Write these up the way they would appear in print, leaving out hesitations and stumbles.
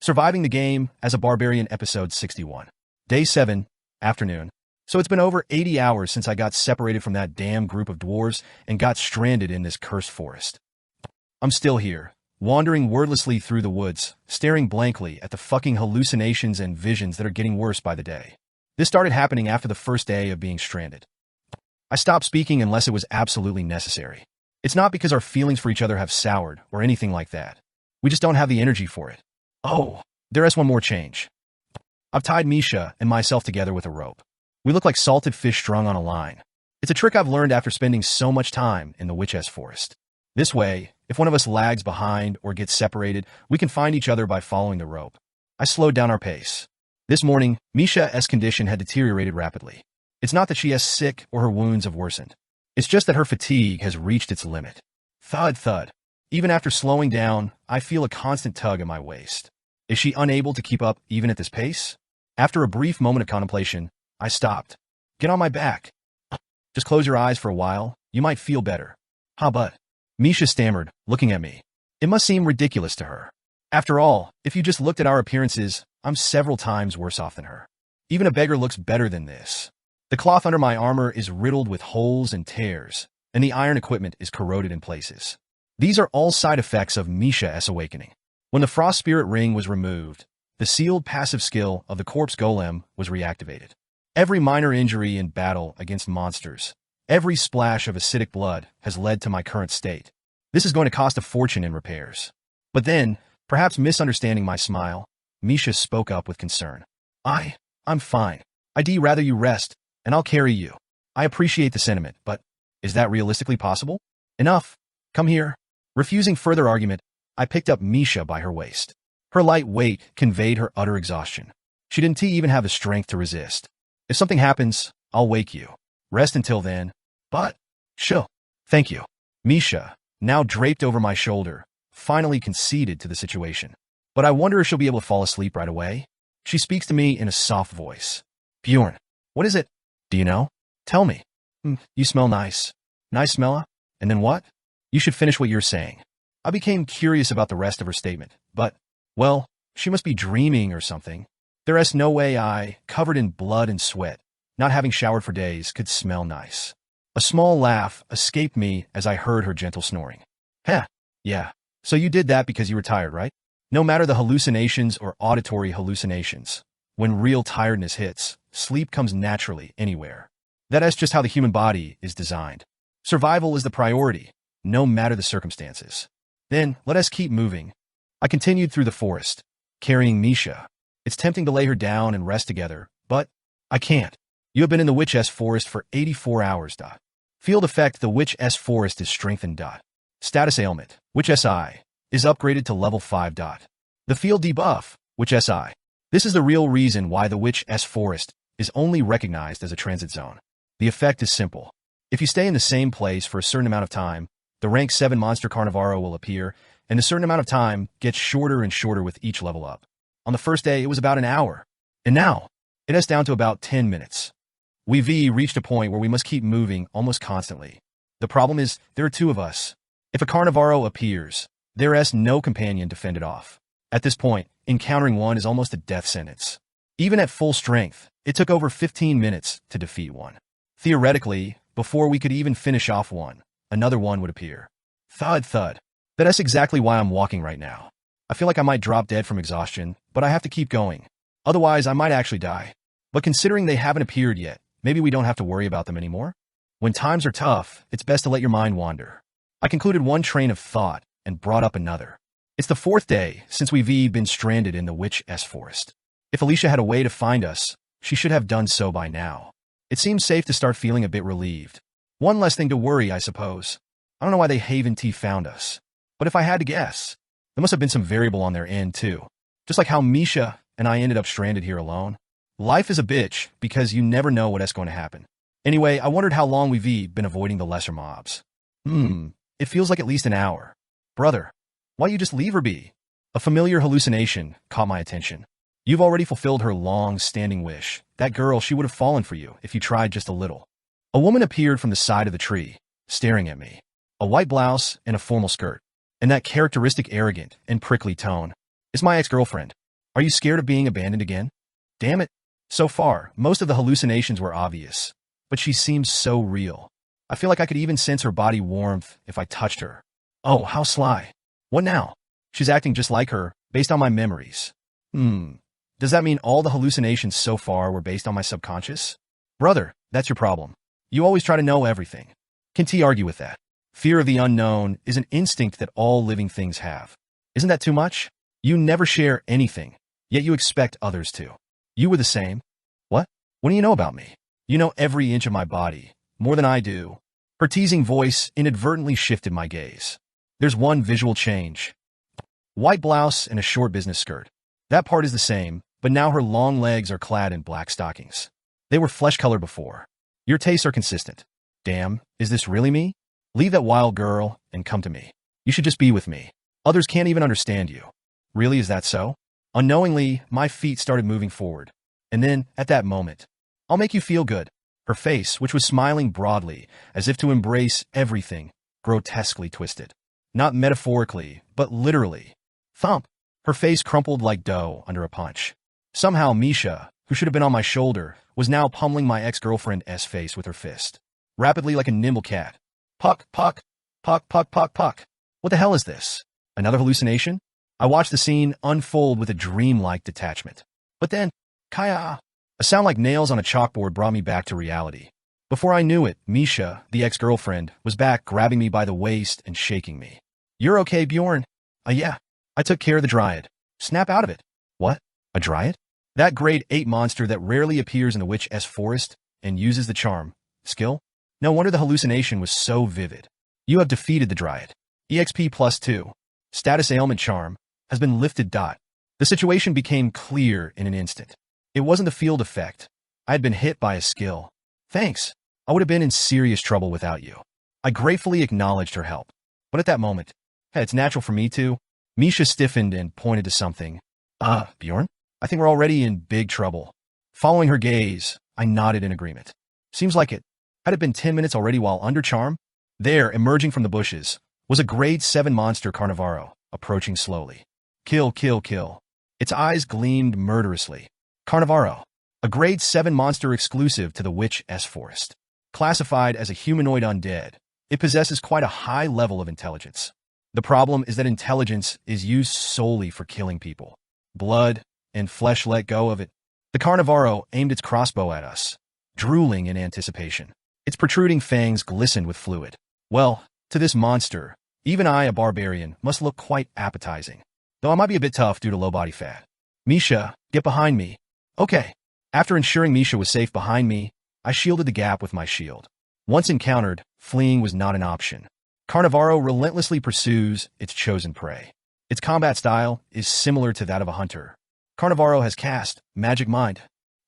Surviving the Game as a Barbarian, Episode 61. Day 7, afternoon. So it's been over 80 hours since I got separated from that damn group of dwarves and got stranded in this cursed forest. I'm still here, wandering wordlessly through the woods, staring blankly at the fucking hallucinations and visions that are getting worse by the day. This started happening after the first day of being stranded. I stopped speaking unless it was absolutely necessary. It's not because our feelings for each other have soured or anything like that. We just don't have the energy for it. Oh, there is one more change. I've tied Misha and myself together with a rope. We look like salted fish strung on a line. It's a trick I've learned after spending so much time in the witch's forest. This way, if one of us lags behind or gets separated, we can find each other by following the rope. I slowed down our pace. This morning, Misha's condition had deteriorated rapidly. It's not that she is sick or her wounds have worsened. It's just that her fatigue has reached its limit. Thud, thud. Even after slowing down, I feel a constant tug at my waist. Is she unable to keep up even at this pace? After a brief moment of contemplation, I stopped. Get on my back. Just close your eyes for a while. You might feel better. Huh, but? Misha stammered, looking at me. It must seem ridiculous to her. After all, if you just looked at our appearances, I'm several times worse off than her. Even a beggar looks better than this. The cloth under my armor is riddled with holes and tears, and the iron equipment is corroded in places. These are all side effects of Misha's awakening. When the frost spirit ring was removed, the sealed passive skill of the corpse golem was reactivated. Every minor injury in battle against monsters, every splash of acidic blood has led to my current state. This is going to cost a fortune in repairs. But then, perhaps misunderstanding my smile, Misha spoke up with concern. I'm fine. I'd rather you rest, and I'll carry you. I appreciate the sentiment, but is that realistically possible? Enough. Come here. Refusing further argument, I picked up Misha by her waist. Her light weight conveyed her utter exhaustion. She didn't even have the strength to resist. If something happens, I'll wake you. Rest until then. But, sure. Thank you. Misha, now draped over my shoulder, finally conceded to the situation. But I wonder if she'll be able to fall asleep right away. She speaks to me in a soft voice. Bjorn, what is it? Do you know? Tell me. You smell nice. Nice smella? And then what? You should finish what you're saying. I became curious about the rest of her statement, but, well, she must be dreaming or something. There is no way I, covered in blood and sweat, not having showered for days, could smell nice. A small laugh escaped me as I heard her gentle snoring. Heh, yeah. So you did that because you were tired, right? No matter the hallucinations or auditory hallucinations, when real tiredness hits, sleep comes naturally anywhere. That is just how the human body is designed. Survival is the priority, no matter the circumstances. Then, let us keep moving. I continued through the forest, carrying Misha. It's tempting to lay her down and rest together, but I can't. You have been in the witch's forest for 84 hours. Field effect: the witch's forest is strengthened. Status ailment: witch SI is upgraded to level 5. The field debuff: witch SI. This is the real reason why the witch's forest is only recognized as a transit zone. The effect is simple. If you stay in the same place for a certain amount of time, the rank 7 monster Carnivoro will appear, and a certain amount of time gets shorter and shorter with each level up. On the first day, it was about an hour, and now it is down to about 10 minutes. We've reached a point where we must keep moving almost constantly. The problem is, there are 2 of us. If a Carnivoro appears, there is no companion to fend it off. At this point, encountering one is almost a death sentence. Even at full strength, it took over 15 minutes to defeat one. Theoretically, before we could even finish off one, another one would appear. Thud, thud. That's exactly why I'm walking right now. I feel like I might drop dead from exhaustion, but I have to keep going. Otherwise, I might actually die. But considering they haven't appeared yet, maybe we don't have to worry about them anymore? When times are tough, it's best to let your mind wander. I concluded one train of thought and brought up another. It's the 4th day since we've been stranded in the witch's forest. If Alicia had a way to find us, she should have done so by now. It seems safe to start feeling a bit relieved. One less thing to worry, I suppose. I don't know why they Haven-T found us. But if I had to guess, there must have been some variable on their end, too. Just like how Misha and I ended up stranded here alone. Life is a bitch because you never know what's going to happen. Anyway, I wondered how long we've been avoiding the lesser mobs. It feels like at least an hour. Brother, why you just leave her be? A familiar hallucination caught my attention. You've already fulfilled her long-standing wish. That girl, she would have fallen for you if you tried just a little. A woman appeared from the side of the tree, staring at me. A white blouse and a formal skirt, and that characteristic arrogant and prickly tone. It's my ex-girlfriend. Are you scared of being abandoned again? Damn it. So far, most of the hallucinations were obvious, but she seems so real. I feel like I could even sense her body warmth if I touched her. Oh, how sly. What now? She's acting just like her, based on my memories. Does that mean all the hallucinations so far were based on my subconscious? Brother, that's your problem. You always try to know everything. Can T argue with that? Fear of the unknown is an instinct that all living things have. Isn't that too much? You never share anything, yet you expect others to. You were the same. What? What do you know about me? You know every inch of my body, more than I do. Her teasing voice inadvertently shifted my gaze. There's one visual change. White blouse and a short business skirt. That part is the same, but now her long legs are clad in black stockings. They were flesh color before. Your tastes are consistent. Damn, is this really me? Leave that wild girl and come to me. You should just be with me. Others can't even understand you. Really, is that so? Unknowingly, my feet started moving forward. And then, at that moment, I'll make you feel good. Her face, which was smiling broadly, as if to embrace everything, grotesquely twisted. Not metaphorically, but literally. Thump! Her face crumpled like dough under a punch. Somehow Misha, who should have been on my shoulder, was now pummeling my ex-girlfriend's face with her fist. Rapidly like a nimble cat. Puck, puck, puck, puck, puck, puck. What the hell is this? Another hallucination? I watched the scene unfold with a dreamlike detachment. But then, Kaya! A sound like nails on a chalkboard brought me back to reality. Before I knew it, Misha, the ex-girlfriend, was back grabbing me by the waist and shaking me. You're okay, Bjorn? Yeah. I took care of the dryad. Snap out of it. What? A dryad? That grade 8 monster that rarely appears in the witch's forest and uses the charm. Skill? No wonder the hallucination was so vivid. You have defeated the dryad. EXP +2. Status ailment charm has been lifted. The situation became clear in an instant. It wasn't the field effect. I had been hit by a skill. Thanks. I would have been in serious trouble without you. I gratefully acknowledged her help. But at that moment, hey, it's natural for me to. Misha stiffened and pointed to something. Bjorn? I think we're already in big trouble. Following her gaze, I nodded in agreement. Seems like it. Had it been 10 minutes already while under charm? There, emerging from the bushes, was a grade 7 monster Carnivoro, approaching slowly. Kill, kill, kill. Its eyes gleamed murderously. Carnivoro, a grade 7 monster exclusive to the witch's forest. Classified as a humanoid undead, it possesses quite a high level of intelligence. The problem is that intelligence is used solely for killing people. Blood and flesh let go of it. The Carnivoro aimed its crossbow at us, drooling in anticipation. Its protruding fangs glistened with fluid. Well, to this monster, even I, a barbarian, must look quite appetizing. Though I might be a bit tough due to low body fat. Misha, get behind me. Okay. After ensuring Misha was safe behind me, I shielded the gap with my shield. Once encountered, fleeing was not an option. Carnivoro relentlessly pursues its chosen prey. Its combat style is similar to that of a hunter. Carnivoro has cast magic mind.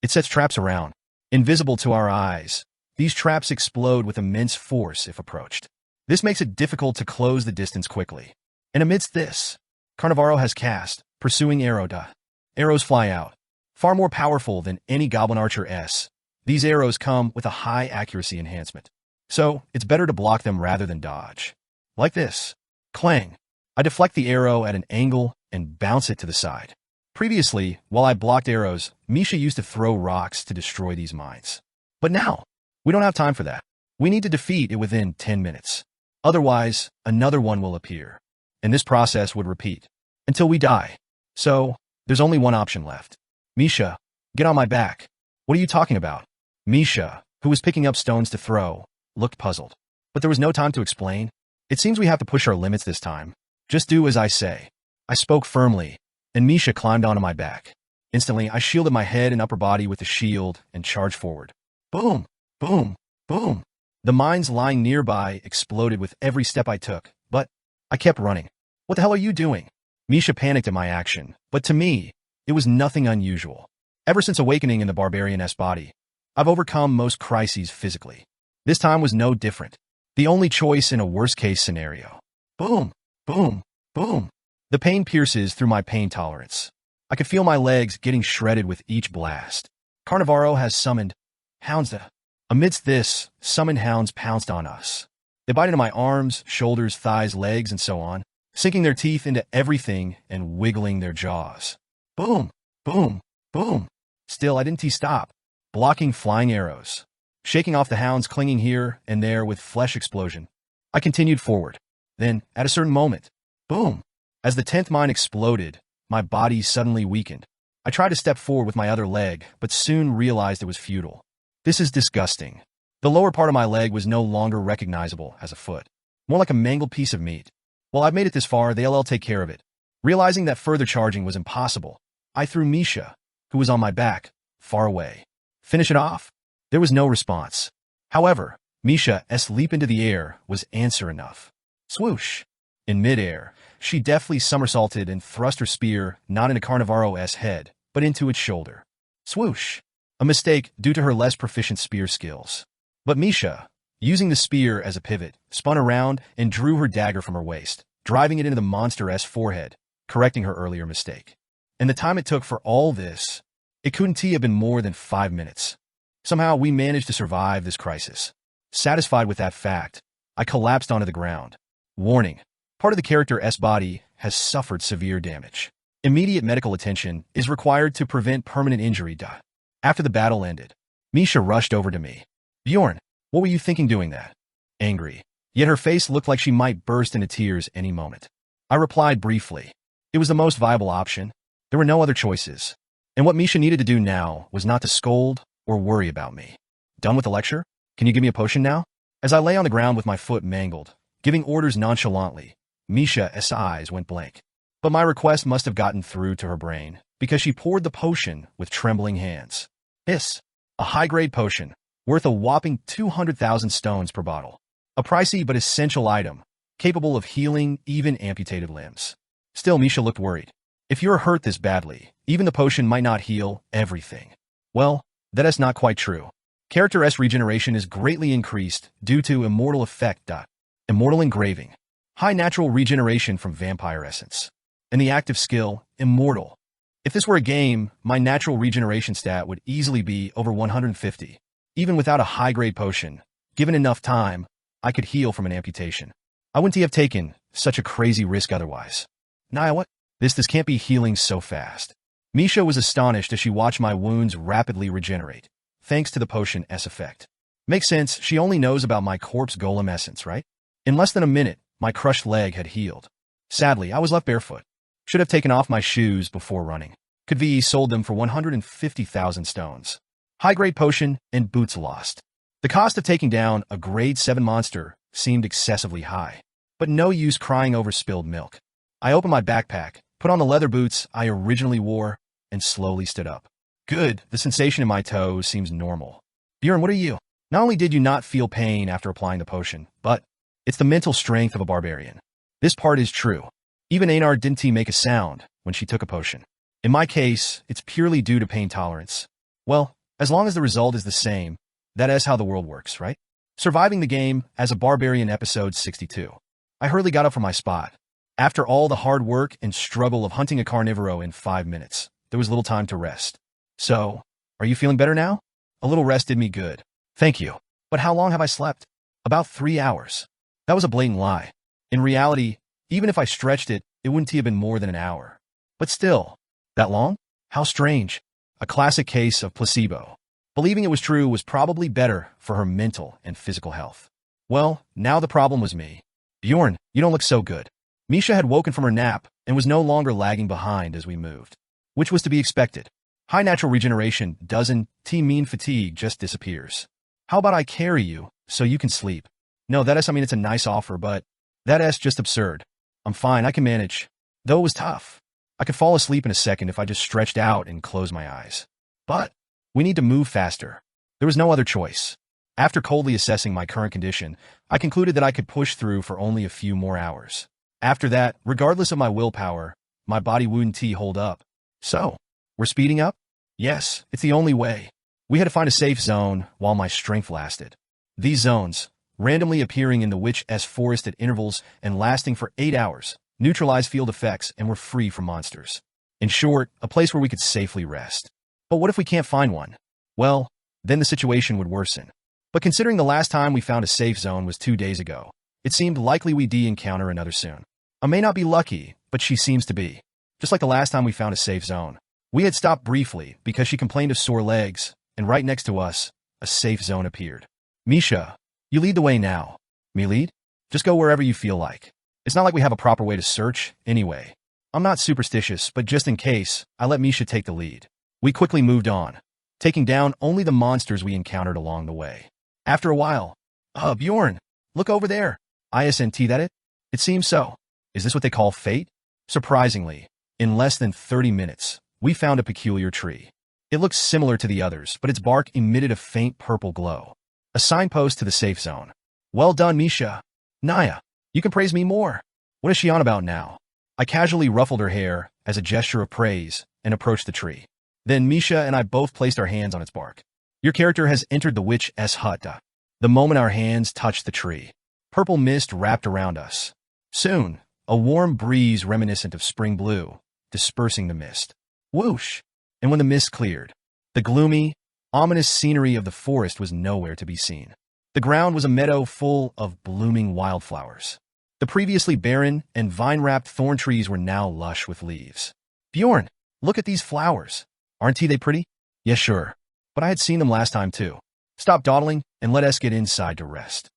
It sets traps around. Invisible to our eyes, these traps explode with immense force if approached. This makes it difficult to close the distance quickly. And amidst this, Carnivoro has cast pursuing arrow. Arrows fly out. Far more powerful than any goblin archer S. These arrows come with a high accuracy enhancement. So, it's better to block them rather than dodge. Like this. Clang. I deflect the arrow at an angle and bounce it to the side. Previously, while I blocked arrows, Misha used to throw rocks to destroy these mines. But now, we don't have time for that. We need to defeat it within 10 minutes. Otherwise, another one will appear. And this process would repeat. Until we die. So, there's only one option left. Misha, get on my back. What are you talking about? Misha, who was picking up stones to throw, looked puzzled. But there was no time to explain. It seems we have to push our limits this time. Just do as I say. I spoke firmly, and Misha climbed onto my back. Instantly, I shielded my head and upper body with the shield and charged forward. Boom, boom, boom. The mines lying nearby exploded with every step I took, but I kept running. What the hell are you doing? Misha panicked at my action, but to me, it was nothing unusual. Ever since awakening in the barbarian's body, I've overcome most crises physically. This time was no different. The only choice in a worst-case scenario. Boom, boom, boom. The pain pierces through my pain tolerance. I could feel my legs getting shredded with each blast. Carnivoro has summoned hounds. Amidst this, summoned hounds pounced on us. They bite into my arms, shoulders, thighs, legs, and so on, sinking their teeth into everything and wiggling their jaws. Boom, boom, boom. Still, I didn't stop, blocking flying arrows, shaking off the hounds clinging here and there with flesh explosion. I continued forward. Then, at a certain moment, boom, as the 10th mine exploded, my body suddenly weakened. I tried to step forward with my other leg, but soon realized it was futile. This is disgusting. The lower part of my leg was no longer recognizable as a foot, more like a mangled piece of meat. Well, I've made it this far, they'll take care of it. Realizing that further charging was impossible, I threw Misha, who was on my back, far away. Finish it off. There was no response. However, Misha's leap into the air was answer enough. Swoosh! In midair, she deftly somersaulted and thrust her spear not into Carnivaro's head, but into its shoulder. Swoosh! A mistake due to her less proficient spear skills. But Misha, using the spear as a pivot, spun around and drew her dagger from her waist, driving it into the monster's forehead, correcting her earlier mistake. And the time it took for all this, it couldn't have been more than 5 minutes. Somehow we managed to survive this crisis. Satisfied with that fact, I collapsed onto the ground. Warning: part of the character's body has suffered severe damage. Immediate medical attention is required to prevent permanent injury. After the battle ended, Misha rushed over to me. Bjorn, what were you thinking doing that? Angry, yet her face looked like she might burst into tears any moment. I replied briefly. It was the most viable option. There were no other choices. And what Misha needed to do now was not to scold or worry about me. Done with the lecture? Can you give me a potion now? As I lay on the ground with my foot mangled, giving orders nonchalantly, Misha's eyes went blank. But my request must have gotten through to her brain, because she poured the potion with trembling hands. Hiss! A high-grade potion, worth a whopping 200,000 stones per bottle. A pricey but essential item, capable of healing even amputated limbs. Still, Misha looked worried. If you're hurt this badly, even the potion might not heal everything. Well, that is not quite true. Character's regeneration is greatly increased due to immortal effect. Immortal engraving. High natural regeneration from vampire essence. And the active skill, immortal. If this were a game, my natural regeneration stat would easily be over 150. Even without a high-grade potion, given enough time, I could heal from an amputation. I wouldn't have taken such a crazy risk otherwise. Naya, what? This can't be healing so fast. Misha was astonished as she watched my wounds rapidly regenerate, thanks to the potion's effect. Makes sense, she only knows about my corpse golem essence, right? In less than a minute, my crushed leg had healed. Sadly, I was left barefoot. Should have taken off my shoes before running. Could VE sold them for 150,000 stones. High-grade potion and boots lost. The cost of taking down a grade 7 monster seemed excessively high. But no use crying over spilled milk. I opened my backpack, put on the leather boots I originally wore, and slowly stood up. Good, the sensation in my toes seems normal. Bjorn, what are you? Not only did you not feel pain after applying the potion, but it's the mental strength of a barbarian. This part is true. Even Einar didn't make a sound when she took a potion. In my case, it's purely due to pain tolerance. Well, as long as the result is the same, that is how the world works, right? Surviving the game as a barbarian episode 62. I hurriedly got up from my spot. After all the hard work and struggle of hunting a carnivoro in 5 minutes, there was little time to rest. So, are you feeling better now? A little rest did me good. Thank you. But how long have I slept? About 3 hours. That was a blatant lie. In reality, even if I stretched it, it wouldn't have been more than an hour. But still, that long? How strange. A classic case of placebo. Believing it was true was probably better for her mental and physical health. Well, now the problem was me. Bjorn, you don't look so good. Misha had woken from her nap and was no longer lagging behind as we moved, which was to be expected. High natural regeneration doesn't mean fatigue just disappears. How about I carry you so you can sleep? No, it's a nice offer, but that's just absurd. I'm fine, I can manage. Though it was tough. I could fall asleep in a second if I just stretched out and closed my eyes. But we need to move faster. There was no other choice. After coldly assessing my current condition, I concluded that I could push through for only a few more hours. After that, regardless of my willpower, my body wouldn't hold up. So, we're speeding up? Yes, it's the only way. We had to find a safe zone while my strength lasted. These zones, randomly appearing in the witch's forest at intervals and lasting for 8 hours, neutralize field effects and were free from monsters. In short, a place where we could safely rest. But what if we can't find one? Well, then the situation would worsen. But considering the last time we found a safe zone was 2 days ago, it seemed likely we'd encounter another soon. I may not be lucky, but she seems to be. Just like the last time we found a safe zone, We had stopped briefly because she complained of sore legs, and right next to us, a safe zone appeared. Misha, you lead the way now. Me lead? Just go wherever you feel like. It's not like we have a proper way to search, anyway. I'm not superstitious, but just in case, I let Misha take the lead. We quickly moved on, taking down only the monsters we encountered along the way. After a while, Bjorn, look over there. Isn't that it? It seems so. Is this what they call fate? Surprisingly, in less than 30 minutes, we found a peculiar tree. It looked similar to the others, but its bark emitted a faint purple glow. A signpost to the safe zone. Well done, Misha. Naya, you can praise me more. What is she on about now? I casually ruffled her hair as a gesture of praise and approached the tree. Then Misha and I both placed our hands on its bark. Your character has entered the witch's hut. The moment our hands touched the tree, purple mist wrapped around us. Soon, a warm breeze reminiscent of spring blew, dispersing the mist. Whoosh! And when the mist cleared, the gloomy, ominous scenery of the forest was nowhere to be seen. The ground was a meadow full of blooming wildflowers. The previously barren and vine-wrapped thorn trees were now lush with leaves. Bjorn, look at these flowers. Aren't they pretty? Yes, sure. But I had seen them last time too. Stop dawdling and let us get inside to rest.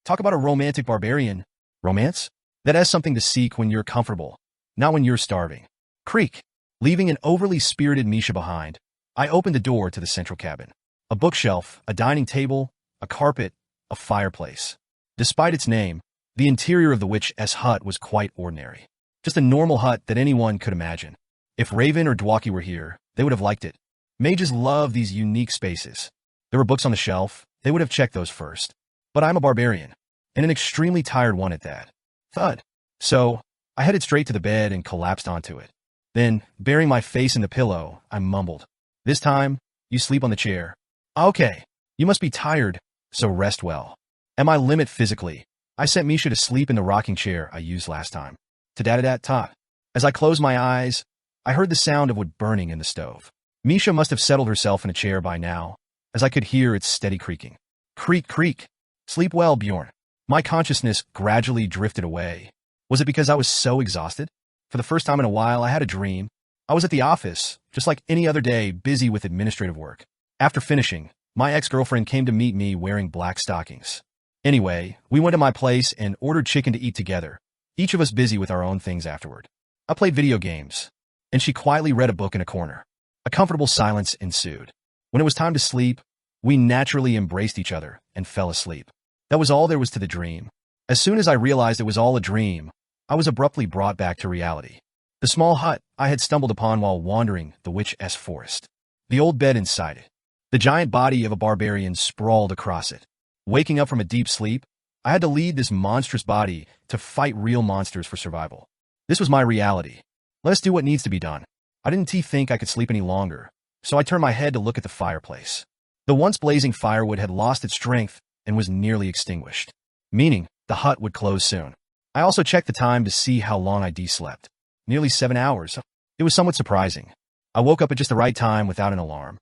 Talk about a romantic barbarian. Romance? That has something to seek when you're comfortable, not when you're starving. Creak. Leaving an overly spirited Misha behind, I opened the door to the central cabin. A bookshelf, a dining table, a carpet, a fireplace. Despite its name, the interior of the witch's hut was quite ordinary. Just a normal hut that anyone could imagine. If Raven or Dwaki were here, they would have liked it. Mages love these unique spaces. There were books on the shelf. They would have checked those first. But I'm a barbarian, and an extremely tired one at that. Thud. So, I headed straight to the bed and collapsed onto it. Then, burying my face in the pillow, I mumbled. This time, you sleep on the chair. Okay, you must be tired, so rest well. At my limit physically, I sent Misha to sleep in the rocking chair I used last time. Ta-da-da-da-ta. As I closed my eyes, I heard the sound of wood burning in the stove. Misha must have settled herself in a chair by now, as I could hear its steady creaking. Creak, creak. Sleep well, Bjorn. My consciousness gradually drifted away. Was it because I was so exhausted? For the first time in a while, I had a dream. I was at the office, just like any other day, busy with administrative work. After finishing, my ex-girlfriend came to meet me wearing black stockings. Anyway, we went to my place and ordered chicken to eat together, each of us busy with our own things afterward. I played video games, and she quietly read a book in a corner. A comfortable silence ensued. When it was time to sleep, we naturally embraced each other and fell asleep. That was all there was to the dream. As soon as I realized it was all a dream, I was abruptly brought back to reality. The small hut I had stumbled upon while wandering the witch's forest. The old bed inside it. The giant body of a barbarian sprawled across it. Waking up from a deep sleep, I had to lead this monstrous body to fight real monsters for survival. This was my reality. Let's do what needs to be done. I didn't think I could sleep any longer, so I turned my head to look at the fireplace. The once blazing firewood had lost its strength and was nearly extinguished, meaning the hut would close soon. I also checked the time to see how long I slept. Nearly 7 hours. It was somewhat surprising. I woke up at just the right time without an alarm.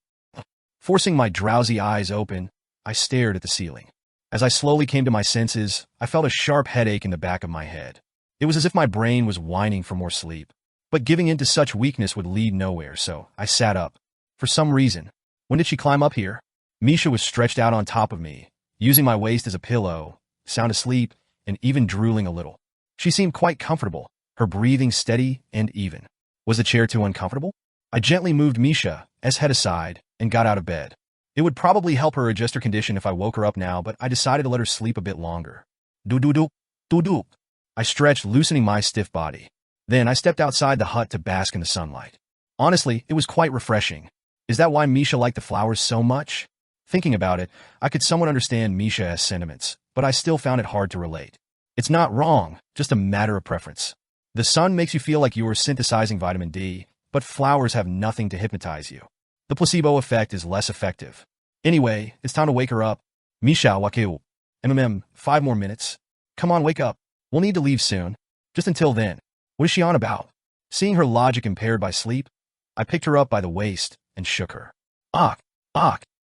Forcing my drowsy eyes open, I stared at the ceiling. As I slowly came to my senses, I felt a sharp headache in the back of my head. It was as if my brain was whining for more sleep. But giving in to such weakness would lead nowhere, so I sat up. For some reason. When did she climb up here? Misha was stretched out on top of me, using my waist as a pillow, sound asleep, and even drooling a little. She seemed quite comfortable, her breathing steady and even. Was the chair too uncomfortable? I gently moved Misha's head aside and got out of bed. It would probably help her adjust her condition if I woke her up now, but I decided to let her sleep a bit longer. Do-do-do, do-do. I stretched, loosening my stiff body. Then I stepped outside the hut to bask in the sunlight. Honestly, it was quite refreshing. Is that why Misha liked the flowers so much? Thinking about it, I could somewhat understand Misha's sentiments, but I still found it hard to relate. It's not wrong, just a matter of preference. The sun makes you feel like you are synthesizing vitamin D, but flowers have nothing to hypnotize you. The placebo effect is less effective. Anyway, it's time to wake her up. Misha, wakeu. 5 more minutes. Come on, wake up. We'll need to leave soon. Just until then. What is she on about? Seeing her logic impaired by sleep, I picked her up by the waist and shook her. Ok.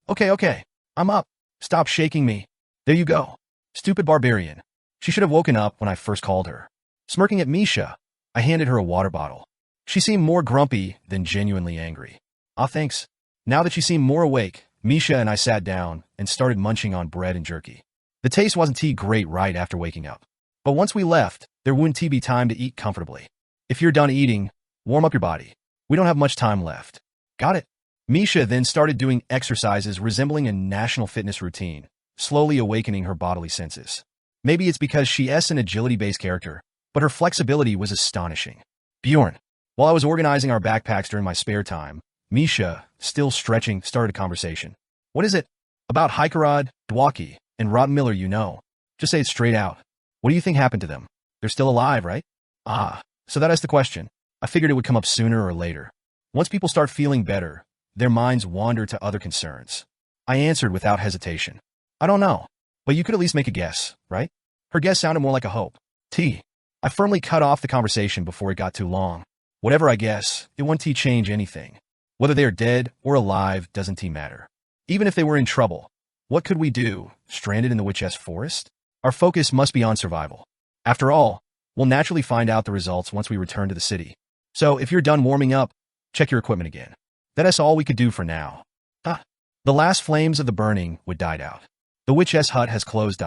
Okay. I'm up. Stop shaking me. There you go. Stupid barbarian. She should have woken up when I first called her. Smirking at Misha, I handed her a water bottle. She seemed more grumpy than genuinely angry. Ah, thanks. Now that she seemed more awake, Misha and I sat down and started munching on bread and jerky. The taste wasn't too great right after waking up. But once we left, there wouldn't be time to eat comfortably. If you're done eating, warm up your body. We don't have much time left. Got it? Misha then started doing exercises resembling a national fitness routine, slowly awakening her bodily senses. Maybe it's because she's an agility-based character, but her flexibility was astonishing. Bjorn. While I was organizing our backpacks during my spare time, Misha, still stretching, started a conversation. What is it? About Hikerod, Dwaki, and Rod Miller, you know. Just say it straight out. What do you think happened to them? They're still alive, right? Ah, so that is the question. I figured it would come up sooner or later. Once people start feeling better, their minds wander to other concerns. I answered without hesitation. I don't know, but you could at least make a guess, right? Her guess sounded more like a hope. I firmly cut off the conversation before it got too long. Whatever I guess, it won't change anything. Whether they are dead or alive doesn't matter. Even if they were in trouble, what could we do, stranded in the witch's forest? Our focus must be on survival. After all, we'll naturally find out the results once we return to the city. So if you're done warming up, check your equipment again. That's all we could do for now. The last flames of the burning would died out. The witch's hut has closed.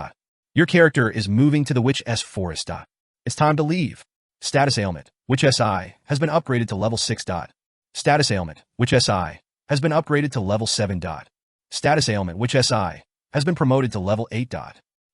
Your character is moving to the witch's forest. It's time to leave. Status ailment, witch SI, has been upgraded to level 6. Status ailment, witch SI, has been upgraded to level 7. Status ailment, witch SI, has been promoted to level 8.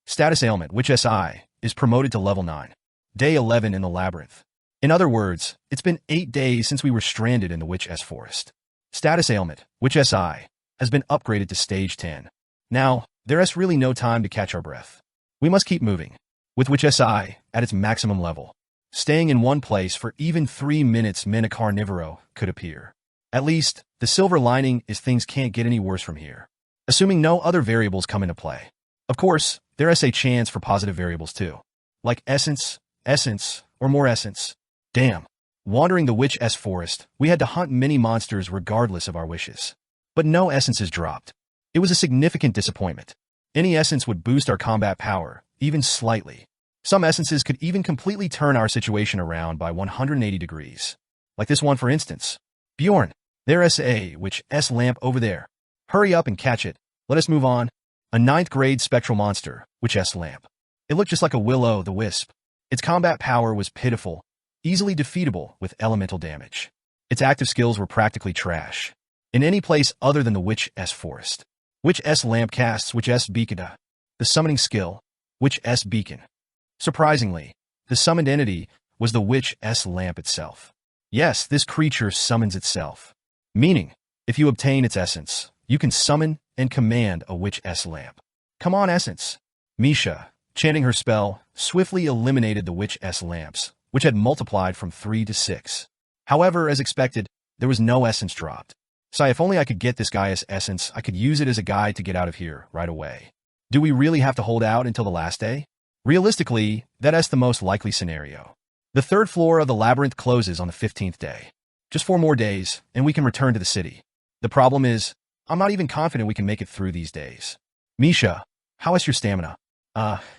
Status ailment, witch SI, is promoted to level 9. Day 11 in the labyrinth. In other words, it's been 8 days since we were stranded in the witch's forest. Status ailment, witch SI, has been upgraded to stage 10. Now, there is really no time to catch our breath. We must keep moving. With witch SI at its maximum level, staying in one place for even 3 minutes meant a carnivoro could appear. At least, the silver lining is things can't get any worse from here. Assuming no other variables come into play. Of course, there is a chance for positive variables too. Like essence, or more essence. Damn. Wandering the witch's forest, we had to hunt many monsters regardless of our wishes. But no essences dropped. It was a significant disappointment. Any essence would boost our combat power, even slightly. Some essences could even completely turn our situation around by 180 degrees. Like this one, for instance. Bjorn, there is a witch's lamp over there. Hurry up and catch it. Let us move on. A 9th grade spectral monster, witch's lamp. It looked just like a will-o'-the-wisp. Its combat power was pitiful, easily defeatable with elemental damage. Its active skills were practically trash. In any place other than the witch's forest. Witch's lamp casts witch's beacon. The summoning skill, witch's beacon. Surprisingly, the summoned entity was the witch's lamp itself. Yes, this creature summons itself. Meaning, if you obtain its essence, you can summon and command a witch's lamp. Come on, essence. Misha, chanting her spell, swiftly eliminated the witch's lamps, which had multiplied from 3 to 6. However, as expected, there was no essence dropped. So if only I could get this guy's essence, I could use it as a guide to get out of here right away. Do we really have to hold out until the last day? Realistically, that is the most likely scenario. The 3rd floor of the labyrinth closes on the 15th day. Just 4 more days, and we can return to the city. The problem is, I'm not even confident we can make it through these days. Misha, how is your stamina?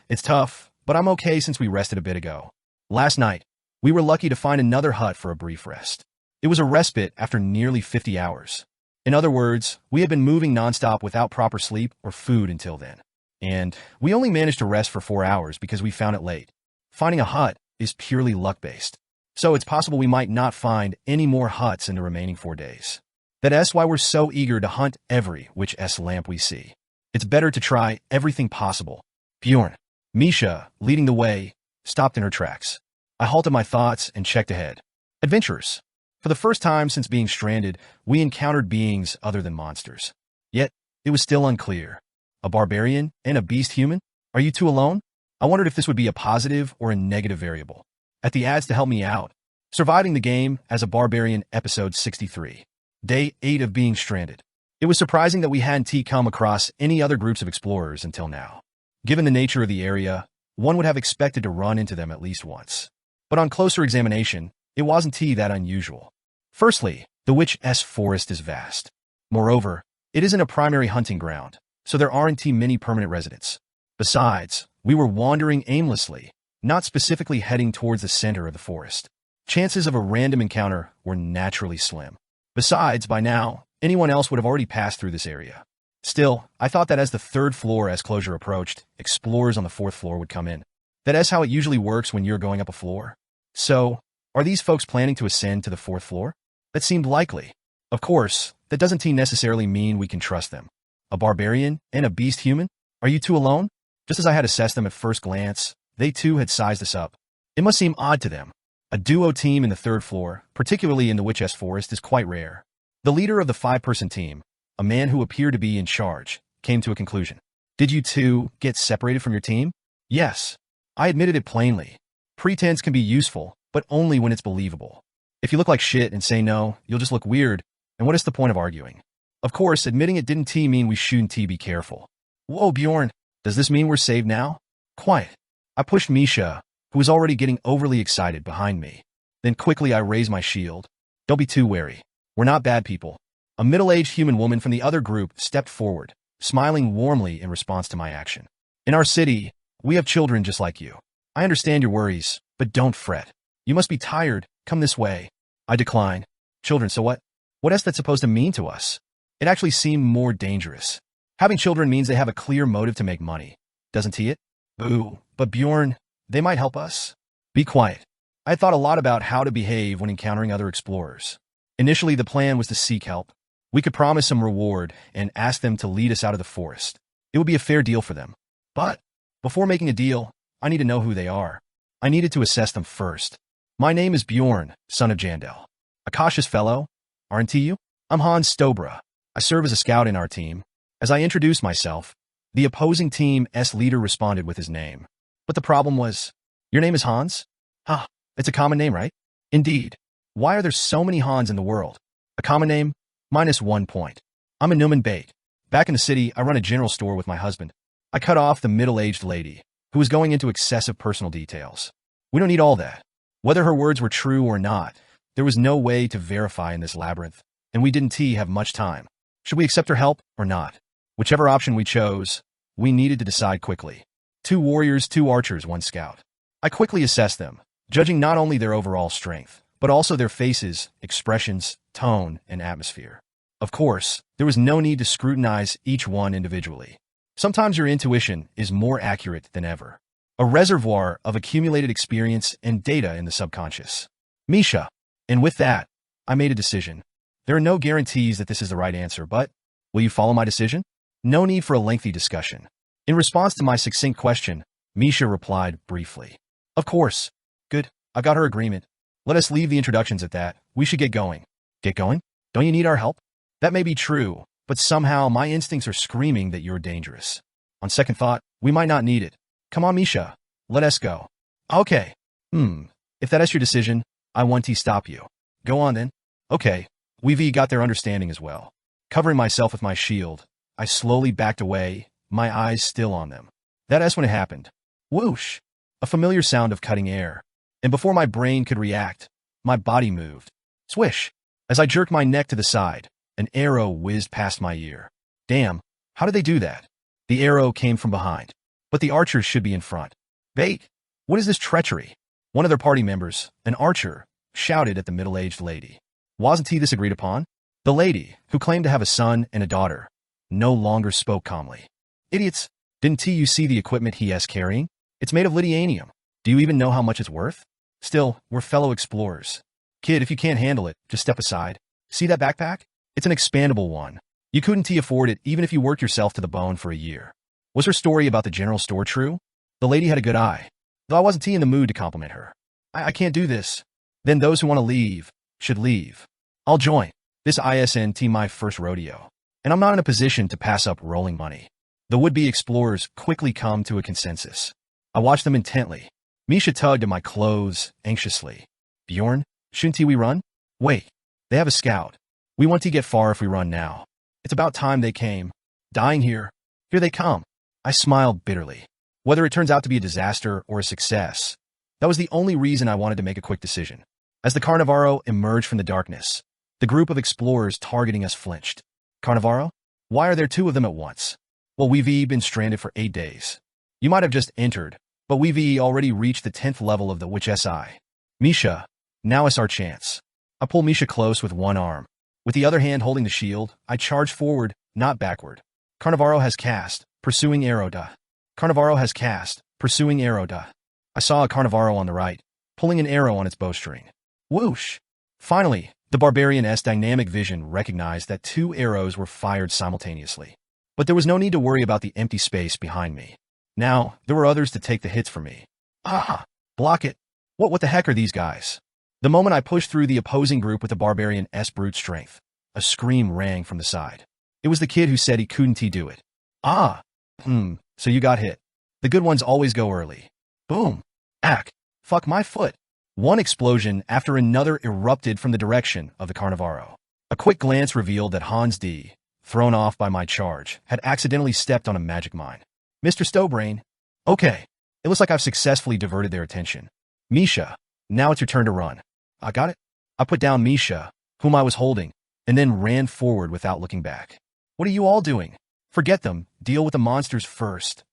It's tough, but I'm okay since we rested a bit ago. Last night, we were lucky to find another hut for a brief rest. It was a respite after nearly 50 hours. In other words, we had been moving nonstop without proper sleep or food until then. And we only managed to rest for 4 hours because we found it late. Finding a hut is purely luck-based. So it's possible we might not find any more huts in the remaining 4 days. That's why we're so eager to hunt every witch's lamp we see. It's better to try everything possible. Bjorn, Misha, leading the way, stopped in her tracks. I halted my thoughts and checked ahead. Adventurers. For the first time since being stranded, we encountered beings other than monsters. Yet, it was still unclear. A barbarian and a beast human? Are you two alone? I wondered if this would be a positive or a negative variable. At the ads to help me out. Surviving the game as a barbarian, episode 63. Day 8 of being stranded. It was surprising that we hadn't come across any other groups of explorers until now. Given the nature of the area, one would have expected to run into them at least once. But on closer examination, it wasn't that unusual. Firstly, the witch's forest is vast. Moreover, it isn't a primary hunting ground, so there aren't many permanent residents. Besides, we were wandering aimlessly, not specifically heading towards the center of the forest. chances of a random encounter were naturally slim. Besides, by now, anyone else would have already passed through this area. Still, I thought that as the third floor as closure approached, explorers on the fourth floor would come in. That's how it usually works when you're going up a floor. So, are these folks planning to ascend to the fourth floor? That seemed likely. Of course, that doesn't necessarily mean we can trust them. A barbarian and a beast human? Are you two alone? Just as I had assessed them at first glance, they too had sized us up. It must seem odd to them. A duo team in the third floor, particularly in the Witch's Forest, is quite rare. The leader of the 5-person team, a man who appeared to be in charge, came to a conclusion. Did you two get separated from your team? Yes. I admitted it plainly. Pretense can be useful, but only when it's believable. If you look like shit and say no, you'll just look weird, and what is the point of arguing? Of course, admitting it didn't mean we shouldn't be careful. Whoa, Bjorn, does this mean we're saved now? Quiet. I pushed Misha, who was already getting overly excited, behind me. Then quickly I raised my shield. Don't be too wary. We're not bad people. A middle-aged human woman from the other group stepped forward, smiling warmly in response to my action. In our city, we have children just like you. I understand your worries, but don't fret. You must be tired. Come this way. I declined. Children, so what? What else that's supposed to mean to us? It actually seemed more dangerous. Having children means they have a clear motive to make money. Doesn't it? Boo. But Bjorn, they might help us. Be quiet. I thought a lot about how to behave when encountering other explorers. Initially, the plan was to seek help. We could promise some reward and ask them to lead us out of the forest. It would be a fair deal for them. But before making a deal, I need to know who they are. I needed to assess them first. My name is Bjorn, son of Jandel. A cautious fellow, aren't you? I'm Hans Stobra. I serve as a scout in our team. As I introduced myself, the opposing team's leader responded with his name. But the problem was, your name is Hans? Huh, it's a common name, right? Indeed. Why are there so many Hans in the world? A common name? -1 point. I'm a Newman Bate. Back in the city, I run a general store with my husband. I cut off the middle-aged lady, who was going into excessive personal details. We don't need all that. Whether her words were true or not, there was no way to verify in this labyrinth, and we didn't have much time. Should we accept her help or not? Whichever option we chose, we needed to decide quickly. 2 warriors, 2 archers, 1 scout. I quickly assessed them, judging not only their overall strength, but also their faces, expressions, tone, and atmosphere. Of course, there was no need to scrutinize each one individually. Sometimes your intuition is more accurate than ever. A reservoir of accumulated experience and data in the subconscious. Misha. And with that, I made a decision. There are no guarantees that this is the right answer, but will you follow my decision? No need for a lengthy discussion. In response to my succinct question, Misha replied briefly. Of course. Good. I've got her agreement. Let us leave the introductions at that. We should get going. Get going? Don't you need our help? That may be true, but somehow my instincts are screaming that you're dangerous. On second thought, we might not need it. Come on, Misha. Let us go. Okay. If that is your decision, I want to stop you. Go on then. Okay. We've got their understanding as well. Covering myself with my shield, I slowly backed away, my eyes still on them. That's when it happened. Whoosh! A familiar sound of cutting air. And before my brain could react, my body moved. Swish! As I jerked my neck to the side, an arrow whizzed past my ear. Damn, how did they do that? The arrow came from behind. But the archers should be in front. Bait! What is this treachery? One of their party members, an archer, shouted at the middle-aged lady. Wasn't this agreed upon? The lady, who claimed to have a son and a daughter, no longer spoke calmly. Idiots! Didn't you see the equipment he is carrying? It's made of Lydianium. Do you even know how much it's worth? Still, we're fellow explorers. Kid, if you can't handle it, just step aside. See that backpack? It's an expandable one. You couldn't afford it even if you worked yourself to the bone for a year. Was her story about the general store true? The lady had a good eye, though I wasn't in the mood to compliment her. I can't do this. Then those who want to leave should leave. I'll join. This isn't my first rodeo, and I'm not in a position to pass up rolling money. The would-be explorers quickly come to a consensus. I watched them intently. Misha tugged at my clothes anxiously. Bjorn, shouldn't we run? Wait, they have a scout. We want to get far if we run now. It's about time they came. Dying here. Here they come. I smiled bitterly. Whether it turns out to be a disaster or a success, that was the only reason I wanted to make a quick decision. As the Carnivaro emerged from the darkness, the group of explorers targeting us flinched. Carnivaro? Why are there 2 of them at once? Well, we've been stranded for 8 days. You might have just entered, but we've already reached the 10th level of the Witch's Eye. Misha, Now it's our chance. I pull Misha close with one arm. With the other hand holding the shield, I charge forward, not backward. Carnivaro has cast, pursuing arrow da. Carnivaro has cast, pursuing arrow da. I saw a Carnivaro on the right, pulling an arrow on its bowstring. Whoosh! Finally, the Barbarian's dynamic vision recognized that 2 arrows were fired simultaneously. But there was no need to worry about the empty space behind me. Now, there were others to take the hits for me. Ah! Block it! What the heck are these guys? The moment I pushed through the opposing group with the Barbarian's brute strength, a scream rang from the side. It was the kid who said he couldn't do it. Ah! So you got hit. The good ones always go early. Boom! Ack! Fuck my foot! One explosion after another erupted from the direction of the Carnivaro. A quick glance revealed that Hans D., thrown off by my charge, had accidentally stepped on a magic mine. Mr. Stowbrain. Okay. It looks like I've successfully diverted their attention. Misha, now it's your turn to run. I got it? I put down Misha, whom I was holding, and then ran forward without looking back. What are you all doing? Forget them. Deal with the monsters first.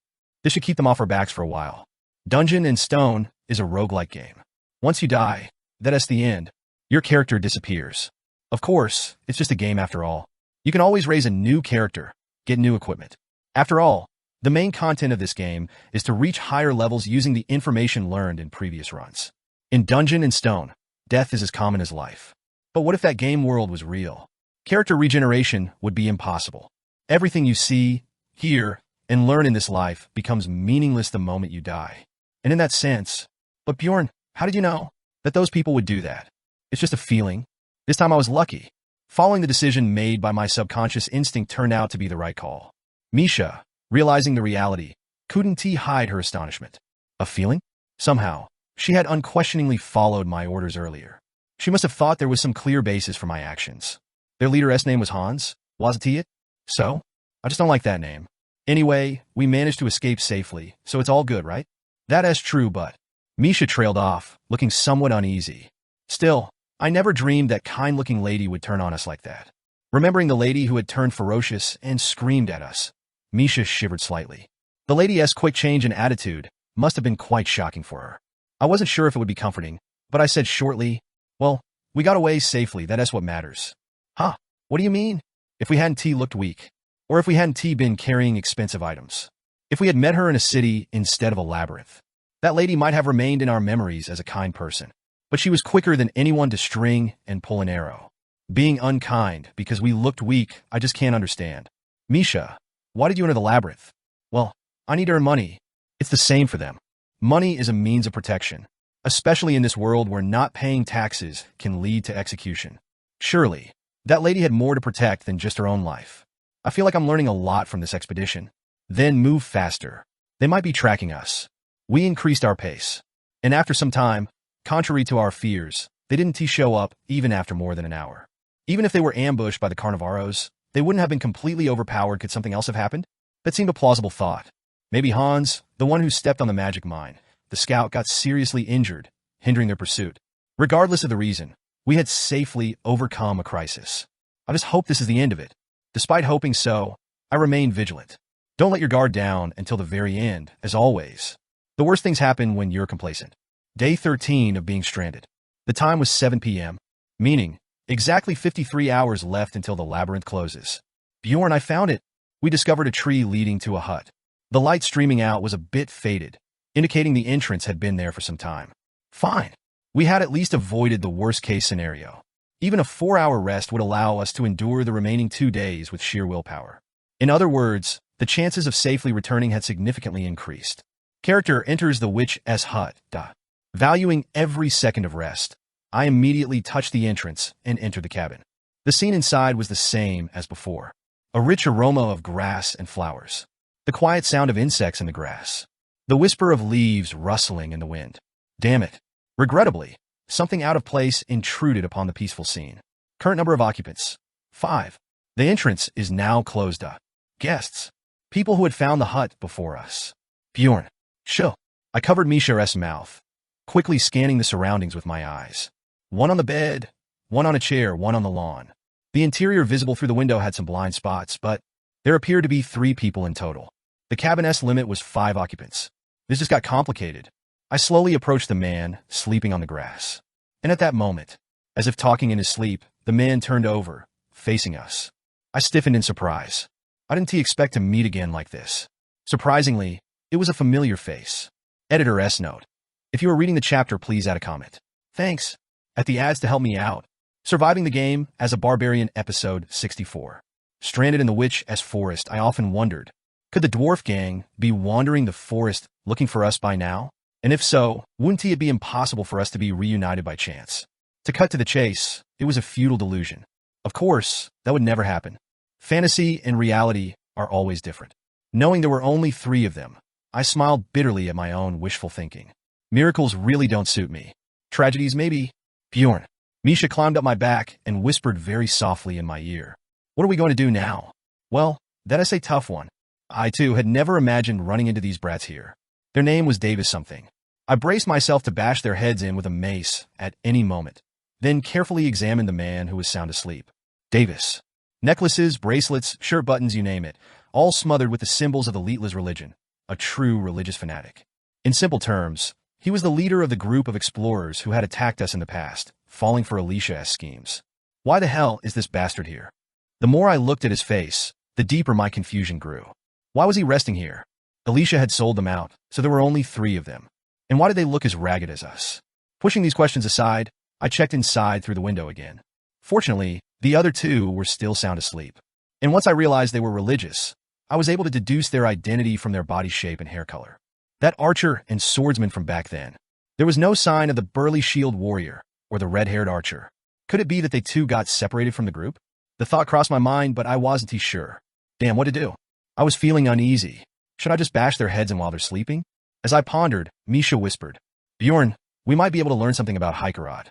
This should keep them off our backs for a while. Dungeon and Stone is a roguelike game. Once you die, that's the end. Your character disappears. Of course, it's just a game after all. You can always raise a new character, get new equipment. After all, the main content of this game is to reach higher levels using the information learned in previous runs. In Dungeon and Stone, death is as common as life. But what if that game world was real? Character regeneration would be impossible. Everything you see, hear, and learn in this life becomes meaningless the moment you die. And in that sense, but Bjorn, how did you know that those people would do that? It's just a feeling. This time I was lucky. Following the decision made by my subconscious instinct turned out to be the right call. Misha, realizing the reality, couldn't hide her astonishment. A feeling? Somehow, she had unquestioningly followed my orders earlier. She must have thought there was some clear basis for my actions. Their leader's name was Hans, wasn't he it? So? I just don't like that name. Anyway, we managed to escape safely, so it's all good, right? That is true, but... Misha trailed off, looking somewhat uneasy. Still, I never dreamed that kind-looking lady would turn on us like that. Remembering the lady who had turned ferocious and screamed at us, Misha shivered slightly. The lady's quick change in attitude must have been quite shocking for her. I wasn't sure if it would be comforting, but I said shortly, well, we got away safely, that's what matters. Huh, what do you mean? If we hadn't looked weak, or if we hadn't been carrying expensive items. If we had met her in a city instead of a labyrinth. That lady might have remained in our memories as a kind person, but she was quicker than anyone to string and pull an arrow. Being unkind because we looked weak, I just can't understand. Misha, why did you enter the labyrinth? Well, I need to earn money. It's the same for them. Money is a means of protection, especially in this world where not paying taxes can lead to execution. Surely, that lady had more to protect than just her own life. I feel like I'm learning a lot from this expedition. Then move faster. They might be tracking us. We increased our pace. And after some time, contrary to our fears, they didn't show up even after more than an hour. Even if they were ambushed by the Carnivaros, they wouldn't have been completely overpowered. Could something else have happened? That seemed a plausible thought. Maybe Hans, the one who stepped on the magic mine, the scout, got seriously injured, hindering their pursuit. Regardless of the reason, we had safely overcome a crisis. I just hope this is the end of it. Despite hoping so, I remain vigilant. Don't let your guard down until the very end, as always. The worst things happen when you're complacent. Day 13 of being stranded. The time was 7 p.m., meaning exactly 53 hours left until the labyrinth closes. Bjorn, I found it. We discovered a tree leading to a hut. The light streaming out was a bit faded, indicating the entrance had been there for some time. Fine. We had at least avoided the worst-case scenario. Even a 4-hour rest would allow us to endure the remaining 2 days with sheer willpower. In other words, the chances of safely returning had significantly increased. Character enters the witch's hut. Valuing every second of rest, I immediately touched the entrance and entered the cabin. The scene inside was the same as before. A rich aroma of grass and flowers. The quiet sound of insects in the grass. The whisper of leaves rustling in the wind. Damn it. Regrettably, something out of place intruded upon the peaceful scene. Current number of occupants, 5. The entrance is now closed up. Guests. People who had found the hut before us. Bjorn. Chill. I covered Misha's mouth, quickly scanning the surroundings with my eyes. One on the bed, one on a chair, one on the lawn. The interior visible through the window had some blind spots, but there appeared to be 3 people in total. The cabin's limit was 5 occupants. This just got complicated. I slowly approached the man, sleeping on the grass. And at that moment, as if talking in his sleep, the man turned over, facing us. I stiffened in surprise. I didn't expect to meet again like this. Surprisingly, it was a familiar face. Editor S note. If you are reading the chapter, please add a comment. Thanks. At the ads to help me out. Surviving the game as a barbarian, episode 64. Stranded in the witch-s forest, I often wondered, could the dwarf gang be wandering the forest looking for us by now? And if so, wouldn't it be impossible for us to be reunited by chance? To cut to the chase, it was a futile delusion. Of course, that would never happen. Fantasy and reality are always different. Knowing there were only 3 of them, I smiled bitterly at my own wishful thinking. Miracles really don't suit me. Tragedies maybe. Bjorn. Misha climbed up my back and whispered very softly in my ear. What are we going to do now? Well, that is a tough one. I, too, had never imagined running into these brats here. Their name was Davis something. I braced myself to bash their heads in with a mace at any moment, then carefully examined the man who was sound asleep. Davis. Necklaces, bracelets, shirt buttons, you name it, all smothered with the symbols of the Lietla's religion, a true religious fanatic. In simple terms, he was the leader of the group of explorers who had attacked us in the past, falling for Alicia's schemes. Why the hell is this bastard here? The more I looked at his face, the deeper my confusion grew. Why was he resting here? Alicia had sold them out, so there were only 3 of them. And why did they look as ragged as us? Pushing these questions aside, I checked inside through the window again. Fortunately, the other 2 were still sound asleep. And once I realized they were religious, I was able to deduce their identity from their body shape and hair color. That archer and swordsman from back then. There was no sign of the burly shield warrior or the red-haired archer. Could it be that they 2 got separated from the group? The thought crossed my mind, but I wasn't sure. Damn, what to do? I was feeling uneasy. Should I just bash their heads in while they're sleeping? As I pondered, Misha whispered, Bjorn, we might be able to learn something about Hikerod.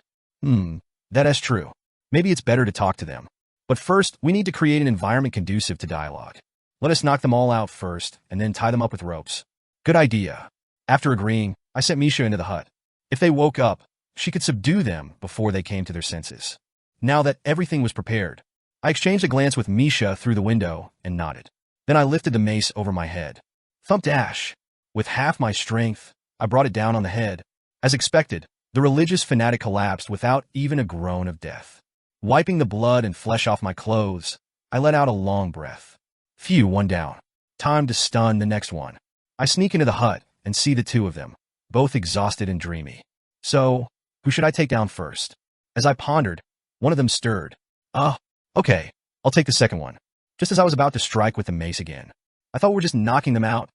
That is true. Maybe it's better to talk to them. But first, we need to create an environment conducive to dialogue. Let us knock them all out first, and then tie them up with ropes. Good idea. After agreeing, I sent Misha into the hut. If they woke up, she could subdue them before they came to their senses. Now that everything was prepared, I exchanged a glance with Misha through the window and nodded. Then I lifted the mace over my head. Thump dash. With half my strength, I brought it down on the head. As expected, the religious fanatic collapsed without even a groan of death. Wiping the blood and flesh off my clothes, I let out a long breath. Phew, one down. Time to stun the next one. I sneak into the hut and see the 2 of them, both exhausted and dreamy. So, who should I take down first? As I pondered, one of them stirred. Okay, I'll take the second one. Just as I was about to strike with the mace again. I thought we were just knocking them out,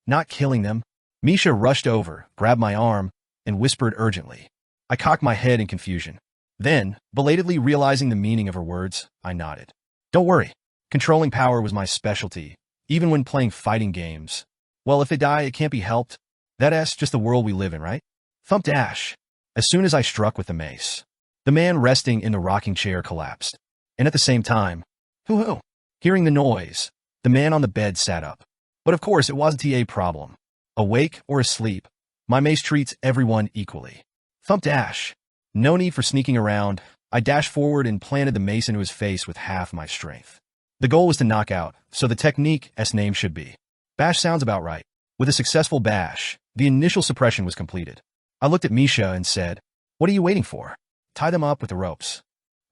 not killing them. Misha rushed over, grabbed my arm, and whispered urgently. I cocked my head in confusion. Then, belatedly realizing the meaning of her words, I nodded. Don't worry. Controlling power was my specialty, even when playing fighting games. Well, if they die, it can't be helped. That's just the world we live in, right? Thump dash. As soon as I struck with the mace, the man resting in the rocking chair collapsed. And at the same time, hoo-hoo. Hearing the noise, the man on the bed sat up. But of course, it wasn't a problem. Awake or asleep, my mace treats everyone equally. Thump dash. No need for sneaking around. I dashed forward and planted the mace into his face with half my strength. The goal was to knock out, so the technique's name should be. Bash sounds about right. With a successful bash, the initial suppression was completed. I looked at Misha and said, What are you waiting for? Tie them up with the ropes.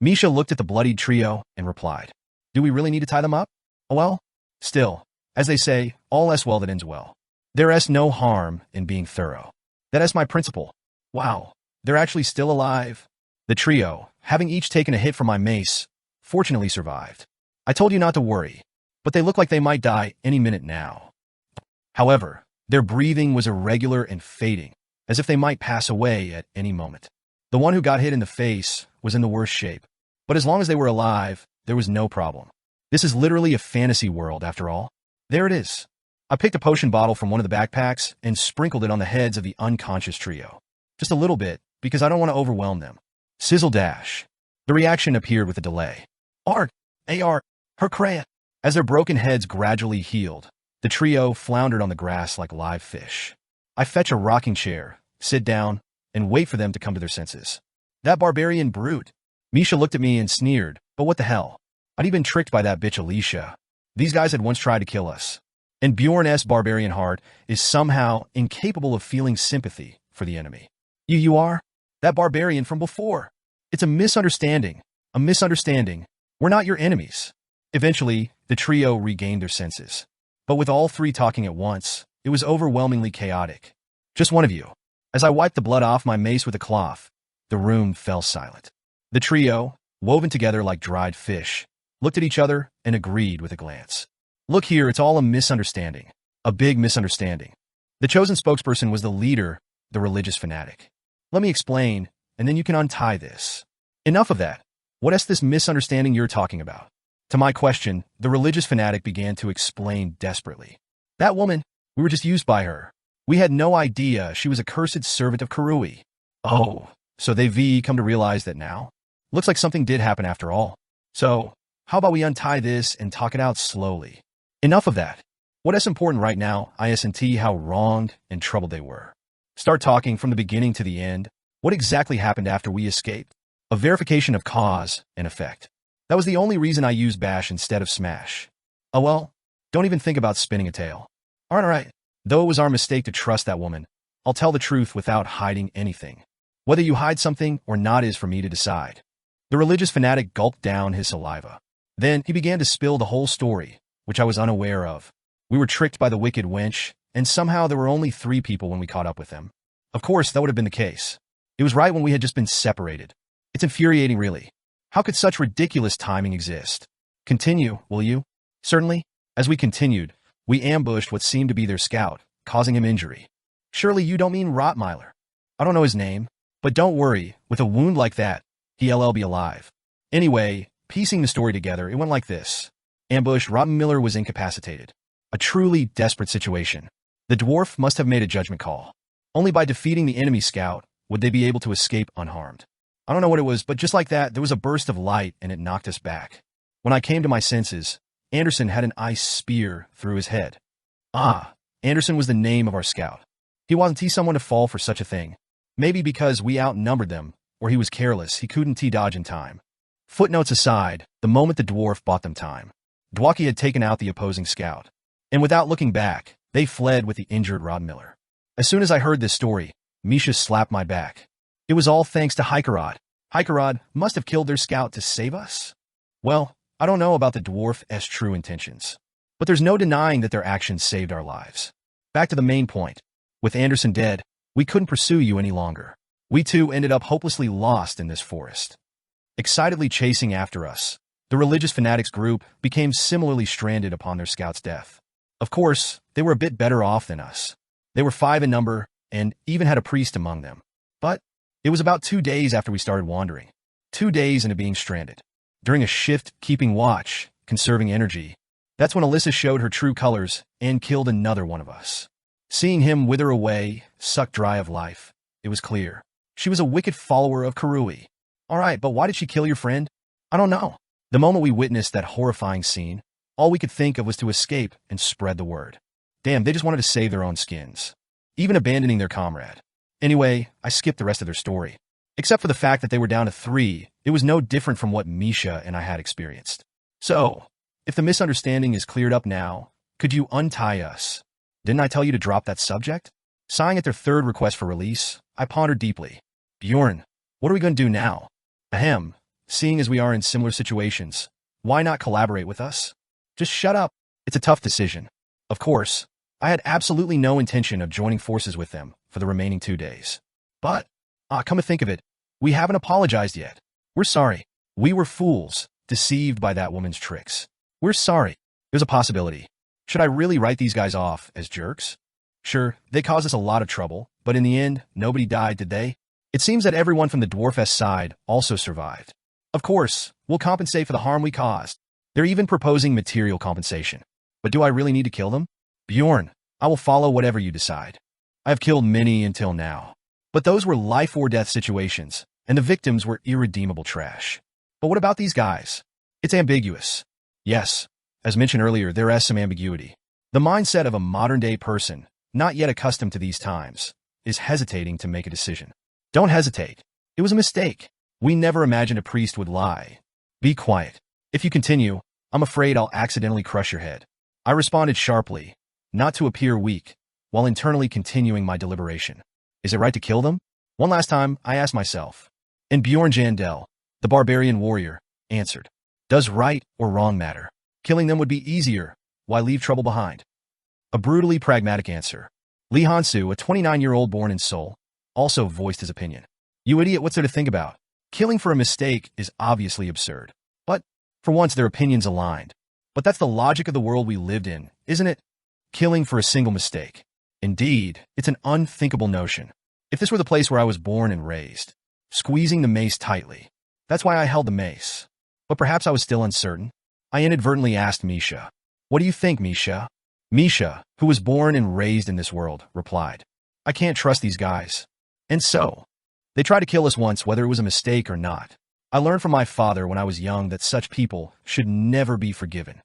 Misha looked at the bloodied trio and replied, Do we really need to tie them up? Well, still, as they say, all is well that ends well. There is no harm in being thorough. That is my principle. Wow, they're actually still alive. The trio, having each taken a hit from my mace, fortunately survived. I told you not to worry, but they look like they might die any minute now. However, their breathing was irregular and fading, as if they might pass away at any moment. The one who got hit in the face was in the worst shape, but as long as they were alive, there was no problem. This is literally a fantasy world, after all. There it is. I picked a potion bottle from one of the backpacks and sprinkled it on the heads of the unconscious trio. Just a little bit, because I don't want to overwhelm them. Sizzle dash. The reaction appeared with a delay. Arg, AR, Hercrea. As their broken heads gradually healed, the trio floundered on the grass like live fish. I fetch a rocking chair, sit down, and wait for them to come to their senses. That barbarian brute. Misha looked at me and sneered, but what the hell? I'd been tricked by that bitch Alicia. These guys had once tried to kill us. And Bjorn's barbarian heart is somehow incapable of feeling sympathy for the enemy. You are? That barbarian from before. It's a misunderstanding. A misunderstanding. We're not your enemies. Eventually, the trio regained their senses. But with all three talking at once, it was overwhelmingly chaotic. Just one of you. As I wiped the blood off my mace with a cloth, the room fell silent. The trio, woven together like dried fish, looked at each other and agreed with a glance. Look here, it's all a misunderstanding. A big misunderstanding. The chosen spokesperson was the leader, the religious fanatic. Let me explain, and then you can untie this. Enough of that. What is this misunderstanding you're talking about? To my question, the religious fanatic began to explain desperately. That woman, we were just used by her. We had no idea she was a cursed servant of Karui. Oh, so they've come to realize that now? Looks like something did happen after all. So, how about we untie this and talk it out slowly? Enough of that. What is important right now, isn't how wronged and troubled they were. Start talking from the beginning to the end. What exactly happened after we escaped? A verification of cause and effect. That was the only reason I used bash instead of smash. Oh well, don't even think about spinning a tale. Alright. Though it was our mistake to trust that woman, I'll tell the truth without hiding anything. Whether you hide something or not is for me to decide. The religious fanatic gulped down his saliva. Then he began to spill the whole story, which I was unaware of. We were tricked by the wicked wench, and somehow there were only 3 people when we caught up with them. Of course, that would have been the case. It was right when we had just been separated. It's infuriating, really. How could such ridiculous timing exist? Continue, will you? Certainly. As we continued, we ambushed what seemed to be their scout, causing him injury. Surely you don't mean Rottweiler. I don't know his name, but don't worry, with a wound like that, he'll be alive. Anyway, piecing the story together, it went like this. Ambush, Rottweiler was incapacitated. A truly desperate situation. The dwarf must have made a judgment call. Only by defeating the enemy scout would they be able to escape unharmed. I don't know what it was, but just like that, there was a burst of light and it knocked us back. When I came to my senses, Anderson had an ice spear through his head. Anderson was the name of our scout. He wasn't someone to fall for such a thing. Maybe because we outnumbered them, or he was careless, he couldn't dodge in time. Footnotes aside, the moment the dwarf bought them time, Dwaki had taken out the opposing scout. And without looking back, they fled with the injured Rottweiler. As soon as I heard this story, Misha slapped my back. It was all thanks to Hikerod. Hikerod must have killed their scout to save us? Well, I don't know about the dwarf's true intentions, but there's no denying that their actions saved our lives. Back to the main point. With Anderson dead, we couldn't pursue you any longer. We too ended up hopelessly lost in this forest. Excitedly chasing after us, the religious fanatics group became similarly stranded upon their scout's death. Of course, they were a bit better off than us. They were 5 in number and even had a priest among them. But it was about 2 days after we started wandering. 2 days into being stranded. During a shift, keeping watch, conserving energy, that's when Alyssa showed her true colors and killed another one of us. Seeing him wither away, sucked dry of life, it was clear. She was a wicked follower of Karui. Alright, but why did she kill your friend? I don't know. The moment we witnessed that horrifying scene, all we could think of was to escape and spread the word. Damn, they just wanted to save their own skins, even abandoning their comrade. Anyway, I skipped the rest of their story. Except for the fact that they were down to 3, it was no different from what Misha and I had experienced. So, if the misunderstanding is cleared up now, could you untie us? Didn't I tell you to drop that subject? Sighing at their 3rd request for release, I pondered deeply. Bjorn, what are we going to do now? Ahem, seeing as we are in similar situations, why not collaborate with us? Just shut up. It's a tough decision. Of course, I had absolutely no intention of joining forces with them for the remaining 2 days. But, come to think of it, we haven't apologized yet. We're sorry. We were fools, deceived by that woman's tricks. We're sorry. There's a possibility. Should I really write these guys off as jerks? Sure, they caused us a lot of trouble, but in the end, nobody died, did they? It seems that everyone from the dwarf's side also survived. Of course, we'll compensate for the harm we caused. They're even proposing material compensation. But do I really need to kill them? Bjorn, I will follow whatever you decide. I have killed many until now. But those were life or death situations, and the victims were irredeemable trash. But what about these guys? It's ambiguous. Yes, as mentioned earlier, there is some ambiguity. The mindset of a modern-day person, not yet accustomed to these times, is hesitating to make a decision. Don't hesitate. It was a mistake. We never imagined a priest would lie. Be quiet. If you continue, I'm afraid I'll accidentally crush your head. I responded sharply, not to appear weak, while internally continuing my deliberation. Is it right to kill them? One last time, I asked myself. And Bjorn Jandel, the barbarian warrior, answered, does right or wrong matter? Killing them would be easier. Why leave trouble behind? A brutally pragmatic answer. Lee Hansu, a 29-year-old born in Seoul, also voiced his opinion. You idiot, what's there to think about? Killing for a mistake is obviously absurd. But, for once, their opinions aligned. But that's the logic of the world we lived in, isn't it? Killing for a single mistake. Indeed, it's an unthinkable notion. If this were the place where I was born and raised, squeezing the mace tightly. That's why I held the mace. But perhaps I was still uncertain. I inadvertently asked Misha. What do you think, Misha? Misha, who was born and raised in this world, replied. I can't trust these guys. And so, they tried to kill us once, whether it was a mistake or not. I learned from my father when I was young that such people should never be forgiven.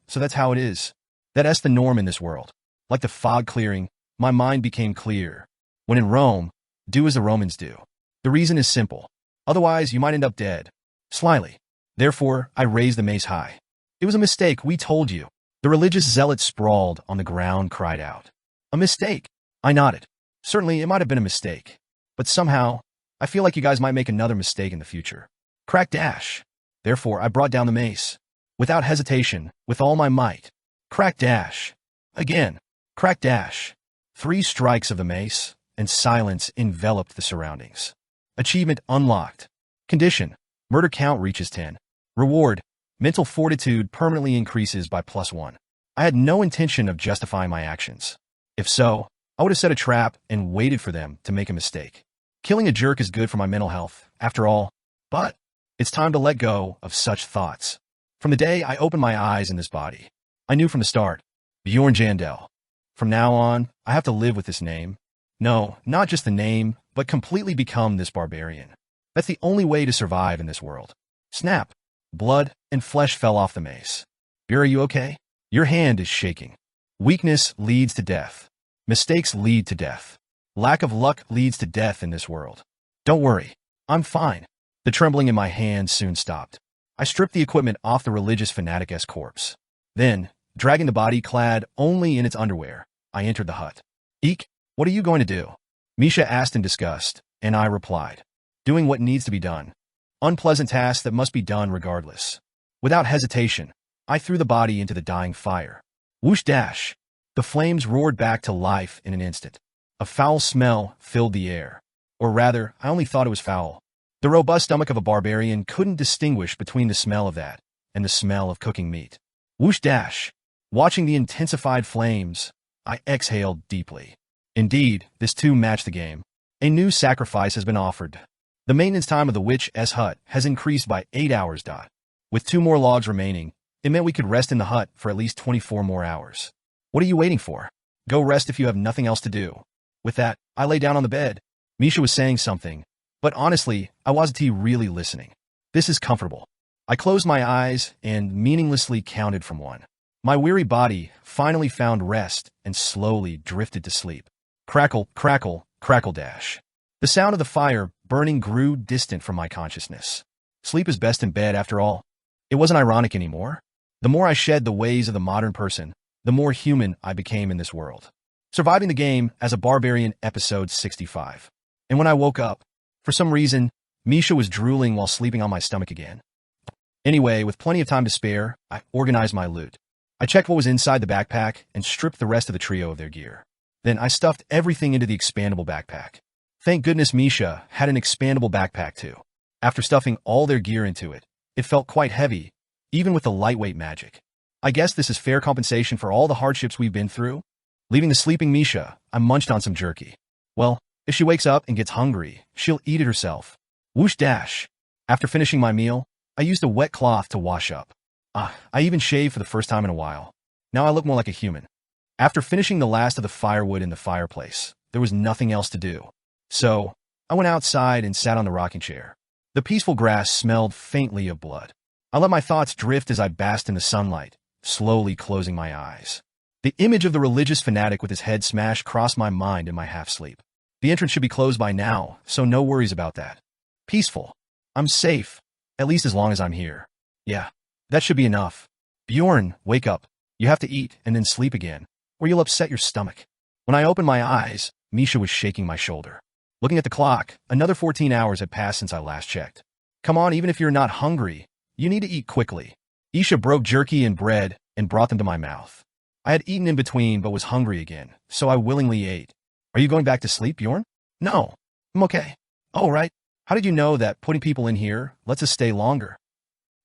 So that's how it is. That's the norm in this world. Like the fog clearing, my mind became clear. When in Rome, do as the Romans do. The reason is simple. Otherwise, you might end up dead. Slyly. Therefore, I raised the mace high. It was a mistake, we told you. The religious zealot sprawled on the ground, cried out. A mistake. I nodded. Certainly, it might have been a mistake. But somehow, I feel like you guys might make another mistake in the future. Crack dash. Therefore, I brought down the mace. Without hesitation, with all my might. Crack dash. Again. Crack dash. 3 strikes of the mace, and silence enveloped the surroundings. Achievement unlocked. Condition. Murder count reaches 10. Reward. Mental fortitude permanently increases by +1. I had no intention of justifying my actions. If so, I would have set a trap and waited for them to make a mistake. Killing a jerk is good for my mental health, after all, but it's time to let go of such thoughts. From the day I opened my eyes in this body, I knew from the start, Bjorn Jandel. From now on, I have to live with this name. No, not just the name, but completely become this barbarian. That's the only way to survive in this world. Snap. Blood and flesh fell off the mace. Bjorn, are you okay? Your hand is shaking. Weakness leads to death. Mistakes lead to death. Lack of luck leads to death in this world. Don't worry. I'm fine. The trembling in my hand soon stopped. I stripped the equipment off the religious fanatic's corpse. Then, dragging the body clad only in its underwear, I entered the hut. Eek, what are you going to do? Misha asked in disgust, and I replied. Doing what needs to be done. Unpleasant task that must be done regardless. Without hesitation, I threw the body into the dying fire. Whoosh dash. The flames roared back to life in an instant. A foul smell filled the air. Or rather, I only thought it was foul. The robust stomach of a barbarian couldn't distinguish between the smell of that and the smell of cooking meat. Whoosh dash. Watching the intensified flames, I exhaled deeply. Indeed, this too matched the game. A new sacrifice has been offered. The maintenance time of the witch's hut has increased by 8 hours. With 2 more logs remaining, it meant we could rest in the hut for at least 24 more hours. What are you waiting for? Go rest if you have nothing else to do. With that, I lay down on the bed. Misha was saying something, but honestly, I wasn't really listening. This is comfortable. I closed my eyes and meaninglessly counted from 1. My weary body finally found rest and slowly drifted to sleep. Crackle, crackle, crackle dash. The sound of the fire burning grew distant from my consciousness. Sleep is best in bed after all. It wasn't ironic anymore. The more I shed the ways of the modern person, the more human I became in this world. Surviving the game as a barbarian, episode 65. And when I woke up, for some reason, Misha was drooling while sleeping on my stomach again. Anyway, with plenty of time to spare, I organized my loot. I checked what was inside the backpack and stripped the rest of the trio of their gear. Then I stuffed everything into the expandable backpack. Thank goodness Misha had an expandable backpack too. After stuffing all their gear into it, it felt quite heavy, even with the lightweight magic. I guess this is fair compensation for all the hardships we've been through. Leaving the sleeping Misha, I munched on some jerky. Well, if she wakes up and gets hungry, she'll eat it herself. Whoosh dash. After finishing my meal, I used a wet cloth to wash up. I even shaved for the first time in a while. Now I look more like a human. After finishing the last of the firewood in the fireplace, there was nothing else to do. So, I went outside and sat on the rocking chair. The peaceful grass smelled faintly of blood. I let my thoughts drift as I basked in the sunlight, slowly closing my eyes. The image of the religious fanatic with his head smashed crossed my mind in my half-sleep. The entrance should be closed by now, so no worries about that. Peaceful. I'm safe, at least as long as I'm here. Yeah, that should be enough. Bjorn, wake up. You have to eat and then sleep again, or you'll upset your stomach. When I opened my eyes, Misha was shaking my shoulder. Looking at the clock, another 14 hours had passed since I last checked. Come on, even if you're not hungry, you need to eat quickly. Isha broke jerky and bread and brought them to my mouth. I had eaten in between but was hungry again, so I willingly ate. Are you going back to sleep, Bjorn? No. I'm okay. Oh, right. How did you know that putting people in here lets us stay longer?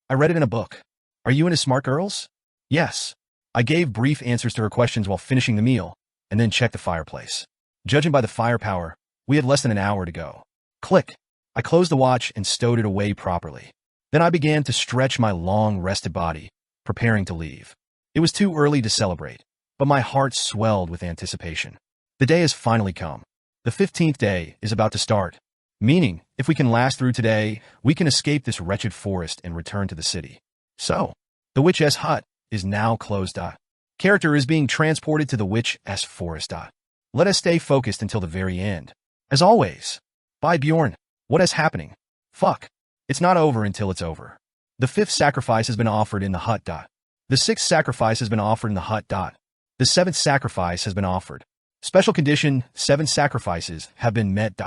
I read it in a book. Are you into smart girls? Yes. I gave brief answers to her questions while finishing the meal, and then checked the fireplace. Judging by the firepower, we had less than an hour to go. Click. I closed the watch and stowed it away properly. Then I began to stretch my long, rested body, preparing to leave. It was too early to celebrate, but my heart swelled with anticipation. The day has finally come. The 15th day is about to start, meaning, if we can last through today, we can escape this wretched forest and return to the city. So, the witch's hut is now closed. Character is being transported to the witch's forest. Let us stay focused until the very end. As always. Bye, Bjorn. What is happening? Fuck. It's not over until it's over. The 5th sacrifice has been offered in the hut. The 6th sacrifice has been offered in the hut. The 7th sacrifice has been offered. Special condition, 7 sacrifices have been met.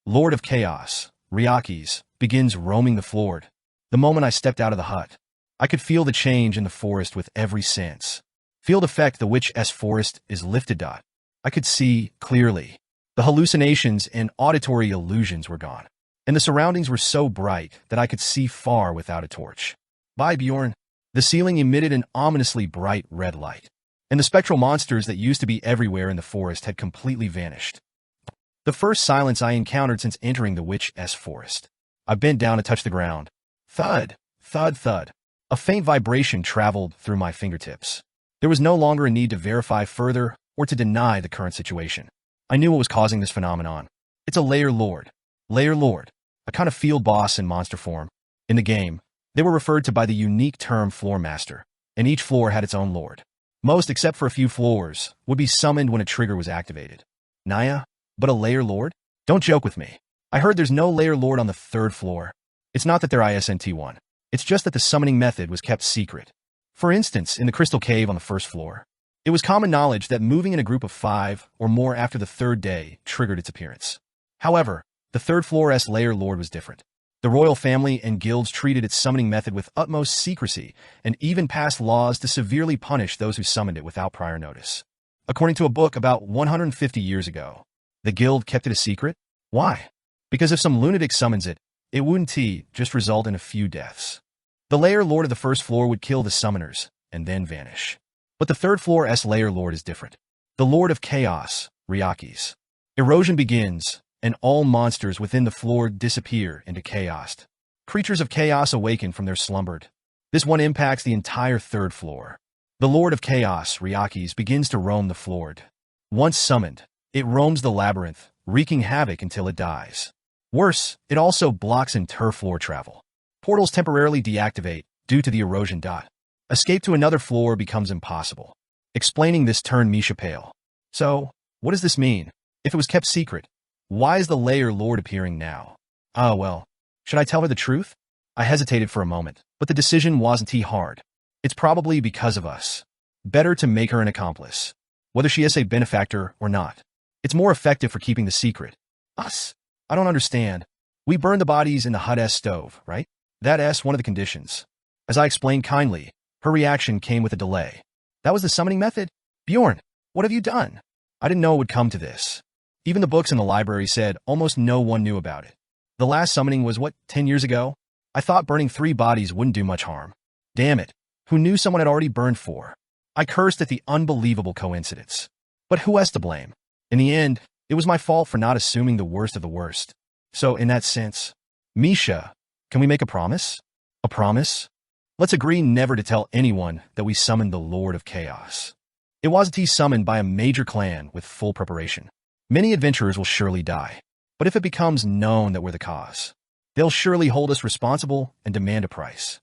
Lord of Chaos, Ryakis, begins roaming the floor. The moment I stepped out of the hut, I could feel the change in the forest with every sense. Field effect, the witch's forest is lifted. I could see clearly. The hallucinations and auditory illusions were gone, and the surroundings were so bright that I could see far without a torch. Bye, Bjorn. The ceiling emitted an ominously bright red light, and the spectral monsters that used to be everywhere in the forest had completely vanished. The first silence I encountered since entering the witch's forest. I bent down to touch the ground. Thud, thud, thud. A faint vibration traveled through my fingertips. There was no longer a need to verify further or to deny the current situation. I knew what was causing this phenomenon. It's a layer lord. Layer lord. A kind of field boss in monster form. In the game, they were referred to by the unique term floor master, and each floor had its own lord. Most, except for a few floors, would be summoned when a trigger was activated. Naya? But a layer lord? Don't joke with me. I heard there's no layer lord on the 3rd floor. It's not that they're ISNT1. It's just that the summoning method was kept secret. For instance, in the crystal cave on the 1st floor, it was common knowledge that moving in a group of 5 or more after the 3rd day triggered its appearance. However, the 3rd floor's layer lord was different. The royal family and guilds treated its summoning method with utmost secrecy and even passed laws to severely punish those who summoned it without prior notice. According to a book about 150 years ago, the guild kept it a secret. Why? Because if some lunatic summons it, it wouldn't just result in a few deaths. The layer lord of the 1st floor would kill the summoners and then vanish. But the 3rd floor's layer lord is different. The Lord of Chaos, Ryakis. Erosion begins, and all monsters within the floor disappear into chaos. Creatures of chaos awaken from their slumber. This one impacts the entire 3rd floor. The Lord of Chaos, Ryakis, begins to roam the floor. Once summoned, it roams the labyrinth, wreaking havoc until it dies. Worse, it also blocks inter-floor travel. Portals temporarily deactivate due to the erosion. Escape to another floor becomes impossible. Explaining this turned Misha pale. So, what does this mean? If it was kept secret, why is the layer lord appearing now? Oh well, should I tell her the truth? I hesitated for a moment, but the decision wasn't hard. It's probably because of us. Better to make her an accomplice, whether she is a benefactor or not. It's more effective for keeping the secret. Us? I don't understand. We burned the bodies in the hut stove, right? That's one of the conditions. As I explained kindly, her reaction came with a delay. That was the summoning method? Bjorn, what have you done? I didn't know it would come to this. Even the books in the library said almost no one knew about it. The last summoning was, 10 years ago? I thought burning 3 bodies wouldn't do much harm. Damn it. Who knew someone had already burned 4? I cursed at the unbelievable coincidence. But who has to blame? In the end, it was my fault for not assuming the worst of the worst. So, in that sense, Misha, can we make a promise? A promise? Let's agree never to tell anyone that we summoned the Lord of Chaos. It wasn't summoned by a major clan with full preparation. Many adventurers will surely die. But if it becomes known that we're the cause, they'll surely hold us responsible and demand a price.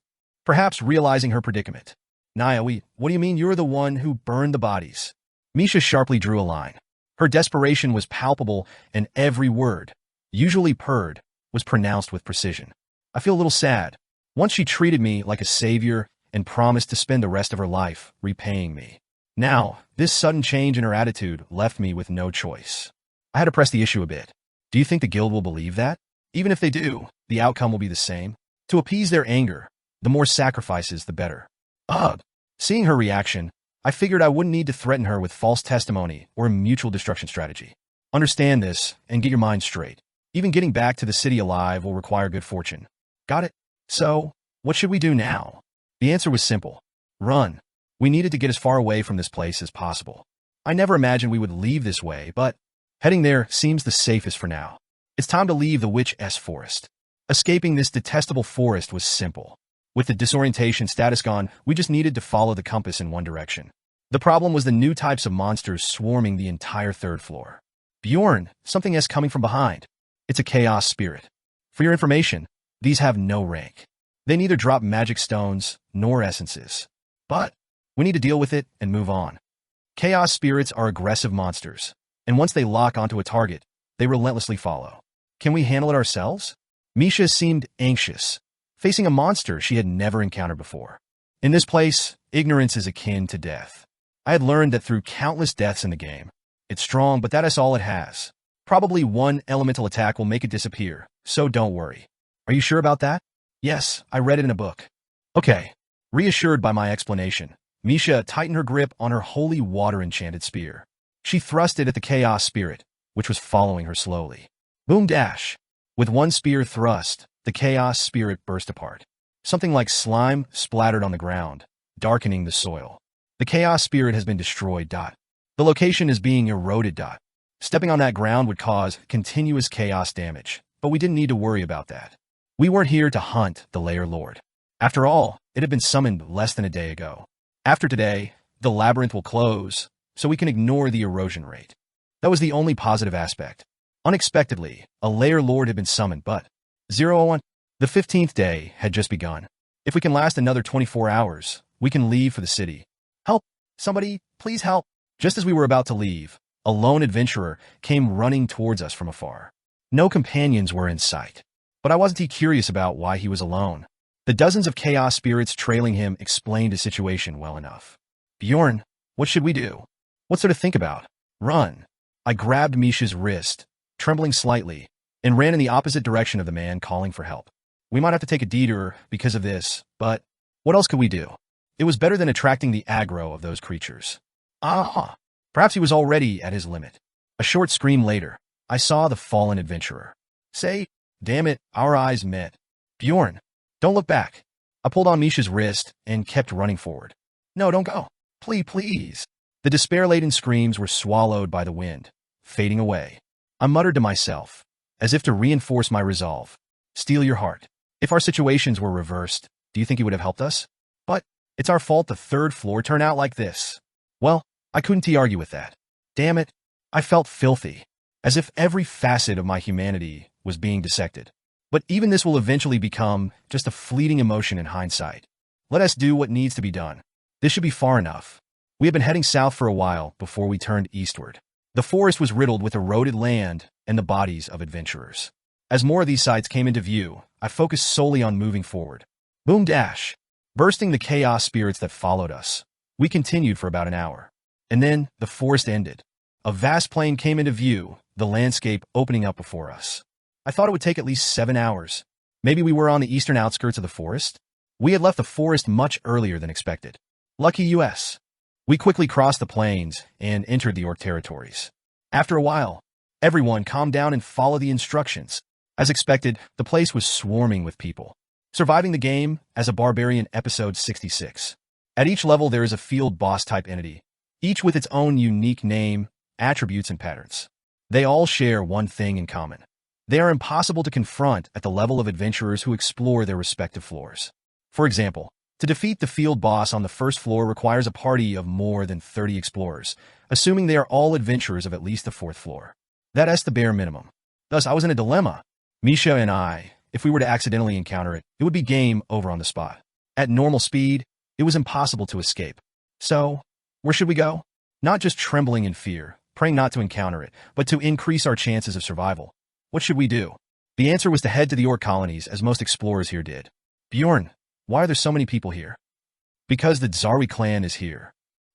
Perhaps realizing her predicament. Naya, what do you mean you're the one who burned the bodies? Misha sharply drew a line. Her desperation was palpable, and every word, usually purred, was pronounced with precision. I feel a little sad. Once she treated me like a savior and promised to spend the rest of her life repaying me. Now, this sudden change in her attitude left me with no choice. I had to press the issue a bit. Do you think the guild will believe that? Even if they do, the outcome will be the same. To appease their anger, the more sacrifices, the better. Ugh. Seeing her reaction, I figured I wouldn't need to threaten her with false testimony or a mutual destruction strategy. Understand this and get your mind straight. Even getting back to the city alive will require good fortune. Got it? So, what should we do now? The answer was simple. Run. We needed to get as far away from this place as possible. I never imagined we would leave this way, but heading there seems the safest for now. It's time to leave the Witch's forest. Escaping this detestable forest was simple. With the disorientation status gone, we just needed to follow the compass in one direction. The problem was the new types of monsters swarming the entire third floor. Bjorn, something is coming from behind. It's a chaos spirit. For your information, these have no rank. They neither drop magic stones nor essences. But we need to deal with it and move on. Chaos spirits are aggressive monsters, and once they lock onto a target, they relentlessly follow. Can we handle it ourselves? Misha seemed anxious, facing a monster she had never encountered before. In this place, ignorance is akin to death. I had learned that through countless deaths in the game. It's strong, but that is all it has. Probably one elemental attack will make it disappear, so don't worry. Are you sure about that? Yes, I read it in a book. Okay. Reassured by my explanation, Misha tightened her grip on her holy water-enchanted spear. She thrust it at the chaos spirit, which was following her slowly. Boom dash! With one spear thrust, the chaos spirit burst apart. Something like slime splattered on the ground, darkening the soil. The chaos spirit has been destroyed. The location is being eroded. Stepping on that ground would cause continuous chaos damage, but we didn't need to worry about that. We weren't here to hunt the Lair Lord. After all, it had been summoned less than a day ago. After today, the labyrinth will close, so we can ignore the erosion rate. That was the only positive aspect. Unexpectedly, a Lair Lord had been summoned, but 001. The 15th day had just begun. If we can last another 24 hours, we can leave for the city. Help! Somebody, please help! Just as we were about to leave, a lone adventurer came running towards us from afar. No companions were in sight. But I wasn't curious about why he was alone. The dozens of chaos spirits trailing him explained his situation well enough. Bjorn, what should we do? What's there to think about? Run. I grabbed Misha's wrist, trembling slightly, and ran in the opposite direction of the man calling for help. We might have to take a detour because of this, but what else could we do? It was better than attracting the aggro of those creatures. Perhaps he was already at his limit. A short scream later, I saw the fallen adventurer. Say, damn it, our eyes met. Bjorn, don't look back. I pulled on Misha's wrist and kept running forward. No, don't go. Please. The despair-laden screams were swallowed by the wind, fading away. I muttered to myself, as if to reinforce my resolve. Steel your heart. If our situations were reversed, do you think he would have helped us? But it's our fault the third floor turned out like this. Well, I couldn't argue with that. Damn it. I felt filthy, as if every facet of my humanity was being dissected. But even this will eventually become just a fleeting emotion in hindsight. Let us do what needs to be done. This should be far enough. We had been heading south for a while before we turned eastward. The forest was riddled with eroded land and the bodies of adventurers. As more of these sites came into view, I focused solely on moving forward. Boom dash! Bursting the chaos spirits that followed us. We continued for about an hour. And then the forest ended. A vast plain came into view, the landscape opening up before us. I thought it would take at least 7 hours. Maybe we were on the eastern outskirts of the forest? We had left the forest much earlier than expected. Lucky us. We quickly crossed the plains and entered the orc territories. After a while, everyone calmed down and followed the instructions. As expected, the place was swarming with people. Surviving the game as a barbarian episode 66. At each level there is a field boss type entity, each with its own unique name, attributes, and patterns. They all share one thing in common. They are impossible to confront at the level of adventurers who explore their respective floors. For example, to defeat the field boss on the first floor requires a party of more than 30 explorers, assuming they are all adventurers of at least the 4th floor. That is the bare minimum. Thus, I was in a dilemma. Misha and I, if we were to accidentally encounter it, it would be game over on the spot. At normal speed, it was impossible to escape. So, where should we go? Not just trembling in fear, praying not to encounter it, but to increase our chances of survival. What should we do? The answer was to head to the orc colonies, as most explorers here did. Bjorn, why are there so many people here? Because the Dzarwi clan is here.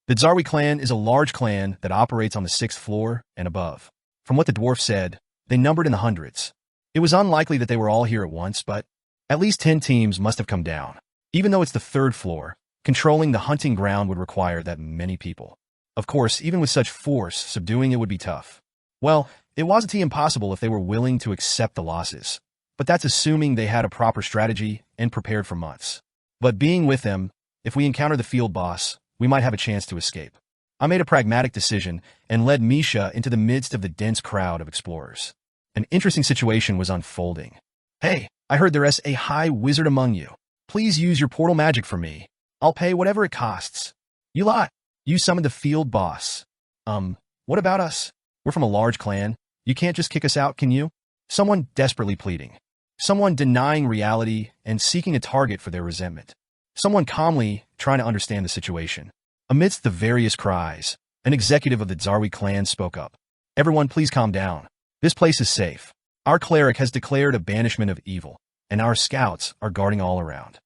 The Dzarwi clan is a large clan that operates on the 6th floor and above. From what the dwarf said, They numbered in the hundreds. It was unlikely that they were all here at once, but at least 10 teams must have come down. Even though it's the third floor, controlling the hunting ground would require that many people. Of course, even with such force, subduing it would be tough. Well, it wasn't impossible if they were willing to accept the losses. But that's assuming they had a proper strategy and prepared for months. But being with them, if we encounter the field boss, we might have a chance to escape. I made a pragmatic decision and led Misha into the midst of the dense crowd of explorers. An interesting situation was unfolding. Hey, I heard there's a high wizard among you. Please use your portal magic for me. I'll pay whatever it costs. You lot, you summoned the field boss. What about us? We're from a large clan. You can't just kick us out, can you? Someone desperately pleading. Someone denying reality and seeking a target for their resentment. Someone calmly trying to understand the situation. Amidst the various cries, an executive of the Zarwi clan spoke up. Everyone, please calm down. This place is safe. Our cleric has declared a banishment of evil, and our scouts are guarding all around.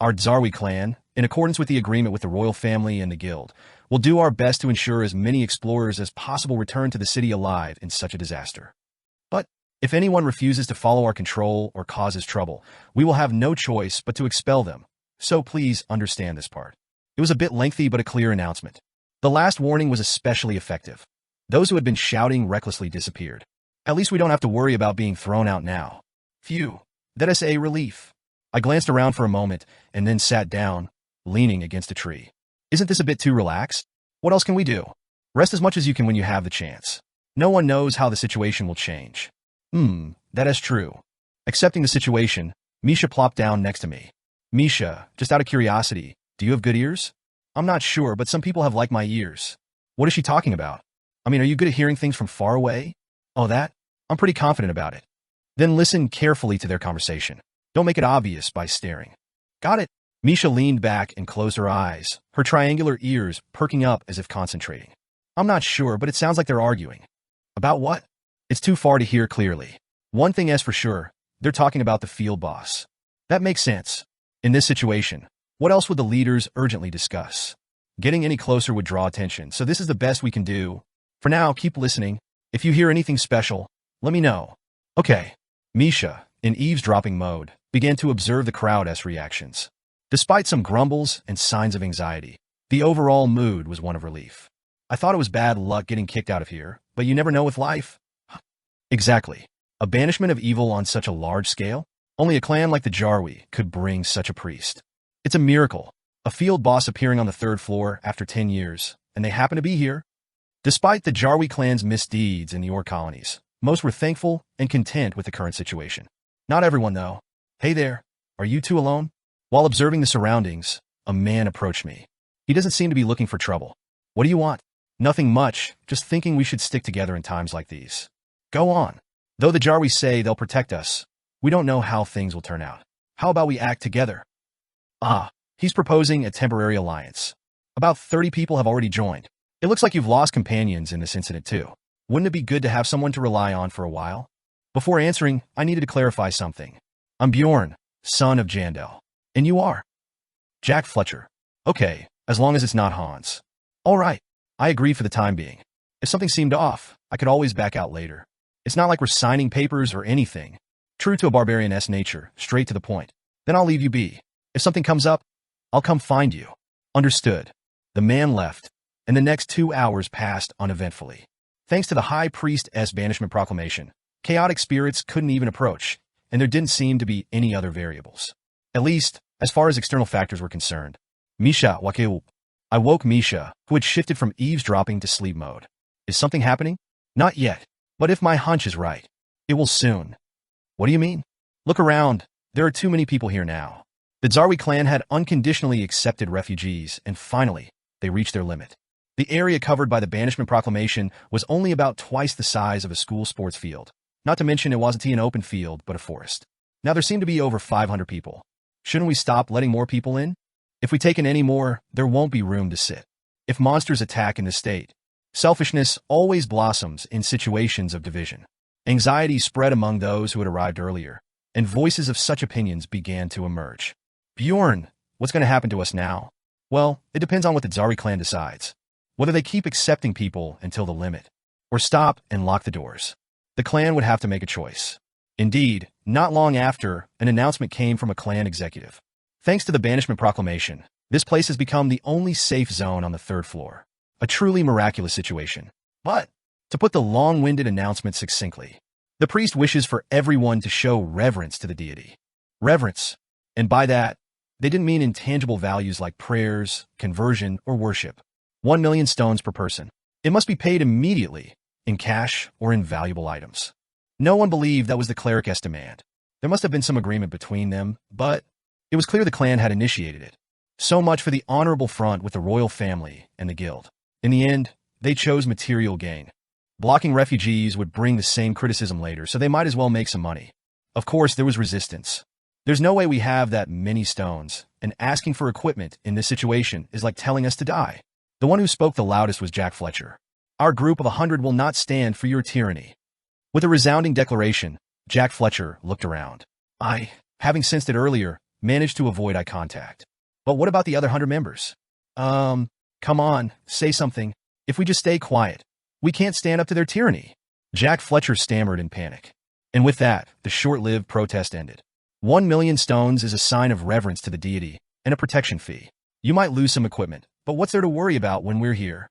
Our Zarwi clan, in accordance with the agreement with the royal family and the guild, will do our best to ensure as many explorers as possible return to the city alive in such a disaster. But if anyone refuses to follow our control or causes trouble, we will have no choice but to expel them. So please understand this part. It was a bit lengthy but a clear announcement. The last warning was especially effective. Those who had been shouting recklessly disappeared. At least we don't have to worry about being thrown out now. Phew, that is a relief. I glanced around for a moment and then sat down, leaning against a tree. Isn't this a bit too relaxed? What else can we do? Rest as much as you can when you have the chance. No one knows how the situation will change. That is true. Accepting the situation, Misha plopped down next to me. Misha, just out of curiosity, do you have good ears? I'm not sure, but some people have like my ears. What is she talking about? I mean, are you good at hearing things from far away? Oh, that? I'm pretty confident about it. Then listen carefully to their conversation. Don't make it obvious by staring. Got it. Misha leaned back and closed her eyes, her triangular ears perking up as if concentrating. I'm not sure, but it sounds like they're arguing. About what? It's too far to hear clearly. One thing is for sure, they're talking about the field boss. That makes sense. In this situation, what else would the leaders urgently discuss? Getting any closer would draw attention, so this is the best we can do. For now, keep listening. If you hear anything special, let me know. Okay. Misha, in eavesdropping mode, began to observe the crowd's reactions. Despite some grumbles and signs of anxiety, the overall mood was one of relief. I thought it was bad luck getting kicked out of here, but you never know with life. Exactly. A banishment of evil on such a large scale? Only a clan like the Jarwi could bring such a priest. It's a miracle. A field boss appearing on the third floor after 10 years, and they happen to be here. Despite the Jarwi clan's misdeeds in the Ore colonies, most were thankful and content with the current situation. Not everyone, though. Hey there, are you two alone? While observing the surroundings, a man approached me. He doesn't seem to be looking for trouble. What do you want? Nothing much, just thinking we should stick together in times like these. Go on. Though the Jarwi say they'll protect us, we don't know how things will turn out. How about we act together? He's proposing a temporary alliance. About 30 people have already joined. It looks like you've lost companions in this incident too. Wouldn't it be good to have someone to rely on for a while? Before answering, I needed to clarify something. I'm Bjorn, son of Jandel. And you are? Jack Fletcher. Okay, as long as it's not Hans. All right, I agree for the time being. If something seemed off, I could always back out later. It's not like we're signing papers or anything. True to a barbarian-esque nature, straight to the point. Then I'll leave you be. If something comes up, I'll come find you. Understood. The man left, and the next 2 hours passed uneventfully. Thanks to the High Priest's banishment proclamation, chaotic spirits couldn't even approach, and there didn't seem to be any other variables. At least, as far as external factors were concerned. Misha wakeup. I woke Misha, who had shifted from eavesdropping to sleep mode. Is something happening? Not yet, but if my hunch is right, it will soon. What do you mean? Look around. There are too many people here now. The Zarwi clan had unconditionally accepted refugees, and finally, they reached their limit. The area covered by the banishment proclamation was only about twice the size of a school sports field. Not to mention it wasn't an open field, but a forest. Now there seemed to be over 500 people. Shouldn't we stop letting more people in? If we take in any more, there won't be room to sit. If monsters attack in this state, selfishness always blossoms in situations of division. Anxiety spread among those who had arrived earlier, and voices of such opinions began to emerge. Bjorn, what's going to happen to us now? Well, it depends on what the Zarwi clan decides. Whether they keep accepting people until the limit, or stop and lock the doors. The clan would have to make a choice. Indeed, not long after, an announcement came from a clan executive. Thanks to the banishment proclamation, this place has become the only safe zone on the third floor. A truly miraculous situation. But, to put the long-winded announcement succinctly, the priest wishes for everyone to show reverence to the deity. Reverence. And by that, they didn't mean intangible values like prayers, conversion, or worship. 1 million stones per person. It must be paid immediately, in cash or in valuable items. No one believed that was the cleric's demand. There must have been some agreement between them, but it was clear the clan had initiated it. So much for the honorable front with the royal family and the guild. In the end, they chose material gain. Blocking refugees would bring the same criticism later, so they might as well make some money. Of course, there was resistance. There's no way we have that many stones, and asking for equipment in this situation is like telling us to die. The one who spoke the loudest was Jack Fletcher. Our group of 100 will not stand for your tyranny. With a resounding declaration, Jack Fletcher looked around. I, having sensed it earlier, managed to avoid eye contact. But what about the other 100 members? Come on, say something. If we just stay quiet, we can't stand up to their tyranny. Jack Fletcher stammered in panic. And with that, the short-lived protest ended. 1 million stones is a sign of reverence to the deity and a protection fee. You might lose some equipment, but what's there to worry about when we're here?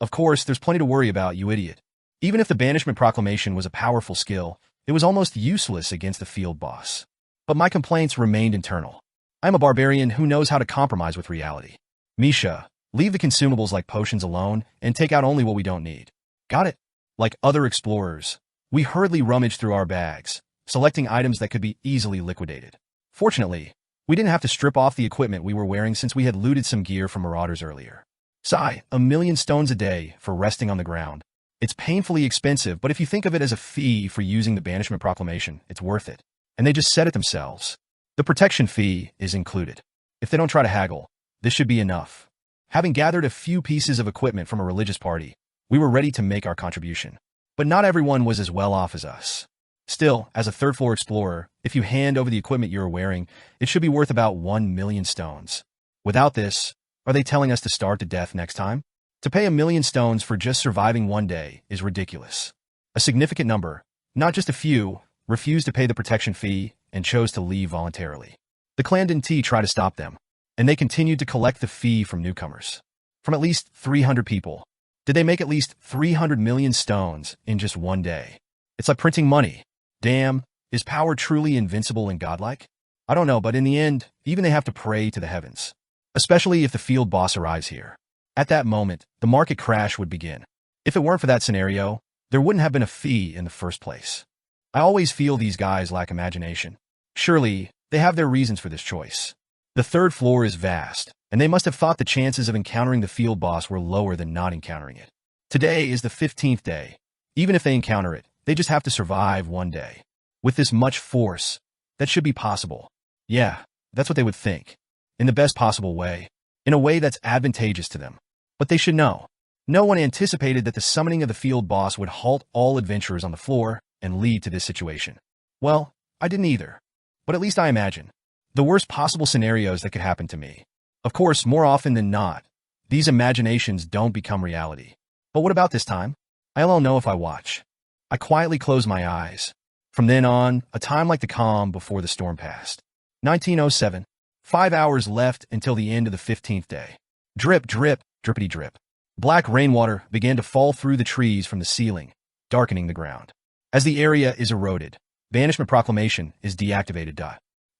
Of course, there's plenty to worry about, you idiot. Even if the banishment proclamation was a powerful skill, it was almost useless against the field boss. But my complaints remained internal. I'm a barbarian who knows how to compromise with reality. Misha, leave the consumables like potions alone and take out only what we don't need. Got it? Like other explorers, we hurriedly rummaged through our bags, selecting items that could be easily liquidated. Fortunately, we didn't have to strip off the equipment we were wearing since we had looted some gear from marauders earlier. Sigh, 1 million stones a day for resting on the ground. It's painfully expensive, but if you think of it as a fee for using the banishment proclamation, it's worth it. And they just said it themselves. The protection fee is included. If they don't try to haggle, this should be enough. Having gathered a few pieces of equipment from a religious party, we were ready to make our contribution. But not everyone was as well off as us. Still, as a third-floor explorer, if you hand over the equipment you're wearing, it should be worth about 1 million stones. Without this, are they telling us to starve to death next time? To pay 1 million stones for just surviving one day is ridiculous. A significant number, not just a few, refused to pay the protection fee and chose to leave voluntarily. The clan didn't try to stop them, and they continued to collect the fee from newcomers. From at least 300 people. Did they make at least 300 million stones in just one day? It's like printing money. Damn, is power truly invincible and godlike? I don't know, but in the end, even they have to pray to the heavens. Especially if the field boss arrives here. At that moment, the market crash would begin. If it weren't for that scenario, there wouldn't have been a fee in the first place. I always feel these guys lack imagination. Surely, they have their reasons for this choice. The third floor is vast, and they must have thought the chances of encountering the field boss were lower than not encountering it. Today is the 15th day. Even if they encounter it, they just have to survive one day. With this much force, that should be possible. Yeah, that's what they would think. In the best possible way. In a way that's advantageous to them. But they should know. No one anticipated that the summoning of the field boss would halt all adventurers on the floor and lead to this situation. Well, I didn't either. But at least I imagine. The worst possible scenarios that could happen to me. Of course, more often than not, these imaginations don't become reality. But what about this time? I'll know if I watch. I quietly close my eyes. From then on, a time like the calm before the storm passed. 1907. 5 hours left until the end of the 15th day. Drip, drip, drippity drip. Black rainwater began to fall through the trees from the ceiling, darkening the ground. As the area is eroded, banishment proclamation is deactivated.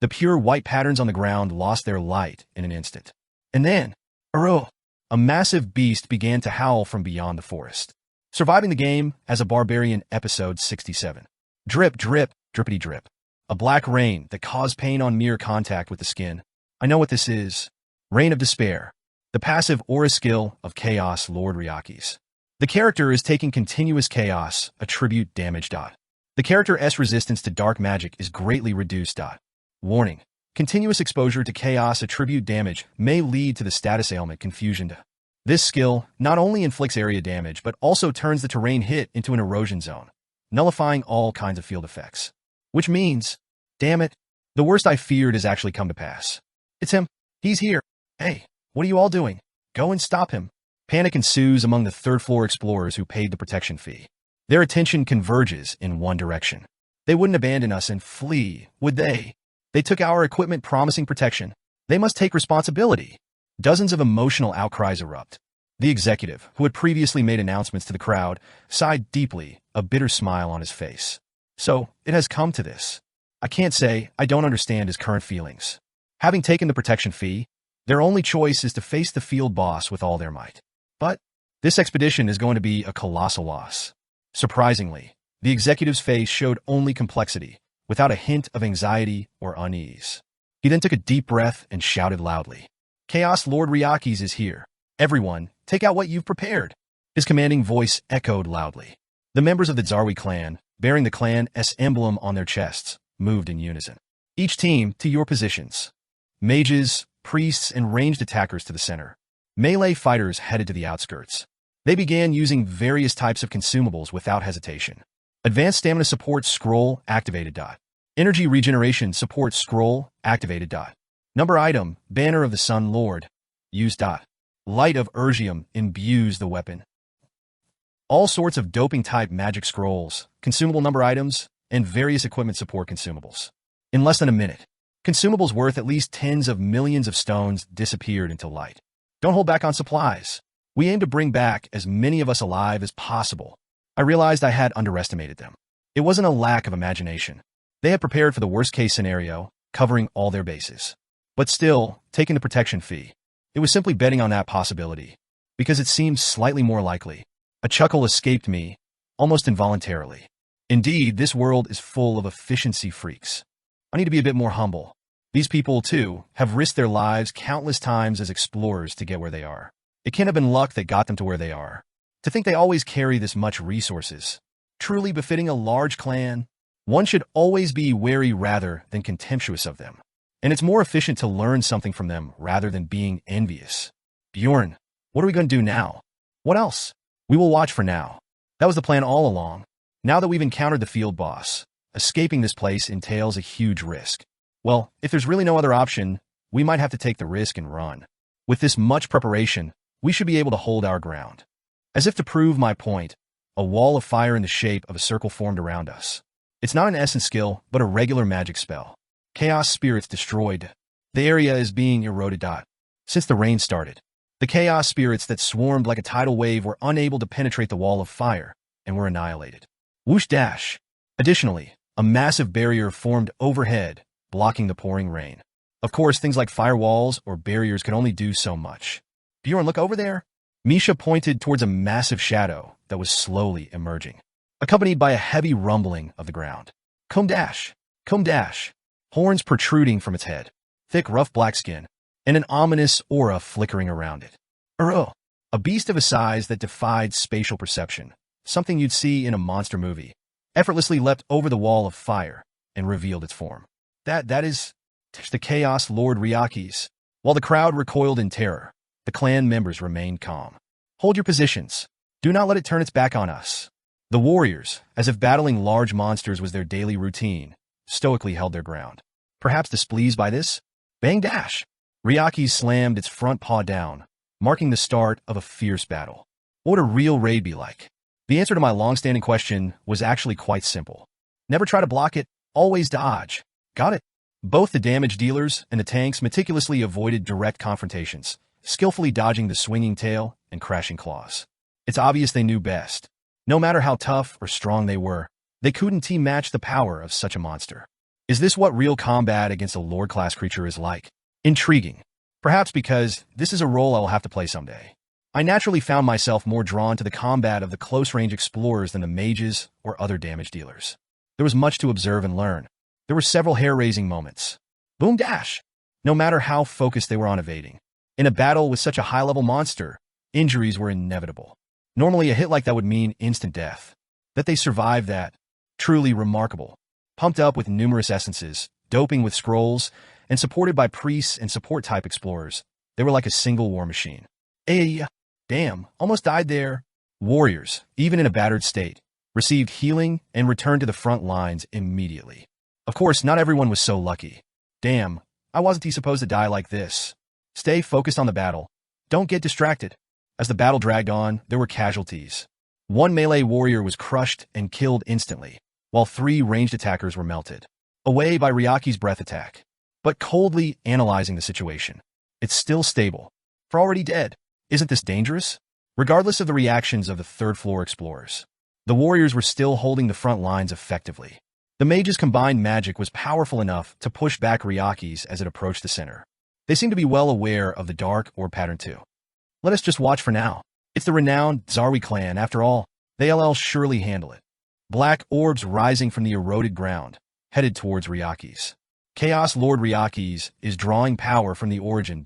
The pure white patterns on the ground lost their light in an instant. And then, a massive beast began to howl from beyond the forest. Surviving the game as a barbarian, episode 67. Drip, drip, drippity drip. A black rain that caused pain on mere contact with the skin. I know what this is. Rain of Despair. The passive aura skill of Chaos Lord Ryakis. The character is taking continuous chaos, attribute damage. The character's resistance to dark magic is greatly reduced. Warning. Continuous exposure to chaos attribute damage may lead to the status ailment Confusion. This skill not only inflicts area damage but also turns the terrain hit into an erosion zone, nullifying all kinds of field effects. Which means, damn it, the worst I feared has actually come to pass. It's him. He's here. Hey, what are you all doing? Go and stop him. Panic ensues among the third-floor explorers who paid the protection fee. Their attention converges in one direction. They wouldn't abandon us and flee, would they? They took our equipment promising protection. They must take responsibility. Dozens of emotional outcries erupt. The executive, who had previously made announcements to the crowd, sighed deeply, a bitter smile on his face. So, it has come to this. I can't say I don't understand his current feelings. Having taken the protection fee, their only choice is to face the field boss with all their might. But this expedition is going to be a colossal loss. Surprisingly, the executive's face showed only complexity, without a hint of anxiety or unease. He then took a deep breath and shouted loudly, "Chaos Lord Ryakis is here. Everyone, take out what you've prepared." His commanding voice echoed loudly. The members of the Zarwi clan, bearing the clan's emblem on their chests, moved in unison. Each team to your positions. Mages, priests, and ranged attackers to the center. Melee fighters headed to the outskirts. They began using various types of consumables without hesitation. Advanced stamina support scroll activated. Energy regeneration support scroll activated. Number item, Banner of the Sun Lord. Used. Light of Urgium imbues the weapon. All sorts of doping type magic scrolls, consumable number items, and various equipment support consumables. In less than a minute, consumables worth at least tens of millions of stones disappeared into light. Don't hold back on supplies. We aim to bring back as many of us alive as possible. I realized I had underestimated them. It wasn't a lack of imagination. They had prepared for the worst-case scenario, covering all their bases. But still, taking the protection fee, it was simply betting on that possibility, because it seemed slightly more likely. A chuckle escaped me, almost involuntarily. Indeed, this world is full of efficiency freaks. I need to be a bit more humble. These people, too, have risked their lives countless times as explorers to get where they are. It can't have been luck that got them to where they are. To think they always carry this much resources, truly befitting a large clan, one should always be wary rather than contemptuous of them. And it's more efficient to learn something from them rather than being envious. Bjorn, what are we going to do now? What else? We will watch for now. That was the plan all along. Now that we've encountered the field boss, escaping this place entails a huge risk. Well, if there's really no other option, we might have to take the risk and run. With this much preparation, we should be able to hold our ground. As if to prove my point, a wall of fire in the shape of a circle formed around us. It's not an essence skill, but a regular magic spell. Chaos spirits destroyed. The area is being eroded. Since the rain started, the chaos spirits that swarmed like a tidal wave were unable to penetrate the wall of fire and were annihilated. Whoosh dash. Additionally, a massive barrier formed overhead, blocking the pouring rain. Of course, things like firewalls or barriers can only do so much. Bjorn, look over there. Misha pointed towards a massive shadow that was slowly emerging, accompanied by a heavy rumbling of the ground. Come dash. Come dash. Horns protruding from its head, thick rough black skin, and an ominous aura flickering around it. A beast of a size that defied spatial perception, something you'd see in a monster movie, effortlessly leapt over the wall of fire and revealed its form. That is the Chaos Lord Ryakis. While the crowd recoiled in terror, the clan members remained calm. Hold your positions. Do not let it turn its back on us. The warriors, as if battling large monsters was their daily routine, stoically held their ground. Perhaps displeased by this? Bang dash! Ryakis slammed its front paw down, marking the start of a fierce battle. What would a real raid be like? The answer to my long-standing question was actually quite simple. Never try to block it, always dodge. Got it? Both the damage dealers and the tanks meticulously avoided direct confrontations, skillfully dodging the swinging tail and crashing claws. It's obvious they knew best. No matter how tough or strong they were, they couldn't team match the power of such a monster. Is this what real combat against a Lord-class creature is like? Intriguing. Perhaps because this is a role I will have to play someday. I naturally found myself more drawn to the combat of the close-range explorers than the mages or other damage dealers. There was much to observe and learn. There were several hair-raising moments. Boom dash! No matter how focused they were on evading. In a battle with such a high-level monster, injuries were inevitable. Normally, a hit like that would mean instant death. That they survived that, truly remarkable. Pumped up with numerous essences, doping with scrolls, and supported by priests and support-type explorers, they were like a single war machine. Damn, almost died there. Warriors, even in a battered state, received healing and returned to the front lines immediately. Of course, not everyone was so lucky. Damn, I wasn't supposed to die like this. Stay focused on the battle. Don't get distracted. As the battle dragged on, there were casualties. One melee warrior was crushed and killed instantly, while 3 ranged attackers were melted away by Ryaki's breath attack. But coldly analyzing the situation, it's still stable. For already dead, isn't this dangerous? Regardless of the reactions of the third-floor explorers, the warriors were still holding the front lines effectively. The mage's combined magic was powerful enough to push back Ryaki's as it approached the center. They seem to be well aware of the dark or pattern-To. Let us just watch for now. It's the renowned Zarwi clan, after all. They'll surely handle it. Black orbs rising from the eroded ground, headed towards Ryaki's. Chaos Lord Ryaki's is drawing power from the origin.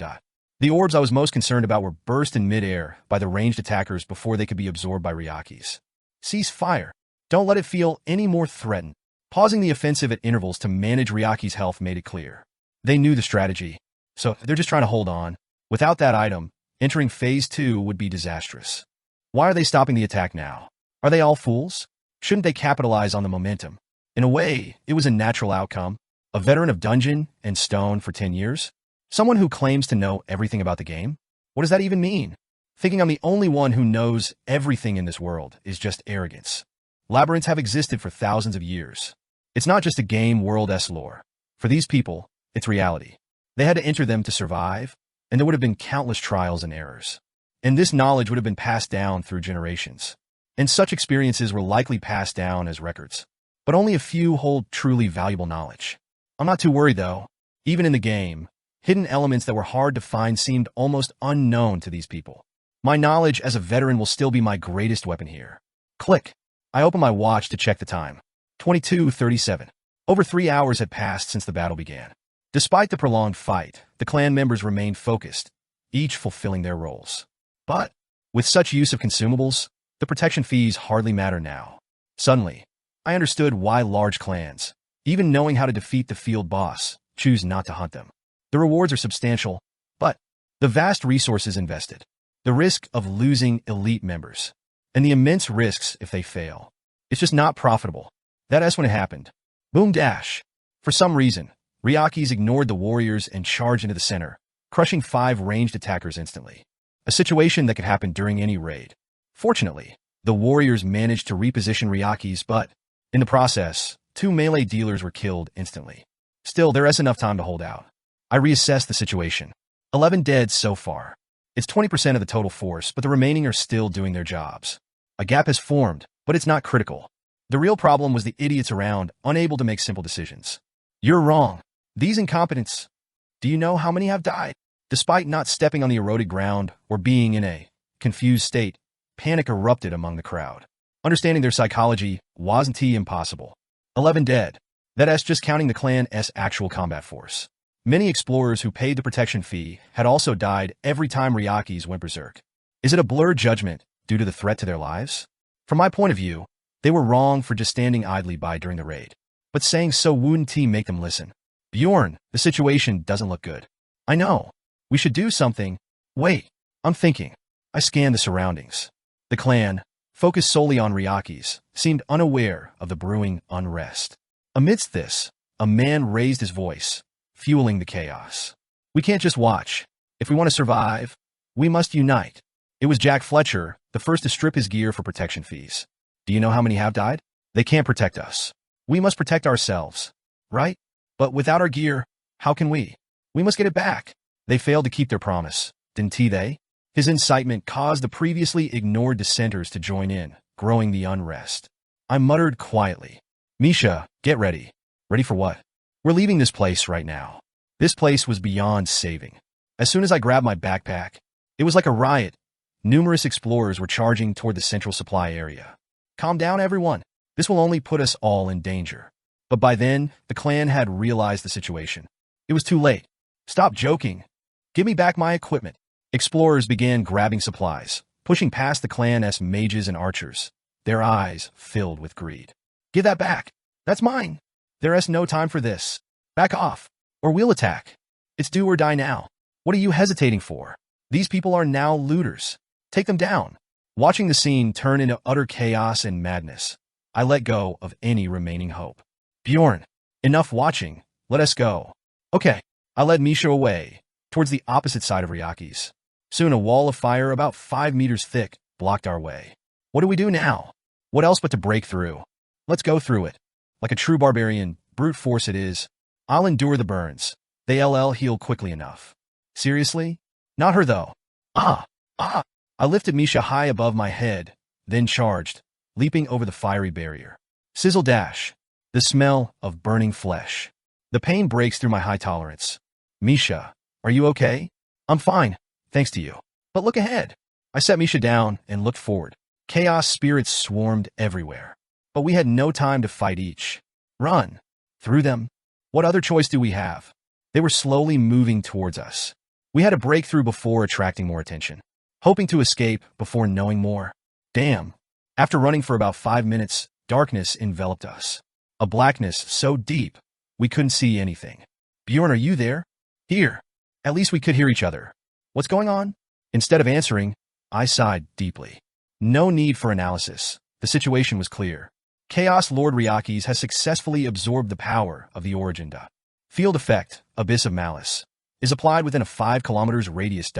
The orbs I was most concerned about were burst in midair by the ranged attackers before they could be absorbed by Ryaki's. Cease fire. Don't let it feel any more threatened. Pausing the offensive at intervals to manage Ryaki's health made it clear. They knew the strategy, so they're just trying to hold on. Without that item, entering Phase 2 would be disastrous. Why are they stopping the attack now? Are they all fools? Shouldn't they capitalize on the momentum? In a way, it was a natural outcome. A veteran of Dungeon and Stone for 10 years? Someone who claims to know everything about the game? What does that even mean? Thinking I'm the only one who knows everything in this world is just arrogance. Labyrinths have existed for thousands of years. It's not just a game world's lore. For these people, it's reality. They had to enter them to survive, and there would have been countless trials and errors. And this knowledge would have been passed down through generations. And such experiences were likely passed down as records. But only a few hold truly valuable knowledge. I'm not too worried, though. Even in the game, hidden elements that were hard to find seemed almost unknown to these people. My knowledge as a veteran will still be my greatest weapon here. Click. I open my watch to check the time. 22:37. Over 3 hours had passed since the battle began. Despite the prolonged fight, the clan members remained focused, each fulfilling their roles. But, with such use of consumables, the protection fees hardly matter now. Suddenly, I understood why large clans, even knowing how to defeat the field boss, choose not to hunt them. The rewards are substantial, but the vast resources invested, the risk of losing elite members, and the immense risks if they fail. It's just not profitable. That's when it happened. Boom dash. For some reason, Ryaki's ignored the warriors and charged into the center, crushing 5 ranged attackers instantly. A situation that could happen during any raid. Fortunately, the warriors managed to reposition Ryaki's, but in the process, 2 melee dealers were killed instantly. Still, there is enough time to hold out. I reassessed the situation. 11 dead so far. It's 20% of the total force, but the remaining are still doing their jobs. A gap has formed, but it's not critical. The real problem was the idiots around, unable to make simple decisions. You're wrong. These incompetents. Do you know how many have died? Despite not stepping on the eroded ground or being in a confused state, panic erupted among the crowd. Understanding their psychology wasn't impossible. 11 dead. That's just counting the clan's actual combat force. Many explorers who paid the protection fee had also died every time Ryaki's went berserk. Is it a blurred judgment due to the threat to their lives? From my point of view, they were wrong for just standing idly by during the raid. But saying so wouldn't make them listen. Bjorn, the situation doesn't look good. I know. We should do something. Wait, I'm thinking. I scanned the surroundings. The clan, focused solely on Ryaki's, seemed unaware of the brewing unrest. Amidst this, a man raised his voice, fueling the chaos. We can't just watch. If we want to survive, we must unite. It was Jack Fletcher, the first to strip his gear for protection fees. Do you know how many have died? They can't protect us. We must protect ourselves. Right? But without our gear, how can we? We must get it back. They failed to keep their promise, didn't they? His incitement caused the previously ignored dissenters to join in, growing the unrest. I muttered quietly. Misha, get ready. Ready for what? We're leaving this place right now. This place was beyond saving. As soon as I grabbed my backpack, it was like a riot. Numerous explorers were charging toward the central supply area. Calm down, everyone. This will only put us all in danger. But by then, the clan had realized the situation. It was too late. Stop joking. Give me back my equipment. Explorers began grabbing supplies, pushing past the clan's mages and archers, their eyes filled with greed. Give that back. That's mine. There is no time for this. Back off, or we'll attack. It's do or die now. What are you hesitating for? These people are now looters. Take them down. Watching the scene turn into utter chaos and madness, I let go of any remaining hope. Bjorn, enough watching. Let us go. Okay. I led Misha away, towards the opposite side of Ryaki's. Soon a wall of fire about 5 meters thick blocked our way. What do we do now? What else but to break through? Let's go through it. Like a true barbarian, brute force it is. I'll endure the burns. They'll heal quickly enough. Seriously? Not her though. Ah! Ah! I lifted Misha high above my head, then charged, leaping over the fiery barrier. Sizzle dash. The smell of burning flesh. The pain breaks through my high tolerance. Misha, are you okay? I'm fine, thanks to you. But look ahead. I set Misha down and looked forward. Chaos spirits swarmed everywhere. But we had no time to fight each. Run. Through them. What other choice do we have? They were slowly moving towards us. We had a breakthrough before attracting more attention. Hoping to escape before knowing more. Damn. After running for about 5 minutes, darkness enveloped us. A blackness so deep, we couldn't see anything. Bjorn, are you there? Here. At least we could hear each other. What's going on? Instead of answering, I sighed deeply. No need for analysis. The situation was clear. Chaos Lord Ryakis has successfully absorbed the power of the origin. Field effect, Abyss of Malice, is applied within a 5 kilometers radius.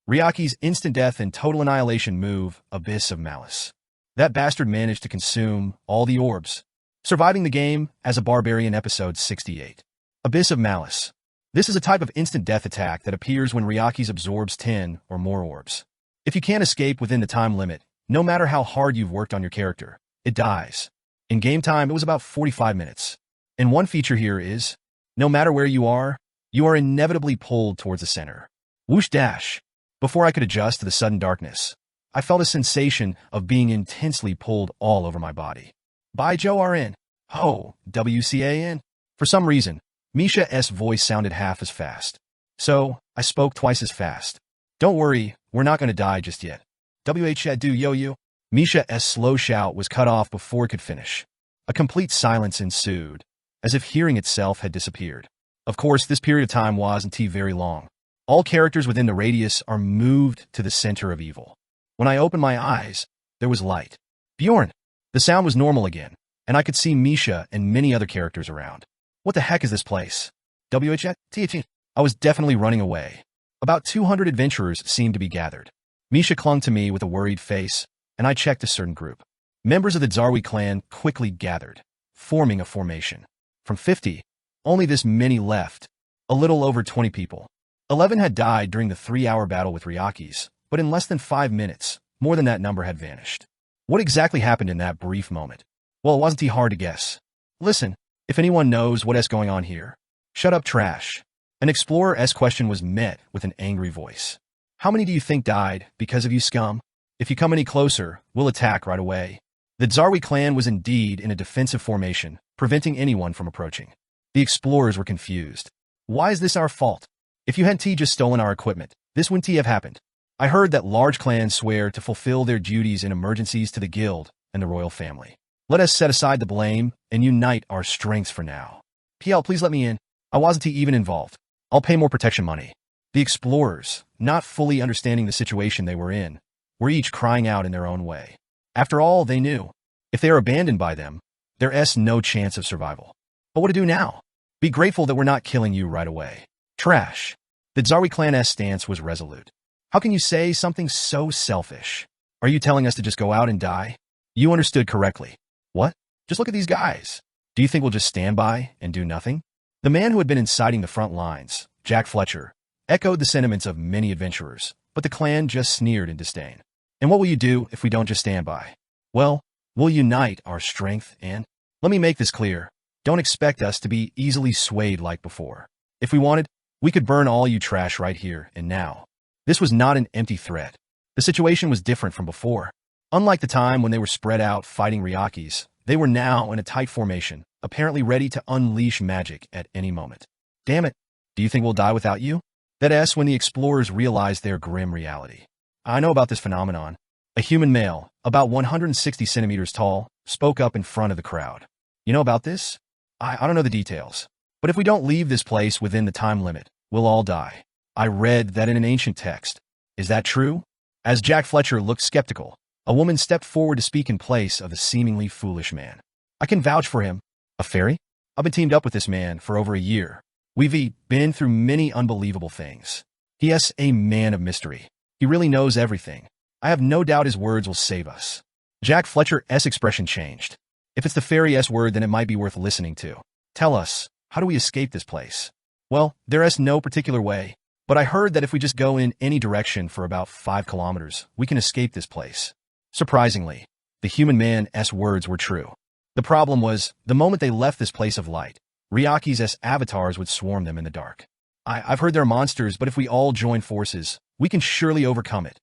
Ryaki's instant death and total annihilation move, Abyss of Malice. That bastard managed to consume all the orbs, surviving the game as a barbarian. Episode 68. Abyss of Malice. This is a type of instant death attack that appears when Ryakis absorbs 10 or more orbs. If you can't escape within the time limit, no matter how hard you've worked on your character, it dies. In game time, it was about 45 minutes. And one feature here is, no matter where you are inevitably pulled towards the center. Whoosh dash. Before I could adjust to the sudden darkness, I felt a sensation of being intensely pulled all over my body. By Joe RN. Oh, WCAN. For some reason, Misha's voice sounded half as fast. So, I spoke twice as fast. Don't worry, we're not going to die just yet. Do yo. Misha's slow shout was cut off before it could finish. A complete silence ensued, as if hearing itself had disappeared. Of course, this period of time wasn't very long. All characters within the radius are moved to the center of evil. When I opened my eyes, there was light. Bjorn! The sound was normal again, and I could see Misha and many other characters around. What the heck is this place? I was definitely running away. About 200 adventurers seemed to be gathered. Misha clung to me with a worried face, and I checked a certain group. Members of the Zarwi clan quickly gathered, forming a formation. From 50, only this many left, a little over 20 people. 11 had died during the 3-hour battle with Ryakis, but in less than 5 minutes, more than that number had vanished. What exactly happened in that brief moment? Well, it wasn't hard to guess. Listen, if anyone knows what's going on here, shut up, trash. An explorer's question was met with an angry voice. How many do you think died because of you, scum? If you come any closer, we'll attack right away. The Zarwi clan was indeed in a defensive formation, preventing anyone from approaching. The explorers were confused. Why is this our fault? If you hadn't just stolen our equipment, this wouldn't have happened. I heard that large clans swear to fulfill their duties in emergencies to the guild and the royal family. Let us set aside the blame and unite our strengths for now. PL, please let me in. I wasn't even involved. I'll pay more protection money. The explorers, not fully understanding the situation they were in, were each crying out in their own way. After all, they knew, if they are abandoned by them, there's no chance of survival. But what to do now? Be grateful that we're not killing you right away. Trash. The Zarwi clan's stance was resolute. How can you say something so selfish? Are you telling us to just go out and die? You understood correctly. What? Just look at these guys. Do you think we'll just stand by and do nothing? The man who had been inciting the front lines, Jack Fletcher, echoed the sentiments of many adventurers, but the clan just sneered in disdain. And what will you do if we don't just stand by? Well, we'll unite our strength and, let me make this clear, don't expect us to be easily swayed like before. If we wanted, we could burn all you trash right here and now. This was not an empty threat. The situation was different from before. Unlike the time when they were spread out fighting Ryakis, they were now in a tight formation, apparently ready to unleash magic at any moment. Damn it, do you think we'll die without you? That's when the explorers realized their grim reality. I know about this phenomenon. A human male, about 160 centimeters tall, spoke up in front of the crowd. You know about this? I don't know the details. But if we don't leave this place within the time limit, we'll all die. I read that in an ancient text. Is that true? As Jack Fletcher looked skeptical, a woman stepped forward to speak in place of the seemingly foolish man. I can vouch for him. A fairy? I've been teamed up with this man for over a year. We've been through many unbelievable things. He is a man of mystery. He really knows everything. I have no doubt his words will save us. Jack Fletcher's expression changed. If it's the fairy word, then it might be worth listening to. Tell us, how do we escape this place? Well, there's no particular way, but I heard that if we just go in any direction for about 5 kilometers, we can escape this place. Surprisingly, the human man's words were true. The problem was, the moment they left this place of light, Ryaki's avatars would swarm them in the dark. I've heard they're monsters, but if we all join forces, we can surely overcome it.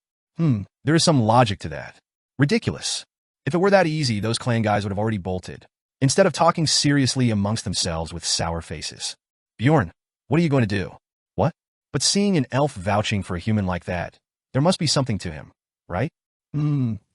There is some logic to that. Ridiculous. If it were that easy, those clan guys would have already bolted, instead of talking seriously amongst themselves with sour faces. Bjorn, what are you going to do? What? But seeing an elf vouching for a human like that, there must be something to him, right?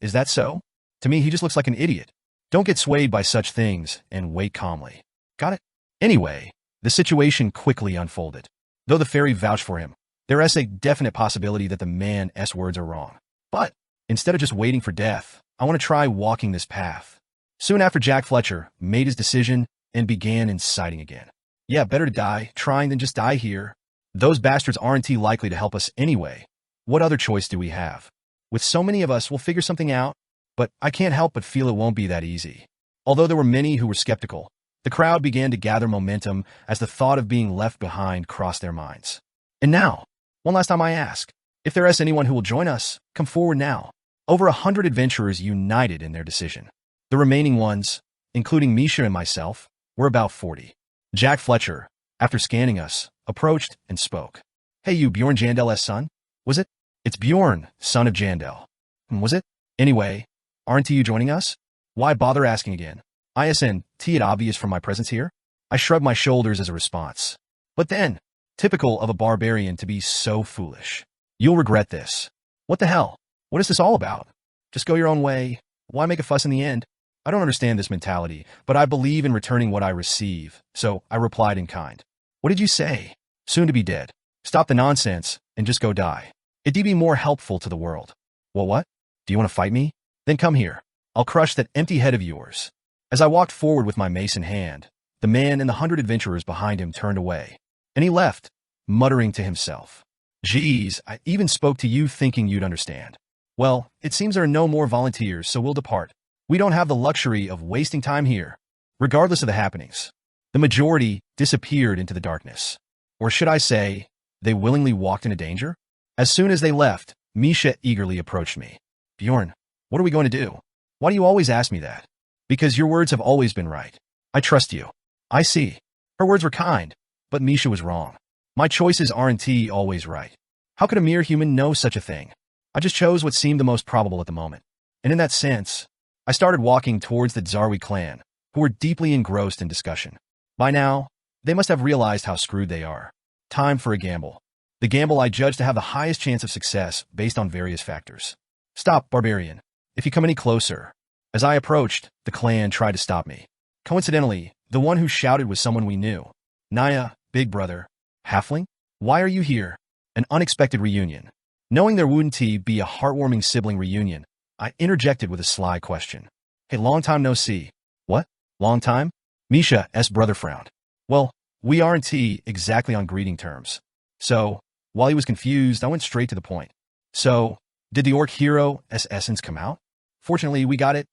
Is that so? To me, he just looks like an idiot. Don't get swayed by such things and wait calmly. Got it? Anyway, the situation quickly unfolded. Though the fairy vouched for him, there is a definite possibility that the man's words are wrong. But instead of just waiting for death, I want to try walking this path. Soon after, Jack Fletcher made his decision and began inciting again. Yeah, better to die trying than just die here. Those bastards aren't likely to help us anyway. What other choice do we have? With so many of us, we'll figure something out, but I can't help but feel it won't be that easy. Although there were many who were skeptical, the crowd began to gather momentum as the thought of being left behind crossed their minds. And now, one last time I ask, if there is anyone who will join us, come forward now. Over 100 adventurers united in their decision. The remaining ones, including Misha and myself, were about 40. Jack Fletcher, after scanning us, approached and spoke. Hey, you Bjorn Jandel's son? Was it? It's Bjorn, son of Jandel. Was it? Anyway, aren't you joining us? Why bother asking again? Isn't it obvious from my presence here? I shrugged my shoulders as a response. But then, typical of a barbarian to be so foolish. You'll regret this. What the hell? What is this all about? Just go your own way. Why make a fuss in the end? I don't understand this mentality, but I believe in returning what I receive, so I replied in kind. What did you say? Soon to be dead. Stop the nonsense and just go die. It'd be more helpful to the world. Well, what? Do you want to fight me? Then come here. I'll crush that empty head of yours. As I walked forward with my mace in hand, the man and the 100 adventurers behind him turned away, and he left, muttering to himself. Geez, I even spoke to you thinking you'd understand. Well, it seems there are no more volunteers, so we'll depart. We don't have the luxury of wasting time here. Regardless of the happenings, the majority disappeared into the darkness. Or should I say, they willingly walked into danger? As soon as they left, Misha eagerly approached me. Bjorn, what are we going to do? Why do you always ask me that? Because your words have always been right. I trust you. I see. Her words were kind, but Misha was wrong. My choices aren't always right. How could a mere human know such a thing? I just chose what seemed the most probable at the moment. And in that sense, I started walking towards the Zarwi clan, who were deeply engrossed in discussion. By now, they must have realized how screwed they are. Time for a gamble. The gamble I judged to have the highest chance of success based on various factors. Stop, barbarian. If you come any closer. As I approached, the clan tried to stop me. Coincidentally, the one who shouted was someone we knew. Naya, big brother. Halfling? Why are you here? An unexpected reunion. Knowing there wouldn't be a heartwarming sibling reunion, I interjected with a sly question. Hey, long time no see. What? Long time? Misha's brother frowned. Well, we aren't exactly on greeting terms. So, while he was confused, I went straight to the point. So, did the orc hero's essence come out? Fortunately, we got it.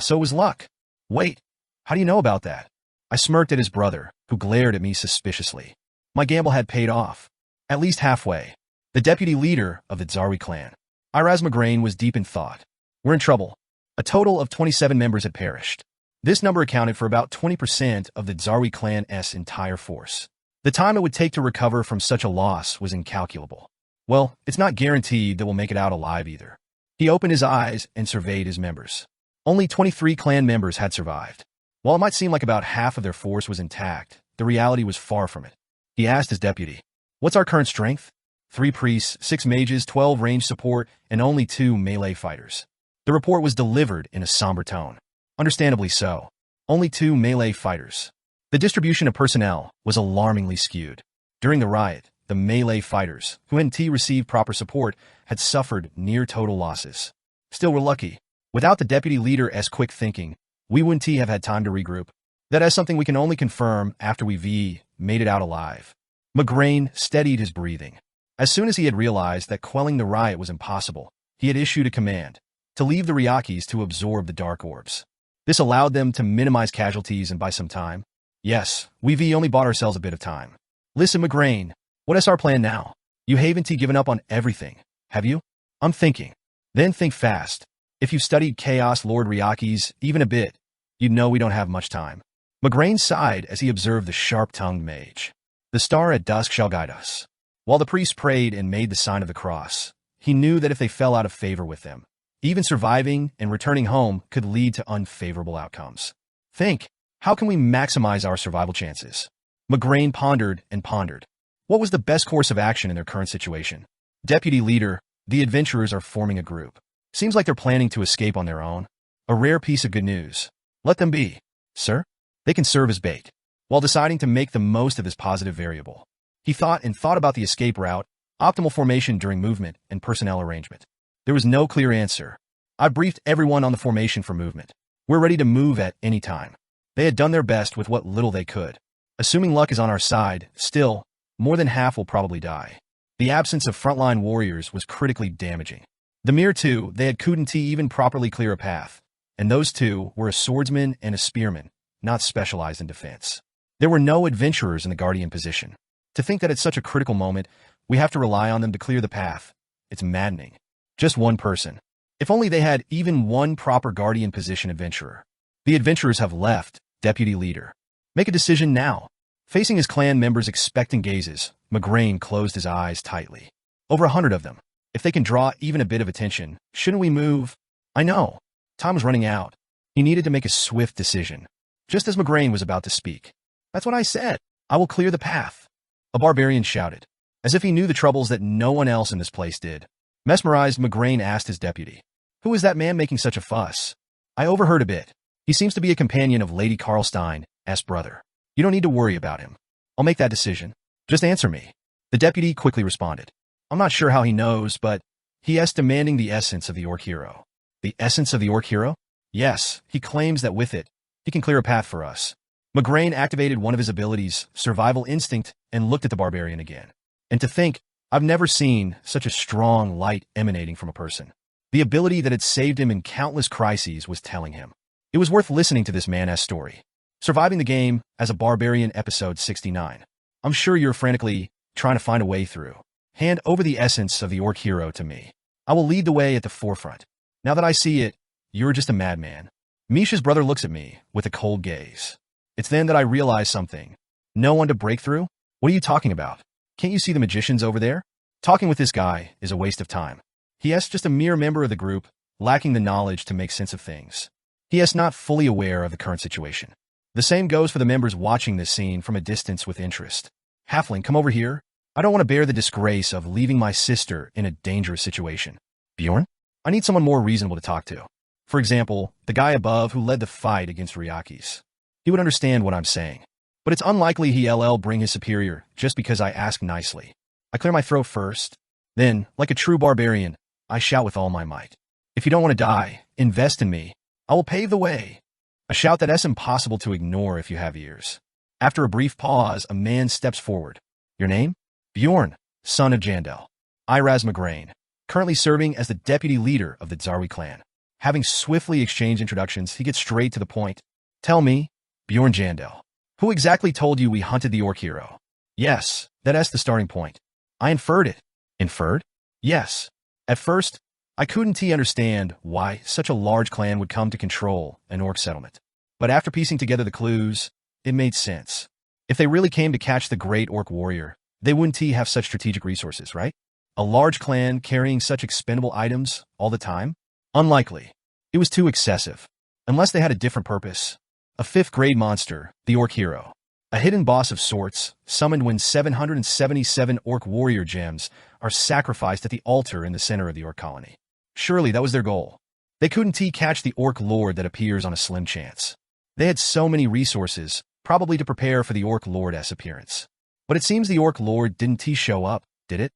So it was luck. Wait, how do you know about that? I smirked at his brother, who glared at me suspiciously. My gamble had paid off. At least halfway. The deputy leader of the Zarwi clan, Iraz Migraine, was deep in thought. We're in trouble. A total of 27 members had perished. This number accounted for about 20% of the Zarwi clan's entire force. The time it would take to recover from such a loss was incalculable. Well, it's not guaranteed that we'll make it out alive either. He opened his eyes and surveyed his members. Only 23 clan members had survived. While it might seem like about half of their force was intact, the reality was far from it. He asked his deputy, "What's our current strength?" 3 priests, 6 mages, 12 ranged support, and only 2 melee fighters. The report was delivered in a somber tone. Understandably so. Only 2 melee fighters. The distribution of personnel was alarmingly skewed. During the riot, the melee fighters, who hadn't received proper support, had suffered near total losses. Still, we're lucky. Without the deputy leader's quick thinking, we wouldn't have had time to regroup. That is something we can only confirm after we've made it out alive. Migraine steadied his breathing. As soon as he had realized that quelling the riot was impossible, he had issued a command. to leave the Ryakis to absorb the dark orbs. This allowed them to minimize casualties and buy some time. Yes, we've only bought ourselves a bit of time. Listen, McGrain, what's our plan now? You haven't given up on everything, have you? I'm thinking. Then think fast. If you've studied Chaos Lord Ryakis even a bit, you'd know we don't have much time. McGrain sighed as he observed the sharp-tongued mage. The star at dusk shall guide us. While the priest prayed and made the sign of the cross, he knew that if they fell out of favor with them, even surviving and returning home could lead to unfavorable outcomes. Think, how can we maximize our survival chances? McGrain pondered and pondered. What was the best course of action in their current situation? Deputy leader, the adventurers are forming a group. Seems like they're planning to escape on their own. A rare piece of good news. Let them be, sir. They can serve as bait. While deciding to make the most of this positive variable, he thought about the escape route, optimal formation during movement, and personnel arrangement. There was no clear answer. I briefed everyone on the formation for movement. We're ready to move at any time. They had done their best with what little they could. Assuming luck is on our side, still, more than half will probably die. The absence of frontline warriors was critically damaging. The mere two, they couldn't even properly clear a path. And those two were a swordsman and a spearman, not specialized in defense. There were no adventurers in the guardian position. To think that at such a critical moment, we have to rely on them to clear the path. It's maddening. Just one person. If only they had even one proper guardian position adventurer. The adventurers have left, deputy leader. Make a decision now. Facing his clan members' expectant gazes, McGrain closed his eyes tightly. Over 100 of them. If they can draw even a bit of attention, shouldn't we move? I know. Time was running out. He needed to make a swift decision. Just as McGrain was about to speak. That's what I said. I will clear the path. A barbarian shouted, as if he knew the troubles that no one else in this place did. Mesmerized, McGrain asked his deputy, "Who is that man making such a fuss?" "I overheard a bit. He seems to be a companion of Lady Karlstein's brother. You don't need to worry about him. I'll make that decision. Just answer me." The deputy quickly responded, "I'm not sure how he knows, but he is demanding the essence of the orc hero." "The essence of the orc hero?" "Yes, he claims that with it, he can clear a path for us." McGrain activated one of his abilities, survival instinct, and looked at the barbarian again. And to think, I've never seen such a strong light emanating from a person. The ability that had saved him in countless crises was telling him. It was worth listening to this man's story. Surviving the game as a barbarian, episode 69. I'm sure you're frantically trying to find a way through. Hand over the essence of the orc hero to me. I will lead the way at the forefront. Now that I see it, you're just a madman. Misha's brother looks at me with a cold gaze. It's then that I realize something. No one to break through? What are you talking about? Can't you see the magicians over there? Talking with this guy is a waste of time. He is just a mere member of the group, lacking the knowledge to make sense of things. He is not fully aware of the current situation. The same goes for the members watching this scene from a distance with interest. Halfling, come over here. I don't want to bear the disgrace of leaving my sister in a dangerous situation. Bjorn? I need someone more reasonable to talk to. For example, the guy above who led the fight against Ryakis. He would understand what I'm saying. But it's unlikely he'll bring his superior just because I ask nicely. I clear my throat first. Then, like a true barbarian, I shout with all my might. If you don't want to die, invest in me. I will pave the way. A shout that is impossible to ignore if you have ears. After a brief pause, a man steps forward. Your name? Bjorn, son of Jandel. Iraz McGrain, currently serving as the deputy leader of the Zarwi clan. Having swiftly exchanged introductions, he gets straight to the point. Tell me, Bjorn Jandel, who exactly told you we hunted the orc hero? Yes, that's the starting point. I inferred it. Inferred? Yes. At first, I couldn't understand why such a large clan would come to control an orc settlement. But after piecing together the clues, it made sense. If they really came to catch the great orc warrior, they wouldn't have such strategic resources, right? A large clan carrying such expendable items all the time? Unlikely. It was too excessive. Unless they had a different purpose. A 5th grade monster, the orc hero. A hidden boss of sorts, summoned when 777 orc warrior gems are sacrificed at the altar in the center of the orc colony. Surely that was their goal. They couldn't catch the orc lord that appears on a slim chance. They had so many resources, probably to prepare for the orc lord's appearance. But it seems the orc lord didn't show up, did it?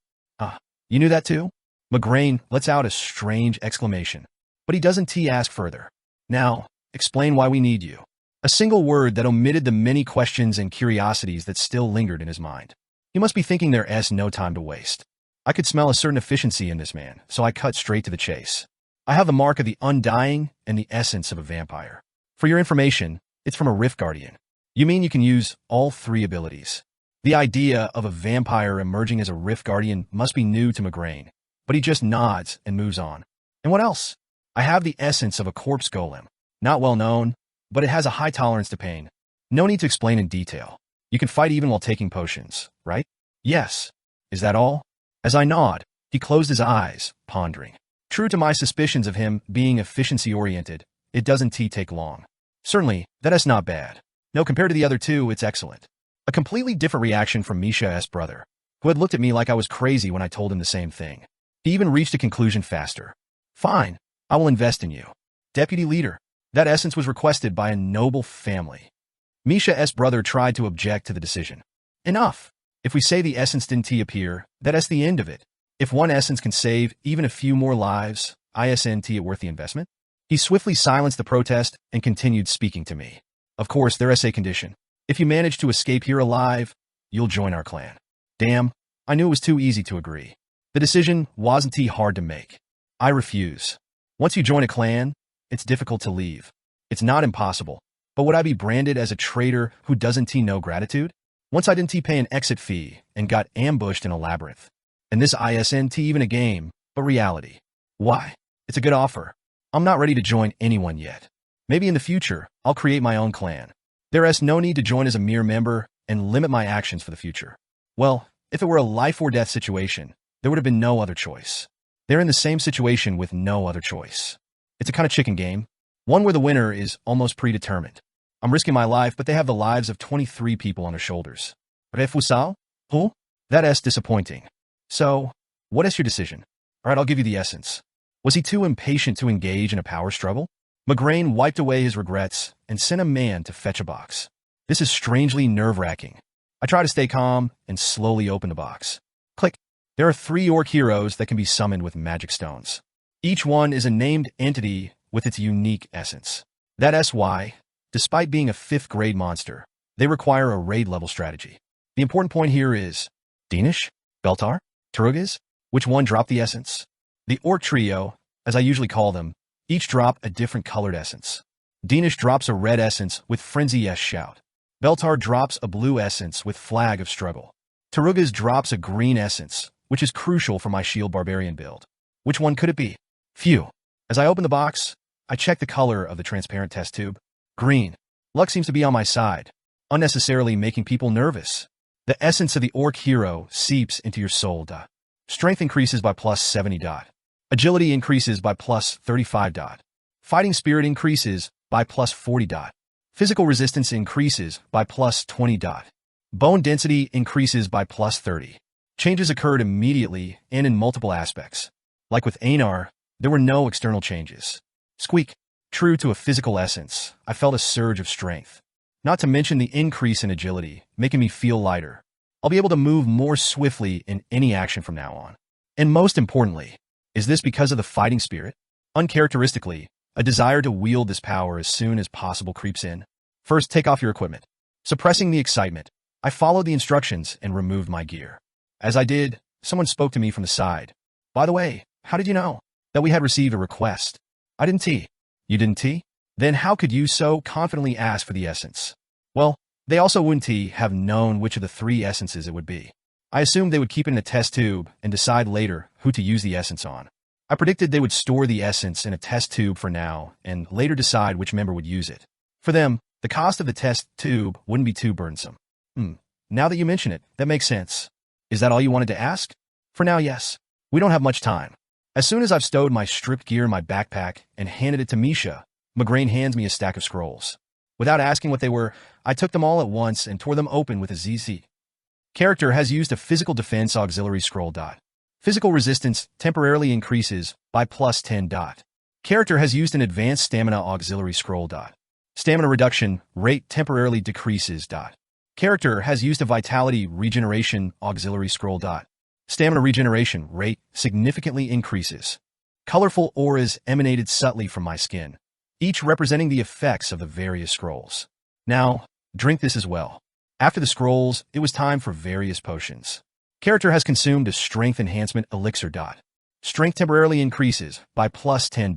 You knew that too? McGrain lets out a strange exclamation. But he doesn't ask further. Now, explain why we need you. A single word that omitted the many questions and curiosities that still lingered in his mind. He must be thinking there is no time to waste. I could smell a certain efficiency in this man, so I cut straight to the chase. I have the mark of the undying and the essence of a vampire. For your information, it's from a Rift Guardian. You mean you can use all three abilities? The idea of a vampire emerging as a Rift Guardian must be new to Migraine, but he just nods and moves on. And what else? I have the essence of a corpse golem. Not well known, but it has a high tolerance to pain. No need to explain in detail. You can fight even while taking potions, right? Yes. Is that all? As I nod, he closed his eyes, pondering. True to my suspicions of him being efficiency-oriented, it doesn't take long. Certainly, that's not bad. No, compared to the other two, it's excellent. A completely different reaction from Misha's brother, who had looked at me like I was crazy when I told him the same thing. He even reached a conclusion faster. Fine, I will invest in you. Deputy leader, that essence was requested by a noble family. Misha's brother tried to object to the decision. Enough. If we say the essence didn't appear, that's the end of it. If one essence can save even a few more lives, isn't it worth the investment? He swiftly silenced the protest and continued speaking to me. Of course, there's a condition. If you manage to escape here alive, you'll join our clan. Damn, I knew it was too easy to agree. The decision wasn't hard to make. I refuse. Once you join a clan, it's difficult to leave. It's not impossible, but would I be branded as a traitor who doesn't know gratitude? Once I didn't pay an exit fee and got ambushed in a labyrinth. And this isn't even a game, but reality. Why? It's a good offer. I'm not ready to join anyone yet. Maybe in the future, I'll create my own clan. There's no need to join as a mere member and limit my actions for the future. Well, if it were a life or death situation, there would have been no other choice. They're in the same situation with no other choice. It's a kind of chicken game, one where the winner is almost predetermined. I'm risking my life, but they have the lives of 23 people on their shoulders. Refusal? Who? That's disappointing. So, what is your decision? All right, I'll give you the essence. Was he too impatient to engage in a power struggle? Migraine wiped away his regrets and sent a man to fetch a box. This is strangely nerve-wracking. I try to stay calm and slowly open the box. Click. There are 3 orc heroes that can be summoned with magic stones. Each one is a named entity with its unique essence. That's why, despite being a 5th-grade monster, they require a raid-level strategy. The important point here is, Danish? Beltar? Tarugas? Which one dropped the essence? The orc trio, as I usually call them, each drop a different colored essence. Danish drops a red essence with Frenzy Yes Shout. Beltar drops a blue essence with Flag of Struggle. Tarugas drops a green essence, which is crucial for my shield barbarian build. Which one could it be? Phew. As I open the box, I check the color of the transparent test tube. Green. Luck seems to be on my side, unnecessarily making people nervous. The essence of the orc hero seeps into your soul. Strength increases by plus 70. Agility increases by plus 35. Fighting spirit increases by plus 40. Physical resistance increases by plus 20. Bone density increases by plus 30. Changes occurred immediately and in multiple aspects. Like with Einar, there were no external changes. Squeak. True to a physical essence, I felt a surge of strength. Not to mention the increase in agility, making me feel lighter. I'll be able to move more swiftly in any action from now on. And most importantly, is this because of the fighting spirit? Uncharacteristically, a desire to wield this power as soon as possible creeps in. First, take off your equipment. Suppressing the excitement, I followed the instructions and removed my gear. As I did, someone spoke to me from the side. By the way, how did you know that we had received a request? I didn't. You didn't? Then how could you so confidently ask for the essence? Well, they also wouldn't have known which of the 3 essences it would be. I assumed they would keep it in a test tube and decide later who to use the essence on. I predicted they would store the essence in a test tube for now and later decide which member would use it. For them, the cost of the test tube wouldn't be too burdensome. Now that you mention it, that makes sense. Is that all you wanted to ask? For now, yes. We don't have much time. As soon as I've stowed my stripped gear in my backpack and handed it to Misha, Migraine hands me a stack of scrolls. Without asking what they were, I took them all at once and tore them open with a ZZ. Character has used a physical defense auxiliary scroll. Physical resistance temporarily increases by plus 10. Character has used an advanced stamina auxiliary scroll. Stamina reduction rate temporarily decreases. Character has used a vitality regeneration auxiliary scroll. Stamina regeneration rate significantly increases. Colorful auras emanated subtly from my skin, each representing the effects of the various scrolls. Now, drink this as well. After the scrolls, it was time for various potions. Character has consumed a strength enhancement elixir. Strength temporarily increases by plus 10.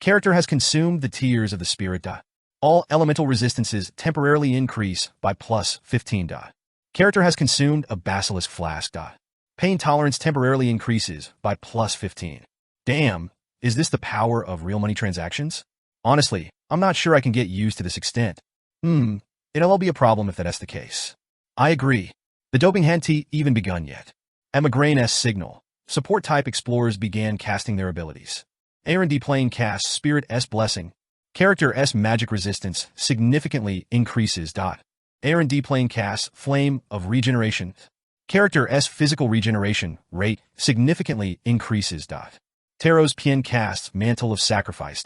Character has consumed the tears of the spirit. All elemental resistances temporarily increase by plus 15. Character has consumed a basilisk flask. Pain tolerance temporarily increases by plus 15. Damn, is this the power of real money transactions? Honestly, I'm not sure I can get used to this extent. It'll all be a problem if that's the case. I agree. The doping hadn't even begun yet. At Migraine's signal, support type explorers began casting their abilities. R&D plane casts Spirit S Blessing. Character S Magic Resistance significantly increases. R&D plane casts Flame of Regeneration. Character S Physical Regeneration rate significantly increases. Tarot's Pien casts Mantle of Sacrifice.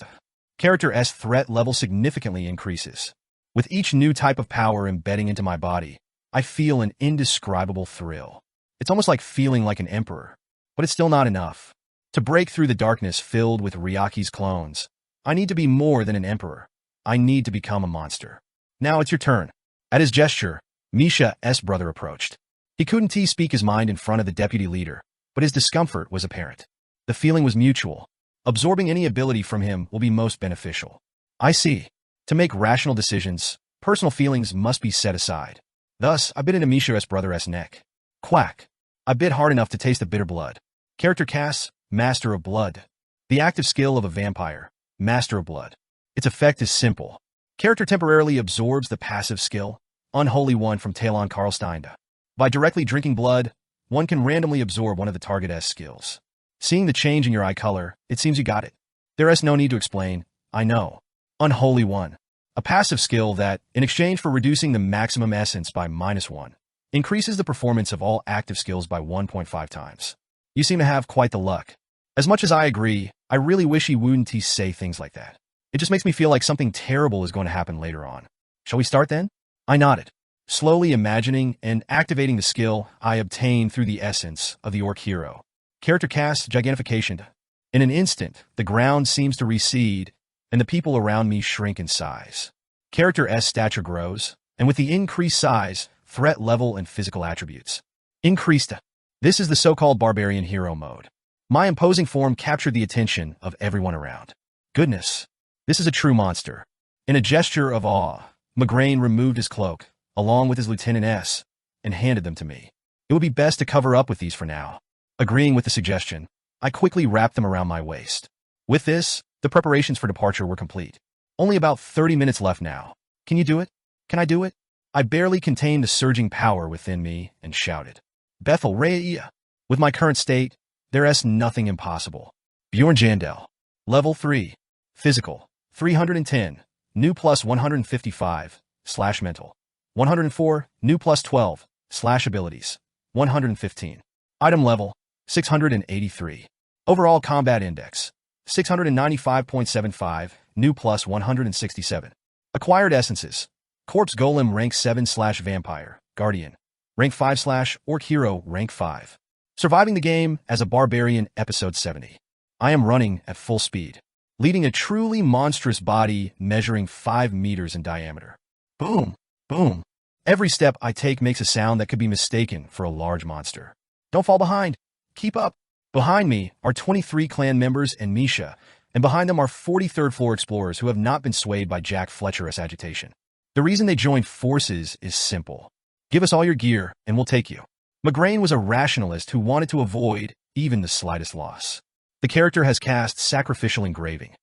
Character S threat level significantly increases. With each new type of power embedding into my body, I feel an indescribable thrill. It's almost like feeling like an emperor, but it's still not enough. To break through the darkness filled with Ryaki's clones, I need to be more than an emperor. I need to become a monster. Now it's your turn. At his gesture, Misha's brother approached. He couldn't speak his mind in front of the deputy leader, but his discomfort was apparent. The feeling was mutual. Absorbing any ability from him will be most beneficial. I see. To make rational decisions, personal feelings must be set aside. Thus, I bit into Misha's brother's neck. Quack. I bit hard enough to taste the bitter blood. Character casts Master of Blood. The active skill of a vampire, Master of Blood. Its effect is simple. Character temporarily absorbs the passive skill, Unholy One from Talon Karlstein. By directly drinking blood, one can randomly absorb one of the target's skills. Seeing the change in your eye color, it seems you got it. There's no need to explain. I know. Unholy One. A passive skill that, in exchange for reducing the maximum essence by -1, increases the performance of all active skills by 1.5 times. You seem to have quite the luck. As much as I agree, I really wish he wouldn't say things like that. It just makes me feel like something terrible is going to happen later on. Shall we start then? I nodded, slowly imagining and activating the skill I obtained through the essence of the orc hero. Character casts Gigantification. In an instant, the ground seems to recede, and the people around me shrink in size. Character S stature grows, and with the increased size, threat level and physical attributes increased. This is the so-called barbarian hero mode. My imposing form captured the attention of everyone around. Goodness, this is a true monster. In a gesture of awe, Migraine removed his cloak, along with his Lieutenant S, and handed them to me. It would be best to cover up with these for now. Agreeing with the suggestion, I quickly wrapped them around my waist. With this, the preparations for departure were complete. Only about 30 minutes left now. Can you do it? Can I do it? I barely contained the surging power within me and shouted. Barbaria. With my current state, there's nothing impossible. Bjorn Jandel. Level 3. Physical. 310. New plus 155. / mental. 104. New plus 12. / abilities. 115. Item level. 683. Overall combat index. 695.75. New plus 167. Acquired essences. Corpse Golem rank 7 / Vampire. Guardian. Rank 5 / Orc Hero rank 5. Surviving the game as a Barbarian episode 70. I am running at full speed, leading a truly monstrous body measuring 5 meters in diameter. Boom, boom. Every step I take makes a sound that could be mistaken for a large monster. Don't fall behind. Keep up. Behind me are 23 clan members and Misha, and behind them are 43rd floor explorers who have not been swayed by Jack Fletcher's agitation. The reason they joined forces is simple. Give us all your gear, and we'll take you. Migraine was a rationalist who wanted to avoid even the slightest loss. The character has cast Sacrificial Engraving.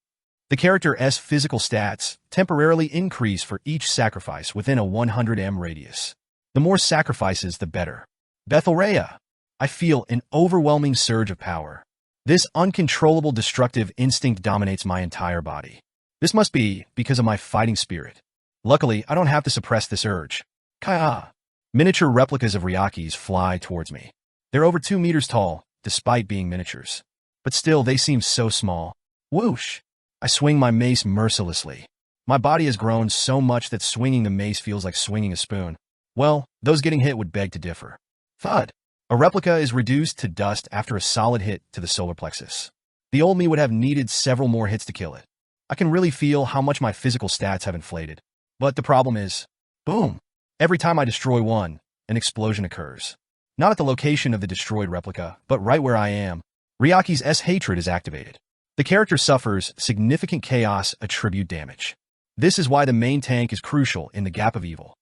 The character's physical stats temporarily increase for each sacrifice within a 100 m radius. The more sacrifices, the better. Barbaria. I feel an overwhelming surge of power. This uncontrollable destructive instinct dominates my entire body. This must be because of my fighting spirit. Luckily, I don't have to suppress this urge. Kaya. Miniature replicas of Ryakis fly towards me. They're over 2 meters tall, despite being miniatures. But still, they seem so small. Whoosh! I swing my mace mercilessly. My body has grown so much that swinging the mace feels like swinging a spoon. Well, those getting hit would beg to differ. Thud! A replica is reduced to dust after a solid hit to the solar plexus. The old me would have needed several more hits to kill it. I can really feel how much my physical stats have inflated. But the problem is, boom! Every time I destroy one, an explosion occurs. Not at the location of the destroyed replica, but right where I am. Ryaki's S hatred is activated. The character suffers significant chaos attribute damage. This is why the main tank is crucial in the Gap of Evil.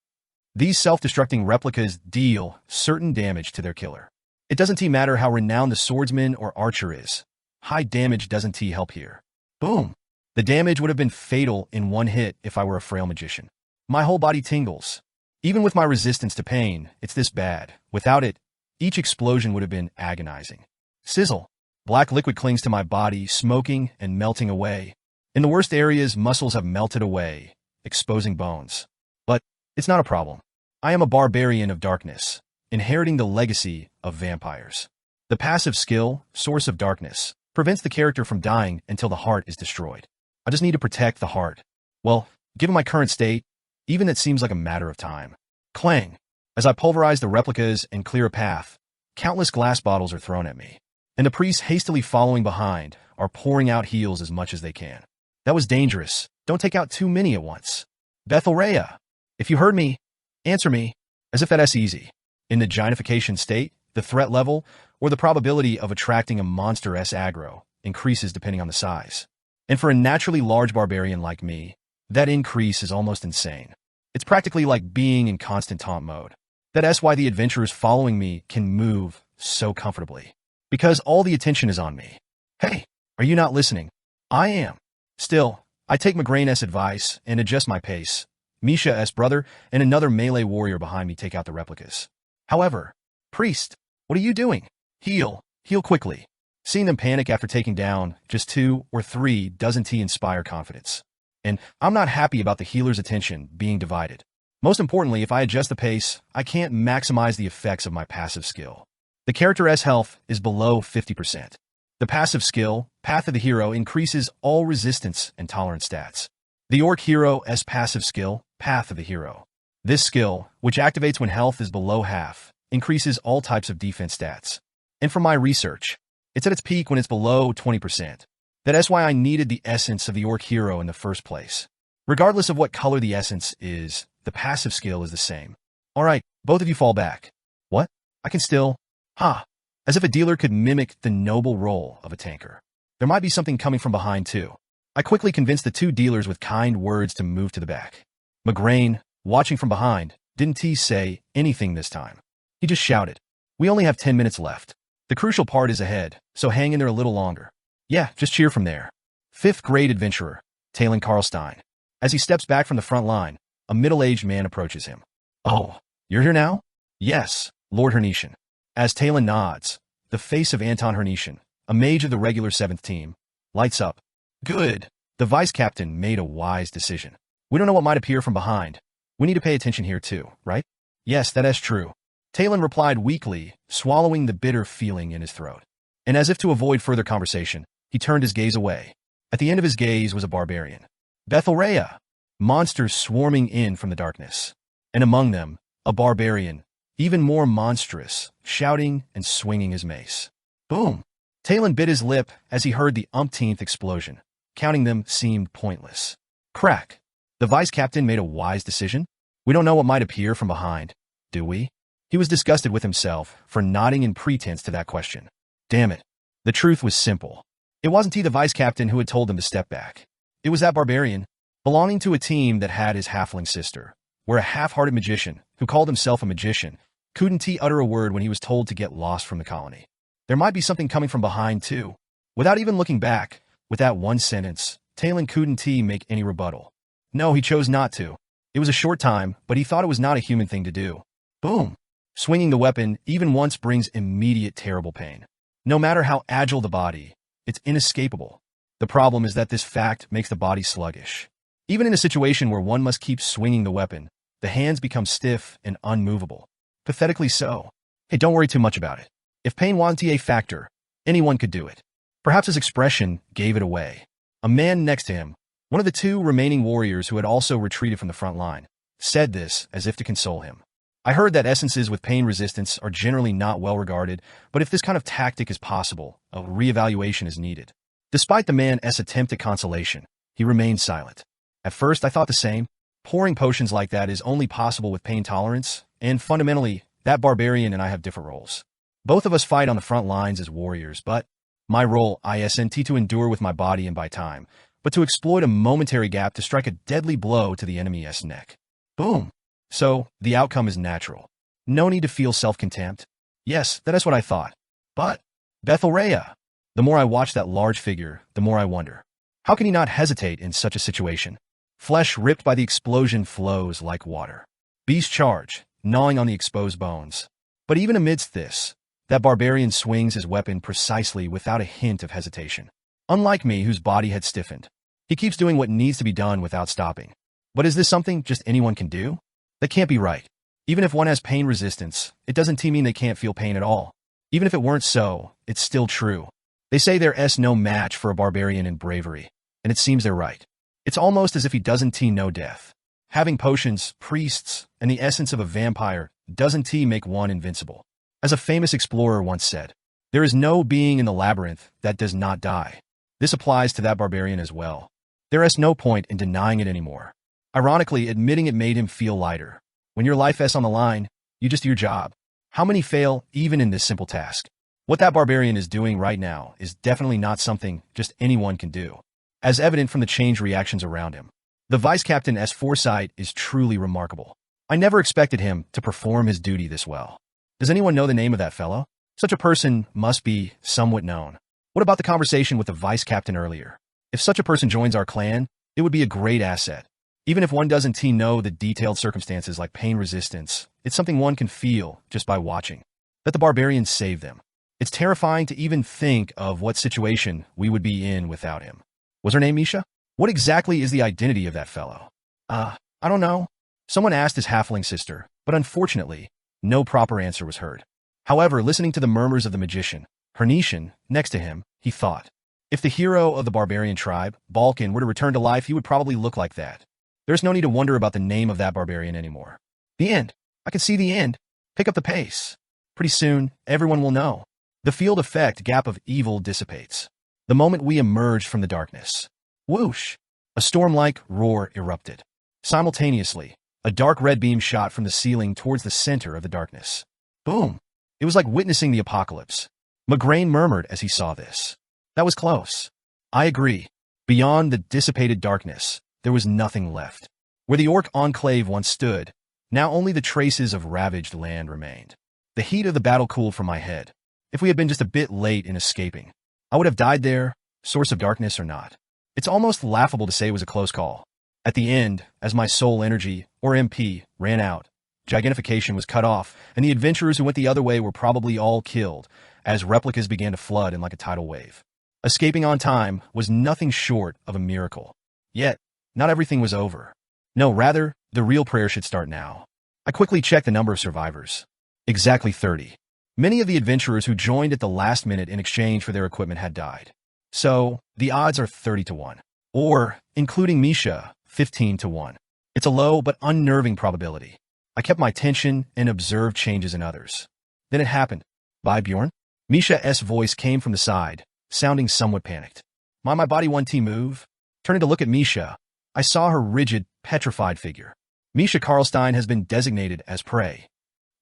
These self-destructing replicas deal certain damage to their killer. It doesn't matter how renowned the swordsman or archer is. High damage doesn't help here. Boom! The damage would have been fatal in one hit if I were a frail magician. My whole body tingles. Even with my resistance to pain, it's this bad. Without it, each explosion would have been agonizing. Sizzle. Black liquid clings to my body, smoking and melting away. In the worst areas, muscles have melted away, exposing bones. But it's not a problem. I am a barbarian of darkness, inheriting the legacy of vampires. The passive skill, Source of Darkness, prevents the character from dying until the heart is destroyed. I just need to protect the heart. Well, given my current state, even it seems like a matter of time. Clang! As I pulverize the replicas and clear a path, countless glass bottles are thrown at me, and the priests hastily following behind are pouring out heals as much as they can. That was dangerous. Don't take out too many at once. Barbaria, if you heard me, answer me, as if that's easy. In the giantification state, the threat level, or the probability of attracting a monster S aggro, increases depending on the size. And for a naturally large barbarian like me, that increase is almost insane. It's practically like being in constant taunt mode. That's why the adventurers following me can move so comfortably. Because all the attention is on me. Hey, are you not listening? I am. Still, I take Migraine's advice and adjust my pace. Misha's brother and another melee warrior behind me take out the replicas. However, priest, what are you doing? Heal quickly. Seeing them panic after taking down just 2 or 3 doesn't inspire confidence. And I'm not happy about the healer's attention being divided. Most importantly, if I adjust the pace, I can't maximize the effects of my passive skill. The character's health is below 50%. The passive skill, Path of the Hero, increases all resistance and tolerance stats. The Orc Hero's passive skill, Path of the Hero. This skill, which activates when health is below half, increases all types of defense stats. And from my research, it's at its peak when it's below 20%. That's why I needed the essence of the Orc Hero in the first place. Regardless of what color the essence is, the passive skill is the same. Alright, both of you fall back. What? I can still... As if a dealer could mimic the noble role of a tanker. There might be something coming from behind too. I quickly convinced the 2 dealers with kind words to move to the back. Migraine, watching from behind, didn't say anything this time. He just shouted, "We only have 10 minutes left. The crucial part is ahead, so hang in there a little longer. Yeah, just cheer from there." 5th grade adventurer, Talon Karlstein. As he steps back from the front line, a middle-aged man approaches him. "Oh, you're here now?" "Yes, Lord Hernetian." As Talon nods, the face of Anton Hernetian, a mage of the regular 7th team, lights up. "Good." The vice captain made a wise decision. "We don't know what might appear from behind. We need to pay attention here too, right?" "Yes, that is true." Talon replied weakly, swallowing the bitter feeling in his throat. And as if to avoid further conversation, he turned his gaze away. At the end of his gaze was a barbarian. Barbaria! Monsters swarming in from the darkness. And among them, a barbarian, even more monstrous, shouting and swinging his mace. Boom! Talon bit his lip as he heard the umpteenth explosion. Counting them seemed pointless. Crack! The vice captain made a wise decision. We don't know what might appear from behind, do we? He was disgusted with himself for nodding in pretense to that question. Damn it. The truth was simple. It wasn't he the vice captain who had told him to step back. It was that barbarian, belonging to a team that had his halfling sister, where a half-hearted magician, who called himself a magician, couldn't utter a word when he was told to get lost from the colony. There might be something coming from behind, too. Without even looking back, with that one sentence, Talon couldn't make any rebuttal. No, he chose not to. It was a short time, but he thought it was not a human thing to do. Boom! Swinging the weapon even once brings immediate terrible pain. No matter how agile the body, it's inescapable. The problem is that this fact makes the body sluggish. Even in a situation where one must keep swinging the weapon, the hands become stiff and unmovable. Pathetically so. Hey, don't worry too much about it. If pain wasn't a factor, anyone could do it. Perhaps his expression gave it away. A man next to him, one of the 2 remaining warriors who had also retreated from the front line, said this as if to console him. I heard that essences with pain resistance are generally not well regarded, but if this kind of tactic is possible, a reevaluation is needed. Despite the man's attempt at consolation, he remained silent. At first I thought the same. Pouring potions like that is only possible with pain tolerance, and fundamentally, that barbarian and I have different roles. Both of us fight on the front lines as warriors, but My role isn't to endure with my body and buy time, but to exploit a momentary gap to strike a deadly blow to the enemy's neck. Boom. So, the outcome is natural. No need to feel self-contempt. Yes, that is what I thought. But, Bethelrea. The more I watch that large figure, the more I wonder. How can he not hesitate in such a situation? Flesh ripped by the explosion flows like water. Beast charge, gnawing on the exposed bones. But even amidst this, that barbarian swings his weapon precisely without a hint of hesitation. Unlike me, whose body had stiffened. He keeps doing what needs to be done without stopping. But is this something just anyone can do? That can't be right. Even if one has pain resistance, it doesn't mean they can't feel pain at all. Even if it weren't so, it's still true. They say there's no match for a barbarian in bravery, and it seems they're right. It's almost as if he doesn't know death. Having potions, priests, and the essence of a vampire doesn't make one invincible. As a famous explorer once said, there is no being in the labyrinth that does not die. This applies to that barbarian as well. There is no point in denying it anymore. Ironically, admitting it made him feel lighter. When your life is on the line, you just do your job. How many fail even in this simple task? What that barbarian is doing right now is definitely not something just anyone can do, as evident from the changed reactions around him. The vice captain's foresight is truly remarkable. I never expected him to perform his duty this well. Does anyone know the name of that fellow? Such a person must be somewhat known. What about the conversation with the vice captain earlier? If such a person joins our clan, it would be a great asset. Even if one doesn't know the detailed circumstances like pain resistance, it's something one can feel just by watching. That the barbarians saved them. It's terrifying to even think of what situation we would be in without him. Was her name Misha? What exactly is the identity of that fellow? I don't know. Someone asked his halfling sister, but unfortunately, no proper answer was heard. However, listening to the murmurs of the magician, Hernician, next to him, he thought, if the hero of the barbarian tribe, Balkan, were to return to life, he would probably look like that. There's no need to wonder about the name of that barbarian anymore. The end. I can see the end. Pick up the pace. Pretty soon, everyone will know. The field effect gap of evil dissipates. The moment we emerged from the darkness. Whoosh! A storm-like roar erupted. Simultaneously, a dark red beam shot from the ceiling towards the center of the darkness. Boom! It was like witnessing the apocalypse. Migraine murmured as he saw this. That was close. I agree. Beyond the dissipated darkness, there was nothing left. Where the orc enclave once stood, now only the traces of ravaged land remained. The heat of the battle cooled from my head. If we had been just a bit late in escaping, I would have died there, source of darkness or not. It's almost laughable to say it was a close call. At the end, as my soul energy, or MP, ran out, gigantfication was cut off, and the adventurers who went the other way were probably all killed, as replicas began to flood in like a tidal wave. Escaping on time was nothing short of a miracle. Yet, not everything was over. No, rather, the real prayer should start now. I quickly checked the number of survivors. Exactly 30. Many of the adventurers who joined at the last minute in exchange for their equipment had died. So, the odds are 30-1. Or, including Misha, 15-1. It's a low but unnerving probability. I kept my tension and observed changes in others. Then it happened. Bye, Bjorn? Misha's voice came from the side, sounding somewhat panicked. My body one T move? Turning to look at Misha, I saw her rigid, petrified figure. Misha Karlstein has been designated as prey.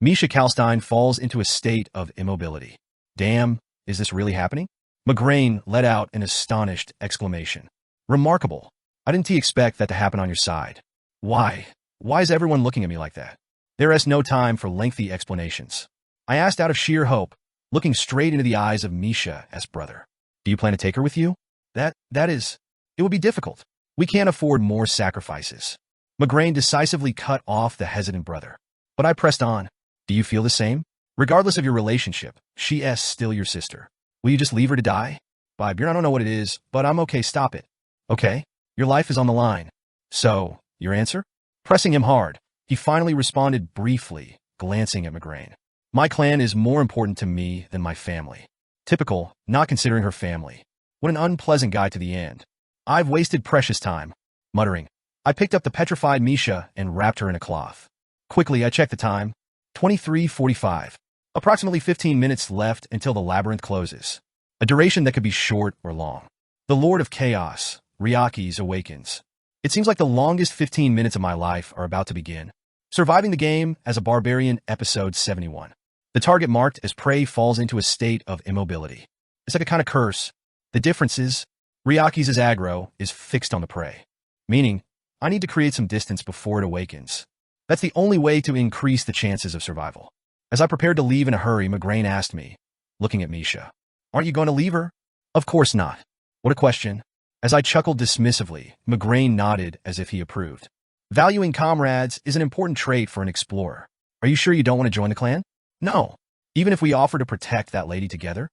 Misha Karlstein falls into a state of immobility. Damn, is this really happening? Migraine let out an astonished exclamation. Remarkable. I didn't expect that to happen on your side. Why? Why is everyone looking at me like that? There is no time for lengthy explanations. I asked out of sheer hope, looking straight into the eyes of Misha's brother. Do you plan to take her with you? That is, it would be difficult. We can't afford more sacrifices. Migraine decisively cut off the hesitant brother. But I pressed on. Do you feel the same? Regardless of your relationship, she is still your sister. Will you just leave her to die? Bjorn, I don't know what it is, but I'm okay, stop it. Okay, your life is on the line. So, your answer? Pressing him hard, he finally responded briefly, glancing at Migraine. My clan is more important to me than my family. Typical, not considering her family. What an unpleasant guy to the end. I've wasted precious time. Muttering, I picked up the petrified Misha and wrapped her in a cloth. Quickly, I checked the time. 23:45. Approximately 15 minutes left until the labyrinth closes. A duration that could be short or long. The Lord of Chaos, Ryakis, awakens. It seems like the longest 15 minutes of my life are about to begin. Surviving the game as a barbarian, episode 71. The target marked as prey falls into a state of immobility. It's like a kind of curse. The difference is, Ryaki's aggro is fixed on the prey. Meaning, I need to create some distance before it awakens. That's the only way to increase the chances of survival. As I prepared to leave in a hurry, Migraine asked me, looking at Misha, "Aren't you going to leave her?" "Of course not." "What a question." As I chuckled dismissively, Migraine nodded as if he approved. Valuing comrades is an important trait for an explorer. "Are you sure you don't want to join the clan?" "No." "Even if we offer to protect that lady together?"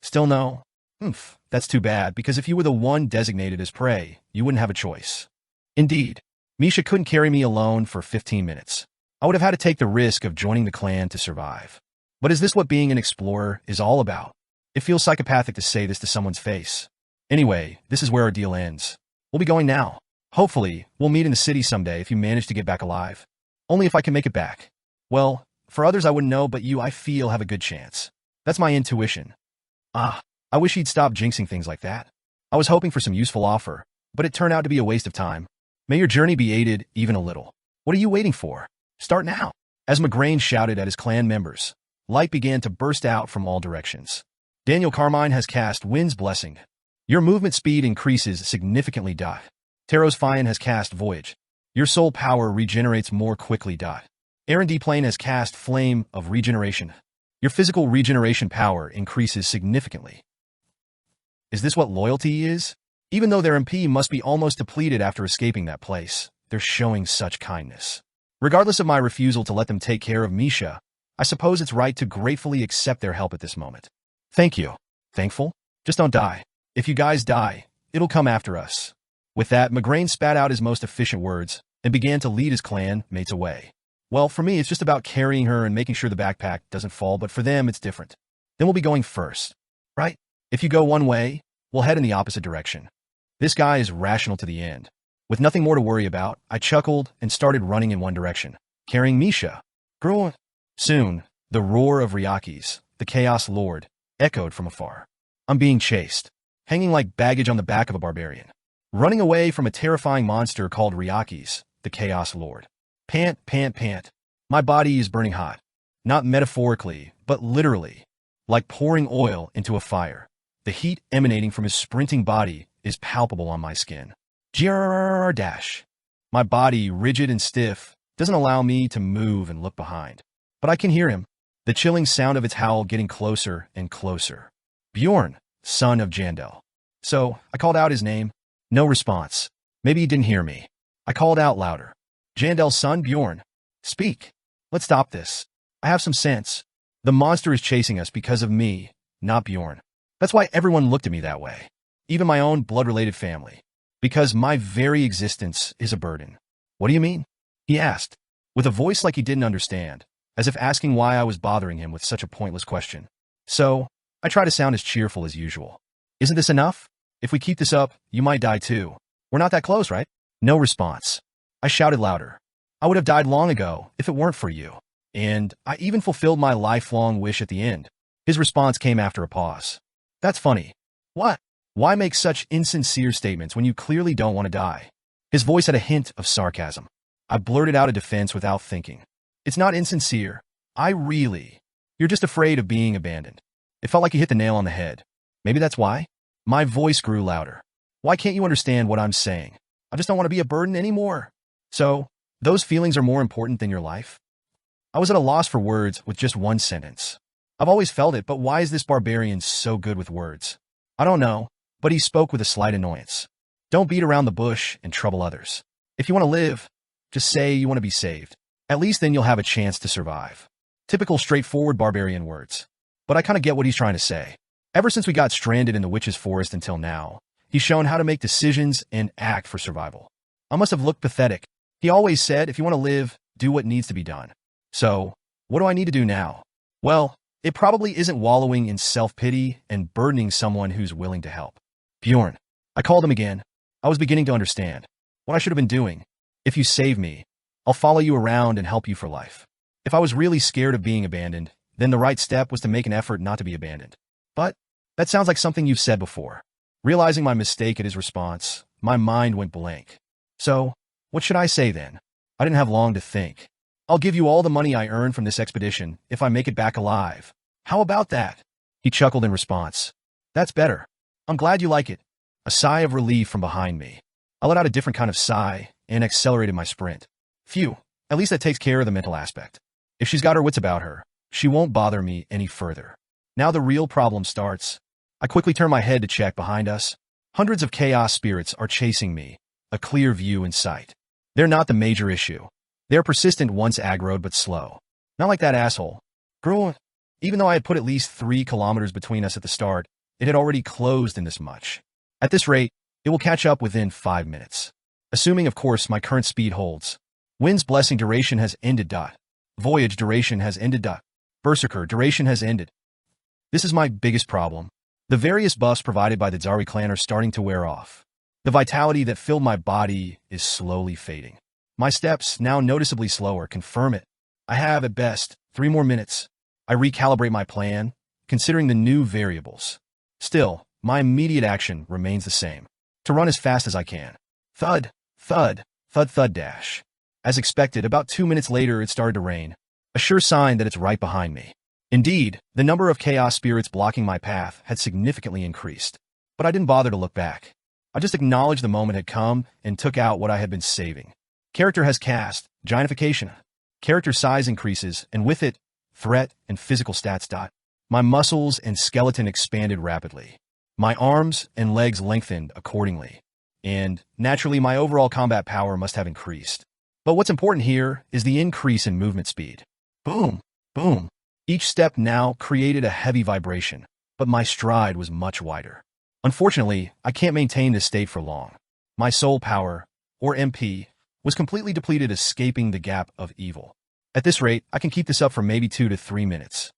"Still no." That's too bad, because if you were the one designated as prey, you wouldn't have a choice." Indeed, Misha couldn't carry me alone for 15 minutes. I would have had to take the risk of joining the clan to survive. But is this what being an explorer is all about? It feels psychopathic to say this to someone's face. Anyway, this is where our deal ends. We'll be going now. Hopefully, we'll meet in the city someday if you manage to get back alive. Only if I can make it back. Well, for others I wouldn't know, but you, I feel, have a good chance. That's my intuition. I wish he'd stop jinxing things like that. I was hoping for some useful offer, but it turned out to be a waste of time. May your journey be aided even a little. What are you waiting for? Start now. As Migraine shouted at his clan members, light began to burst out from all directions. Daniel Carmine has cast Wind's Blessing. Your movement speed increases significantly. Taros Fian has cast Voyage. Your soul power regenerates more quickly. Aaron D. Plain has cast Flame of Regeneration. Your physical regeneration power increases significantly. Is this what loyalty is? Even though their MP must be almost depleted after escaping that place, they're showing such kindness. Regardless of my refusal to let them take care of Misha, I suppose it's right to gratefully accept their help at this moment. Thank you. Thankful? Just don't die. If you guys die, it'll come after us. With that, Migraine spat out his most efficient words and began to lead his clan mates away. Well, for me, it's just about carrying her and making sure the backpack doesn't fall, but for them, it's different. Then we'll be going first, right? If you go one way, we'll head in the opposite direction. This guy is rational to the end. With nothing more to worry about, I chuckled and started running in one direction, carrying Misha. Soon, the roar of Ryaki's, the Chaos Lord, echoed from afar. I'm being chased, hanging like baggage on the back of a barbarian, running away from a terrifying monster called Ryaki's, the Chaos Lord. Pant, pant, pant. My body is burning hot. Not metaphorically, but literally, like pouring oil into a fire. The heat emanating from his sprinting body is palpable on my skin. Dash. My body, rigid and stiff, doesn't allow me to move and look behind. But I can hear him, the chilling sound of its howl getting closer and closer. Bjorn, son of Jandel. So, I called out his name. No response. Maybe he didn't hear me. I called out louder. Jandel's son, Bjorn. Speak. Let's stop this. I have some sense. The monster is chasing us because of me, not Bjorn. That's why everyone looked at me that way. Even my own blood-related family. Because my very existence is a burden. What do you mean? He asked, with a voice like he didn't understand, as if asking why I was bothering him with such a pointless question. So, I try to sound as cheerful as usual. Isn't this enough? If we keep this up, you might die too. We're not that close, right? No response. I shouted louder. I would have died long ago if it weren't for you. And I even fulfilled my lifelong wish at the end. His response came after a pause. That's funny. What? Why make such insincere statements when you clearly don't want to die? His voice had a hint of sarcasm. I blurted out a defense without thinking. It's not insincere. You're just afraid of being abandoned. It felt like he hit the nail on the head. Maybe that's why? My voice grew louder. Why can't you understand what I'm saying? I just don't want to be a burden anymore. So, those feelings are more important than your life? I was at a loss for words with just one sentence. I've always felt it, but why is this barbarian so good with words? I don't know, but he spoke with a slight annoyance. Don't beat around the bush and trouble others. If you want to live, just say you want to be saved. At least then you'll have a chance to survive. Typical straightforward barbarian words. But I kind of get what he's trying to say. Ever since we got stranded in the witch's forest until now, he's shown how to make decisions and act for survival. I must have looked pathetic. He always said, if you want to live, do what needs to be done. So, what do I need to do now? Well, it probably isn't wallowing in self-pity and burdening someone who's willing to help. Bjorn. I called him again. I was beginning to understand what I should have been doing. If you save me, I'll follow you around and help you for life. If I was really scared of being abandoned, then the right step was to make an effort not to be abandoned. But that sounds like something you've said before. Realizing my mistake at his response, my mind went blank. So, what should I say then? I didn't have long to think. I'll give you all the money I earn from this expedition if I make it back alive. How about that? He chuckled in response. That's better. I'm glad you like it. A sigh of relief from behind me. I let out a different kind of sigh and accelerated my sprint. Phew, at least that takes care of the mental aspect. If she's got her wits about her, she won't bother me any further. Now the real problem starts. I quickly turn my head to check behind us. Hundreds of chaos spirits are chasing me, a clear view in sight. They're not the major issue. They're persistent once aggroed but slow. Not like that asshole. Girl, even though I had put at least 3 kilometers between us at the start, it had already closed in this much. At this rate, it will catch up within 5 minutes. Assuming, of course, my current speed holds. Wind's blessing duration has ended. Voyage duration has ended. Berserker duration has ended. This is my biggest problem. The various buffs provided by the Zari clan are starting to wear off. The vitality that filled my body is slowly fading. My steps, now noticeably slower, confirm it. I have, at best, 3 more minutes. I recalibrate my plan, considering the new variables. Still, my immediate action remains the same. To run as fast as I can. Thud, thud, thud, thud dash. As expected, about 2 minutes later it started to rain. A sure sign that it's right behind me. Indeed, the number of chaos spirits blocking my path had significantly increased. But I didn't bother to look back. I just acknowledged the moment had come and took out what I had been saving. Character has cast, giantification. Character size increases, and with it, threat and physical stats. My muscles and skeleton expanded rapidly. My arms and legs lengthened accordingly. And, naturally, my overall combat power must have increased. But what's important here is the increase in movement speed. Boom, boom. Each step now created a heavy vibration, but my stride was much wider. Unfortunately, I can't maintain this state for long. My soul power, or MP, was completely depleted, escaping the gap of evil. At this rate, I can keep this up for maybe 2 to 3 minutes.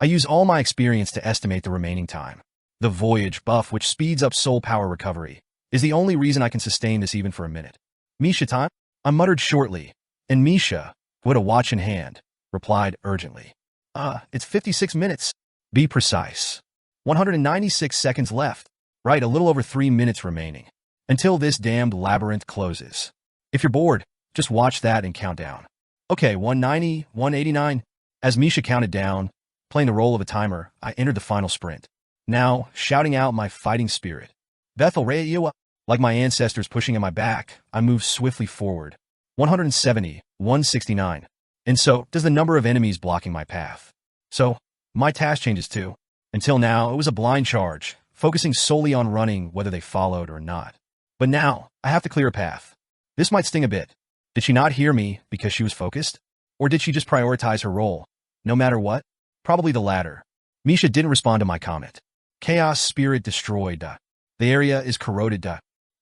I use all my experience to estimate the remaining time. The voyage buff, which speeds up soul power recovery, is the only reason I can sustain this even for a minute. Misha time? I muttered shortly, and Misha, who had a watch in hand, replied urgently. It's 56 minutes. Be precise. 196 seconds left. Right, a little over 3 minutes remaining. Until this damned labyrinth closes. If you're bored, just watch that and count down. Okay, 190, 189. As Misha counted down, playing the role of a timer, I entered the final sprint. Now, shouting out my fighting spirit. Bethel Re'ewa. Like my ancestors pushing at my back, I moved swiftly forward. 170, 169. And so does the number of enemies blocking my path. So, my task changes too. Until now, it was a blind charge, focusing solely on running whether they followed or not. But now, I have to clear a path. This might sting a bit. Did she not hear me because she was focused? Or did she just prioritize her role? No matter what? Probably the latter. Misha didn't respond to my comment. Chaos spirit destroyed. The area is corroded.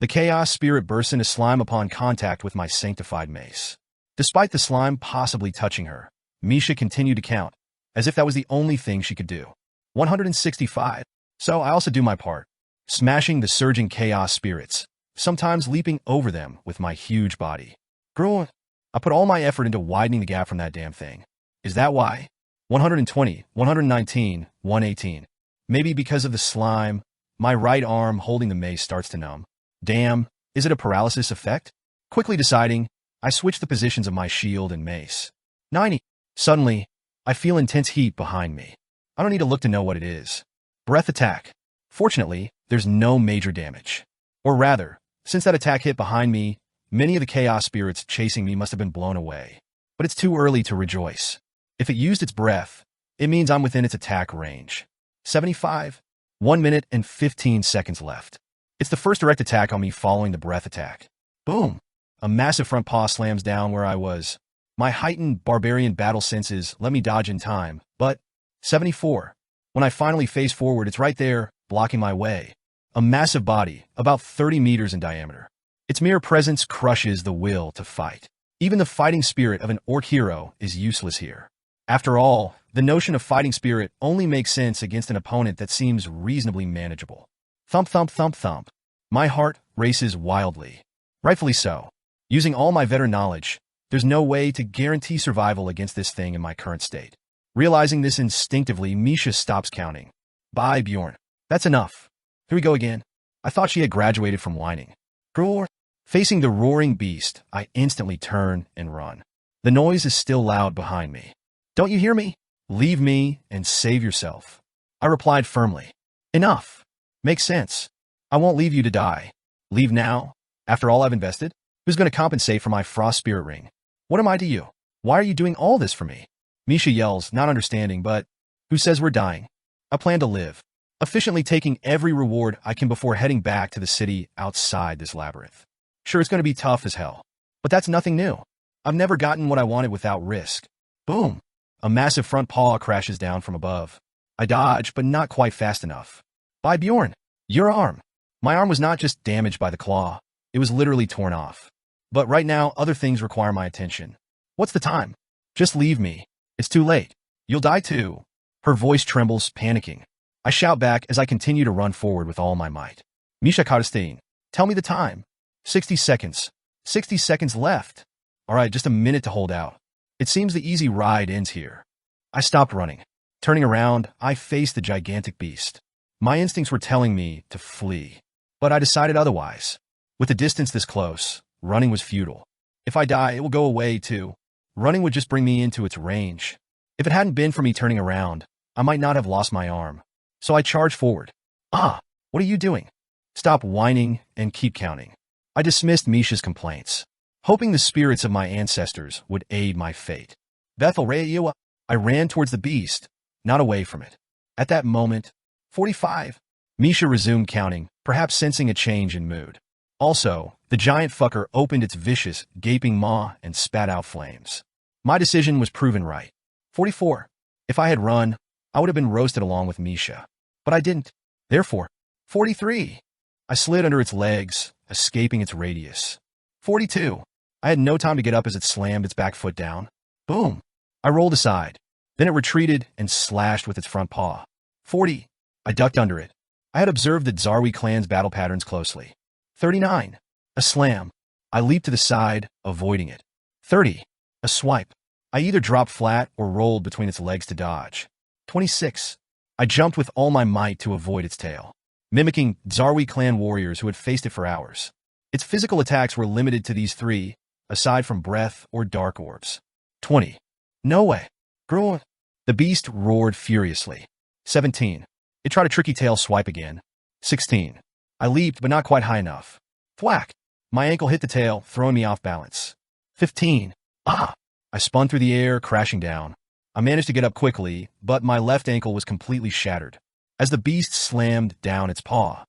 The chaos spirit bursts into slime upon contact with my sanctified mace. Despite the slime possibly touching her, Misha continued to count, as if that was the only thing she could do. 165. So I also do my part, smashing the surging chaos spirits, sometimes leaping over them with my huge body. Girl, I put all my effort into widening the gap from that damn thing. Is that why? 120, 119, 118. Maybe because of the slime, my right arm holding the mace starts to numb. Damn, is it a paralysis effect? Quickly deciding, I switch the positions of my shield and mace. 90. Suddenly, I feel intense heat behind me. I don't need to look to know what it is. Breath attack. Fortunately, there's no major damage. Or rather, since that attack hit behind me, many of the chaos spirits chasing me must have been blown away. But it's too early to rejoice. If it used its breath, it means I'm within its attack range. 75. 1 minute and 15 seconds left. It's the first direct attack on me following the breath attack. Boom! A massive front paw slams down where I was. My heightened barbarian battle senses let me dodge in time, but 74. When I finally face forward, it's right there, blocking my way. A massive body, about 30 meters in diameter. Its mere presence crushes the will to fight. Even the fighting spirit of an orc hero is useless here. After all, the notion of fighting spirit only makes sense against an opponent that seems reasonably manageable. Thump, thump, thump, thump. My heart races wildly. Rightfully so. Using all my veteran knowledge, there's no way to guarantee survival against this thing in my current state. Realizing this instinctively, Misha stops counting. Bye, Bjorn. That's enough. Here we go again. I thought she had graduated from whining. Roar. Facing the roaring beast, I instantly turn and run. The noise is still loud behind me. Don't you hear me? Leave me and save yourself. I replied firmly. Enough. Makes sense. I won't leave you to die. Leave now? After all I've invested? Who's going to compensate for my frost spirit ring? What am I to you? Why are you doing all this for me? Misha yells, not understanding, but who says we're dying? I plan to live, efficiently taking every reward I can before heading back to the city outside this labyrinth. Sure, it's going to be tough as hell, but that's nothing new. I've never gotten what I wanted without risk. Boom! A massive front paw crashes down from above. I dodge, but not quite fast enough. By Bjorn, your arm. My arm was not just damaged by the claw, it was literally torn off. But right now, other things require my attention. What's the time? Just leave me. It's too late. You'll die too. Her voice trembles, panicking. I shout back as I continue to run forward with all my might. Misha Kadestein, tell me the time. 60 seconds. 60 seconds left. All right, just a minute to hold out. It seems the easy ride ends here. I stopped running. Turning around, I faced the gigantic beast. My instincts were telling me to flee, but I decided otherwise. With the distance this close, running was futile. If I die, it will go away too. Running would just bring me into its range. If it hadn't been for me turning around, I might not have lost my arm. So I charged forward. Ah, what are you doing? Stop whining and keep counting. I dismissed Misha's complaints, hoping the spirits of my ancestors would aid my fate. Bethel Re'ewa, I ran towards the beast, not away from it. At that moment, 45. Misha resumed counting, perhaps sensing a change in mood. Also, the giant fucker opened its vicious, gaping maw and spat out flames. My decision was proven right. 44. If I had run, I would have been roasted along with Misha. But I didn't. Therefore, 43. I slid under its legs, escaping its radius. 42. I had no time to get up as it slammed its back foot down. Boom. I rolled aside. Then it retreated and slashed with its front paw. 40. I ducked under it. I had observed the Zarwi clan's battle patterns closely. 39. A slam. I leaped to the side, avoiding it. 30. A swipe. I either dropped flat or rolled between its legs to dodge. 26. I jumped with all my might to avoid its tail, mimicking Zarwi clan warriors who had faced it for hours. Its physical attacks were limited to these three, aside from breath or dark orbs. 20. No way. Grun. The beast roared furiously. 17. It tried a tricky tail swipe again. 16. I leaped, but not quite high enough. Thwack! My ankle hit the tail, throwing me off balance. 15. Ah! I spun through the air, crashing down. I managed to get up quickly, but my left ankle was completely shattered as the beast slammed down its paw.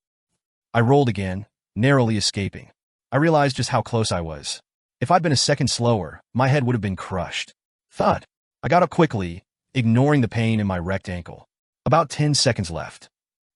I rolled again, narrowly escaping. I realized just how close I was. If I'd been a second slower, my head would have been crushed. Thud! I got up quickly, ignoring the pain in my wrecked ankle. About 10 seconds left.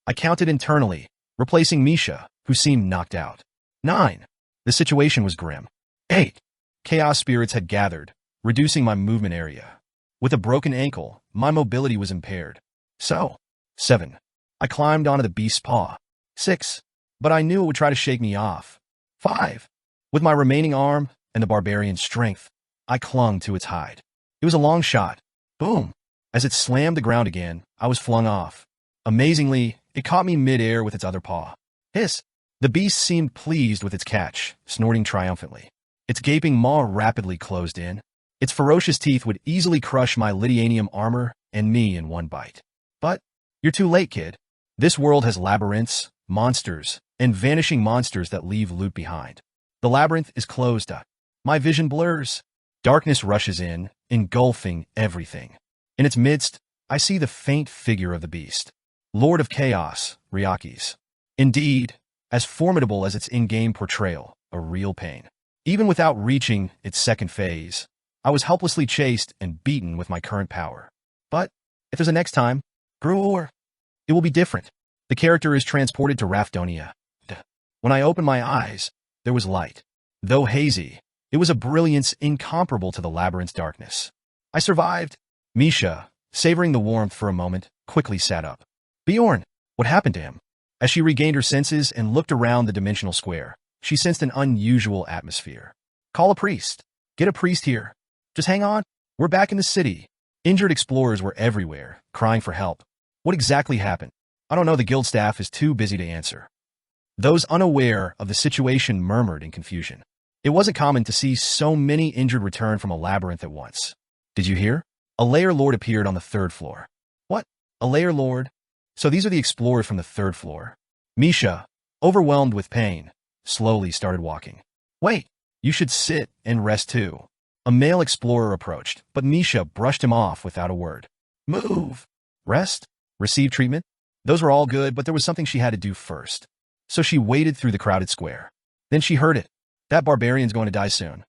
I counted internally, replacing Misha, who seemed knocked out. 9. The situation was grim. 8. Chaos spirits had gathered, reducing my movement area. With a broken ankle, my mobility was impaired. So, 7. I climbed onto the beast's paw. 6. But I knew it would try to shake me off. 5. With my remaining arm and the barbarian's strength, I clung to its hide. It was a long shot. Boom! As it slammed the ground again, I was flung off. Amazingly, it caught me mid-air with its other paw. Hiss! The beast seemed pleased with its catch, snorting triumphantly. Its gaping maw rapidly closed in. Its ferocious teeth would easily crush my Lydianium armor and me in one bite. But you're too late, kid. This world has labyrinths, monsters, and vanishing monsters that leave loot behind. The labyrinth is closed up. My vision blurs. Darkness rushes in, engulfing everything. In its midst, I see the faint figure of the beast. Lord of Chaos, Ryakis. Indeed, as formidable as its in-game portrayal, a real pain. Even without reaching its second phase, I was helplessly chased and beaten with my current power. But if there's a next time, Gruor, it will be different. The character is transported to Rafdonia. When I opened my eyes, there was light. Though hazy, it was a brilliance incomparable to the labyrinth's darkness. I survived. Misha, savoring the warmth for a moment, quickly sat up. Bjorn, what happened to him? As she regained her senses and looked around the dimensional square, she sensed an unusual atmosphere. Call a priest. Get a priest here. Just hang on. We're back in the city. Injured explorers were everywhere, crying for help. What exactly happened? I don't know. The guild staff is too busy to answer. Those unaware of the situation murmured in confusion. It wasn't common to see so many injured return from a labyrinth at once. Did you hear? A lair lord appeared on the 3rd floor. What? A lair lord? So these are the explorers from the 3rd floor. Misha, overwhelmed with pain, slowly started walking. Wait, you should sit and rest too. A male explorer approached, but Misha brushed him off without a word. Move. Rest? Receive treatment? Those were all good, but there was something she had to do first. So she waded through the crowded square. Then she heard it. That barbarian's going to die soon.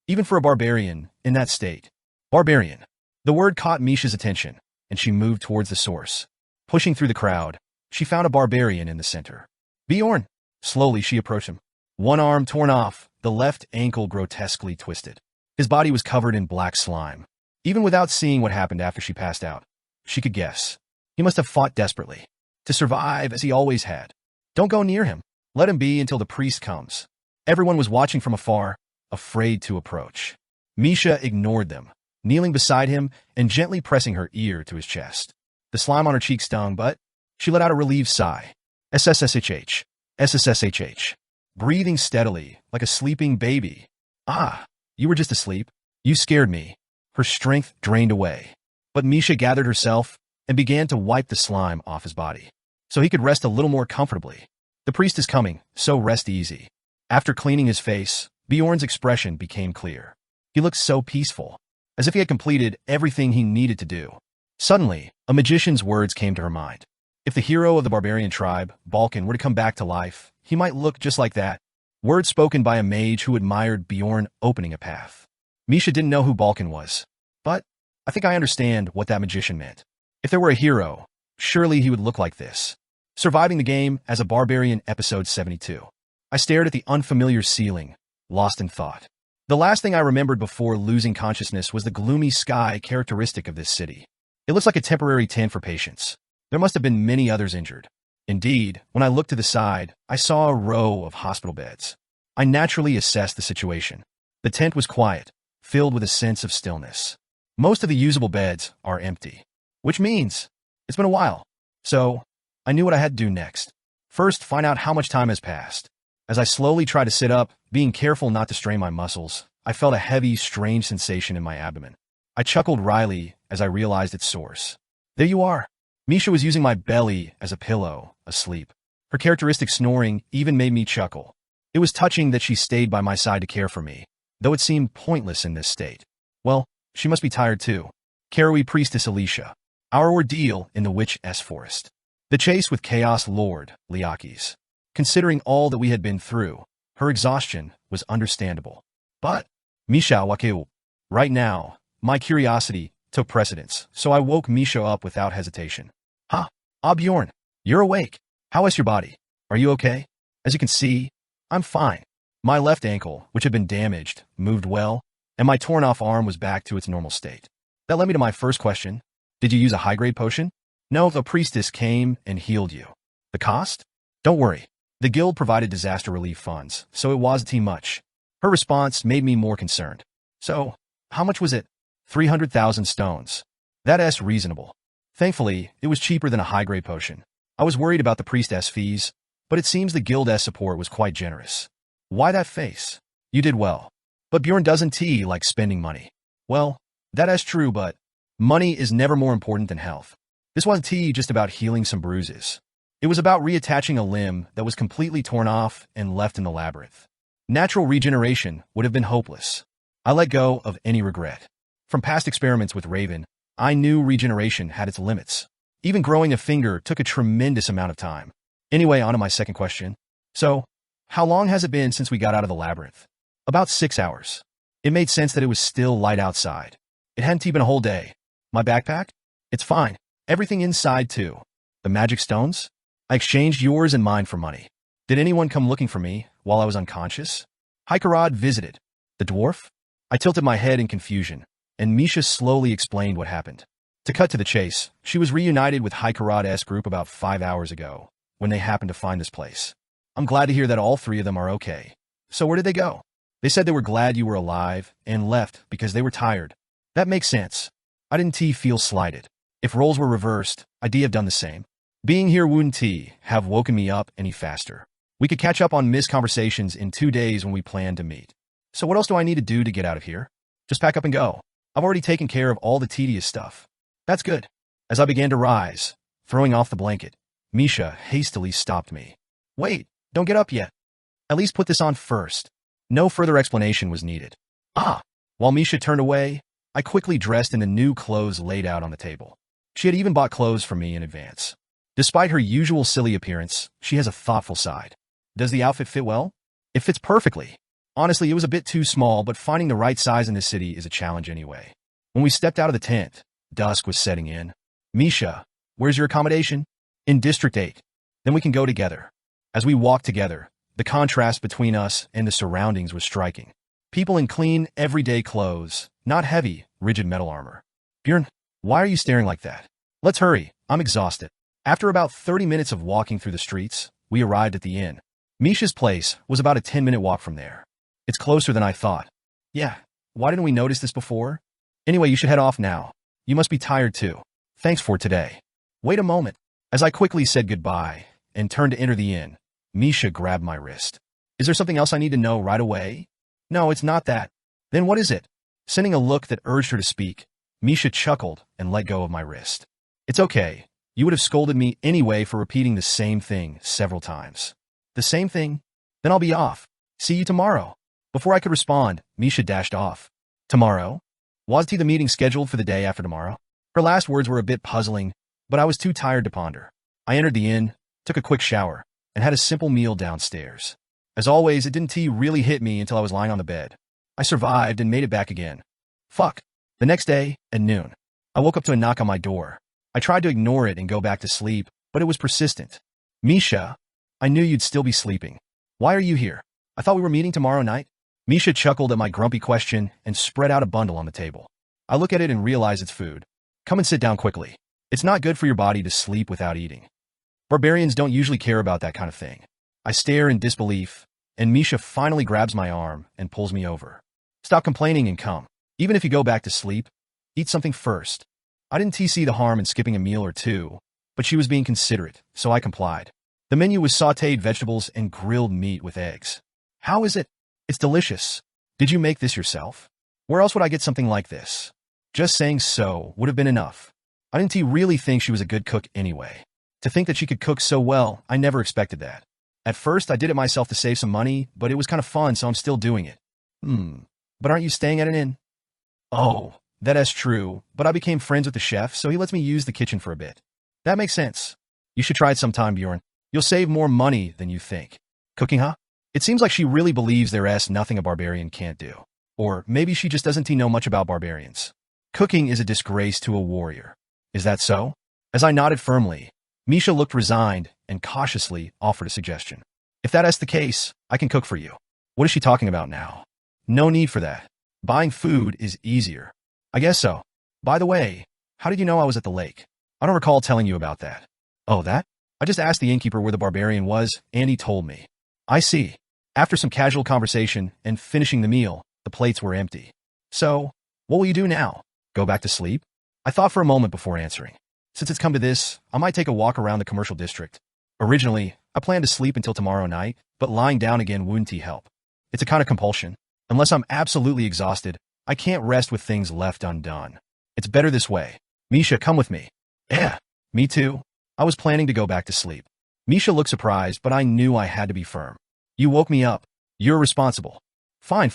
Even for a barbarian, in that state. Barbarian. The word caught Misha's attention, and she moved towards the source. Pushing through the crowd, she found a barbarian in the center. Bjorn. Slowly she approached him. One arm torn off, the left ankle grotesquely twisted. His body was covered in black slime. Even without seeing what happened after she passed out, she could guess. He must have fought desperately. To survive, as he always had. Don't go near him. Let him be until the priest comes. Everyone was watching from afar, afraid to approach. Misha ignored them, kneeling beside him and gently pressing her ear to his chest. The slime on her cheek stung, but she let out a relieved sigh. SSSHH. SSSHH. Breathing steadily, like a sleeping baby. Ah, you were just asleep. You scared me. Her strength drained away. But Misha gathered herself and began to wipe the slime off his body, so he could rest a little more comfortably. The priest is coming, so rest easy. After cleaning his face, Bjorn's expression became clear. He looked so peaceful, as if he had completed everything he needed to do. Suddenly, a magician's words came to her mind. If the hero of the barbarian tribe, Balkan, were to come back to life, he might look just like that. Words spoken by a mage who admired Bjorn opening a path. Misha didn't know who Balkan was, but I think I understand what that magician meant. If there were a hero, surely he would look like this. Surviving the game as a barbarian, episode 72. I stared at the unfamiliar ceiling, lost in thought. The last thing I remembered before losing consciousness was the gloomy sky characteristic of this city. It looks like a temporary tent for patients. There must have been many others injured. Indeed, when I looked to the side, I saw a row of hospital beds. I naturally assessed the situation. The tent was quiet, filled with a sense of stillness. Most of the usable beds are empty, which means it's been a while. So, I knew what I had to do next. First, find out how much time has passed. As I slowly tried to sit up, being careful not to strain my muscles, I felt a heavy, strange sensation in my abdomen. I chuckled wryly as I realized its source. There you are. Misha was using my belly as a pillow, asleep. Her characteristic snoring even made me chuckle. It was touching that she stayed by my side to care for me, though it seemed pointless in this state. Well, she must be tired too. Karui Priestess Alicia. Our ordeal in the Witch-S Forest. The chase with Chaos Lord, Liakis. Considering all that we had been through, her exhaustion was understandable. But, Misha Wakeu. Right now, my curiosity took precedence, so I woke Misha up without hesitation. Ha! Ah, Bjorn, you're awake. How is your body? Are you okay? As you can see, I'm fine. My left ankle, which had been damaged, moved well, and my torn-off arm was back to its normal state. That led me to my first question. Did you use a high-grade potion? No, the priestess came and healed you. The cost? Don't worry. The guild provided disaster relief funds, so it wasn't too much. Her response made me more concerned. So, how much was it? 300,000 stones. That's reasonable. Thankfully, it was cheaper than a high-grade potion. I was worried about the priestess fees, but it seems the guild-S support was quite generous. Why that face? You did well. But Bjorn doesn't like spending money. Well, that's true, but money is never more important than health. This wasn't just about healing some bruises. It was about reattaching a limb that was completely torn off and left in the labyrinth. Natural regeneration would have been hopeless. I let go of any regret. From past experiments with Raven, I knew regeneration had its limits. Even growing a finger took a tremendous amount of time. Anyway, on to my second question. So, how long has it been since we got out of the labyrinth? About 6 hours. It made sense that it was still light outside. It hadn't been a whole day. My backpack? It's fine. Everything inside, too. The magic stones? I exchanged yours and mine for money. Did anyone come looking for me while I was unconscious? Hikarad visited. The dwarf? I tilted my head in confusion, and Misha slowly explained what happened. To cut to the chase, she was reunited with Hikarad's group about 5 hours ago, when they happened to find this place. I'm glad to hear that all three of them are okay. So where did they go? They said they were glad you were alive and left because they were tired. That makes sense. I didn't feel slighted. If roles were reversed, I'd have done the same. Being here wouldn't have woken me up any faster. We could catch up on missed conversations in 2 days when we planned to meet. So what else do I need to do to get out of here? Just pack up and go. I've already taken care of all the tedious stuff. That's good. As I began to rise, throwing off the blanket, Misha hastily stopped me. Wait, don't get up yet. At least put this on first. No further explanation was needed. Ah! While Misha turned away, I quickly dressed in the new clothes laid out on the table. She had even bought clothes for me in advance. Despite her usual silly appearance, she has a thoughtful side. Does the outfit fit well? It fits perfectly. Honestly, it was a bit too small, but finding the right size in this city is a challenge anyway. When we stepped out of the tent, dusk was setting in. Misha, where's your accommodation? In District 8. Then we can go together. As we walked together, the contrast between us and the surroundings was striking. People in clean, everyday clothes, not heavy, rigid metal armor. Bjorn, why are you staring like that? Let's hurry, I'm exhausted. After about 30 minutes of walking through the streets, we arrived at the inn. Misha's place was about a 10-minute walk from there. It's closer than I thought. Yeah, why didn't we notice this before? Anyway, you should head off now. You must be tired too. Thanks for today. Wait a moment. As I quickly said goodbye and turned to enter the inn, Misha grabbed my wrist. Is there something else I need to know right away? No, it's not that. Then what is it? Sending a look that urged her to speak, Misha chuckled and let go of my wrist. It's okay. You would have scolded me anyway for repeating the same thing several times. The same thing? Then I'll be off. See you tomorrow. Before I could respond, Misha dashed off. Tomorrow? Was the meeting scheduled for the day after tomorrow? Her last words were a bit puzzling, but I was too tired to ponder. I entered the inn, took a quick shower, and had a simple meal downstairs. As always, it didn't really hit me until I was lying on the bed. I survived and made it back again. Fuck. The next day, at noon, I woke up to a knock on my door. I tried to ignore it and go back to sleep, but it was persistent. Misha, I knew you'd still be sleeping. Why are you here? I thought we were meeting tomorrow night. Misha chuckled at my grumpy question and spread out a bundle on the table. I look at it and realize it's food. Come and sit down quickly. It's not good for your body to sleep without eating. Barbarians don't usually care about that kind of thing. I stare in disbelief, and Misha finally grabs my arm and pulls me over. Stop complaining and come. Even if you go back to sleep, eat something first. I didn't see the harm in skipping a meal or two, but she was being considerate, so I complied. The menu was sautéed vegetables and grilled meat with eggs. How is it? It's delicious. Did you make this yourself? Where else would I get something like this? Just saying so would have been enough. I didn't really think she was a good cook anyway. To think that she could cook so well, I never expected that. At first, I did it myself to save some money, but it was kind of fun, so I'm still doing it. But aren't you staying at an inn? Oh, that is true, but I became friends with the chef, so he lets me use the kitchen for a bit. That makes sense. You should try it sometime, Bjorn. You'll save more money than you think. Cooking, huh? It seems like she really believes there's nothing a barbarian can't do. Or maybe she just doesn't know much about barbarians. Cooking is a disgrace to a warrior. Is that so? As I nodded firmly, Misha looked resigned and cautiously offered a suggestion. If that's the case, I can cook for you. What is she talking about now? No need for that. Buying food is easier. I guess so. By the way, how did you know I was at the lake? I don't recall telling you about that. Oh, that? I just asked the innkeeper where the barbarian was, and he told me. I see. After some casual conversation and finishing the meal, the plates were empty. So, what will you do now? Go back to sleep? I thought for a moment before answering. Since it's come to this, I might take a walk around the commercial district. Originally, I planned to sleep until tomorrow night, but lying down again wouldn't help. It's a kind of compulsion. Unless I'm absolutely exhausted, I can't rest with things left undone. It's better this way. Misha, come with me. Yeah, me too. I was planning to go back to sleep. Misha looked surprised, but I knew I had to be firm. You woke me up. You're responsible. Fine.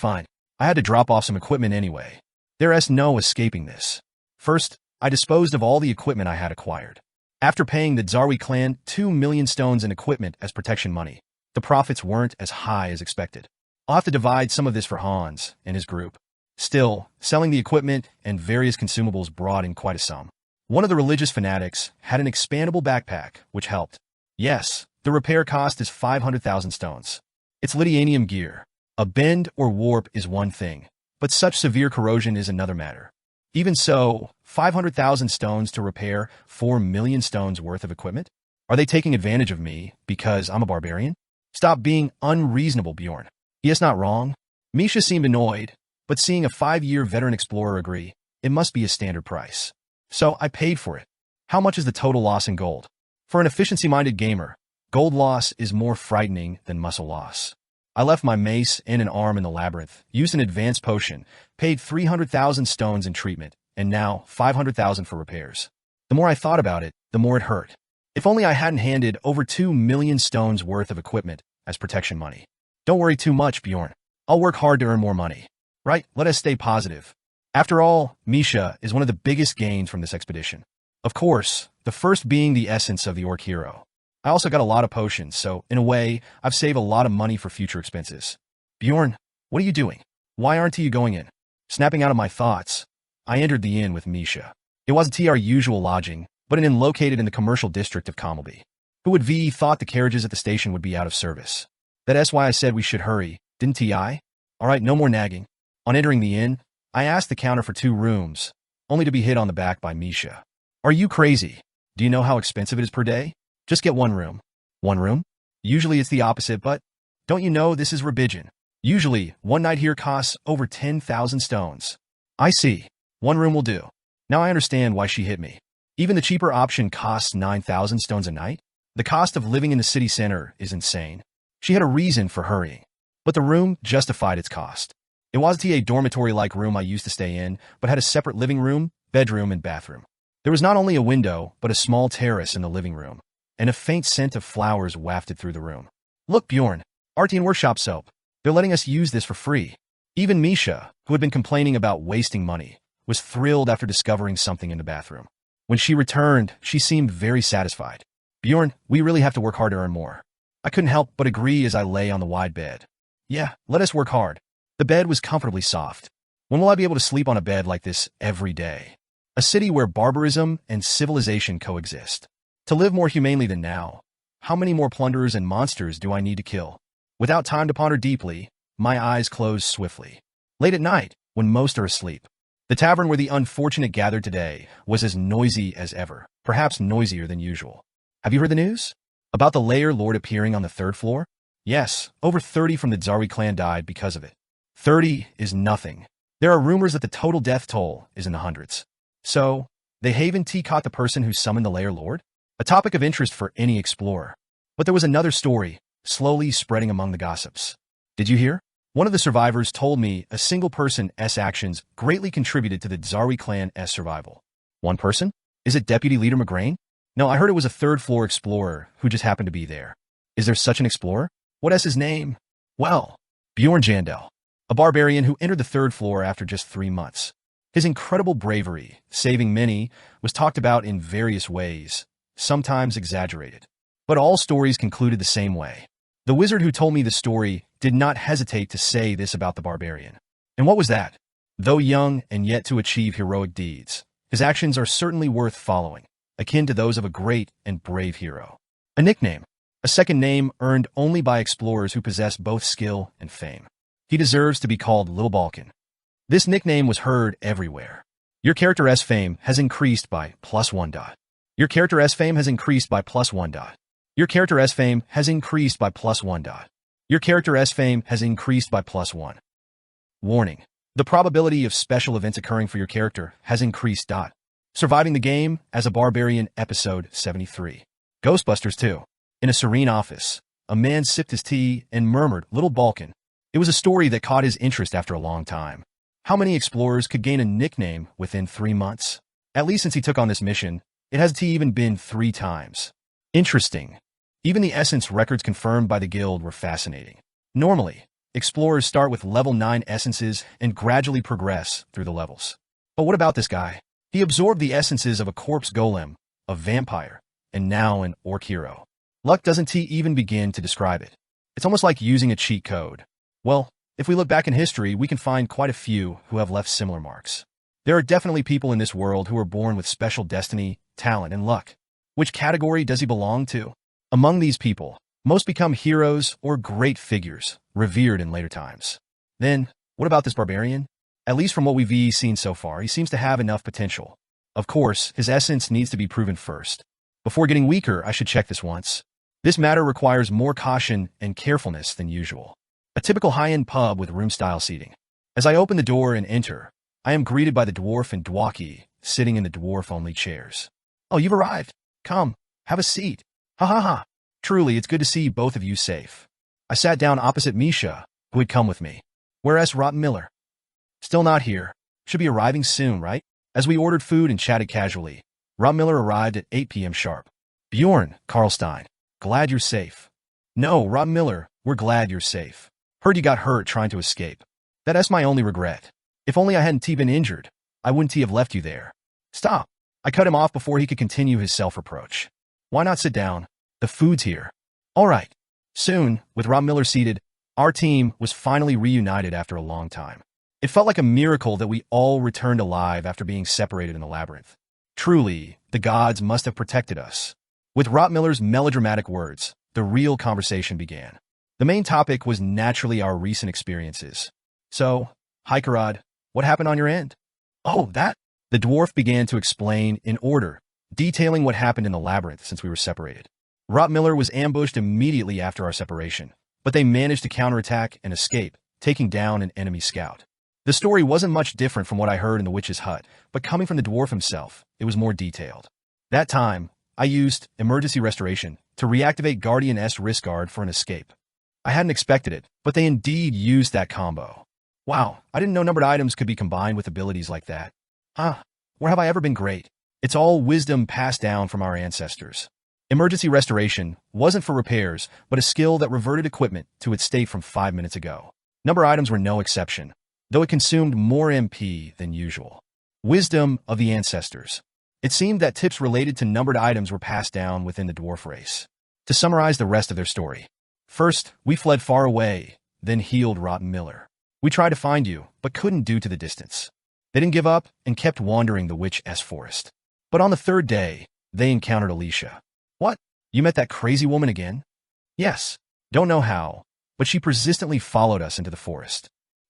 I had to drop off some equipment anyway. There's no escaping this. First, I disposed of all the equipment I had acquired. After paying the Zarwi clan 2 million stones in equipment as protection money, the profits weren't as high as expected. I'll have to divide some of this for Hans and his group. Still, selling the equipment and various consumables brought in quite a sum. One of the religious fanatics had an expandable backpack, which helped. Yes, the repair cost is 500,000 stones. It's Lydianium gear. A bend or warp is one thing, but such severe corrosion is another matter. Even so, 500,000 stones to repair 4 million stones worth of equipment? Are they taking advantage of me because I'm a barbarian? Stop being unreasonable, Bjorn. Yes, not wrong. Misha seemed annoyed, but seeing a 5-year veteran explorer agree, it must be a standard price. So I paid for it. How much is the total loss in gold? For an efficiency-minded gamer, gold loss is more frightening than muscle loss. I left my mace and an arm in the labyrinth, used an advanced potion, paid 300,000 stones in treatment, and now 500,000 for repairs. The more I thought about it, the more it hurt. If only I hadn't handed over 2 million stones worth of equipment as protection money. Don't worry too much, Bjorn. I'll work hard to earn more money. Right? Let us stay positive. After all, Misha is one of the biggest gains from this expedition. Of course, the first being the essence of the orc hero. I also got a lot of potions, so in a way, I've saved a lot of money for future expenses. Bjorn, what are you doing? Why aren't you going in? Snapping out of my thoughts, I entered the inn with Misha. It wasn't our usual lodging, but an inn located in the commercial district of Commelby. Who would V thought the carriages at the station would be out of service? That's why I said we should hurry, didn't I? Alright, no more nagging. On entering the inn, I asked the counter for 2 rooms, only to be hit on the back by Misha. Are you crazy? Do you know how expensive it is per day? Just get 1 room. 1 room? Usually it's the opposite, but don't you know this is religion? Usually, 1 night here costs over 10,000 stones. I see. 1 room will do. Now I understand why she hit me. Even the cheaper option costs 9,000 stones a night. The cost of living in the city center is insane. She had a reason for hurrying, but the room justified its cost. It wasn't a dormitory-like room I used to stay in, but had a separate living room, bedroom, and bathroom. There was not only a window, but a small terrace in the living room, and a faint scent of flowers wafted through the room. Look, Bjorn, Artian workshop soap. They're letting us use this for free. Even Misha, who had been complaining about wasting money, was thrilled after discovering something in the bathroom. When she returned, she seemed very satisfied. Bjorn, we really have to work hard to earn more. I couldn't help but agree as I lay on the wide bed. Yeah, let us work hard. The bed was comfortably soft. When will I be able to sleep on a bed like this every day? A city where barbarism and civilization coexist. To live more humanely than now, how many more plunderers and monsters do I need to kill? Without time to ponder deeply, my eyes closed swiftly. Late at night, when most are asleep, the tavern where the unfortunate gathered today was as noisy as ever, perhaps noisier than usual. Have you heard the news? About the lair lord appearing on the 3rd floor? Yes, over 30 from the Dzari clan died because of it. 30 is nothing. There are rumors that the total death toll is in the hundreds. So, they haven't caught the person who summoned the lair lord? A topic of interest for any explorer. But there was another story, slowly spreading among the gossips. Did you hear? One of the survivors told me a single person's actions greatly contributed to the Dzari clan's survival. One person? Is it Deputy Leader McGrain? No, I heard it was a 3rd floor explorer who just happened to be there. Is there such an explorer? What is his name? Well, Bjorn Jandel, a barbarian who entered the 3rd floor after just 3 months. His incredible bravery, saving many, was talked about in various ways, sometimes exaggerated. But all stories concluded the same way. The wizard who told me the story did not hesitate to say this about the barbarian. And what was that? Though young and yet to achieve heroic deeds, his actions are certainly worth following, akin to those of a great and brave hero. A nickname, a second name earned only by explorers who possess both skill and fame. He deserves to be called Little Balkan. This nickname was heard everywhere. Your character's fame has increased by +1. Your character's fame has increased by +1. Your character's fame has increased by +1. Your character's fame has increased by +1. Warning. The probability of special events occurring for your character has increased. Surviving the game as a barbarian, episode 73. Ghostbusters 2. In a serene office, a man sipped his tea and murmured, Little Balkan. It was a story that caught his interest after a long time. How many explorers could gain a nickname within 3 months? At least since he took on this mission, it has even been 3 times. Interesting. Even the essence records confirmed by the guild were fascinating. Normally, explorers start with level 9 essences and gradually progress through the levels. But what about this guy? He absorbed the essences of a corpse golem, a vampire, and now an orc hero. Luck doesn't even begin to describe it. It's almost like using a cheat code. Well, if we look back in history, we can find quite a few who have left similar marks. There are definitely people in this world who are born with special destiny, talent, and luck. Which category does he belong to? Among these people, most become heroes or great figures, revered in later times. Then, what about this barbarian? At least from what we've seen so far, he seems to have enough potential. Of course, his essence needs to be proven first. Before getting weaker, I should check this once. This matter requires more caution and carefulness than usual. A typical high-end pub with room-style seating. As I open the door and enter, I am greeted by the dwarf and Dwaki, sitting in the dwarf-only chairs. Oh, you've arrived. Come, have a seat. Ha ha ha. Truly, it's good to see both of you safe. I sat down opposite Misha, who had come with me. Whereas Rotten Miller? Still not here. Should be arriving soon, right? As we ordered food and chatted casually, Rotten Miller arrived at 8 p.m. sharp. Bjorn, Karlstein. Glad you're safe. No, Rob Miller, we're glad you're safe. Heard you got hurt trying to escape. That's my only regret. If only I hadn't been injured, I wouldn't have left you there. Stop. I cut him off before he could continue his self-reproach. Why not sit down? The food's here. All right. Soon, with Rob Miller seated, our team was finally reunited after a long time. It felt like a miracle that we all returned alive after being separated in the labyrinth. Truly, the gods must have protected us. With Rob Miller's melodramatic words, the real conversation began. The main topic was naturally our recent experiences. So, Hikerod, what happened on your end? Oh, that? The dwarf began to explain in order, detailing what happened in the labyrinth since we were separated. Rob Miller was ambushed immediately after our separation, but they managed to counterattack and escape, taking down an enemy scout. The story wasn't much different from what I heard in the witch's hut, but coming from the dwarf himself, it was more detailed. That time, I used emergency restoration to reactivate Guardian S Risk Guard for an escape. I hadn't expected it, but they indeed used that combo. Wow, I didn't know numbered items could be combined with abilities like that. Where have I ever been great? It's all wisdom passed down from our ancestors. Emergency restoration wasn't for repairs, but a skill that reverted equipment to its state from 5 minutes ago. Number items were no exception, though it consumed more MP than usual. Wisdom of the ancestors. It seemed that tips related to numbered items were passed down within the dwarf race. To summarize the rest of their story. First, we fled far away, then healed Rob Miller. We tried to find you, but couldn't due to the distance. They didn't give up and kept wandering the witch-s forest. But on the third day, they encountered Alicia. What? You met that crazy woman again? Yes. Don't know how, but she persistently followed us into the forest.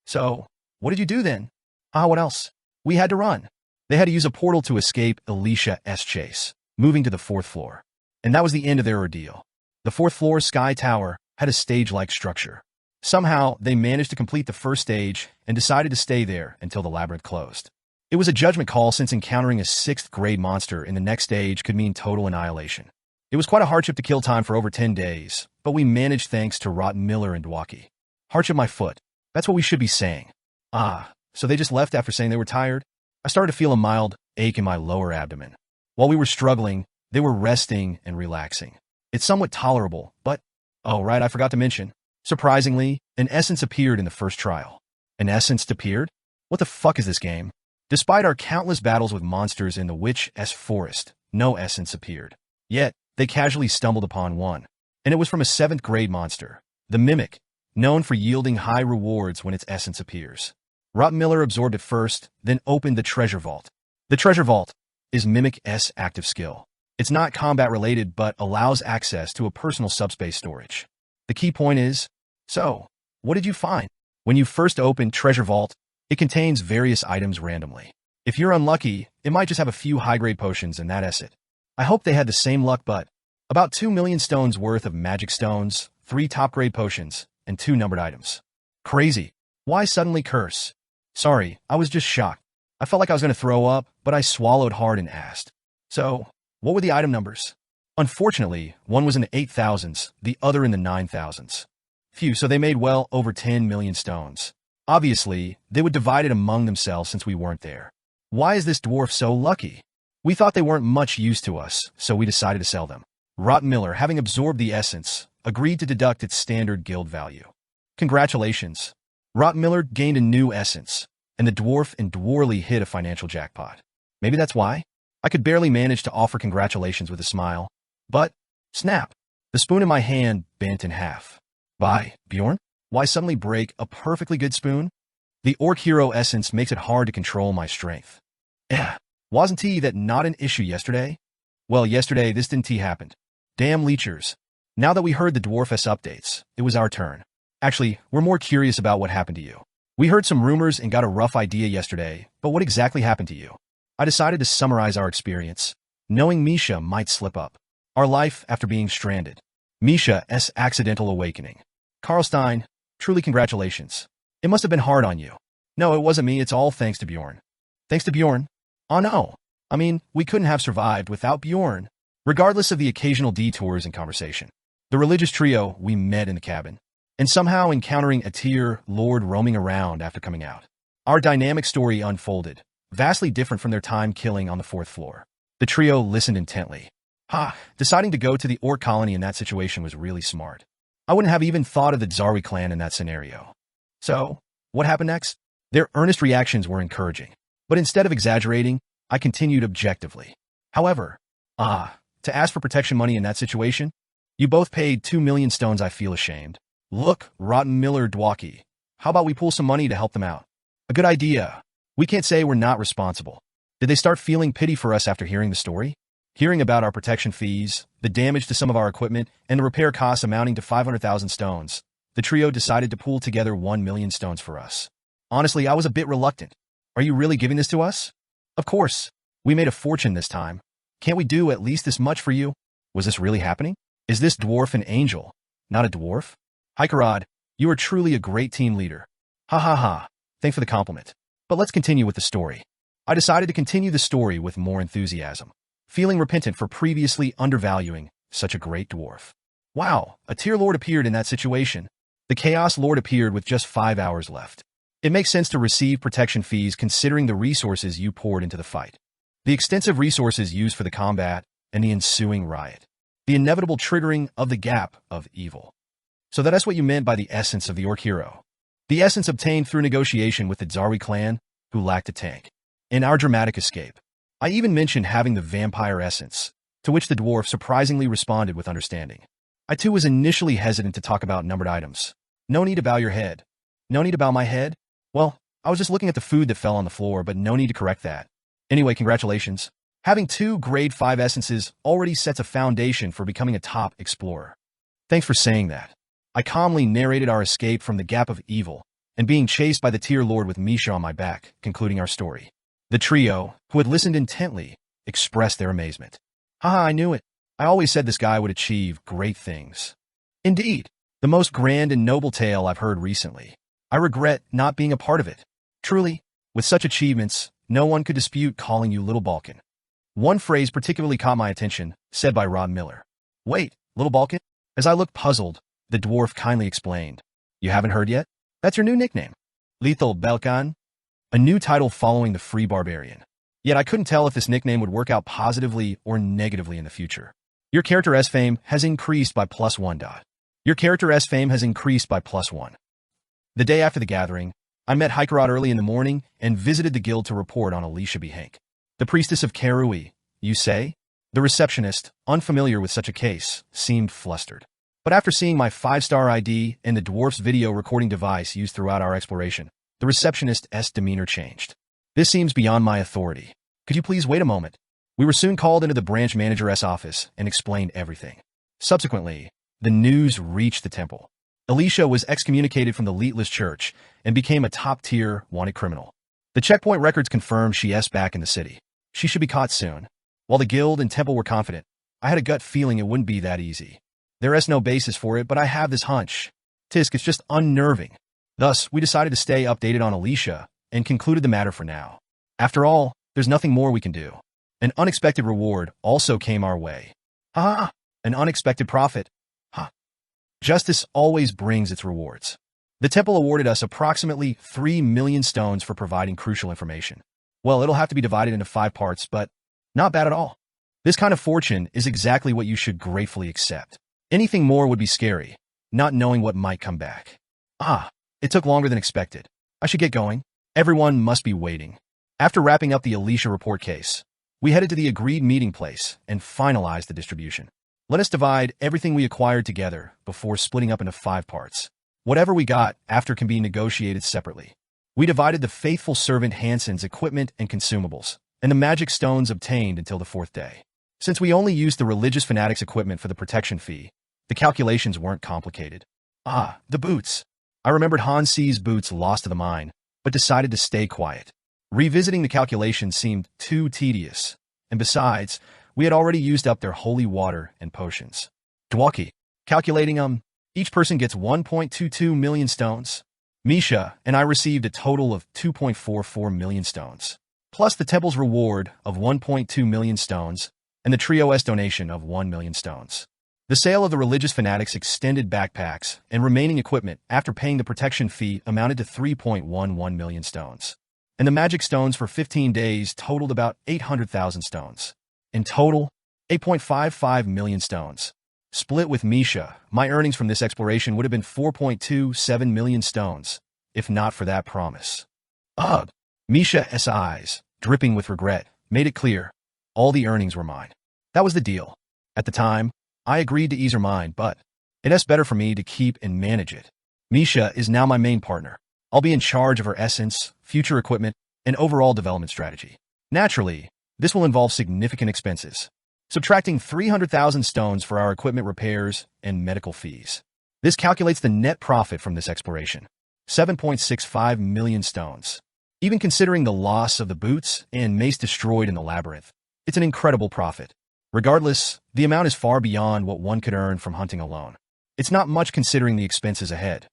So, what did you do then? What else? We had to run. They had to use a portal to escape Alicia's chase, moving to the 4th floor. And that was the end of their ordeal. The 4th floor Sky Tower had a stage-like structure. Somehow, they managed to complete the first stage and decided to stay there until the labyrinth closed. It was a judgment call since encountering a 6th-grade monster in the next stage could mean total annihilation. It was quite a hardship to kill time for over 10 days, but we managed thanks to Rot Miller and Dwaki. Hardship my foot. That's what we should be saying. So they just left after saying they were tired? I started to feel a mild ache in my lower abdomen. While we were struggling, they were resting and relaxing. It's somewhat tolerable, but... Oh, right, I forgot to mention. Surprisingly, an essence appeared in the first trial. An essence appeared? What the fuck is this game? Despite our countless battles with monsters in the witch-s forest, no essence appeared. Yet, they casually stumbled upon one. And it was from a 7th-grade monster, the Mimic, known for yielding high rewards when its essence appears. Rob Miller absorbed it first, then opened the treasure vault. The treasure vault is Mimic's active skill. It's not combat-related, but allows access to a personal subspace storage. The key point is, so, what did you find? When you first opened Treasure Vault, it contains various items randomly. If you're unlucky, it might just have a few high-grade potions and that's it. I hope they had the same luck, but about 2 million stones worth of magic stones, 3 top-grade potions, and 2 numbered items. Crazy. Why suddenly curse? Sorry, I was just shocked. I felt like I was going to throw up, but I swallowed hard and asked. So, what were the item numbers? Unfortunately, one was in the 8,000s, the other in the 9,000s. Phew, so they made well over 10 million stones. Obviously, they would divide it among themselves since we weren't there. Why is this dwarf so lucky? We thought they weren't much use to us, so we decided to sell them. Rot Miller, having absorbed the essence, agreed to deduct its standard guild value. Congratulations. Rot Miller gained a new essence, and the dwarf and Dwarley hit a financial jackpot. Maybe that's why? I could barely manage to offer congratulations with a smile. But, snap, the spoon in my hand bent in half. Bye, Bjorn? Why suddenly break a perfectly good spoon? The orc hero essence makes it hard to control my strength. Wasn't that not an issue yesterday? Well, yesterday this didn't happen. Damn leechers. Now that we heard the dwarf-s updates, it was our turn. Actually, we're more curious about what happened to you. We heard some rumors and got a rough idea yesterday, but what exactly happened to you? I decided to summarize our experience, knowing Misha might slip up. Our life after being stranded. Misha's accidental awakening. Karlstein, truly congratulations. It must have been hard on you. No, it wasn't me, it's all thanks to Bjorn. Thanks to Bjorn? Oh no. I mean, we couldn't have survived without Bjorn, regardless of the occasional detours in conversation. The religious trio we met in the cabin, and somehow encountering a tier lord roaming around after coming out. Our dynamic story unfolded, vastly different from their time killing on the 4th floor. The trio listened intently. Deciding to go to the orc colony in that situation was really smart. I wouldn't have even thought of the Zarwi clan in that scenario. So, what happened next? Their earnest reactions were encouraging. But instead of exaggerating, I continued objectively. However, to ask for protection money in that situation? You both paid 2 million stones. I feel ashamed. Look, Rotten Miller Dwaki. How about we pool some money to help them out? A good idea. We can't say we're not responsible. Did they start feeling pity for us after hearing the story? Hearing about our protection fees, the damage to some of our equipment, and the repair costs amounting to 500,000 stones, the trio decided to pool together 1 million stones for us. Honestly, I was a bit reluctant. Are you really giving this to us? Of course. We made a fortune this time. Can't we do at least this much for you? Was this really happening? Is this dwarf an angel, not a dwarf? Hikarad, you are truly a great team leader. Ha ha ha. Thanks for the compliment. But let's continue with the story. I decided to continue the story with more enthusiasm, feeling repentant for previously undervaluing such a great dwarf. Wow, a tier lord appeared in that situation. The Chaos Lord appeared with just 5 hours left. It makes sense to receive protection fees considering the resources you poured into the fight, the extensive resources used for the combat, and the ensuing riot, the inevitable triggering of the gap of evil. So that's what you meant by the essence of the orc hero. The essence obtained through negotiation with the Zarwi clan, who lacked a tank. In our dramatic escape, I even mentioned having the vampire essence, to which the dwarf surprisingly responded with understanding. I too was initially hesitant to talk about numbered items. No need to bow your head. No need to bow my head? Well, I was just looking at the food that fell on the floor, but no need to correct that. Anyway, congratulations. Having 2 grade 5 essences already sets a foundation for becoming a top explorer. Thanks for saying that. I calmly narrated our escape from the gap of evil and being chased by the tier lord with Misha on my back, concluding our story. The trio, who had listened intently, expressed their amazement. Haha, I knew it. I always said this guy would achieve great things. Indeed, the most grand and noble tale I've heard recently. I regret not being a part of it. Truly, with such achievements, no one could dispute calling you Little Balkan. One phrase particularly caught my attention, said by Rod Miller. Wait, Little Balkan? As I looked puzzled, the dwarf kindly explained. You haven't heard yet? That's your new nickname. Lethal Balkan? A new title following the Free Barbarian. Yet I couldn't tell if this nickname would work out positively or negatively in the future. Your character S fame has increased by +1. Your character S fame has increased by +1. The day after the gathering, I met Hikarad early in the morning and visited the guild to report on Alicia B. Hank. The priestess of Karui, you say? The receptionist, unfamiliar with such a case, seemed flustered. But after seeing my 5-star ID and the dwarf's video recording device used throughout our exploration, the receptionist's demeanor changed. This seems beyond my authority. Could you please wait a moment? We were soon called into the branch manager's office and explained everything. Subsequently, the news reached the temple. Alicia was excommunicated from the Leetless Church and became a top-tier wanted criminal. The checkpoint records confirmed she's back in the city. She should be caught soon. While the guild and temple were confident, I had a gut feeling it wouldn't be that easy. There is no basis for it, but I have this hunch. Tisk, it's just unnerving. Thus, we decided to stay updated on Alicia and concluded the matter for now. After all, there's nothing more we can do. An unexpected reward also came our way. An unexpected profit. Justice always brings its rewards. The temple awarded us approximately 3 million stones for providing crucial information. Well, it'll have to be divided into 5 parts, but not bad at all. This kind of fortune is exactly what you should gratefully accept. Anything more would be scary, not knowing what might come back. It took longer than expected. I should get going. Everyone must be waiting. After wrapping up the Alicia report case, we headed to the agreed meeting place and finalized the distribution. Let us divide everything we acquired together before splitting up into 5 parts. Whatever we got after can be negotiated separately. We divided the faithful servant Hansen's equipment and consumables, and the magic stones obtained until the 4th day. Since we only used the religious fanatics' equipment for the protection fee, the calculations weren't complicated. The boots. I remembered Hansi's boots lost to the mine, but decided to stay quiet. Revisiting the calculations seemed too tedious, and besides, we had already used up their holy water and potions. Dwaki. Calculating each person gets 1.22 million stones. Misha and I received a total of 2.44 million stones, plus the temple's reward of 1.2 million stones, and the trio's donation of 1 million stones. The sale of the religious fanatics' extended backpacks and remaining equipment after paying the protection fee amounted to 3.11 million stones. And the magic stones for 15 days totaled about 800,000 stones. In total, 8.55 million stones. Split with Misha, my earnings from this exploration would have been 4.27 million stones, if not for that promise. Ugh. Misha's eyes, dripping with regret, made it clear. All the earnings were mine. That was the deal. At the time, I agreed to ease her mind, but it's better for me to keep and manage it. Misha is now my main partner. I'll be in charge of her essence, future equipment, and overall development strategy. Naturally, this will involve significant expenses. Subtracting 300,000 stones for our equipment repairs and medical fees. This calculates the net profit from this exploration. 7.65 million stones. Even considering the loss of the boots and mace destroyed in the labyrinth, it's an incredible profit. Regardless, the amount is far beyond what one could earn from hunting alone. It's not much considering the expenses ahead.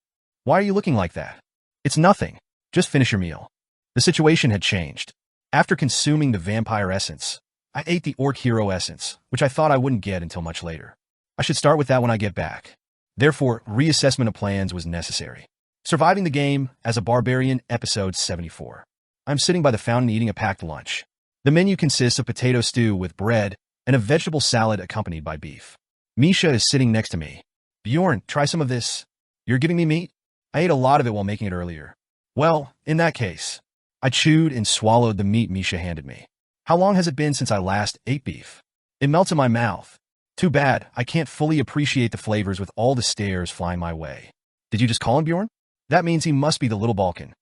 Why are you looking like that? It's nothing. Just finish your meal. The situation had changed. After consuming the vampire essence, I ate the orc hero essence, which I thought I wouldn't get until much later. I should start with that when I get back. Therefore, reassessment of plans was necessary. Surviving the game as a barbarian, episode 74. I'm sitting by the fountain eating a packed lunch. The menu consists of potato stew with bread and a vegetable salad accompanied by beef. Misha is sitting next to me. Bjorn, try some of this. You're giving me meat? I ate a lot of it while making it earlier. Well, in that case, I chewed and swallowed the meat Misha handed me. How long has it been since I last ate beef? It melts in my mouth. Too bad, I can't fully appreciate the flavors with all the stares flying my way. Did you just call him Bjorn? That means he must be the little Balkan.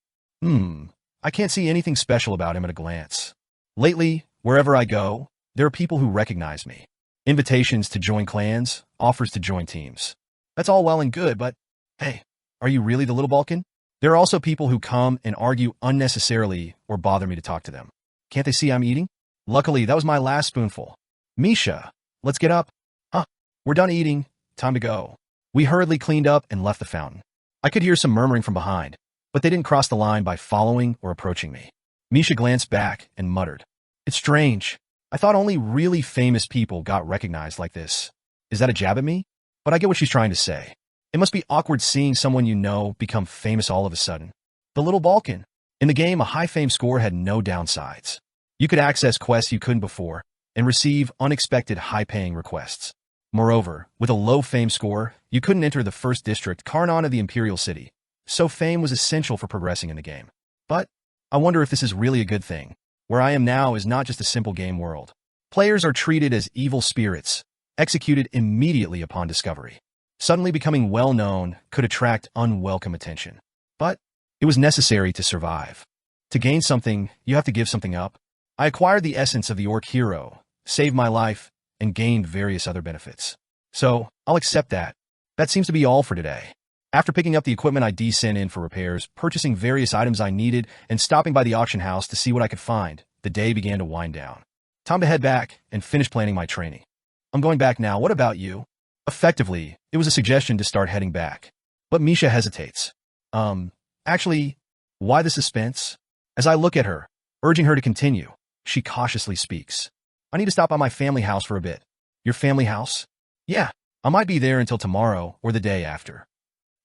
I can't see anything special about him at a glance. Lately, wherever I go, there are people who recognize me. Invitations to join clans, offers to join teams. That's all well and good, but hey, are you really the little Balkan? There are also people who come and argue unnecessarily or bother me to talk to them. Can't they see I'm eating? Luckily, that was my last spoonful. Misha, let's get up. We're done eating. Time to go. We hurriedly cleaned up and left the fountain. I could hear some murmuring from behind, but they didn't cross the line by following or approaching me. Misha glanced back and muttered, "It's strange. I thought only really famous people got recognized like this. Is that a jab at me? But I get what she's trying to say. It must be awkward seeing someone you know become famous all of a sudden. The little Balkan. In the game, a high fame score had no downsides. You could access quests you couldn't before and receive unexpected high-paying requests. Moreover, with a low fame score, you couldn't enter the first district, Karnan of the Imperial City, so fame was essential for progressing in the game. But I wonder if this is really a good thing. Where I am now is not just a simple game world. Players are treated as evil spirits, executed immediately upon discovery. Suddenly becoming well-known could attract unwelcome attention. But it was necessary to survive. To gain something, you have to give something up. I acquired the essence of the orc hero, saved my life, and gained various other benefits. So, I'll accept that. That seems to be all for today. After picking up the equipment I sent in for repairs, purchasing various items I needed, and stopping by the auction house to see what I could find, the day began to wind down. Time to head back and finish planning my training. I'm going back now. What about you? Effectively, it was a suggestion to start heading back. But Misha hesitates. Actually, why the suspense? As I look at her, urging her to continue, she cautiously speaks. I need to stop by my family house for a bit. Your family house? Yeah, I might be there until tomorrow or the day after.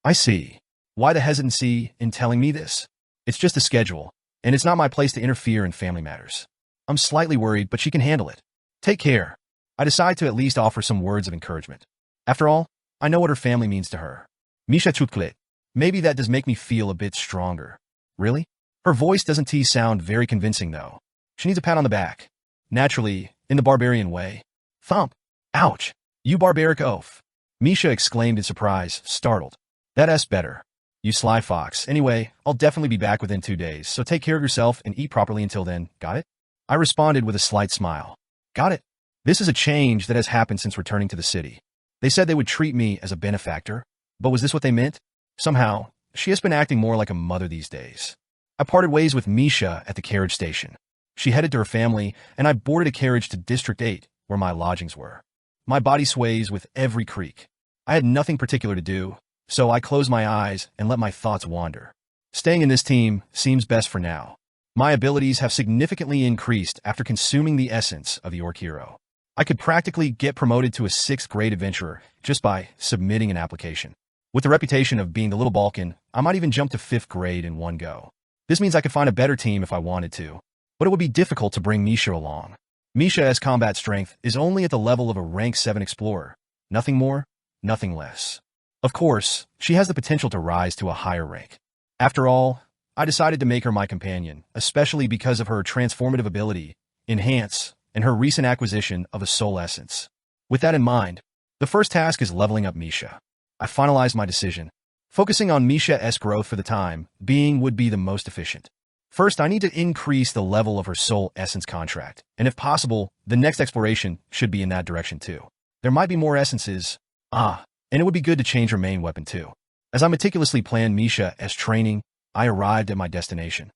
I see. Why the hesitancy in telling me this? It's just a schedule, and it's not my place to interfere in family matters. I'm slightly worried, but she can handle it. Take care. I decide to at least offer some words of encouragement. After all, I know what her family means to her. Misha Chutklit. Maybe that does make me feel a bit stronger. Really? Her voice doesn't sound very convincing, though. She needs a pat on the back. Naturally, in the barbarian way. Thump. Ouch. You barbaric oaf. Misha exclaimed in surprise, startled. That's better. You sly fox. Anyway, I'll definitely be back within 2 days, so take care of yourself and eat properly until then, got it? I responded with a slight smile. Got it. This is a change that has happened since returning to the city. They said they would treat me as a benefactor, but was this what they meant? Somehow, she has been acting more like a mother these days. I parted ways with Misha at the carriage station. She headed to her family, and I boarded a carriage to District 8, where my lodgings were. My body sways with every creak. I had nothing particular to do, so I closed my eyes and let my thoughts wander. Staying in this team seems best for now. My abilities have significantly increased after consuming the essence of the orc hero. I could practically get promoted to a 6th grade adventurer just by submitting an application. With the reputation of being the little Balkan, I might even jump to 5th grade in one go. This means I could find a better team if I wanted to, but it would be difficult to bring Misha along. Misha's combat strength is only at the level of a rank 7 explorer. Nothing more, nothing less. Of course, she has the potential to rise to a higher rank. After all, I decided to make her my companion, especially because of her transformative ability, Enhance, and her recent acquisition of a soul essence. With that in mind, the first task is leveling up Misha. I finalized my decision. Focusing on Misha's growth for the time being would be the most efficient. First, I need to increase the level of her soul essence contract, and if possible, the next exploration should be in that direction too. There might be more essences. And it would be good to change her main weapon too. As I meticulously planned Misha's training, I arrived at my destination.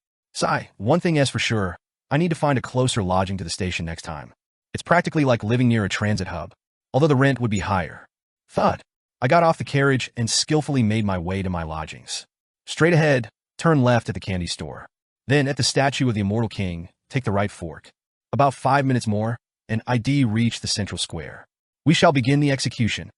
One thing is for sure, I need to find a closer lodging to the station next time. It's practically like living near a transit hub, although the rent would be higher. Thud. I got off the carriage and skillfully made my way to my lodgings. Straight ahead, turn left at the candy store. Then at the statue of the immortal king, take the right fork. About 5 minutes more, and ID reached the central square. We shall begin the execution.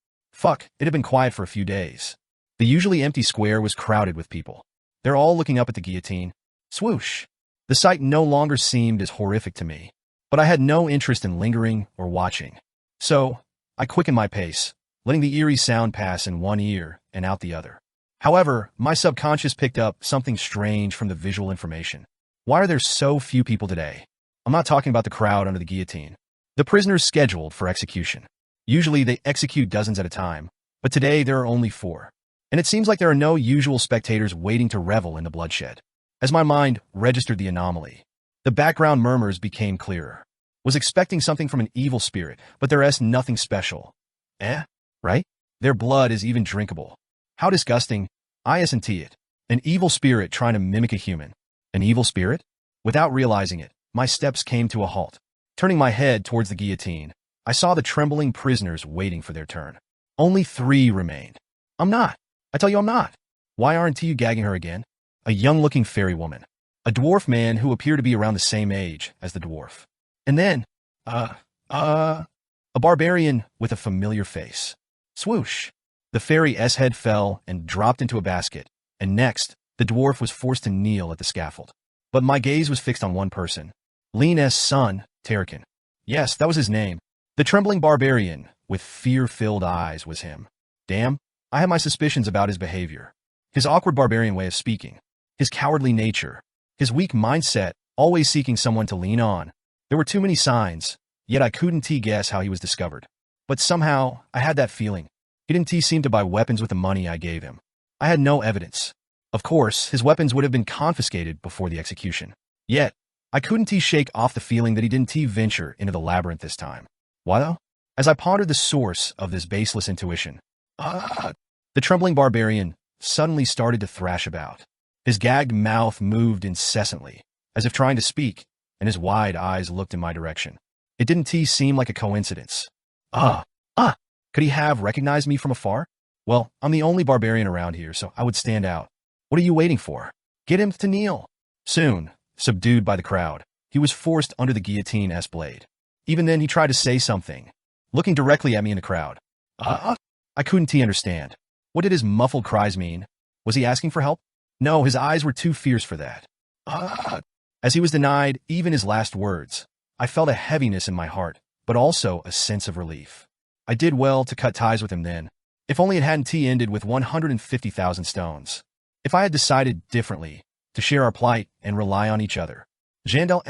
It had been quiet for a few days. The usually empty square was crowded with people. They're all looking up at the guillotine. Swoosh. The sight no longer seemed as horrific to me, but I had no interest in lingering or watching. So, I quickened my pace, letting the eerie sound pass in one ear and out the other. However, my subconscious picked up something strange from the visual information. Why are there so few people today? I'm not talking about the crowd under the guillotine. The prisoners scheduled for execution. Usually they execute dozens at a time, but today there are only 4. And it seems like there are no usual spectators waiting to revel in the bloodshed. As my mind registered the anomaly, the background murmurs became clearer. Was expecting something from an evil spirit, but there is nothing special. Right? Their blood is even drinkable. How disgusting. I isn't it. An evil spirit trying to mimic a human. An evil spirit? Without realizing it, my steps came to a halt. Turning my head towards the guillotine, I saw the trembling prisoners waiting for their turn. Only 3 remained. I'm not. I tell you I'm not. Why aren't you gagging her again? A young-looking fairy woman. A dwarf man who appeared to be around the same age as the dwarf. And then, a barbarian with a familiar face. Swoosh. The fairy's head fell and dropped into a basket, and next, the dwarf was forced to kneel at the scaffold. But my gaze was fixed on one person. Lean's son, Tarkin. Yes, that was his name. The trembling barbarian, with fear-filled eyes, was him. Damn, I had my suspicions about his behavior. His awkward barbarian way of speaking. His cowardly nature. His weak mindset, always seeking someone to lean on. There were too many signs, yet I couldn't guess how he was discovered. But somehow, I had that feeling. He didn't seem to buy weapons with the money I gave him. I had no evidence. Of course, his weapons would have been confiscated before the execution. Yet, I couldn't shake off the feeling that he didn't venture into the labyrinth this time. Why though? As I pondered the source of this baseless intuition, the trembling barbarian suddenly started to thrash about. His gagged mouth moved incessantly, as if trying to speak, and his wide eyes looked in my direction. It didn't seem like a coincidence. Could he have recognized me from afar? Well, I'm the only barbarian around here, so I would stand out. What are you waiting for? Get him to kneel. Soon, subdued by the crowd, he was forced under the guillotine's blade. Even then, he tried to say something, looking directly at me in the crowd. I couldn't understand. What did his muffled cries mean? Was he asking for help? No, his eyes were too fierce for that. As he was denied even his last words, I felt a heaviness in my heart, but also a sense of relief. I did well to cut ties with him then. If only it hadn't ended with 150,000 stones. If I had decided differently, to share our plight and rely on each other.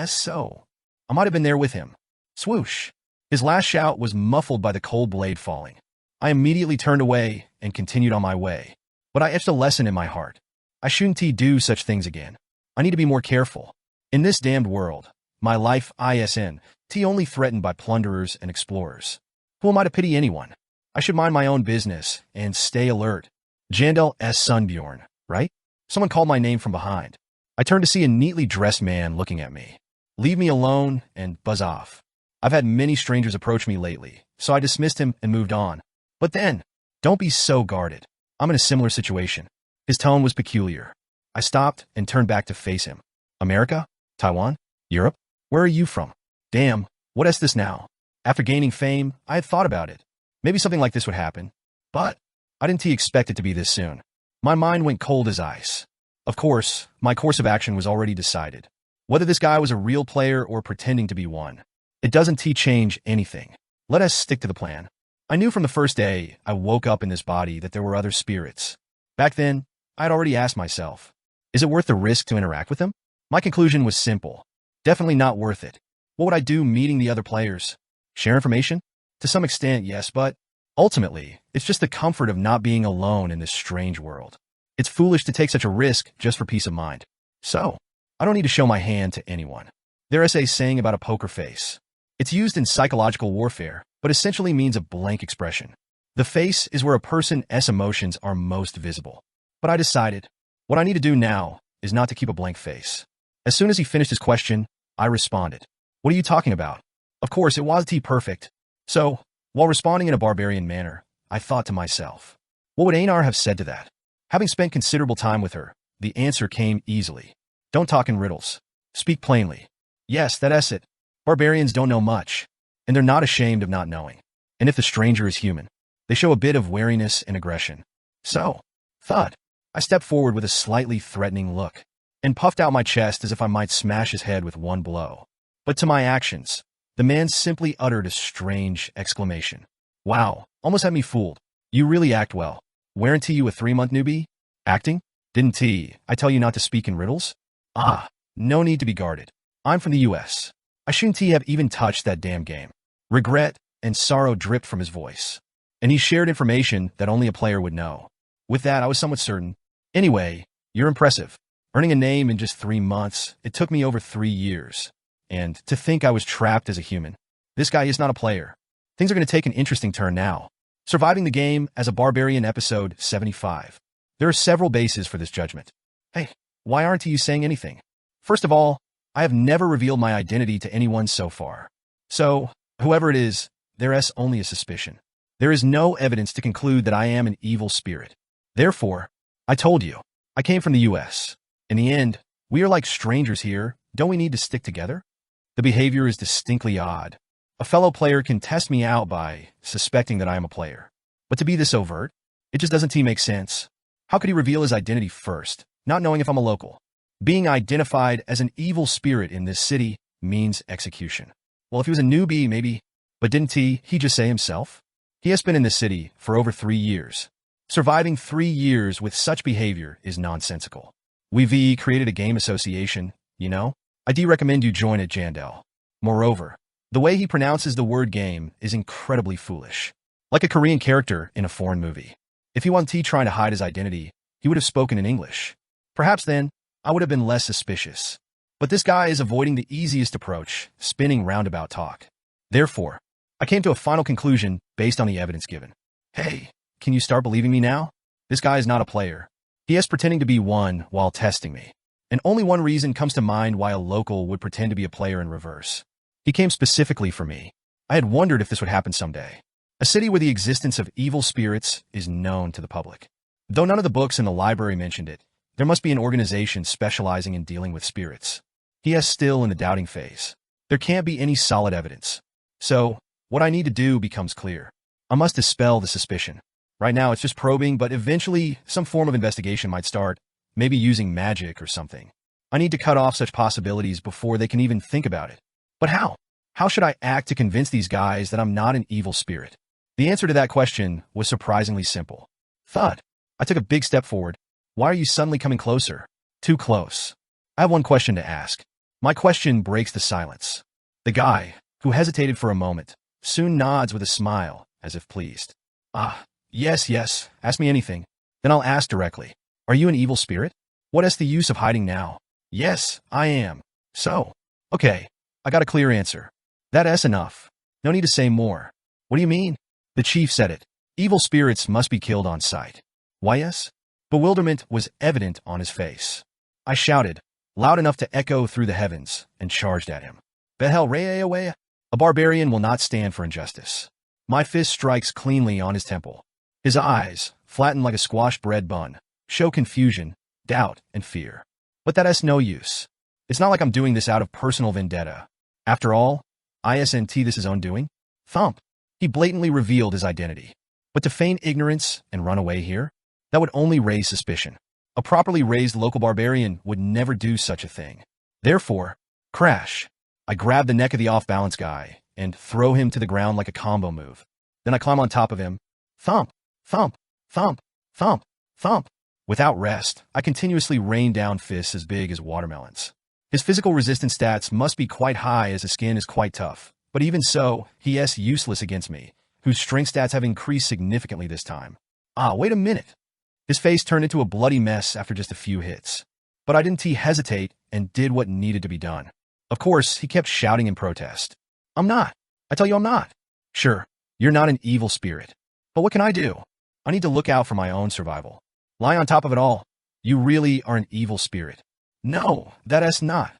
So. I might have been there with him. Swoosh. His last shout was muffled by the cold blade falling. I immediately turned away and continued on my way. But I etched a lesson in my heart. I shouldn't do such things again. I need to be more careful. In this damned world, my life isn't only threatened by plunderers and explorers. Who am I to pity anyone? I should mind my own business and stay alert. Jandel's son Bjorn, right? Someone called my name from behind. I turned to see a neatly dressed man looking at me. Leave me alone and buzz off. I've had many strangers approach me lately, so I dismissed him and moved on. But then, don't be so guarded. I'm in a similar situation. His tone was peculiar. I stopped and turned back to face him. America? Taiwan? Europe? Where are you from? Damn, what is this now? After gaining fame, I had thought about it. Maybe something like this would happen. But I didn't expect it to be this soon. My mind went cold as ice. Of course, my course of action was already decided. Whether this guy was a real player or pretending to be one. It doesn't change anything. Let us stick to the plan. I knew from the first day I woke up in this body that there were other spirits. Back then, I'd already asked myself, is it worth the risk to interact with them? My conclusion was simple. Definitely not worth it. What would I do meeting the other players? Share information? To some extent, yes, but ultimately, it's just the comfort of not being alone in this strange world. It's foolish to take such a risk just for peace of mind. So, I don't need to show my hand to anyone. There's a saying about a poker face. It's used in psychological warfare, but essentially means a blank expression. The face is where a person's emotions are most visible. But I decided, what I need to do now is not to keep a blank face. As soon as he finished his question, I responded. What are you talking about? Of course, it wasn't perfect. So, while responding in a barbarian manner, I thought to myself, what would Einar have said to that? Having spent considerable time with her, the answer came easily. Don't talk in riddles. Speak plainly. Yes, that's it. Barbarians don't know much, and they're not ashamed of not knowing. And if the stranger is human, they show a bit of wariness and aggression. So, thud. I stepped forward with a slightly threatening look, and puffed out my chest as if I might smash his head with one blow. But to my actions, the man simply uttered a strange exclamation. Wow, almost had me fooled. You really act well. Weren't you a 3-month newbie? Acting? Didn't I tell you not to speak in riddles? Ah, no need to be guarded. I'm from the US. I shouldn't have even touched that damn game. Regret and sorrow dripped from his voice. And he shared information that only a player would know. With that, I was somewhat certain. Anyway, you're impressive. Earning a name in just 3 months, it took me over 3 years. And to think I was trapped as a human. This guy is not a player. Things are going to take an interesting turn now. Surviving the game as a barbarian, episode 75. There are several bases for this judgment. Hey, why aren't you saying anything? First of all, I have never revealed my identity to anyone so far. So, whoever it is, there's only a suspicion. There is no evidence to conclude that I am an evil spirit. Therefore, I told you, I came from the US. In the end, we are like strangers here. Don't we need to stick together? The behavior is distinctly odd. A fellow player can test me out by suspecting that I am a player. But to be this overt, it just doesn't make sense. How could he reveal his identity first, not knowing if I'm a local? Being identified as an evil spirit in this city means execution. Well, if he was a newbie, maybe. But didn't he just say himself? He has been in this city for over 3 years. Surviving 3 years with such behavior is nonsensical. We've created a game association, you know? I do recommend you join it, Jandel. Moreover, the way he pronounces the word game is incredibly foolish. Like a Korean character in a foreign movie. If he wasn't trying to hide his identity, he would have spoken in English. Perhaps then, I would have been less suspicious. But this guy is avoiding the easiest approach, spinning roundabout talk. Therefore, I came to a final conclusion based on the evidence given. Hey, can you start believing me now? This guy is not a player. He is pretending to be one while testing me. And only one reason comes to mind why a local would pretend to be a player in reverse. He came specifically for me. I had wondered if this would happen someday. A city where the existence of evil spirits is known to the public. Though none of the books in the library mentioned it, there must be an organization specializing in dealing with spirits. He is still in the doubting phase. There can't be any solid evidence. So, what I need to do becomes clear. I must dispel the suspicion. Right now it's just probing, but eventually some form of investigation might start, maybe using magic or something. I need to cut off such possibilities before they can even think about it. But how? How should I act to convince these guys that I'm not an evil spirit? The answer to that question was surprisingly simple. Thud. I took a big step forward. Why are you suddenly coming closer? Too close. I have one question to ask. My question breaks the silence. The guy, who hesitated for a moment, soon nods with a smile, as if pleased. Ah, yes, ask me anything. Then I'll ask directly. Are you an evil spirit? What is the use of hiding now? Yes, I am. So, okay, I got a clear answer. That's enough. No need to say more. What do you mean? The chief said it. Evil spirits must be killed on sight. Why yes? Bewilderment was evident on his face. I shouted, loud enough to echo through the heavens, and charged at him. Behel Reawea? A barbarian will not stand for injustice. My fist strikes cleanly on his temple. His eyes, flattened like a squashed bread bun, show confusion, doubt, and fear. But that's no use. It's not like I'm doing this out of personal vendetta. After all, isn't this his own doing? Thump. He blatantly revealed his identity. But to feign ignorance and run away here? That would only raise suspicion. A properly raised local barbarian would never do such a thing. Therefore, crash. I grab the neck of the off-balance guy and throw him to the ground like a combo move. Then I climb on top of him. Thump, thump, thump, thump, thump. Without rest, I continuously rain down fists as big as watermelons. His physical resistance stats must be quite high as his skin is quite tough, but even so, he is useless against me, whose strength stats have increased significantly this time. Ah, wait a minute. His face turned into a bloody mess after just a few hits. But I didn't hesitate and did what needed to be done. Of course, he kept shouting in protest. I'm not. I tell you I'm not. Sure, you're not an evil spirit. But what can I do? I need to look out for my own survival. Lie on top of it all. You really are an evil spirit. No, that is not.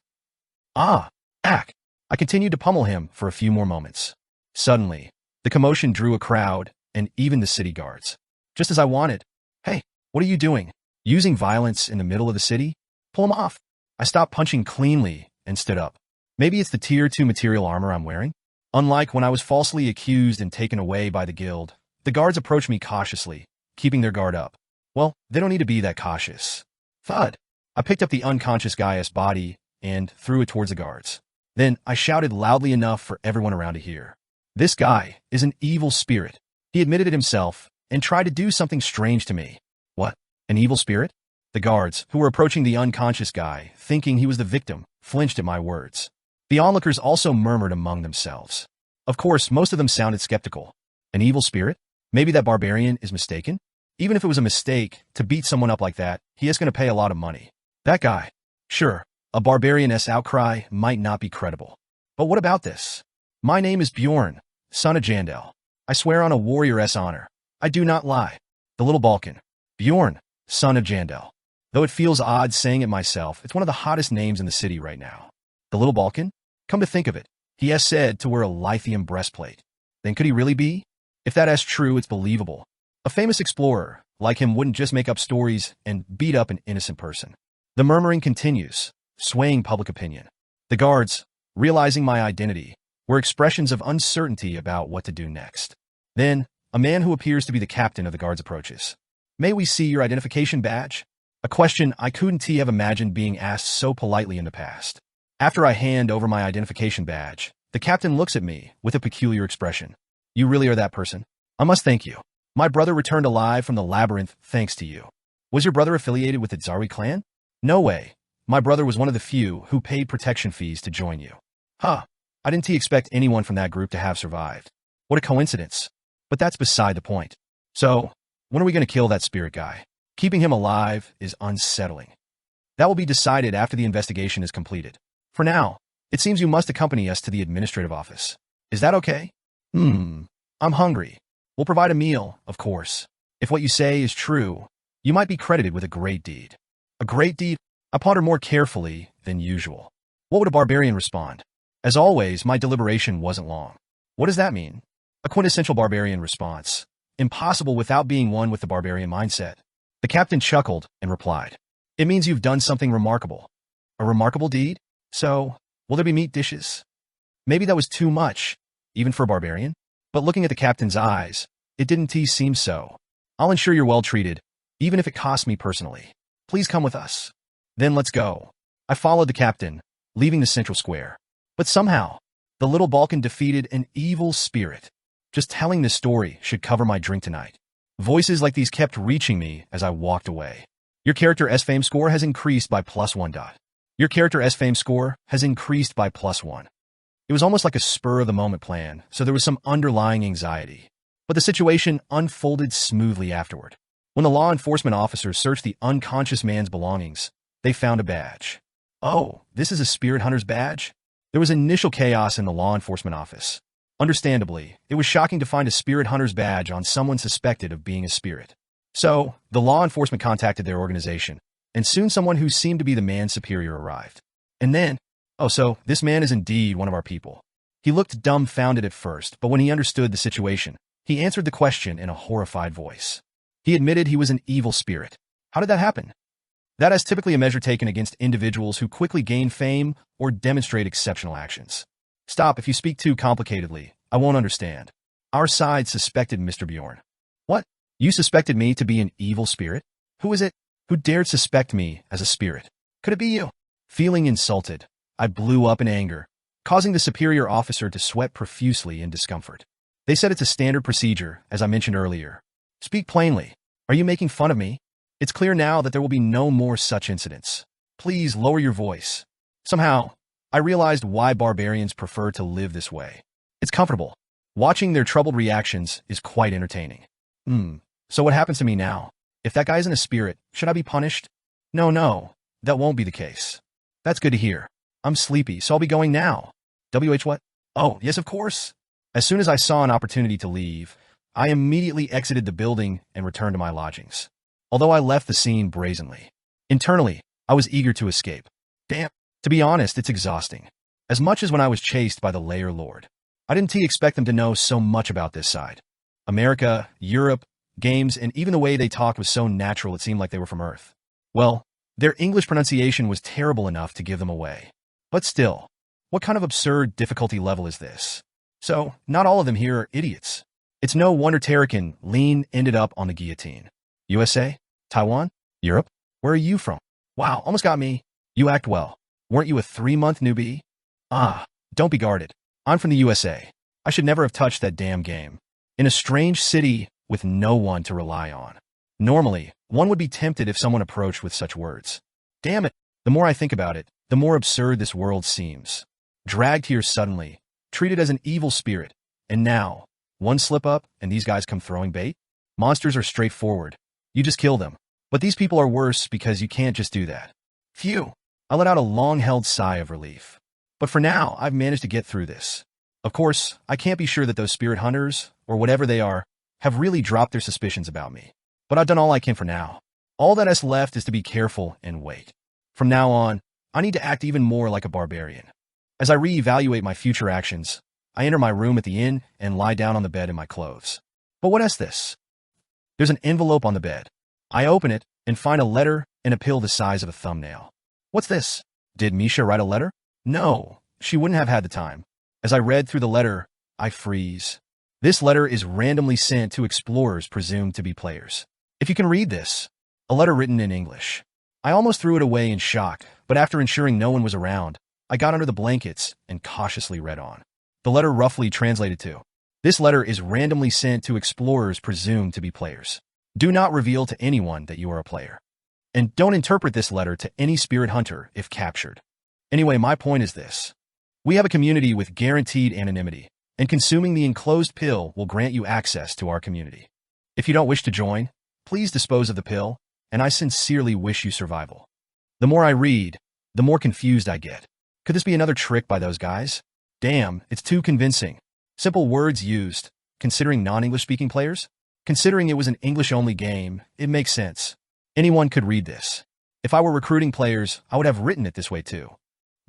Ah, ack. I continued to pummel him for a few more moments. Suddenly, the commotion drew a crowd and even the city guards. Just as I wanted. Hey, what are you doing? Using violence in the middle of the city? Pull him off. I stopped punching cleanly and stood up. Maybe it's the Tier 2 material armor I'm wearing? Unlike when I was falsely accused and taken away by the guild, the guards approached me cautiously, keeping their guard up. Well, they don't need to be that cautious. Thud. I picked up the unconscious guy's body and threw it towards the guards. Then I shouted loudly enough for everyone around to hear. This guy is an evil spirit. He admitted it himself and tried to do something strange to me. What? An evil spirit? The guards, who were approaching the unconscious guy, thinking he was the victim, flinched at my words. The onlookers also murmured among themselves. Of course, most of them sounded skeptical. An evil spirit? Maybe that barbarian is mistaken? Even if it was a mistake, to beat someone up like that, he is going to pay a lot of money. That guy. Sure, a barbarian's outcry might not be credible. But what about this? My name is Bjorn, son of Jandel. I swear on a warrior's honor. I do not lie. The little Balkan. Bjorn, son of Jandel. Though it feels odd saying it myself, it's one of the hottest names in the city right now. The little Balkan? Come to think of it, he has said to wear a lithium breastplate. Then could he really be? If that is true, it's believable. A famous explorer, like him, wouldn't just make up stories and beat up an innocent person. The murmuring continues, swaying public opinion. The guards, realizing my identity, were expressions of uncertainty about what to do next. Then, a man who appears to be the captain of the guards approaches. May we see your identification badge? A question I couldn't have imagined being asked so politely in the past. After I hand over my identification badge, the captain looks at me with a peculiar expression. You really are that person? I must thank you. My brother returned alive from the labyrinth thanks to you. Was your brother affiliated with the Tsari clan? No way. My brother was one of the few who paid protection fees to join you. Huh. I didn't expect anyone from that group to have survived. What a coincidence. But that's beside the point. So, when are we going to kill that spirit guy? Keeping him alive is unsettling. That will be decided after the investigation is completed. For now, it seems you must accompany us to the administrative office. Is that okay? I'm hungry. We'll provide a meal, of course. If what you say is true, you might be credited with a great deed. A great deed? I ponder more carefully than usual. What would a barbarian respond? As always, my deliberation wasn't long. What does that mean? A quintessential barbarian response. Impossible without being one with the barbarian mindset. The captain chuckled and replied. It means you've done something remarkable. A remarkable deed? So, will there be meat dishes? Maybe that was too much, even for a barbarian. But looking at the captain's eyes, it didn't seem so. I'll ensure you're well treated, even if it costs me personally. Please come with us. Then let's go. I followed the captain, leaving the central square. But somehow, the little Balkan defeated an evil spirit. Just telling this story should cover my drink tonight. Voices like these kept reaching me as I walked away. Your character's fame score has increased by +1. Your character's fame score has increased by +1. It was almost like a spur-of-the-moment plan, so there was some underlying anxiety. But the situation unfolded smoothly afterward. When the law enforcement officers searched the unconscious man's belongings, they found a badge. Oh, this is a spirit hunter's badge? There was initial chaos in the law enforcement office. Understandably, it was shocking to find a spirit hunter's badge on someone suspected of being a spirit. So, the law enforcement contacted their organization, and soon someone who seemed to be the man's superior arrived. And then, oh, so this man is indeed one of our people. He looked dumbfounded at first, but when he understood the situation, he answered the question in a horrified voice. He admitted he was an evil spirit. How did that happen? That is typically a measure taken against individuals who quickly gain fame or demonstrate exceptional actions. Stop, if you speak too complicatedly, I won't understand. Our side suspected Mr. Bjorn. What? You suspected me to be an evil spirit? Who is it? Who dared suspect me as a spirit? Could it be you? Feeling insulted, I blew up in anger. causing the superior officer to sweat profusely in discomfort. They said it's a standard procedure, as I mentioned earlier. Speak plainly. Are you making fun of me? It's clear now that there will be no more such incidents. Please lower your voice. Somehow, I realized why barbarians prefer to live this way. It's comfortable. Watching their troubled reactions is quite entertaining. So what happens to me now? If that guy isn't a spirit, should I be punished? No, that won't be the case. That's good to hear. I'm sleepy, so I'll be going now. What? Oh, yes, of course. As soon as I saw an opportunity to leave, I immediately exited the building and returned to my lodgings. Although I left the scene brazenly. Internally, I was eager to escape. Damn, to be honest, it's exhausting. As much as when I was chased by the Layer Lord. I didn't expect them to know so much about this side. America, Europe, games, and even the way they talked was so natural it seemed like they were from Earth. Well, their English pronunciation was terrible enough to give them away. But still, what kind of absurd difficulty level is this? So, not all of them here are idiots. It's no wonder Terrakin Lean ended up on the guillotine. USA? Taiwan? Europe? Where are you from? Wow, almost got me. You act well. Weren't you a 3-month newbie? Don't be guarded. I'm from the USA. I should never have touched that damn game. In a strange city with no one to rely on. Normally, one would be tempted if someone approached with such words. Damn it, the more I think about it, the more absurd this world seems. Dragged here suddenly, treated as an evil spirit, and now, one slip up and these guys come throwing bait? Monsters are straightforward. You just kill them. But these people are worse because you can't just do that. Phew! I let out a long-held sigh of relief. But for now, I've managed to get through this. Of course, I can't be sure that those spirit hunters, or whatever they are, have really dropped their suspicions about me. But I've done all I can for now. All that is left is to be careful and wait. From now on, I need to act even more like a barbarian. As I reevaluate my future actions, I enter my room at the inn and lie down on the bed in my clothes. But what is this? There's an envelope on the bed. I open it and find a letter and a pill the size of a thumbnail. What's this? Did Misha write a letter? No, she wouldn't have had the time. As I read through the letter, I freeze. This letter is randomly sent to explorers presumed to be players. If you can read this, a letter written in English. I almost threw it away in shock, but after ensuring no one was around, I got under the blankets and cautiously read on. The letter roughly translated to, this letter is randomly sent to explorers presumed to be players. Do not reveal to anyone that you are a player. And don't interpret this letter to any spirit hunter if captured. Anyway, my point is this. We have a community with guaranteed anonymity, and consuming the enclosed pill will grant you access to our community. If you don't wish to join, please dispose of the pill, and I sincerely wish you survival. The more I read, the more confused I get. Could this be another trick by those guys? Damn, it's too convincing. Simple words used, considering non-English speaking players? Considering it was an English-only game, it makes sense. Anyone could read this. If I were recruiting players, I would have written it this way too.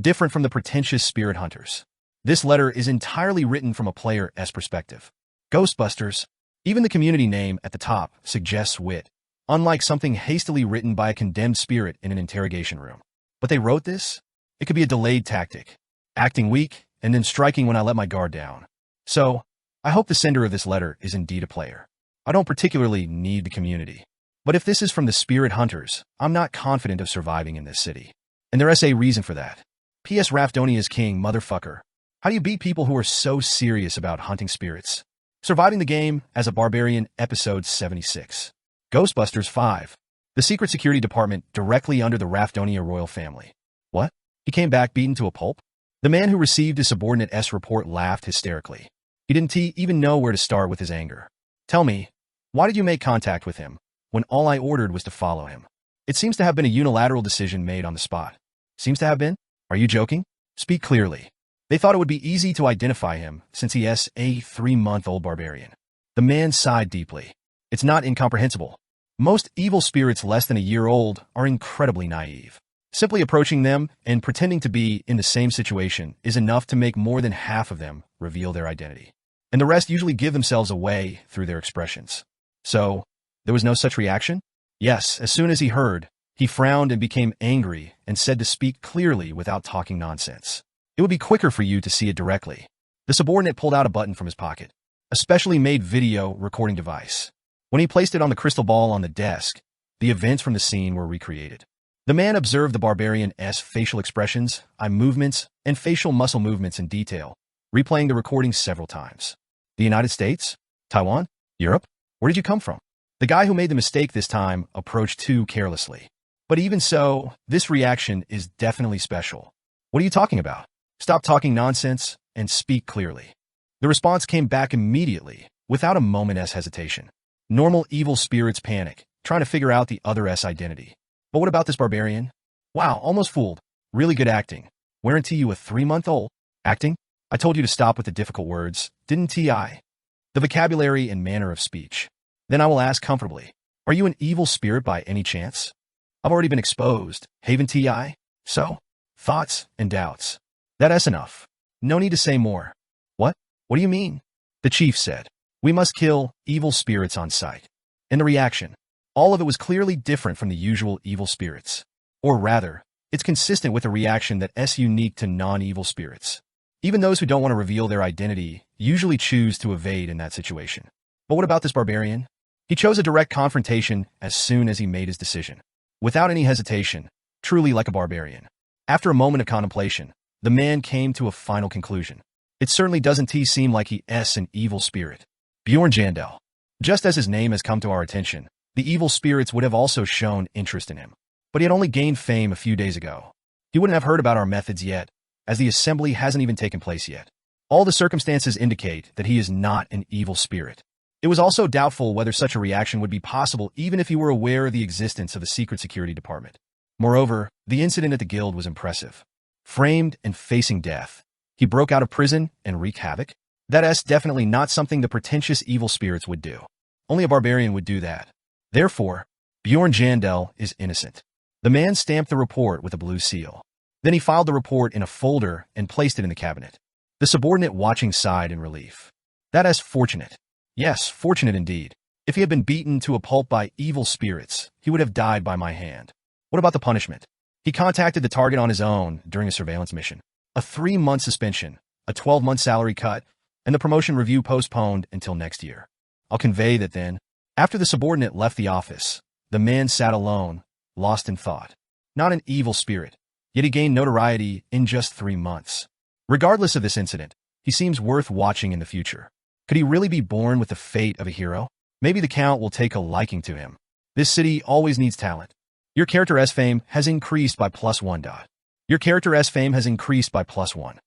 Different from the pretentious spirit hunters. This letter is entirely written from a player's perspective. Ghostbusters. Even the community name at the top suggests wit, unlike something hastily written by a condemned spirit in an interrogation room. But they wrote this? It could be a delayed tactic, acting weak and then striking when I let my guard down. So, I hope the sender of this letter is indeed a player. I don't particularly need the community. But if this is from the spirit hunters, I'm not confident of surviving in this city. And there's a reason for that. P.S. Raftonia's king, motherfucker. How do you beat people who are so serious about hunting spirits? Surviving the game as a barbarian, episode 76. Ghostbusters 5. The secret security department directly under the Raftonia royal family. What? He came back beaten to a pulp? The man who received his subordinate's report laughed hysterically. He didn't even know where to start with his anger. Tell me, why did you make contact with him, when all I ordered was to follow him? It seems to have been a unilateral decision made on the spot. Seems to have been? Are you joking? Speak clearly. They thought it would be easy to identify him, since he is a 3-month-old barbarian. The man sighed deeply. It's not incomprehensible. Most evil spirits less than a year old are incredibly naive. Simply approaching them and pretending to be in the same situation is enough to make more than half of them reveal their identity. And the rest usually give themselves away through their expressions. So, there was no such reaction? Yes, as soon as he heard, he frowned and became angry and said to speak clearly without talking nonsense. It would be quicker for you to see it directly. The subordinate pulled out a button from his pocket, a specially made video recording device. When he placed it on the crystal ball on the desk, the events from the scene were recreated. The man observed the barbarian's facial expressions, eye movements, and facial muscle movements in detail, replaying the recording several times. The United States? Taiwan? Europe? Where did you come from? The guy who made the mistake this time approached too carelessly. But even so, this reaction is definitely special. What are you talking about? Stop talking nonsense and speak clearly. The response came back immediately, without a moment's hesitation. Normal evil spirits panic, trying to figure out the other's identity. But what about this barbarian? Wow, almost fooled. Really good acting. Weren't you a 3-month-old? Acting? I told you to stop with the difficult words, didn't I? The vocabulary and manner of speech. Then I will ask comfortably, are you an evil spirit by any chance? I've already been exposed, haven't I? So, thoughts and doubts. That's enough. No need to say more. What? What do you mean? The chief said, we must kill evil spirits on sight. And the reaction, all of it was clearly different from the usual evil spirits. Or rather, it's consistent with a reaction that's unique to non-evil spirits. Even those who don't want to reveal their identity usually choose to evade in that situation. But what about this barbarian? He chose a direct confrontation as soon as he made his decision. Without any hesitation, truly like a barbarian. After a moment of contemplation, the man came to a final conclusion. It certainly doesn't seem like he's an evil spirit. Bjorn Jandel. Just as his name has come to our attention, the evil spirits would have also shown interest in him. But he had only gained fame a few days ago. He wouldn't have heard about our methods yet, as the assembly hasn't even taken place yet. All the circumstances indicate that he is not an evil spirit. It was also doubtful whether such a reaction would be possible even if he were aware of the existence of the secret security department. Moreover, the incident at the guild was impressive. Framed and facing death, he broke out of prison and wreaked havoc. That's definitely not something the pretentious evil spirits would do. Only a barbarian would do that. Therefore, Bjorn Jandel is innocent. The man stamped the report with a blue seal. Then he filed the report in a folder and placed it in the cabinet. The subordinate watching sighed in relief. That's fortunate. Yes, fortunate indeed. If he had been beaten to a pulp by evil spirits, he would have died by my hand. What about the punishment? He contacted the target on his own during a surveillance mission. A 3-month suspension, a 12-month salary cut, and the promotion review postponed until next year. I'll convey that then, after the subordinate left the office, the man sat alone, lost in thought. Not an evil spirit, yet he gained notoriety in just 3 months. Regardless of this incident, he seems worth watching in the future. Could he really be born with the fate of a hero? Maybe the Count will take a liking to him. This city always needs talent. Your character's fame has increased by +1. Your character's fame has increased by +1.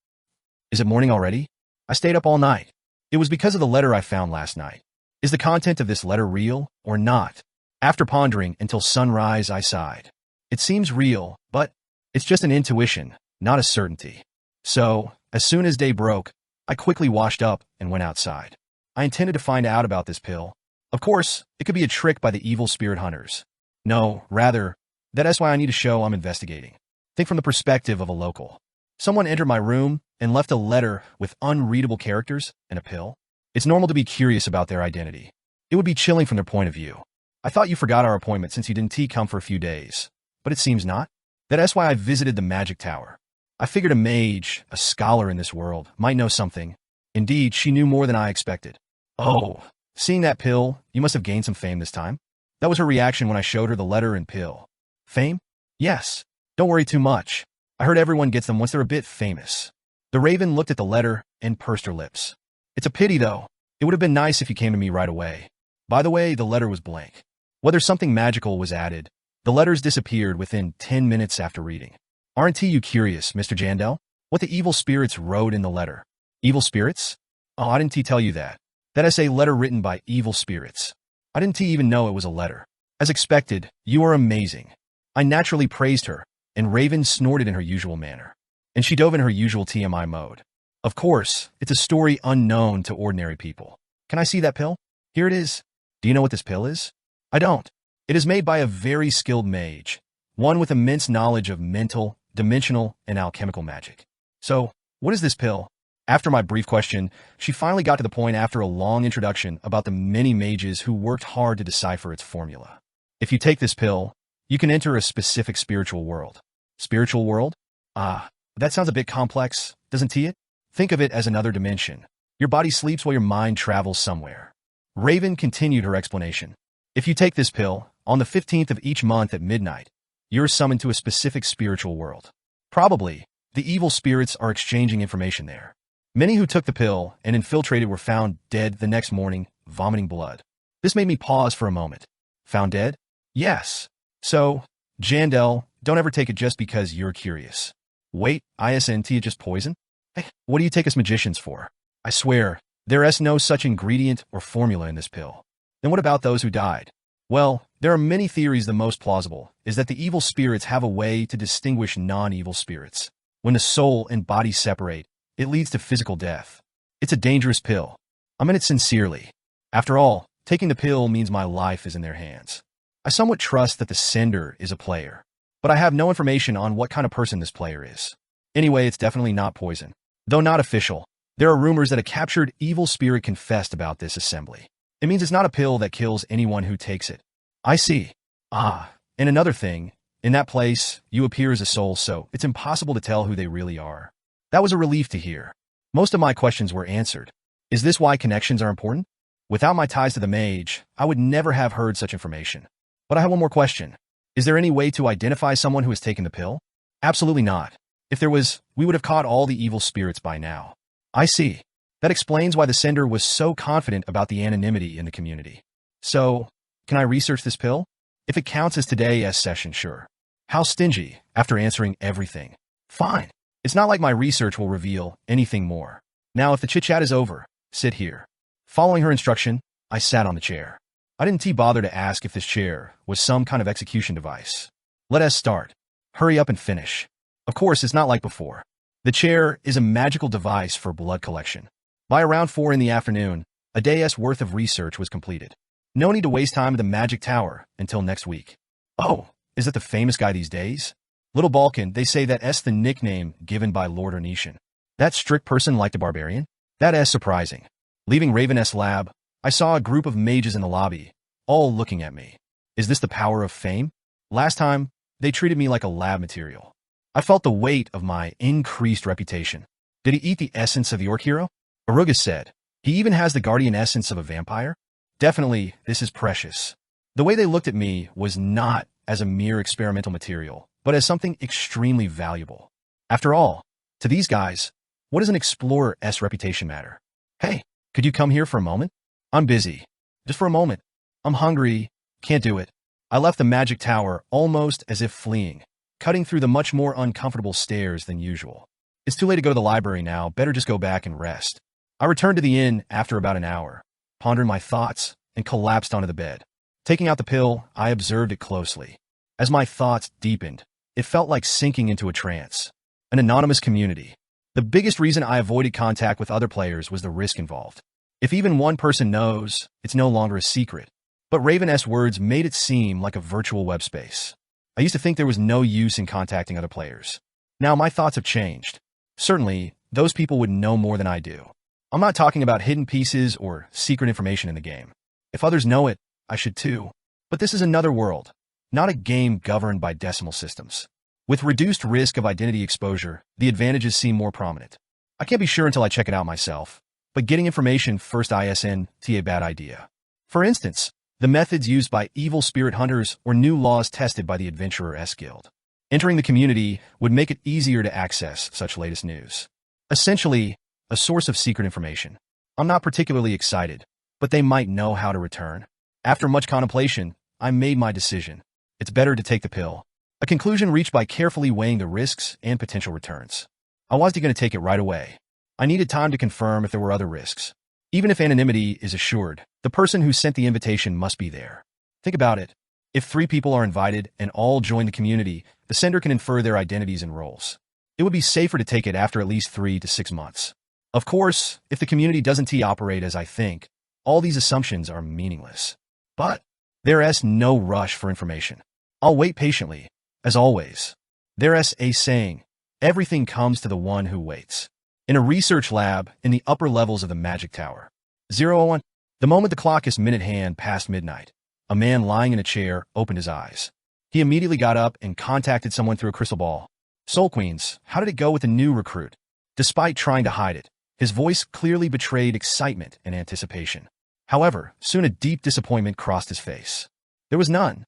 Is it morning already? I stayed up all night. It was because of the letter I found last night. Is the content of this letter real or not? After pondering until sunrise, I sighed. It seems real, but it's just an intuition, not a certainty. So, as soon as day broke, I quickly washed up and went outside. I intended to find out about this pill. Of course, it could be a trick by the evil spirit hunters. No, rather, that's why I need to show I'm investigating. Think from the perspective of a local. Someone entered my room and left a letter with unreadable characters and a pill. It's normal to be curious about their identity. It would be chilling from their point of view. I thought you forgot our appointment since you didn't come for a few days. But it seems not. That's why I visited the magic tower. I figured a mage, a scholar in this world, might know something. Indeed, she knew more than I expected. Oh, seeing that pill, you must have gained some fame this time. That was her reaction when I showed her the letter and pill. Fame? Yes. Don't worry too much. I heard everyone gets them once they're a bit famous. The raven looked at the letter and pursed her lips. It's a pity, though. It would have been nice if you came to me right away. By the way, the letter was blank. Whether something magical was added, the letters disappeared within 10 minutes after reading. Aren't you curious, Mr. Jandel? What the evil spirits wrote in the letter? Evil spirits? Oh, I didn't tell you that. That is a letter written by evil spirits. I didn't even know it was a letter. As expected, you are amazing. I naturally praised her, and Raven snorted in her usual manner. And she dove in her usual TMI mode. Of course, it's a story unknown to ordinary people. Can I see that pill? Here it is. Do you know what this pill is? I don't. It is made by a very skilled mage, one with immense knowledge of mental, dimensional, and alchemical magic. So, what is this pill? After my brief question, she finally got to the point after a long introduction about the many mages who worked hard to decipher its formula. If you take this pill, you can enter a specific spiritual world. Spiritual world? That sounds a bit complex, doesn't it? Think of it as another dimension. Your body sleeps while your mind travels somewhere. Raven continued her explanation. If you take this pill, on the 15th of each month at midnight, You're summoned to a specific spiritual world. Probably, the evil spirits are exchanging information there. Many who took the pill and infiltrated were found dead the next morning, vomiting blood. This made me pause for a moment. Found dead? Yes. So, Jandel, don't ever take it just because you're curious. Wait, isn't it just poison? Hey, what do you take us magicians for? I swear, there is no such ingredient or formula in this pill. Then what about those who died? Well, there are many theories. The most plausible is that the evil spirits have a way to distinguish non-evil spirits. When the soul and body separate, it leads to physical death. It's a dangerous pill. I mean it sincerely. After all, taking the pill means my life is in their hands. I somewhat trust that the sender is a player, but I have no information on what kind of person this player is. Anyway, it's definitely not poison. Though not official, there are rumors that a captured evil spirit confessed about this assembly. It means it's not a pill that kills anyone who takes it. I see. Ah, and another thing, in that place, you appear as a soul, so it's impossible to tell who they really are. That was a relief to hear. Most of my questions were answered. Is this why connections are important? Without my ties to the mage, I would never have heard such information. But I have one more question. Is there any way to identify someone who has taken the pill? Absolutely not. If there was, we would have caught all the evil spirits by now. I see. That explains why the sender was so confident about the anonymity in the community. So, can I research this pill? If it counts as today's session, sure. How stingy, after answering everything. Fine. It's not like my research will reveal anything more. Now, if the chit-chat is over, sit here. Following her instruction, I sat on the chair. I didn't bother to ask if this chair was some kind of execution device. Let us start. Hurry up and finish. Of course, it's not like before. The chair is a magical device for blood collection. By around 4 in the afternoon, a day's worth of research was completed. No need to waste time at the magic tower until next week. Oh, is that the famous guy these days? Little Balkan, they say that's the nickname given by Lord Ornitian. That strict person like the barbarian? That is surprising. Leaving Raven's lab, I saw a group of mages in the lobby, all looking at me. Is this the power of fame? Last time, they treated me like a lab material. I felt the weight of my increased reputation. Did he eat the essence of the orc hero? Arugas said. He even has the guardian essence of a vampire? Definitely, this is precious. The way they looked at me was not as a mere experimental material, but as something extremely valuable. After all, to these guys, what does an explorer's reputation matter? Hey, could you come here for a moment? I'm busy. Just for a moment. I'm hungry. Can't do it. I left the magic tower almost as if fleeing, cutting through the much more uncomfortable stairs than usual. It's too late to go to the library now. Better just go back and rest. I returned to the inn after about an hour, pondered my thoughts, and collapsed onto the bed. Taking out the pill, I observed it closely. As my thoughts deepened, it felt like sinking into a trance. An anonymous community. The biggest reason I avoided contact with other players was the risk involved. If even one person knows, it's no longer a secret. But Raven's words made it seem like a virtual web space. I used to think there was no use in contacting other players. Now my thoughts have changed. Certainly, those people would know more than I do. I'm not talking about hidden pieces or secret information in the game. If others know it, I should too. But this is another world, not a game governed by decimal systems. With reduced risk of identity exposure, the advantages seem more prominent. I can't be sure until I check it out myself, but getting information first isn't a bad idea. For instance, the methods used by evil spirit hunters or new laws tested by the Adventurers Guild. Entering the community would make it easier to access such latest news. Essentially, a source of secret information. I'm not particularly excited, but they might know how to return. After much contemplation, I made my decision. It's better to take the pill. A conclusion reached by carefully weighing the risks and potential returns. I wasn't going to take it right away. I needed time to confirm if there were other risks. Even if anonymity is assured, the person who sent the invitation must be there. Think about it. If 3 people are invited and all join the community, the sender can infer their identities and roles. It would be safer to take it after at least 3 to 6 months. Of course, if the community doesn't operate as I think, all these assumptions are meaningless. But there is no rush for information. I'll wait patiently, as always. There is a saying, everything comes to the one who waits. In a research lab in the upper levels of the magic tower. 01. The moment the clock is minute hand past midnight, a man lying in a chair opened his eyes. He immediately got up and contacted someone through a crystal ball. Soul Queens, how did it go with the new recruit? Despite trying to hide it, his voice clearly betrayed excitement and anticipation. However, soon a deep disappointment crossed his face. There was none.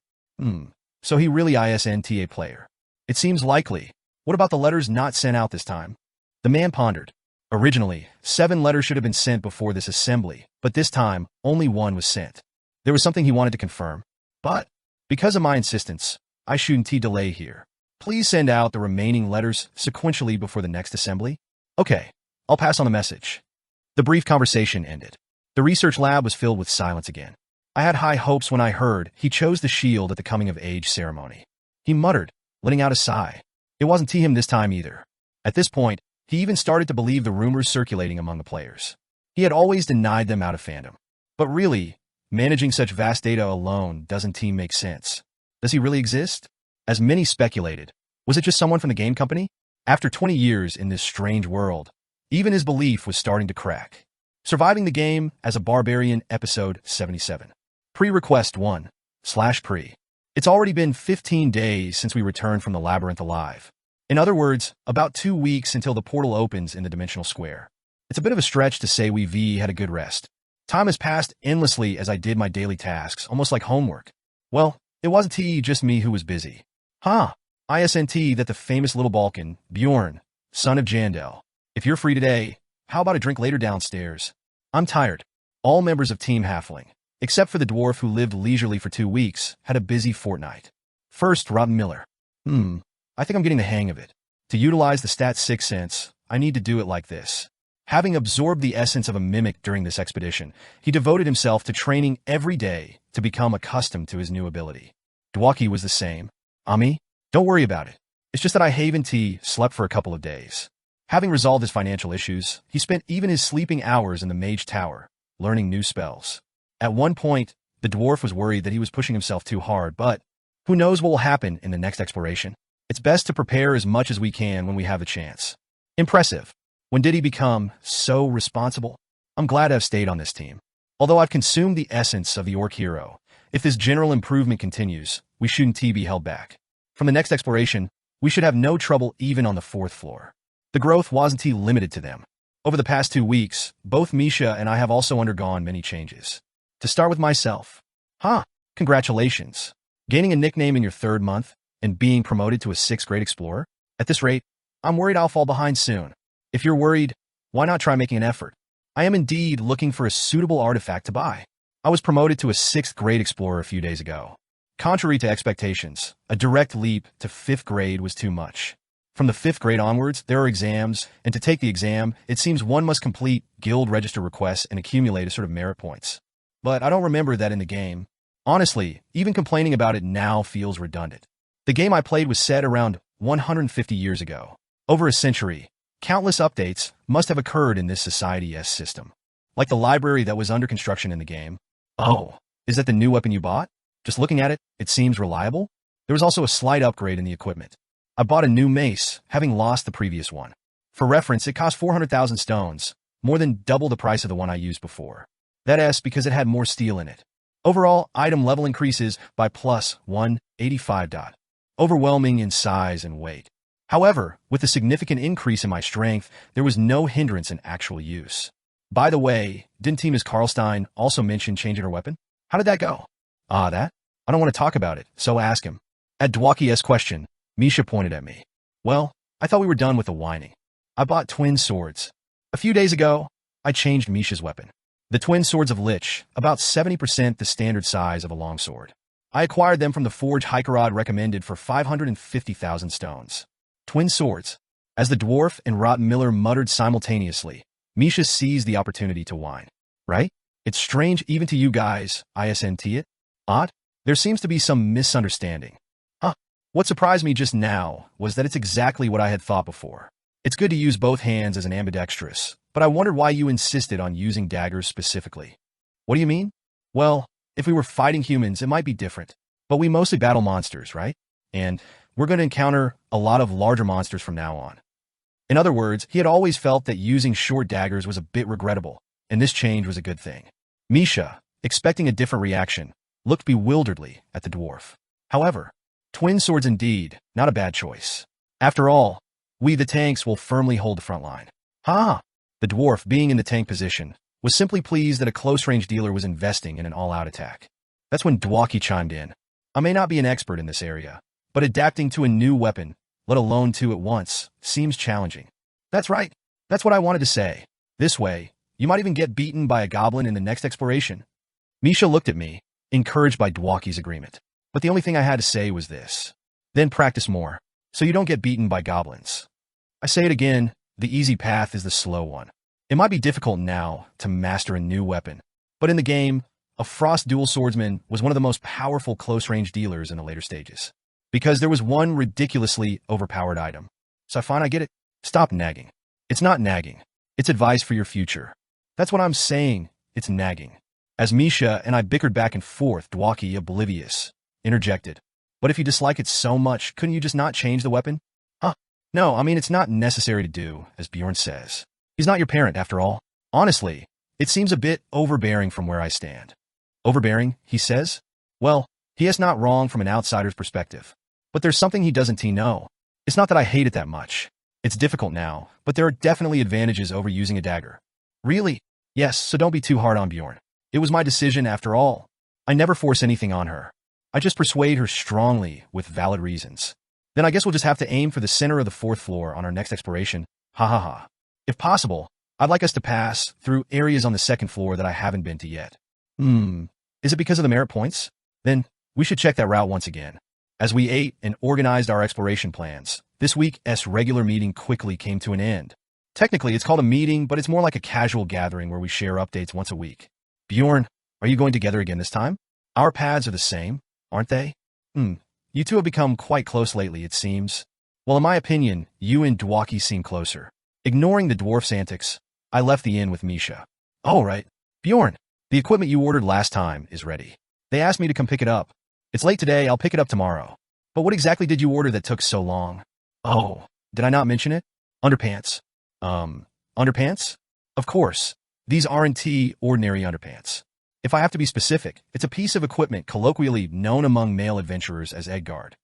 So he really isn't a player. It seems likely. What about the letters not sent out this time? The man pondered. Originally, 7 letters should have been sent before this assembly, but this time, only 1 was sent. There was something he wanted to confirm. But, because of my insistence, I shouldn't delay here. Please send out the remaining letters sequentially before the next assembly. Okay, I'll pass on the message. The brief conversation ended. The research lab was filled with silence again. I had high hopes when I heard he chose the shield at the coming-of-age ceremony. He muttered, letting out a sigh. It wasn't him this time either. At this point, he even started to believe the rumors circulating among the players. He had always denied them out of fandom. But really, managing such vast data alone doesn't make sense. Does he really exist? As many speculated, was it just someone from the game company? After 20 years in this strange world, even his belief was starting to crack. Surviving the game as a barbarian, episode 77. Pre-request 1/pre. It's already been 15 days since we returned from the labyrinth alive. In other words, about 2 weeks until the portal opens in the dimensional square. It's a bit of a stretch to say we had a good rest. Time has passed endlessly as I did my daily tasks, almost like homework. Well, it wasn't just me who was busy. Isn't that the famous little Balkan, Bjorn, son of Jandel. If you're free today, how about a drink later downstairs? I'm tired. All members of Team Halfling, except for the dwarf who lived leisurely for 2 weeks, had a busy fortnight. First, Rob Miller. I think I'm getting the hang of it. To utilize the stat 6 sense, I need to do it like this. Having absorbed the essence of a mimic during this expedition, he devoted himself to training every day to become accustomed to his new ability. Dwaki was the same. Ami, don't worry about it. It's just that I haven't slept for a couple of days. Having resolved his financial issues, he spent even his sleeping hours in the Mage Tower, learning new spells. At one point, the dwarf was worried that he was pushing himself too hard, but who knows what will happen in the next exploration? It's best to prepare as much as we can when we have a chance. Impressive. When did he become so responsible? I'm glad I've stayed on this team. Although I've consumed the essence of the orc hero, if this general improvement continues, we shouldn't be held back. From the next exploration, we should have no trouble even on the 4th floor. The growth wasn't limited to them. Over the past 2 weeks, both Misha and I have also undergone many changes. To start with myself. Congratulations. Gaining a nickname in your 3rd month and being promoted to a 6th grade explorer? At this rate, I'm worried I'll fall behind soon. If you're worried, why not try making an effort? I am indeed looking for a suitable artifact to buy. I was promoted to a 6th grade explorer a few days ago. Contrary to expectations, a direct leap to 5th grade was too much. From the 5th grade onwards, there are exams, and to take the exam, it seems one must complete guild register requests and accumulate a sort of merit points. But I don't remember that in the game. Honestly, even complaining about it now feels redundant. The game I played was set around 150 years ago. Over a century, countless updates must have occurred in this society's system. Like the library that was under construction in the game. Oh, is that the new weapon you bought? Just looking at it, it seems reliable. There was also a slight upgrade in the equipment. I bought a new mace, having lost the previous one. For reference, it cost 400,000 stones, more than double the price of the one I used before. That's because it had more steel in it. Overall, item level increases by plus 185. Overwhelming in size and weight. However, with a significant increase in my strength, there was no hindrance in actual use. By the way, didn't Ms. Karlstein also mention changing her weapon? How did that go? That? I don't want to talk about it, so ask him. At Dwaki's question, Misha pointed at me. Well, I thought we were done with the whining. I bought twin swords. A few days ago, I changed Misha's weapon. The twin swords of Lich, about 70% the standard size of a longsword. I acquired them from the forge Hikerod recommended for 550,000 stones. Twin swords. As the dwarf and Rot Miller muttered simultaneously, Misha seized the opportunity to whine. Right? It's strange even to you guys, isn't it? Odd? There seems to be some misunderstanding. What surprised me just now was that it's exactly what I had thought before. It's good to use both hands as an ambidextrous, but I wondered why you insisted on using daggers specifically. What do you mean? Well, if we were fighting humans, it might be different. But we mostly battle monsters, right? And we're going to encounter a lot of larger monsters from now on. In other words, he had always felt that using short daggers was a bit regrettable, and this change was a good thing. Misha, expecting a different reaction, looked bewilderedly at the dwarf. However, twin swords indeed, not a bad choice. After all, we the tanks will firmly hold the front line. The dwarf, being in the tank position, was simply pleased that a close-range dealer was investing in an all-out attack. That's when Dwaki chimed in. I may not be an expert in this area, but adapting to a new weapon, let alone two at once, seems challenging. That's right. That's what I wanted to say. This way, you might even get beaten by a goblin in the next exploration. Misha looked at me, encouraged by Dwaki's agreement. But the only thing I had to say was this. Then practice more, so you don't get beaten by goblins. I say it again, the easy path is the slow one. It might be difficult now to master a new weapon, but in the game, a Frost dual swordsman was one of the most powerful close-range dealers in the later stages. Because there was one ridiculously overpowered item. So fine, I get it. Stop nagging. It's not nagging. It's advice for your future. That's what I'm saying. It's nagging. As Misha and I bickered back and forth, Dwaki, oblivious, interjected. But if you dislike it so much, couldn't you just not change the weapon? Huh? No, I mean, it's not necessary to do, as Bjorn says. He's not your parent, after all. Honestly, it seems a bit overbearing from where I stand. Overbearing, he says? Well, he is not wrong from an outsider's perspective. But there's something he doesn't know. It's not that I hate it that much. It's difficult now, but there are definitely advantages over using a dagger. Really? Yes, so don't be too hard on Bjorn. It was my decision after all. I never force anything on her. I just persuade her strongly with valid reasons. Then I guess we'll just have to aim for the center of the 4th floor on our next exploration. Ha ha ha. If possible, I'd like us to pass through areas on the 2nd floor that I haven't been to yet. Is it because of the merit points? Then we should check that route once again. As we ate and organized our exploration plans, this week's regular meeting quickly came to an end. Technically, it's called a meeting, but it's more like a casual gathering where we share updates once a week. Bjorn, are you going together again this time? Our paths are the same, aren't they? You two have become quite close lately, it seems. Well, in my opinion, you and Dwaki seem closer. Ignoring the dwarf's antics, I left the inn with Misha. All right. Bjorn, the equipment you ordered last time is ready. They asked me to come pick it up. It's late today, I'll pick it up tomorrow. But what exactly did you order that took so long? Oh, did I not mention it? Underpants. Underpants? Of course. These aren't ordinary underpants. If I have to be specific, it's a piece of equipment colloquially known among male adventurers as egg guard.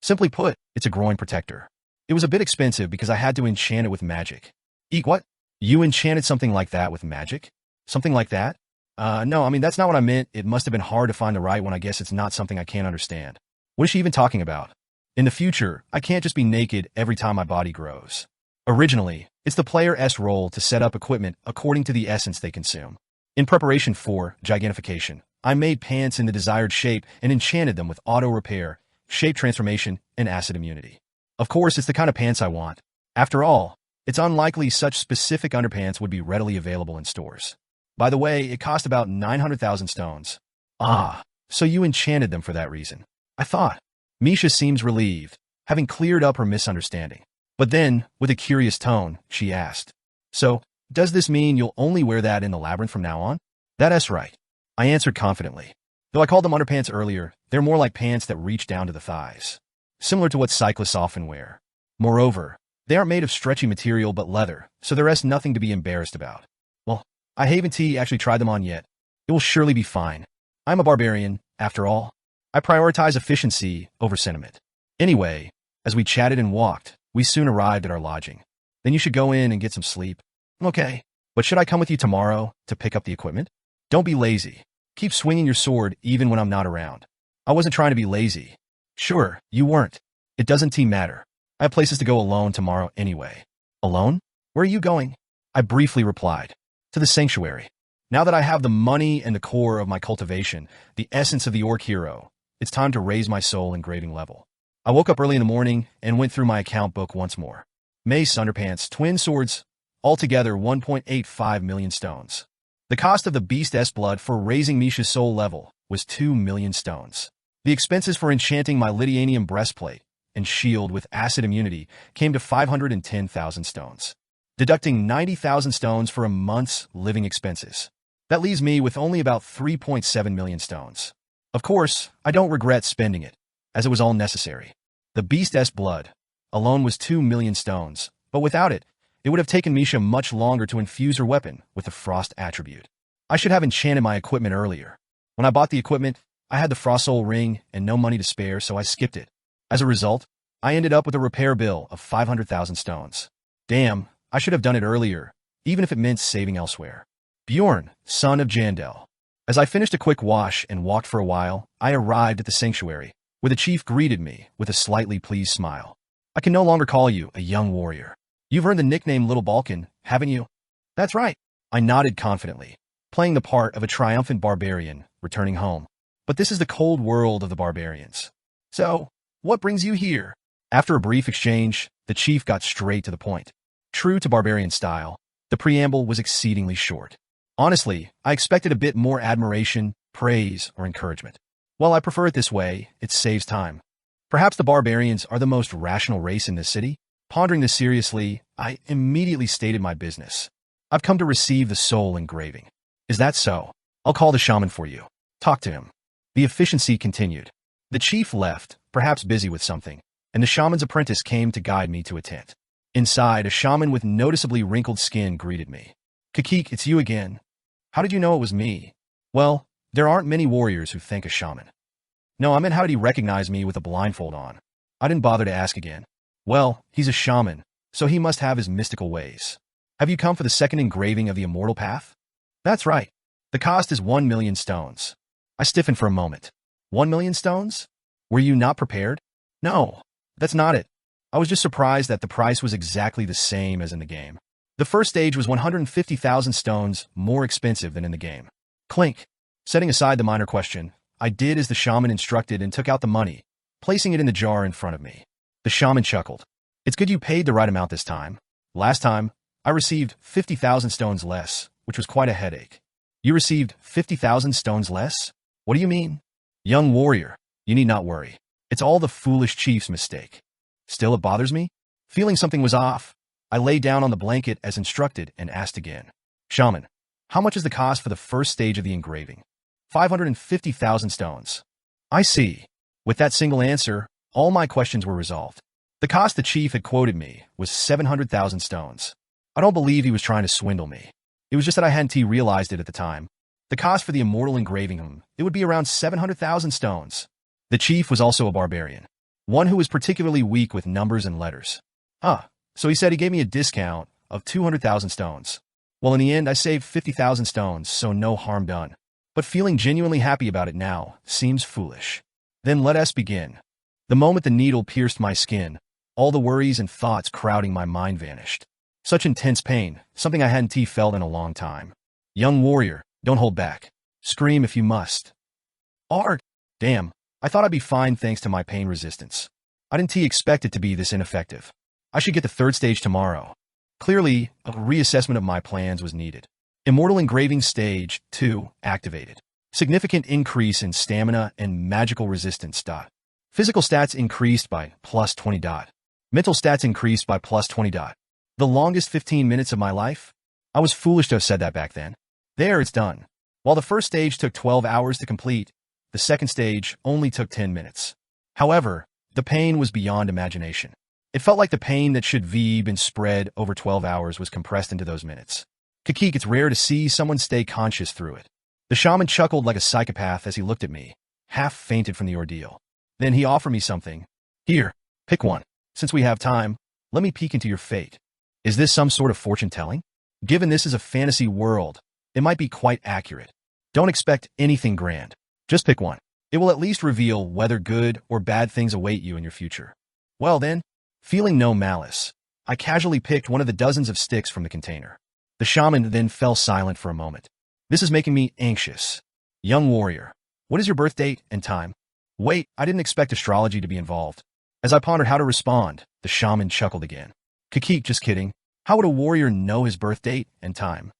Simply put, it's a groin protector. It was a bit expensive because I had to enchant it with magic. Eek, what? You enchanted something like that with magic? Something like that? No, I mean, that's not what I meant. It must have been hard to find the right one. I guess it's not something I can't understand. What is she even talking about? In the future, I can't just be naked every time my body grows. Originally, it's the player's role to set up equipment according to the essence they consume. In preparation for gigantification, I made pants in the desired shape and enchanted them with auto repair, shape transformation, and acid immunity. Of course, it's the kind of pants I want. After all, it's unlikely such specific underpants would be readily available in stores. By the way, it cost about 900,000 stones. Ah, so you enchanted them for that reason. I thought. Misha seems relieved, having cleared up her misunderstanding. But then, with a curious tone, she asked, So, does this mean you'll only wear that in the labyrinth from now on? That's right. I answered confidently. Though I called them underpants earlier, they're more like pants that reach down to the thighs. Similar to what cyclists often wear. Moreover, they aren't made of stretchy material but leather, so there's nothing to be embarrassed about. Well, I haven't actually tried them on yet. It will surely be fine. I'm a barbarian, after all. I prioritize efficiency over sentiment. Anyway, as we chatted and walked, we soon arrived at our lodging. Then you should go in and get some sleep. Okay, but should I come with you tomorrow to pick up the equipment? Don't be lazy. Keep swinging your sword even when I'm not around. I wasn't trying to be lazy. Sure, you weren't. It doesn't matter. I have places to go alone tomorrow anyway. Alone? Where are you going? I briefly replied. To the sanctuary. Now that I have the money and the core of my cultivation, the essence of the orc hero, it's time to raise my soul engraving level. I woke up early in the morning and went through my account book once more. Mace, underpants, twin swords, altogether 1.85 million stones. The cost of the beast's blood for raising Misha's soul level was 2 million stones. The expenses for enchanting my Lydianium breastplate and shield with acid immunity came to 510,000 stones. Deducting 90,000 stones for a month's living expenses. That leaves me with only about 3.7 million stones. Of course, I don't regret spending it, as it was all necessary. The beast's blood alone was 2 million stones, but without it, it would have taken Misha much longer to infuse her weapon with the frost attribute. I should have enchanted my equipment earlier. When I bought the equipment, I had the frost soul ring and no money to spare, so I skipped it. As a result, I ended up with a repair bill of 500,000 stones. Damn, I should have done it earlier, even if it meant saving elsewhere. Bjorn, son of Jandel. As I finished a quick wash and walked for a while, I arrived at the sanctuary, where the chief greeted me with a slightly pleased smile. I can no longer call you a young warrior. You've earned the nickname Little Balkan, haven't you? That's right. I nodded confidently, playing the part of a triumphant barbarian returning home. But this is the cold world of the barbarians. So, what brings you here? After a brief exchange, the chief got straight to the point. True to barbarian style, the preamble was exceedingly short. Honestly, I expected a bit more admiration, praise, or encouragement. While I prefer it this way, it saves time. Perhaps the barbarians are the most rational race in this city? Pondering this seriously, I immediately stated my business. I've come to receive the soul engraving. Is that so? I'll call the shaman for you. Talk to him. The efficiency continued. The chief left, perhaps busy with something, and the shaman's apprentice came to guide me to a tent. Inside, a shaman with noticeably wrinkled skin greeted me. Kakik, it's you again. How did you know it was me? Well, there aren't many warriors who thank a shaman. No, I meant how did he recognize me with a blindfold on? I didn't bother to ask again. Well, he's a shaman, so he must have his mystical ways. Have you come for the second engraving of the immortal path? That's right. The cost is 1,000,000 stones. I stiffened for a moment. 1,000,000 stones? Were you not prepared? No, that's not it. I was just surprised that the price was exactly the same as in the game. The first stage was 150,000 stones more expensive than in the game. Clink. Setting aside the minor question, I did as the shaman instructed and took out the money, placing it in the jar in front of me. The shaman chuckled. It's good you paid the right amount this time. Last time, I received 50,000 stones less, which was quite a headache. You received 50,000 stones less? What do you mean? Young warrior, you need not worry. It's all the foolish chief's mistake. Still, it bothers me? Feeling something was off, I lay down on the blanket as instructed and asked again. Shaman, how much is the cost for the first stage of the engraving? 550,000 stones. I see. With that single answer, all my questions were resolved. The cost the chief had quoted me was 700,000 stones. I don't believe he was trying to swindle me. It was just that I hadn't realized it at the time. The cost for the immortal engraving, it would be around 700,000 stones. The chief was also a barbarian, one who was particularly weak with numbers and letters. So he said he gave me a discount of 200,000 stones. Well, in the end, I saved 50,000 stones, so no harm done. But feeling genuinely happy about it now seems foolish. Then let us begin. The moment the needle pierced my skin, all the worries and thoughts crowding my mind vanished. Such intense pain, something I hadn't felt in a long time. Young warrior, don't hold back. Scream if you must. Arg! Damn, I thought I'd be fine thanks to my pain resistance. I didn't expect it to be this ineffective. I should get the third stage tomorrow. Clearly, a reassessment of my plans was needed. Immortal Engraving Stage 2 activated. Significant increase in stamina and magical resistance. Physical stats increased by plus 20. Mental stats increased by plus 20. The longest 15 minutes of my life? I was foolish to have said that back then. There, it's done. While the first stage took 12 hours to complete, the second stage only took 10 minutes. However, the pain was beyond imagination. It felt like the pain that should have been spread over 12 hours was compressed into those minutes. Kakik, it's rare to see someone stay conscious through it. The shaman chuckled like a psychopath as he looked at me, half fainted from the ordeal. Then he offered me something. Here, pick one. Since we have time, let me peek into your fate. Is this some sort of fortune-telling? Given this is a fantasy world, it might be quite accurate. Don't expect anything grand. Just pick one. It will at least reveal whether good or bad things await you in your future. Well then, feeling no malice, I casually picked one of the dozens of sticks from the container. The shaman then fell silent for a moment. This is making me anxious. Young warrior, what is your birth date and time? Wait, I didn't expect astrology to be involved. As I pondered how to respond, the shaman chuckled again. Kakik, just kidding. How would a warrior know his birth date and time?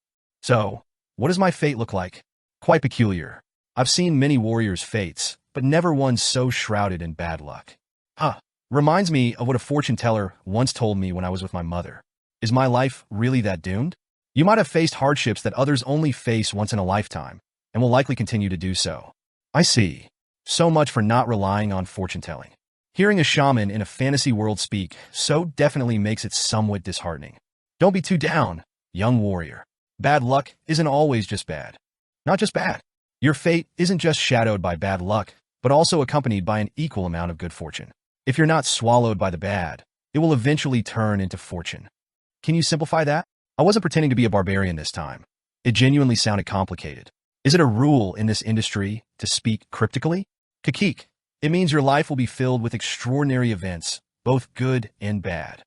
So, what does my fate look like? Quite peculiar. I've seen many warriors' fates, but never one so shrouded in bad luck. Reminds me of what a fortune teller once told me when I was with my mother. Is my life really that doomed? You might have faced hardships that others only face once in a lifetime, and will likely continue to do so. I see. So much for not relying on fortune telling. Hearing a shaman in a fantasy world speak so definitely makes it somewhat disheartening. Don't be too down, young warrior. Bad luck isn't always just bad. Not just bad. Your fate isn't just shadowed by bad luck, but also accompanied by an equal amount of good fortune. If you're not swallowed by the bad, it will eventually turn into fortune. Can you simplify that? I wasn't pretending to be a barbarian this time. It genuinely sounded complicated. Is it a rule in this industry to speak cryptically? Kakik. It means your life will be filled with extraordinary events, both good and bad.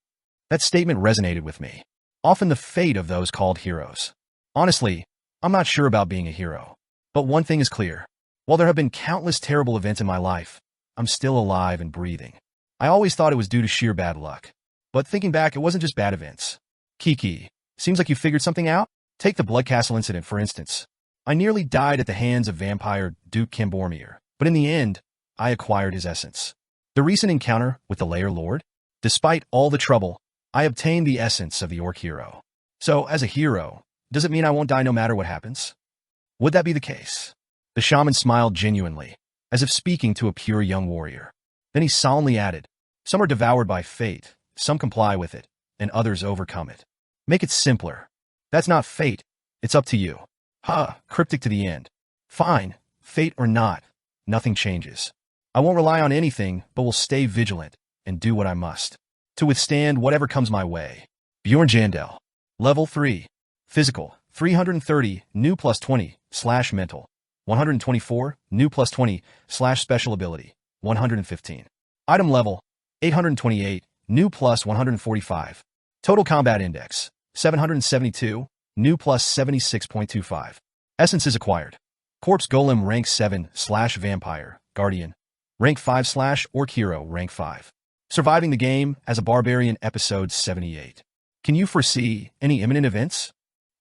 That statement resonated with me. Often the fate of those called heroes. Honestly, I'm not sure about being a hero. But one thing is clear. While there have been countless terrible events in my life, I'm still alive and breathing. I always thought it was due to sheer bad luck. But thinking back, it wasn't just bad events. Kiki, seems like you figured something out? Take the Blood Castle incident, for instance. I nearly died at the hands of vampire Duke Cambormir, but in the end, I acquired his essence. The recent encounter with the Lair Lord? Despite all the trouble, I obtained the essence of the orc hero. So, as a hero, does it mean I won't die no matter what happens? Would that be the case? The shaman smiled genuinely, as if speaking to a pure young warrior. Then he solemnly added, some are devoured by fate, some comply with it, and others overcome it. Make it simpler. That's not fate, it's up to you. Ha, cryptic to the end. Fine, fate or not, nothing changes. I won't rely on anything, but will stay vigilant and do what I must to withstand whatever comes my way. Bjorn Jandel. Level 3. Physical, 330, new plus 20, / mental. 124, new plus 20, / special ability. 115. Item level, 828, new plus 145. Total combat index, 772, new plus 76.25. Essences acquired. Corpse Golem rank 7 / vampire, guardian. Rank 5 / orc hero, rank 5. Surviving the game as a barbarian, episode 78. Can you foresee any imminent events?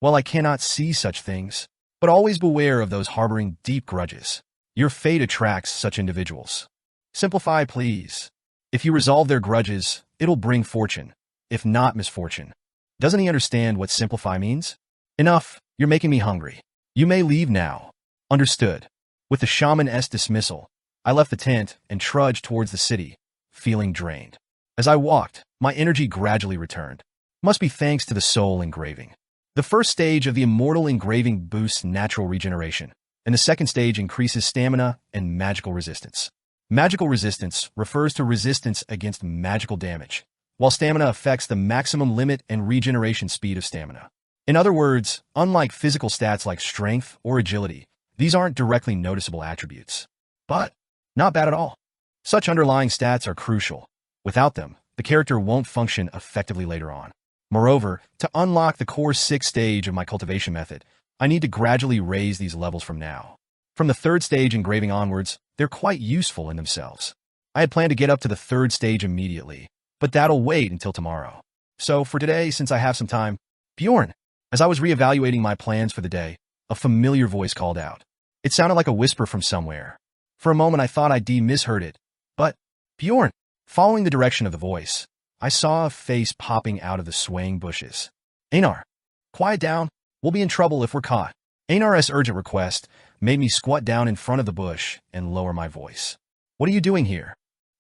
Well, I cannot see such things, but always beware of those harboring deep grudges. Your fate attracts such individuals. Simplify, please. If you resolve their grudges, it'll bring fortune, if not misfortune. Doesn't he understand what simplify means? Enough, you're making me hungry. You may leave now. Understood. With the shaman's dismissal, I left the tent and trudged towards the city, feeling drained. As I walked, my energy gradually returned. Must be thanks to the soul engraving. The first stage of the immortal engraving boosts natural regeneration, and the second stage increases stamina and magical resistance. Magical resistance refers to resistance against magical damage, while stamina affects the maximum limit and regeneration speed of stamina. In other words, unlike physical stats like strength or agility, these aren't directly noticeable attributes. But not bad at all. Such underlying stats are crucial. Without them, the character won't function effectively later on. Moreover, to unlock the core 6th stage of my cultivation method, I need to gradually raise these levels from now. From the 3rd stage engraving onwards, they're quite useful in themselves. I had planned to get up to the 3rd stage immediately, but that'll wait until tomorrow. So for today, since I have some time, Bjorn. As I was reevaluating my plans for the day, a familiar voice called out. It sounded like a whisper from somewhere. For a moment I thought I'd misheard it, but Bjorn. Following the direction of the voice, I saw a face popping out of the swaying bushes. Einar, quiet down. We'll be in trouble if we're caught. Einar's urgent request made me squat down in front of the bush and lower my voice. What are you doing here?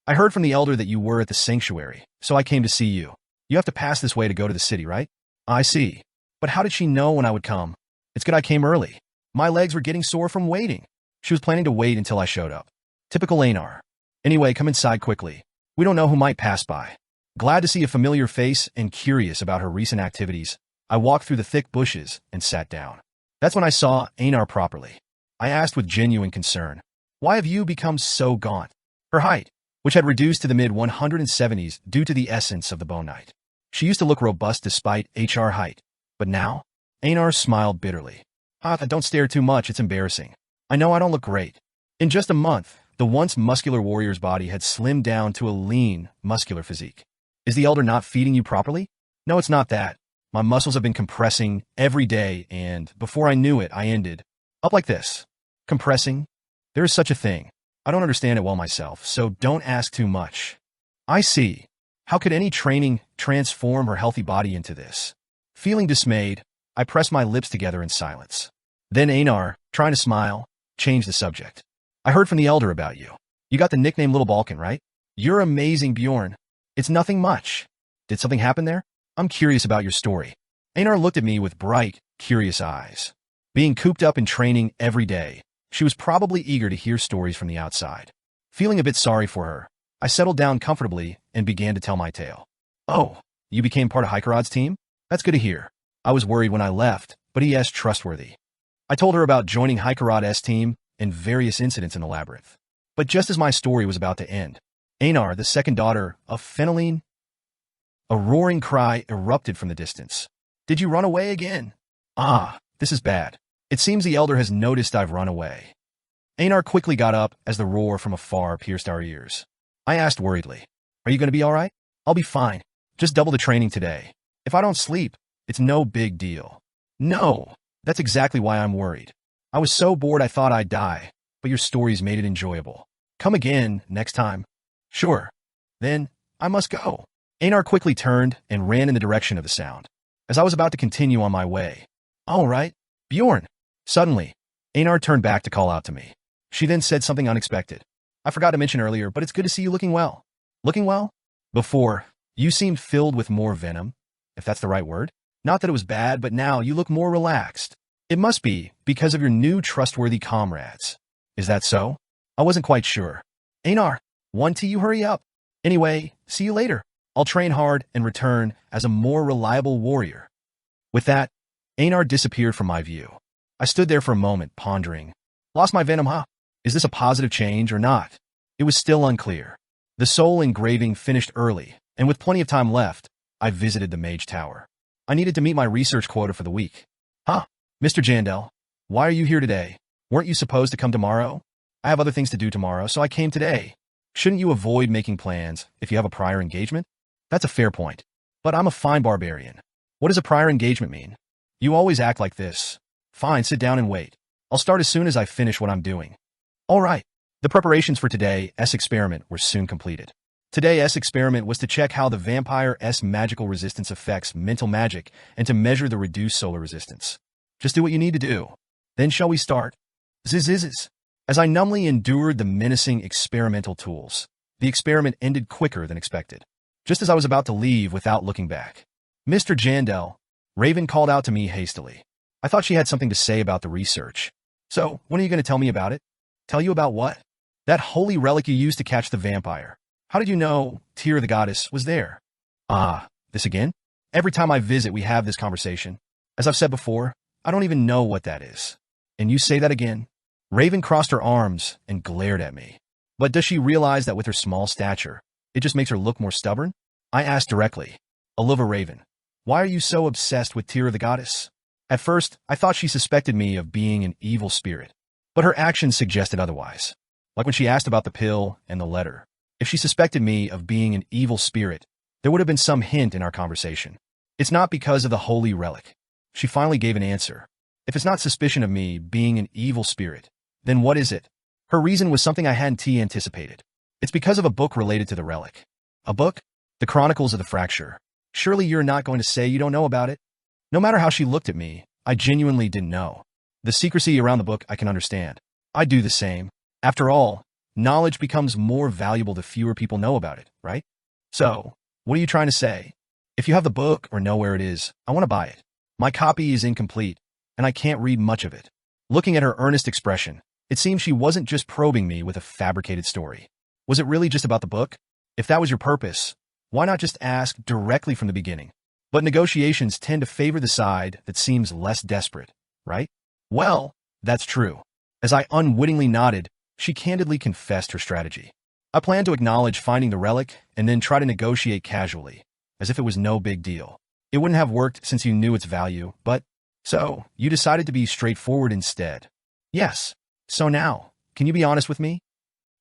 I heard from the elder that you were at the sanctuary, so I came to see you. You have to pass this way to go to the city, right? I see. But how did she know when I would come? It's good I came early. My legs were getting sore from waiting. She was planning to wait until I showed up. Typical Einar. Anyway, come inside quickly. We don't know who might pass by. Glad to see a familiar face and curious about her recent activities, I walked through the thick bushes and sat down. That's when I saw Einar properly. I asked with genuine concern, why have you become so gaunt? Her height, which had reduced to the mid-170s due to the essence of the Bone Knight. She used to look robust despite HR height. But now, Einar smiled bitterly. Don't stare too much, it's embarrassing. I know I don't look great. In just a month, the once muscular warrior's body had slimmed down to a lean, muscular physique. Is the elder not feeding you properly? No, it's not that. My muscles have been compressing every day, and before I knew it, I ended up like this. Compressing? There is such a thing. I don't understand it well myself, so don't ask too much. I see. How could any training transform her healthy body into this? Feeling dismayed, I pressed my lips together in silence. Then Einar, trying to smile, changed the subject. I heard from the elder about you. You got the nickname Little Balkan, right? You're amazing, Bjorn. It's nothing much. Did something happen there? I'm curious about your story. Einar looked at me with bright, curious eyes. Being cooped up in training every day, she was probably eager to hear stories from the outside. Feeling a bit sorry for her, I settled down comfortably and began to tell my tale. Oh, you became part of Hikarod's team? That's good to hear. I was worried when I left, but he is trustworthy. I told her about joining Hikarat's team and various incidents in the labyrinth. But just as my story was about to end, Einar, the second daughter of Fenelin, a roaring cry erupted from the distance. Did you run away again? Ah, this is bad. It seems the elder has noticed I've run away. Einar quickly got up as the roar from afar pierced our ears. I asked worriedly, are you going to be all right? I'll be fine. Just double the training today. If I don't sleep, it's no big deal. No, that's exactly why I'm worried. I was so bored I thought I'd die, but your stories made it enjoyable. Come again next time. Sure. Then, I must go. Einar quickly turned and ran in the direction of the sound. As I was about to continue on my way, all right, Bjorn. Suddenly, Einar turned back to call out to me. She then said something unexpected. I forgot to mention earlier, but it's good to see you looking well. Looking well? Before, you seemed filled with more venom, if that's the right word. Not that it was bad, but now you look more relaxed. It must be because of your new trustworthy comrades. Is that so? I wasn't quite sure. Einar, you hurry up. Anyway, see you later. I'll train hard and return as a more reliable warrior. With that, Einar disappeared from my view. I stood there for a moment, pondering. Lost my venom, huh? Is this a positive change or not? It was still unclear. The soul engraving finished early, and with plenty of time left, I visited the Mage Tower. I needed to meet my research quota for the week. Huh? Mr. Jandel, why are you here today? Weren't you supposed to come tomorrow? I have other things to do tomorrow, so I came today. Shouldn't you avoid making plans if you have a prior engagement? That's a fair point. But I'm a fine barbarian. What does a prior engagement mean? You always act like this. Fine, sit down and wait. I'll start as soon as I finish what I'm doing. All right. The preparations for today's experiment were soon completed. Today's experiment was to check how the vampire's magical resistance affects mental magic and to measure the reduced solar resistance. Just do what you need to do. Then shall we start? Zzz. As I numbly endured the menacing experimental tools, the experiment ended quicker than expected. Just as I was about to leave without looking back, Mr. Jandel, Raven called out to me hastily. I thought she had something to say about the research. So, when are you going to tell me about it? Tell you about what? That holy relic you used to catch the vampire. How did you know Tyr the goddess was there? Ah, this again? Every time I visit, we have this conversation. As I've said before, I don't even know what that is. And you say that again? Raven crossed her arms and glared at me. But does she realize that with her small stature, it just makes her look more stubborn? I asked directly. Alova Raven, why are you so obsessed with Tyr the goddess? At first, I thought she suspected me of being an evil spirit, but her actions suggested otherwise. Like when she asked about the pill and the letter. If she suspected me of being an evil spirit, there would have been some hint in our conversation. It's not because of the holy relic. She finally gave an answer. If it's not suspicion of me being an evil spirit, then what is it? Her reason was something I hadn't anticipated. It's because of a book related to the relic. A book? The Chronicles of the Fracture. Surely you're not going to say you don't know about it? No matter how she looked at me, I genuinely didn't know. The secrecy around the book I can understand. I do the same. After all, knowledge becomes more valuable the fewer people know about it, right? So, what are you trying to say? If you have the book or know where it is, I want to buy it. My copy is incomplete, and I can't read much of it. Looking at her earnest expression, it seemed she wasn't just probing me with a fabricated story. Was it really just about the book? If that was your purpose, why not just ask directly from the beginning? But negotiations tend to favor the side that seems less desperate, right? Well, that's true. As I unwittingly nodded, she candidly confessed her strategy. I planned to acknowledge finding the relic and then try to negotiate casually, as if it was no big deal. It wouldn't have worked since you knew its value, but... So, you decided to be straightforward instead. Yes. So now, can you be honest with me?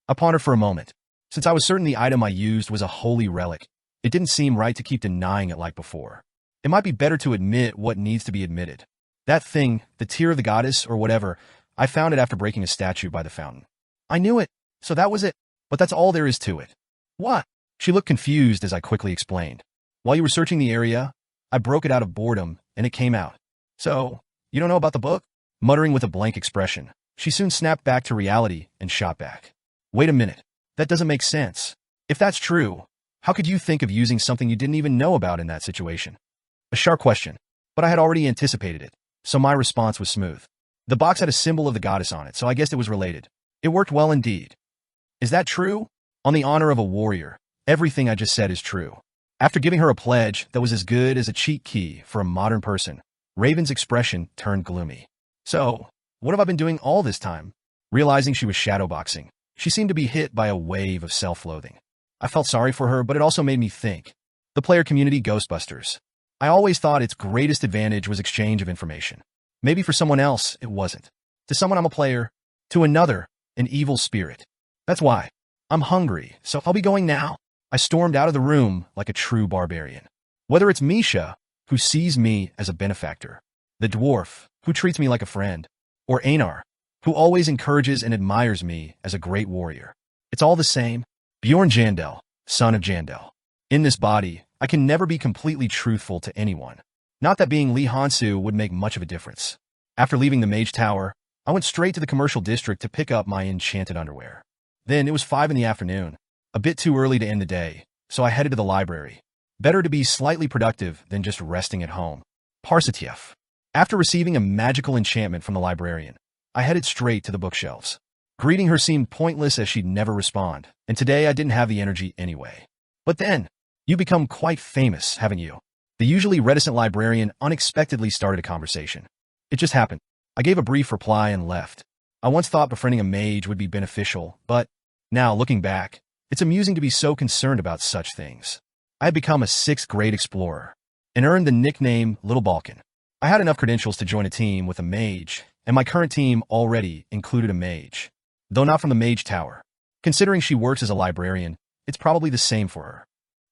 I pondered for a moment. Since I was certain the item I used was a holy relic, it didn't seem right to keep denying it like before. It might be better to admit what needs to be admitted. That thing, the tear of the goddess or whatever, I found it after breaking a statue by the fountain. I knew it, so that was it. But that's all there is to it. What? She looked confused as I quickly explained. While you were searching the area, I broke it out of boredom, and it came out. So, you don't know about the book? Muttering with a blank expression, she soon snapped back to reality and shot back. Wait a minute. That doesn't make sense. If that's true, how could you think of using something you didn't even know about in that situation? A sharp question, but I had already anticipated it, so my response was smooth. The box had a symbol of the goddess on it, so I guessed it was related. It worked well indeed. Is that true? On the honor of a warrior, everything I just said is true. After giving her a pledge that was as good as a cheat key for a modern person, Raven's expression turned gloomy. So, What have I been doing all this time? Realizing she was shadowboxing, she seemed to be hit by a wave of self-loathing. I felt sorry for her, but it also made me think. The player community Ghostbusters. I always thought its greatest advantage was exchange of information. Maybe for someone else, it wasn't. To someone I'm a player, to another, an evil spirit. That's why. I'm hungry, so I'll be going now. I stormed out of the room like a true barbarian. Whether it's Misha, who sees me as a benefactor, the dwarf, who treats me like a friend, or Einar, who always encourages and admires me as a great warrior. It's all the same. Bjorn Jandel, son of Jandel. In this body, I can never be completely truthful to anyone. Not that being Lee Hansu would make much of a difference. After leaving the Mage Tower, I went straight to the commercial district to pick up my enchanted underwear. Then it was 5 in the afternoon, a bit too early to end the day, so I headed to the library. Better to be slightly productive than just resting at home. Parsatiev. After receiving a magical enchantment from the librarian, I headed straight to the bookshelves. Greeting her seemed pointless as she'd never respond, and today I didn't have the energy anyway. But then, you become quite famous, haven't you? The usually reticent librarian unexpectedly started a conversation. It just happened. I gave a brief reply and left. I once thought befriending a mage would be beneficial, but now, looking back, it's amusing to be so concerned about such things. I had become a 6th grade explorer and earned the nickname Little Balkan. I had enough credentials to join a team with a mage, and my current team already included a mage, though not from the Mage Tower. Considering she works as a librarian, it's probably the same for her.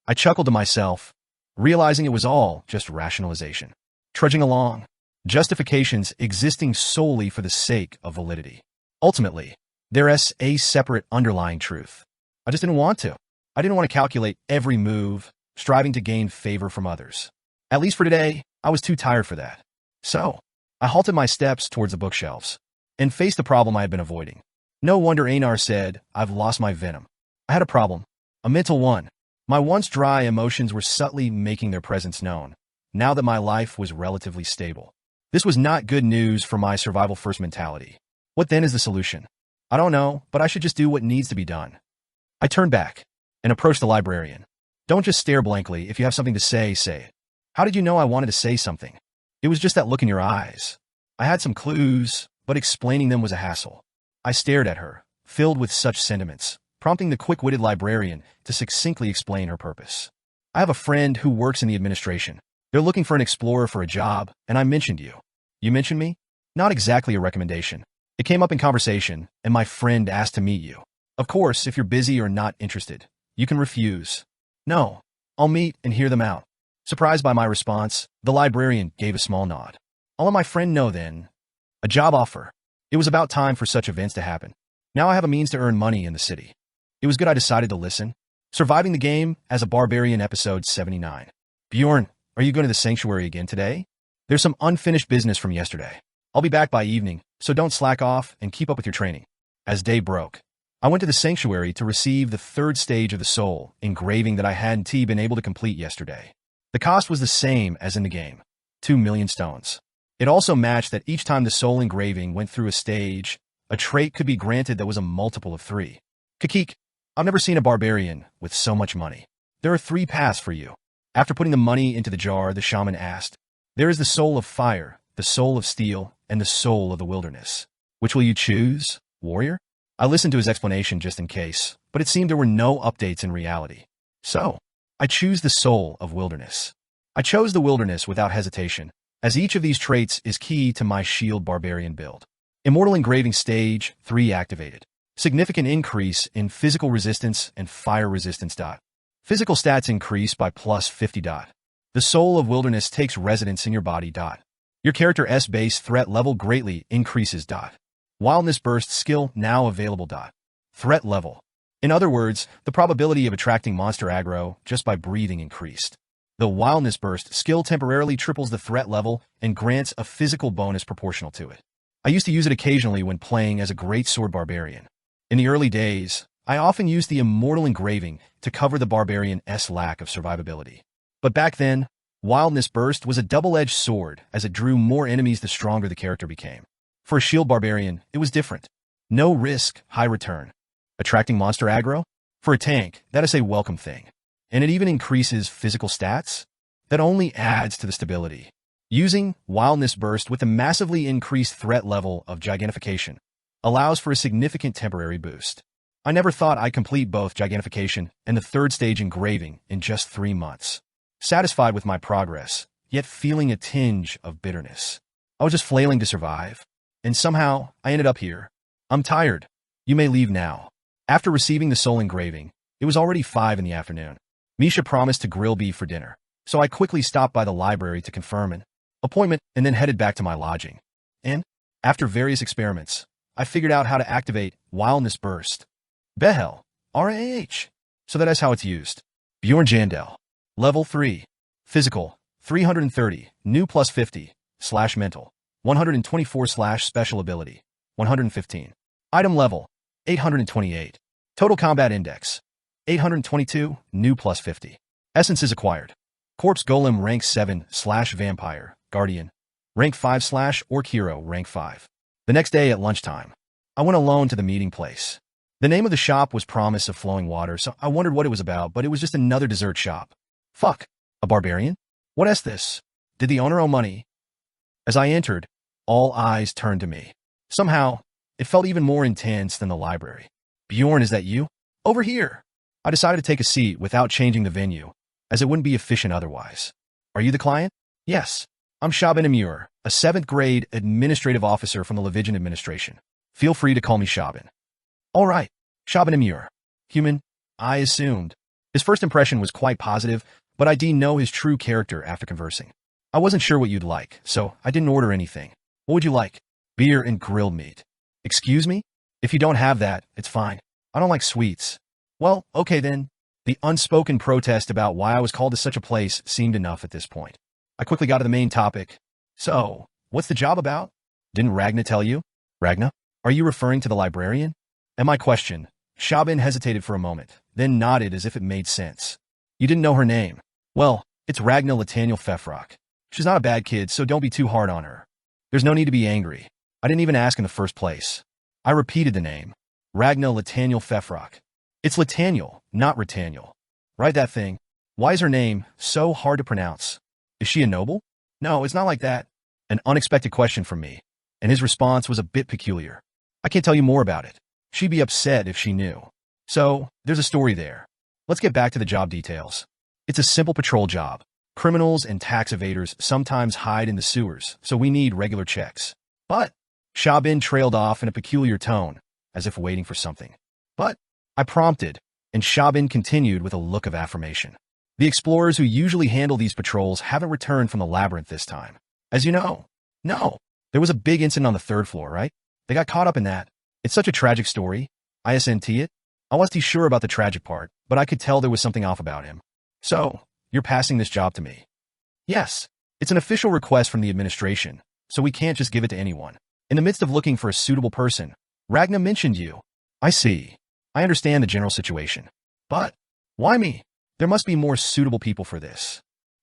I chuckled to myself, realizing it was all just rationalization. Trudging along, justifications existing solely for the sake of validity. Ultimately, there's a separate underlying truth. I just didn't want to. I didn't want to calculate every move, striving to gain favor from others. At least for today, I was too tired for that. So, I halted my steps towards the bookshelves and faced the problem I had been avoiding. No wonder Einar said, "I've lost my venom." I had a problem, a mental one. My once dry emotions were subtly making their presence known, now that my life was relatively stable. This was not good news for my survival-first mentality. What then is the solution? I don't know, but I should just do what needs to be done. I turned back and approached the librarian. Don't just stare blankly. If you have something to say, say it. How did you know I wanted to say something? It was just that look in your eyes. I had some clues, but explaining them was a hassle. I stared at her, filled with such sentiments, prompting the quick-witted librarian to succinctly explain her purpose. I have a friend who works in the administration. They're looking for an explorer for a job, and I mentioned you. You mentioned me? Not exactly a recommendation. It came up in conversation, and my friend asked to meet you. Of course, if you're busy or not interested, you can refuse. No, I'll meet and hear them out. Surprised by my response, the librarian gave a small nod. I'll let my friend know then. A job offer. It was about time for such events to happen. Now I have a means to earn money in the city. It was good I decided to listen. Surviving the game as a barbarian, episode 79. Bjorn, are you going to the sanctuary again today? There's some unfinished business from yesterday. I'll be back by evening, so don't slack off and keep up with your training. As day broke, I went to the sanctuary to receive the 3rd stage of the soul engraving that I hadn't been able to complete yesterday. The cost was the same as in the game, 2 million stones. It also matched that each time the soul engraving went through a stage, a trait could be granted that was a multiple of 3. Kakik, I've never seen a barbarian with so much money. There are 3 paths for you. After putting the money into the jar, the shaman asked, there is the soul of fire, the soul of steel, and the soul of the wilderness. Which will you choose, warrior? I listened to his explanation just in case, but it seemed there were no updates in reality. So, I choose the soul of wilderness. I chose the wilderness without hesitation, as each of these traits is key to my shield barbarian build. Immortal engraving stage 3 activated. Significant increase in physical resistance and fire resistance. Physical stats increase by plus 50. The soul of wilderness takes residence in your body. Your character's base threat level greatly increases. Wildness burst skill now available. Threat level. In other words, the probability of attracting monster aggro just by breathing increased. The wildness burst skill temporarily triples the threat level and grants a physical bonus proportional to it. I used to use it occasionally when playing as a great sword barbarian. In the early days, I often used the immortal engraving to cover the barbarian's lack of survivability. But back then, wildness burst was a double-edged sword as it drew more enemies the stronger the character became. For a shield barbarian, it was different. No risk, high return. Attracting monster aggro? For a tank, that is a welcome thing. And it even increases physical stats? That only adds to the stability. Using wildness burst with a massively increased threat level of gigantification allows for a significant temporary boost. I never thought I'd complete both gigantification and the third stage engraving in just 3 months. Satisfied with my progress, yet feeling a tinge of bitterness. I was just flailing to survive, and somehow I ended up here. I'm tired. You may leave now. After receiving the soul engraving, it was already 5 in the afternoon. Misha promised to grill beef for dinner, so I quickly stopped by the library to confirm an appointment and then headed back to my lodging. And, after various experiments, I figured out how to activate Wildness Burst. Behel, RAH. So that is how it's used. Bjorn Jandel. Level 3. Physical, 330, new plus 50, / mental, 124 / special ability, 115. Item level, 828. Total combat index, 822, new plus 50. Essences acquired. Corpse Golem rank 7 / vampire, guardian, rank 5 / orc hero, rank 5. The next day at lunchtime, I went alone to the meeting place. The name of the shop was Promise of Flowing Water, so I wondered what it was about, but it was just another dessert shop. Fuck, a barbarian? What is this? Did the owner owe money? As I entered, all eyes turned to me. Somehow, it felt even more intense than the library. Bjorn, is that you? Over here. I decided to take a seat without changing the venue, as it wouldn't be efficient otherwise. Are you the client? Yes. I'm Shaban Amur, a 7th grade administrative officer from the Levigian administration. Feel free to call me Shaban. All right, Shaban Amur. Human, I assumed. His first impression was quite positive, but I didn't know his true character after conversing. I wasn't sure what you'd like, so I didn't order anything. What would you like? Beer and grilled meat. Excuse me? If you don't have that, it's fine. I don't like sweets. Well, okay then. The unspoken protest about why I was called to such a place seemed enough at this point. I quickly got to the main topic. So, what's the job about? Didn't Ragna tell you? Ragna? Are you referring to the librarian? At my question, Shaban hesitated for a moment, then nodded as if it made sense. You didn't know her name. Well, it's Ragna Lataniel Fefrock. She's not a bad kid, so don't be too hard on her. There's no need to be angry. I didn't even ask in the first place. I repeated the name. Ragna Lataniel Fefrock. It's Lataniel, not Rataniel. Write that thing. Why is her name so hard to pronounce? Is she a noble? No, it's not like that. An unexpected question from me, and his response was a bit peculiar. I can't tell you more about it. She'd be upset if she knew. So, there's a story there. Let's get back to the job details. It's a simple patrol job. Criminals and tax evaders sometimes hide in the sewers, so we need regular checks. But, Shaban trailed off in a peculiar tone, as if waiting for something. But, I prompted, and Shaban continued with a look of affirmation. The explorers who usually handle these patrols haven't returned from the labyrinth this time. As you know. No. There was a big incident on the 3rd floor, right? They got caught up in that. It's such a tragic story. ISNT it. I wasn't sure about the tragic part, but I could tell there was something off about him. So, you're passing this job to me. Yes. It's an official request from the administration, so we can't just give it to anyone. In the midst of looking for a suitable person, Ragna mentioned you. I see. I understand the general situation. But, why me? There must be more suitable people for this.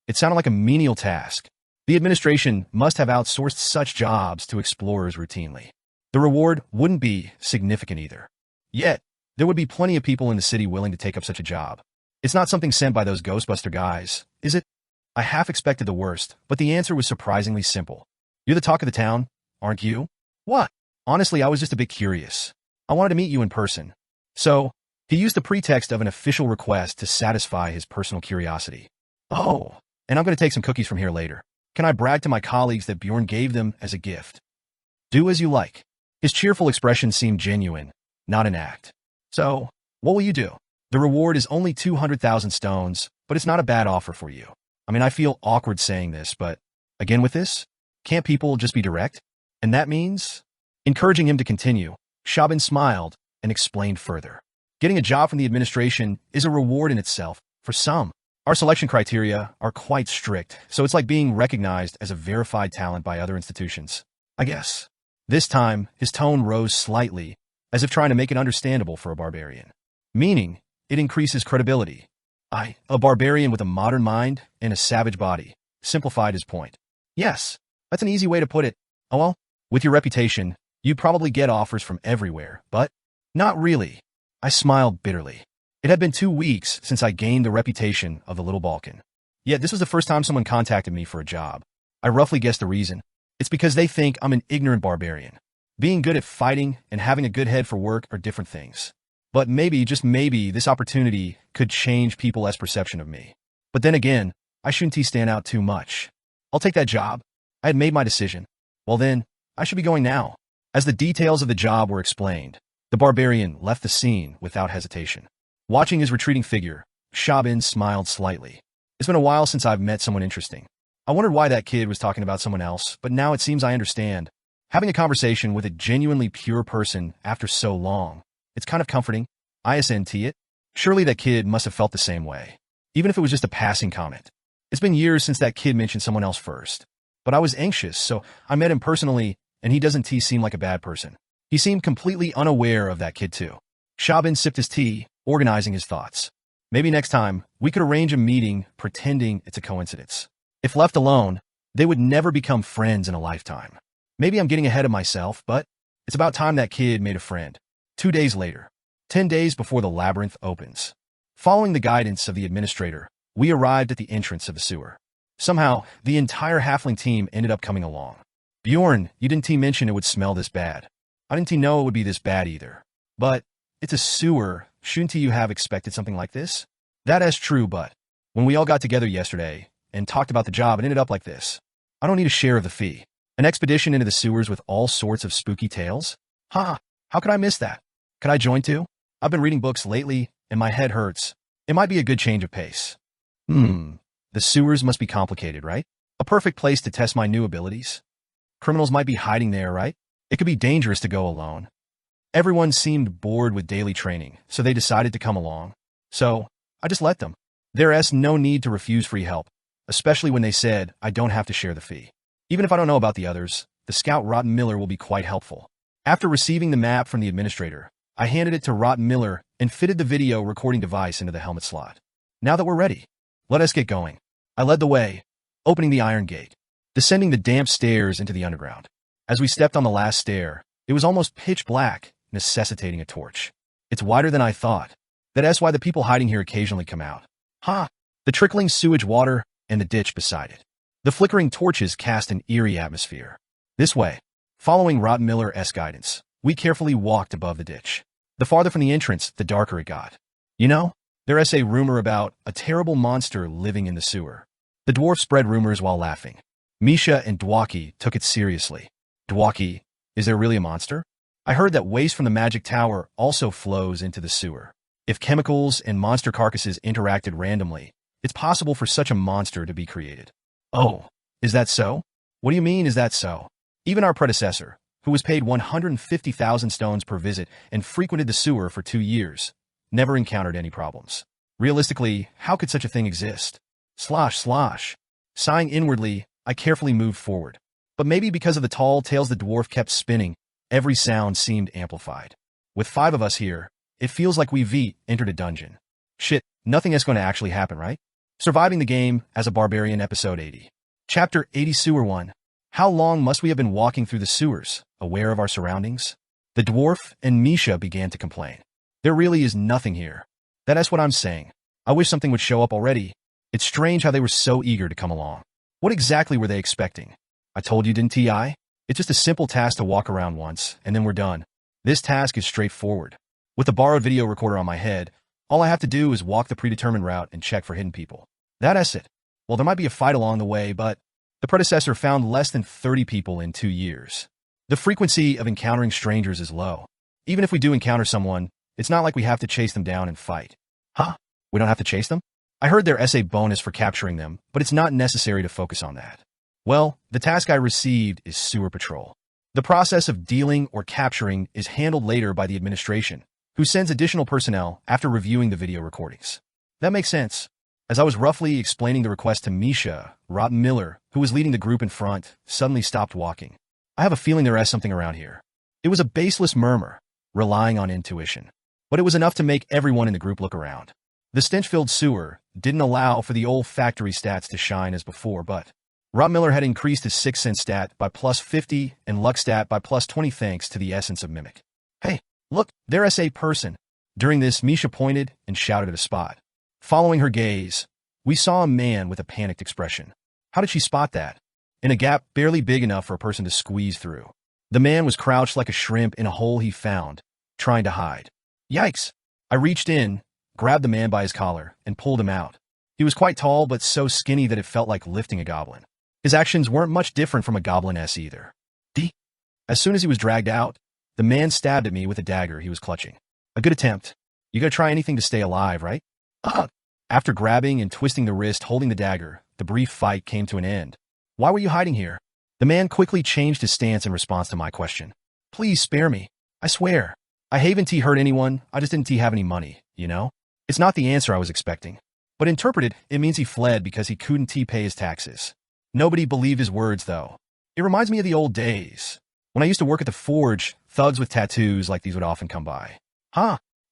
It sounded like a menial task. The administration must have outsourced such jobs to explorers routinely. The reward wouldn't be significant either. Yet, there would be plenty of people in the city willing to take up such a job. It's not something sent by those Ghostbuster guys, is it? I half expected the worst, but the answer was surprisingly simple. You're the talk of the town, aren't you? What? Honestly, I was just a bit curious. I wanted to meet you in person. So, he used the pretext of an official request to satisfy his personal curiosity. Oh, and I'm going to take some cookies from here later. Can I brag to my colleagues that Bjorn gave them as a gift? Do as you like. His cheerful expression seemed genuine, not an act. So, what will you do? The reward is only 200,000 stones, but it's not a bad offer for you. I mean, I feel awkward saying this, but again with this, can't people just be direct? And that means? Encouraging him to continue, Shaban smiled and explained further. Getting a job from the administration is a reward in itself, for some. Our selection criteria are quite strict, so it's like being recognized as a verified talent by other institutions. I guess. This time, his tone rose slightly, as if trying to make it understandable for a barbarian. Meaning, it increases credibility. A barbarian with a modern mind and a savage body, simplified his point. Yes, that's an easy way to put it. Oh well, with your reputation, you'd probably get offers from everywhere, but not really. I smiled bitterly. It had been 2 weeks since I gained the reputation of the Little Balkan. Yet this was the first time someone contacted me for a job. I roughly guessed the reason. It's because they think I'm an ignorant barbarian. Being good at fighting and having a good head for work are different things. But maybe, just maybe, this opportunity could change people's perception of me. But then again, I shouldn't stand out too much. I'll take that job. I had made my decision. Well then, I should be going now. As the details of the job were explained, the barbarian left the scene without hesitation. Watching his retreating figure, Shabin smiled slightly. It's been a while since I've met someone interesting. I wondered why that kid was talking about someone else, but now it seems I understand. Having a conversation with a genuinely pure person after so long, it's kind of comforting. ISNT it. Surely that kid must have felt the same way, even if it was just a passing comment. It's been years since that kid mentioned someone else first. But I was anxious, so I met him personally, and he doesn't seem like a bad person. He seemed completely unaware of that kid too. Shabin sipped his tea, organizing his thoughts. Maybe next time, we could arrange a meeting pretending it's a coincidence. If left alone, they would never become friends in a lifetime. Maybe I'm getting ahead of myself, but it's about time that kid made a friend. 2 days later, 10 days before the labyrinth opens. Following the guidance of the administrator, we arrived at the entrance of the sewer. Somehow, the entire halfling team ended up coming along. Bjorn, you didn't mention it would smell this bad. I didn't know it would be this bad either. But it's a sewer. Shouldn't you have expected something like this? That is true, but when we all got together yesterday and talked about the job, it ended up like this. I don't need a share of the fee. An expedition into the sewers with all sorts of spooky tales? Ha! How could I miss that? Could I join too? I've been reading books lately, and my head hurts. It might be a good change of pace. The sewers must be complicated, right? A perfect place to test my new abilities. Criminals might be hiding there, right? It could be dangerous to go alone. Everyone seemed bored with daily training, so they decided to come along. So, I just let them. There's no need to refuse free help, especially when they said I don't have to share the fee. Even if I don't know about the others, the scout Rotten Miller will be quite helpful. After receiving the map from the administrator, I handed it to Rotten Miller and fitted the video recording device into the helmet slot. Now that we're ready, let us get going. I led the way, opening the iron gate, descending the damp stairs into the underground. As we stepped on the last stair, it was almost pitch black, necessitating a torch. It's wider than I thought. That's why the people hiding here occasionally come out. Ha! The trickling sewage water and the ditch beside it. The flickering torches cast an eerie atmosphere. This way, following Rotten Miller's guidance, we carefully walked above the ditch. The farther from the entrance, the darker it got. You know, there is a rumor about a terrible monster living in the sewer. The dwarf spread rumors while laughing. Misha and Dwaki took it seriously. Dwaki, is there really a monster? I heard that waste from the magic tower also flows into the sewer. If chemicals and monster carcasses interacted randomly, it's possible for such a monster to be created. Oh, is that so? What do you mean, is that so? Even our predecessor, who was paid 150,000 stones per visit and frequented the sewer for 2 years, never encountered any problems. Realistically, how could such a thing exist? Slosh, slosh. Sighing inwardly, I carefully moved forward. But maybe because of the tall tales the dwarf kept spinning, every sound seemed amplified. With 5 of us here, it feels like we've entered a dungeon. Shit, nothing is going to actually happen, right? Surviving the game as a barbarian, episode 80. Chapter 80, Sewer 1. How long must we have been walking through the sewers, aware of our surroundings? The dwarf and Misha began to complain. There really is nothing here. That's what I'm saying. I wish something would show up already. It's strange how they were so eager to come along. What exactly were they expecting? I told you, didn't I? It's just a simple task to walk around once, and then we're done. This task is straightforward. With the borrowed video recorder on my head, all I have to do is walk the predetermined route and check for hidden people. That's it. Well, there might be a fight along the way, but the predecessor found less than 30 people in 2 years. The frequency of encountering strangers is low. Even if we do encounter someone, it's not like we have to chase them down and fight. Huh? We don't have to chase them? I heard there is a bonus for capturing them, but it's not necessary to focus on that. Well, the task I received is sewer patrol. The process of dealing or capturing is handled later by the administration, who sends additional personnel after reviewing the video recordings. That makes sense. As I was roughly explaining the request to Misha, Rotten Miller, who was leading the group in front, suddenly stopped walking. I have a feeling there is something around here. It was a baseless murmur, relying on intuition. But it was enough to make everyone in the group look around. The stench-filled sewer didn't allow for the olfactory stats to shine as before, but Rotten Miller had increased his 6th sense stat by plus 50 and luck stat by plus 20 thanks to the essence of Mimic. Hey, look, there is a person. During this, Misha pointed and shouted at a spot. Following her gaze, we saw a man with a panicked expression. How did she spot that? in a gap barely big enough for a person to squeeze through. The man was crouched like a shrimp in a hole he found, trying to hide. Yikes! I reached in, grabbed the man by his collar, and pulled him out. He was quite tall, but so skinny that it felt like lifting a goblin. His actions weren't much different from a gobliness either. As soon as he was dragged out, the man stabbed at me with a dagger he was clutching. A good attempt. You gotta try anything to stay alive, right? After grabbing and twisting the wrist holding the dagger, the brief fight came to an end. Why were you hiding here? The man quickly changed his stance in response to my question. Please spare me. I swear. I haven't hurt anyone, I just didn't have any money, you know? It's not the answer I was expecting. But interpreted, it means he fled because he couldn't pay his taxes. Nobody believed his words, though. It reminds me of the old days. When I used to work at the forge, thugs with tattoos like these would often come by.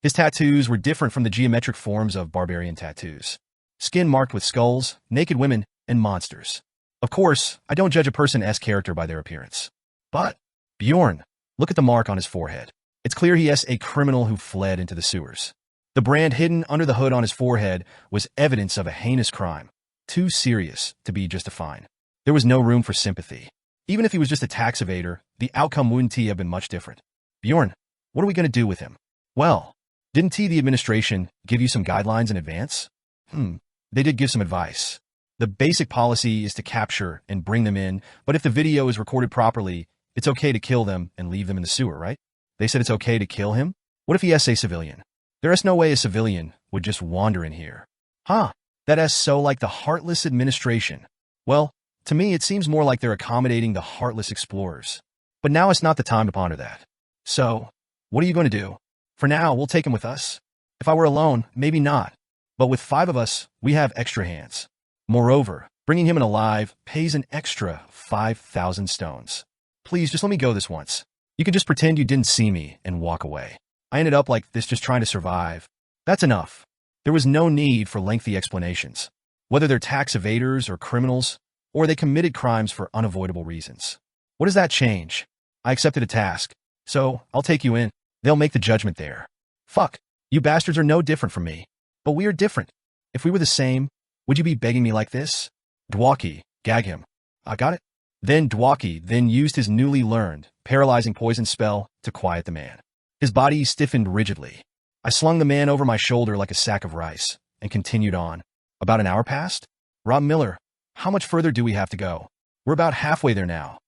His tattoos were different from the geometric forms of barbarian tattoos. Skin marked with skulls, naked women, and monsters. Of course, I don't judge a person's character by their appearance. But, Bjorn, look at the mark on his forehead. It's clear he is a criminal who fled into the sewers. The brand hidden under the hood on his forehead was evidence of a heinous crime, too serious to be just a fine. There was no room for sympathy. Even if he was just a tax evader, the outcome wouldn't have been much different. Bjorn, what are we going to do with him? Well, didn't the administration give you some guidelines in advance? They did give some advice. The basic policy is to capture and bring them in, but if the video is recorded properly, it's okay to kill them and leave them in the sewer, right? They said it's okay to kill him? What if he is a civilian? There is no way a civilian would just wander in here. That is so like the heartless administration. Well, to me it seems more like they're accommodating the heartless explorers. But now it's not the time to ponder that. So, what are you going to do? For now, we'll take him with us. If I were alone, maybe not. But with 5 of us, we have extra hands. Moreover, bringing him in alive pays an extra 5,000 stones. Please, just let me go this once. You can just pretend you didn't see me and walk away. I ended up like this just trying to survive. That's enough. There was no need for lengthy explanations. Whether they're tax evaders or criminals, or they committed crimes for unavoidable reasons. What does that change? I accepted a task, so I'll take you in. They'll make the judgment there. Fuck, you bastards are no different from me. But we are different. If we were the same, would you be begging me like this? Dwaki, gag him. I got it. Then Dwaki then used his newly learned, paralyzing poison spell to quiet the man. His body stiffened rigidly. I slung the man over my shoulder like a sack of rice and continued on. About an hour passed? Rob Miller, how much further do we have to go? We're about halfway there now.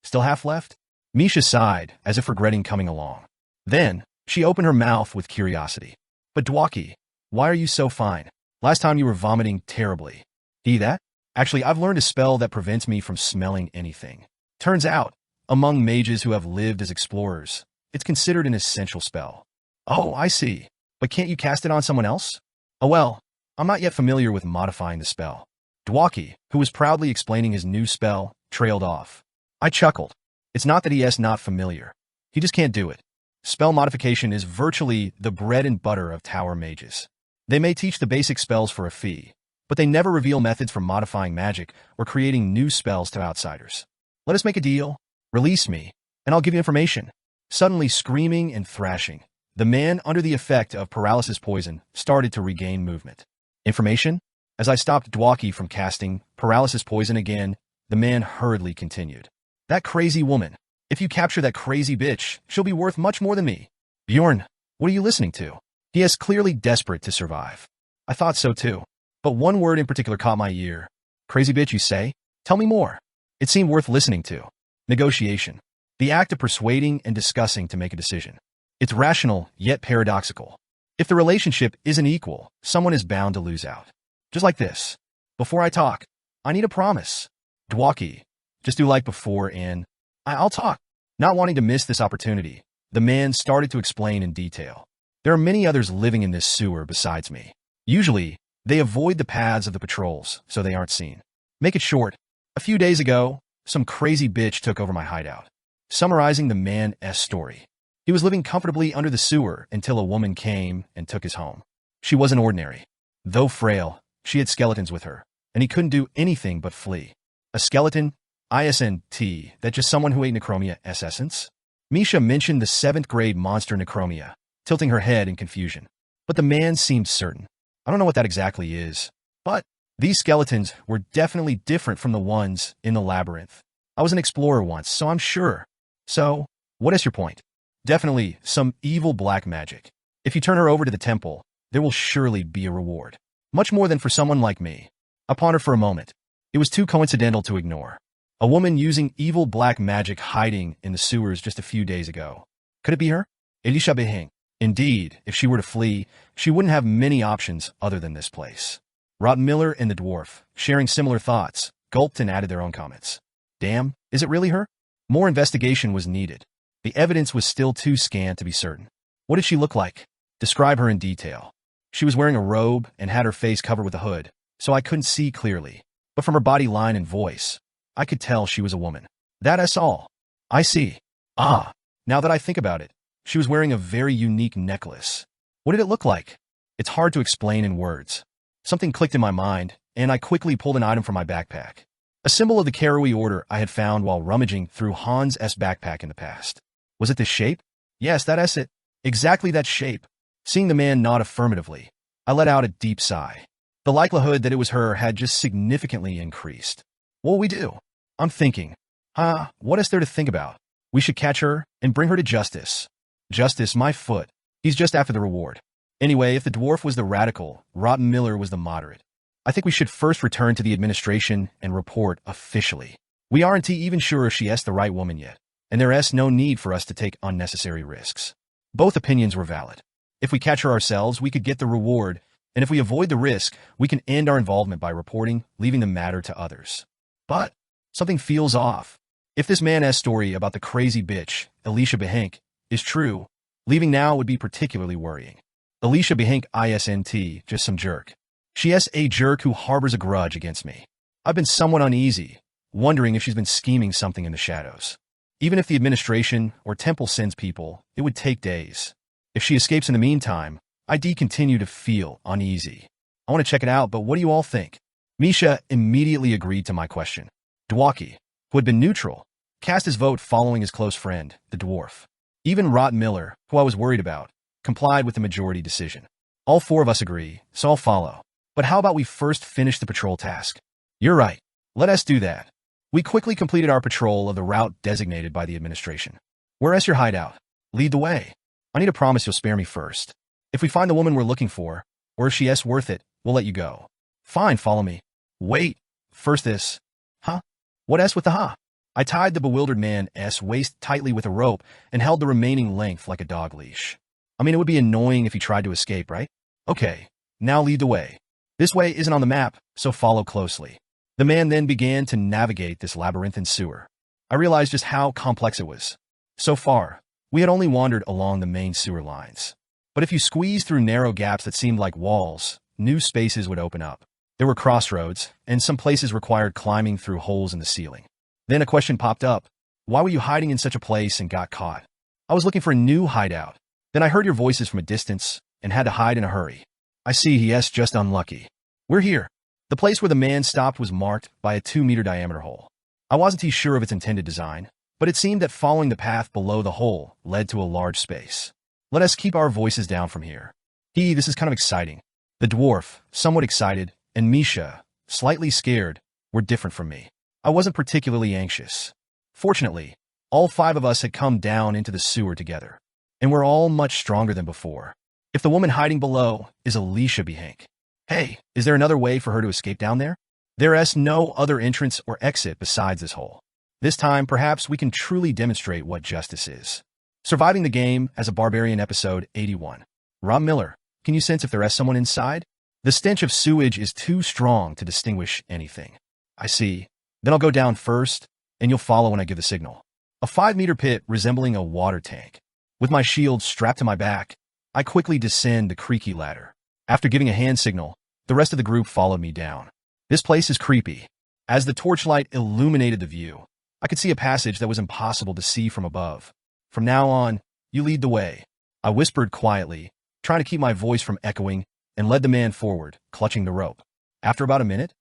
Still half left? Misha sighed, as if regretting coming along. Then, she opened her mouth with curiosity. But Dwaki, why are you so fine? Last time you were vomiting terribly. That? Actually, I've learned a spell that prevents me from smelling anything. Turns out, among mages who have lived as explorers, it's considered an essential spell. Oh, I see. But can't you cast it on someone else? Oh well, I'm not yet familiar with modifying the spell. Dwaki, who was proudly explaining his new spell, trailed off. I chuckled. It's not that he is not familiar. He just can't do it. Spell modification is virtually the bread and butter of tower mages. They may teach the basic spells for a fee, but they never reveal methods for modifying magic or creating new spells to outsiders. Let us make a deal. Release me, and I'll give you information. Suddenly screaming and thrashing, the man under the effect of paralysis poison started to regain movement. Information? As I stopped Dwaki from casting paralysis poison again, the man hurriedly continued. That crazy woman. If you capture that crazy bitch, she'll be worth much more than me. Bjorn, what are you listening to? He is clearly desperate to survive. I thought so too. But one word in particular caught my ear. Crazy bitch, you say? Tell me more. It seemed worth listening to. Negotiation. The act of persuading and discussing to make a decision. It's rational, yet paradoxical. If the relationship isn't equal, someone is bound to lose out. Just like this. Before I talk, I need a promise. Dwaki, just do like before and I'll talk. Not wanting to miss this opportunity, the man started to explain in detail. There are many others living in this sewer besides me. Usually, they avoid the paths of the patrols, so they aren't seen. Make it short. A few days ago, some crazy bitch took over my hideout. Summarizing the man's story. He was living comfortably under the sewer until a woman came and took his home. She wasn't ordinary. Though frail, she had skeletons with her, and he couldn't do anything but flee. A skeleton? ISNT, that just someone who ate necromia essence? Misha mentioned the 7th grade monster necromia, tilting her head in confusion. But the man seemed certain. I don't know what that exactly is, but These skeletons were definitely different from the ones in the labyrinth. I was an explorer once, so I'm sure. So, what is your point? Definitely some evil black magic. If you turn her over to the temple, there will surely be a reward. Much more than for someone like me. I pondered for a moment. It was too coincidental to ignore. A woman using evil black magic hiding in the sewers just a few days ago. Could it be her? Elisha Behing. Indeed, if she were to flee, she wouldn't have many options other than this place. Rot Miller and the dwarf, sharing similar thoughts, gulped and added their own comments. Damn, is it really her? More investigation was needed. The evidence was still too scant to be certain. What did she look like? Describe her in detail. She was wearing a robe and had her face covered with a hood, so I couldn't see clearly. But from her body line and voice, I could tell she was a woman. That's all. I see. Ah, now that I think about it, she was wearing a very unique necklace. What did it look like? It's hard to explain in words. Something clicked in my mind, and I quickly pulled an item from my backpack. A symbol of the Karui order I had found while rummaging through Hans' backpack in the past. Was it this shape? Yes, that's it. Exactly that shape. Seeing the man nod affirmatively, I let out a deep sigh. The likelihood that it was her had just significantly increased. What'll we do? I'm thinking. What is there to think about? We should catch her and bring her to justice. Justice, my foot. He's just after the reward. Anyway, if the dwarf was the radical, Rotten Miller was the moderate. I think we should first return to the administration and report officially. We aren't even sure if she's the right woman yet, and there's no need for us to take unnecessary risks. Both opinions were valid. If we catch her ourselves, we could get the reward, and if we avoid the risk, we can end our involvement by reporting, leaving the matter to others. But something feels off. If this man's story about the crazy bitch, Elisha Behink, is true, leaving now would be particularly worrying. Elisha Behink isn't just some jerk. She is a jerk who harbors a grudge against me. I've been somewhat uneasy, wondering if she's been scheming something in the shadows. Even if the administration or temple sends people, it would take days. If she escapes in the meantime, I'd continue to feel uneasy. I want to check it out, but what do you all think? Misha immediately agreed to my question. Dwaki, who had been neutral, cast his vote following his close friend, the dwarf. Even Rot Miller, who I was worried about, complied with the majority decision. All four of us agree, so I'll follow. But how about we first finish the patrol task? You're right. Let us do that. We quickly completed our patrol of the route designated by the administration. Where's your hideout? Lead the way. I need a promise you'll spare me first. If we find the woman we're looking for, or if she is worth it, we'll let you go. Fine, follow me. Wait. First this. Huh? What with the huh? I tied the bewildered man's waist tightly with a rope and held the remaining length like a dog leash. I mean, it would be annoying if he tried to escape, right? Okay, now lead the way. This way isn't on the map, so follow closely. The man then began to navigate this labyrinthine sewer. I realized just how complex it was. So far, we had only wandered along the main sewer lines. But if you squeezed through narrow gaps that seemed like walls, new spaces would open up. There were crossroads, and some places required climbing through holes in the ceiling. Then a question popped up. Why were you hiding in such a place and got caught? I was looking for a new hideout. Then I heard your voices from a distance and had to hide in a hurry. I see he's just unlucky. We're here. The place where the man stopped was marked by a 2-meter diameter hole. I wasn't sure of its intended design, but it seemed that following the path below the hole led to a large space. Let us keep our voices down from here. This is kind of exciting. The dwarf, somewhat excited, and Misha, slightly scared, were different from me. I wasn't particularly anxious. Fortunately, all 5 of us had come down into the sewer together, and we're all much stronger than before. If the woman hiding below is Elisha Behink, hey, is there another way for her to escape down there? There is no other entrance or exit besides this hole. This time, perhaps we can truly demonstrate what justice is. Surviving the game as a barbarian episode 81. Rob Miller, can you sense if there is someone inside? The stench of sewage is too strong to distinguish anything. I see. Then I'll go down first, and you'll follow when I give the signal. A 5-meter pit resembling a water tank. With my shield strapped to my back, I quickly descend the creaky ladder. After giving a hand signal, the rest of the group followed me down. This place is creepy. As the torchlight illuminated the view, I could see a passage that was impossible to see from above. From now on, you lead the way. I whispered quietly, trying to keep my voice from echoing, and led the man forward, clutching the rope. After about a minute,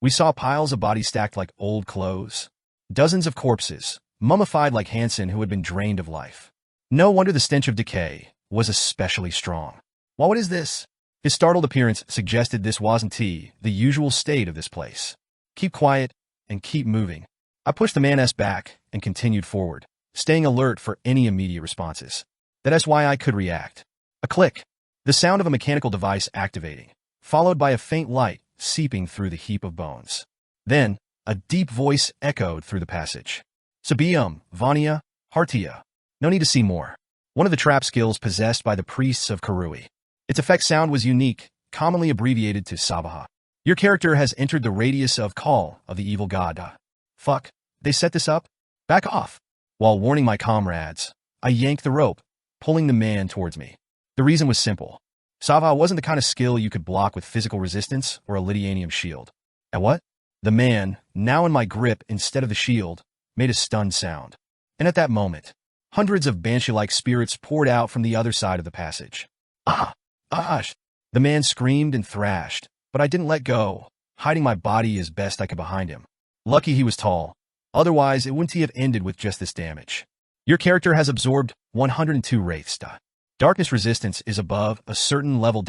we saw piles of bodies stacked like old clothes. Dozens of corpses, mummified like Hansen who had been drained of life. No wonder the stench of decay was especially strong. What is this? His startled appearance suggested this wasn't the usual state of this place. Keep quiet and keep moving. I pushed the man's back and continued forward, staying alert for any immediate responses. That's why I could react. A click. The sound of a mechanical device activating, followed by a faint light seeping through the heap of bones. Then, a deep voice echoed through the passage. Sabium, Vania, Hartia. No need to see more. One of the trap skills possessed by the priests of Karui. Its effect sound was unique, commonly abbreviated to Sabaha. Your character has entered the radius of call of the evil god. Fuck, they set this up? Back off. While warning my comrades, I yanked the rope, pulling the man towards me. The reason was simple. Sabaha wasn't the kind of skill you could block with physical resistance or a Lydianium shield. And what? The man, now in my grip instead of the shield, made a stunned sound. And at that moment, hundreds of banshee-like spirits poured out from the other side of the passage. Ash! The man screamed and thrashed, but I didn't let go, hiding my body as best I could behind him. Lucky he was tall. Otherwise, it wouldn't have ended with just this damage. Your character has absorbed 102 wraiths. Darkness resistance is above a certain level.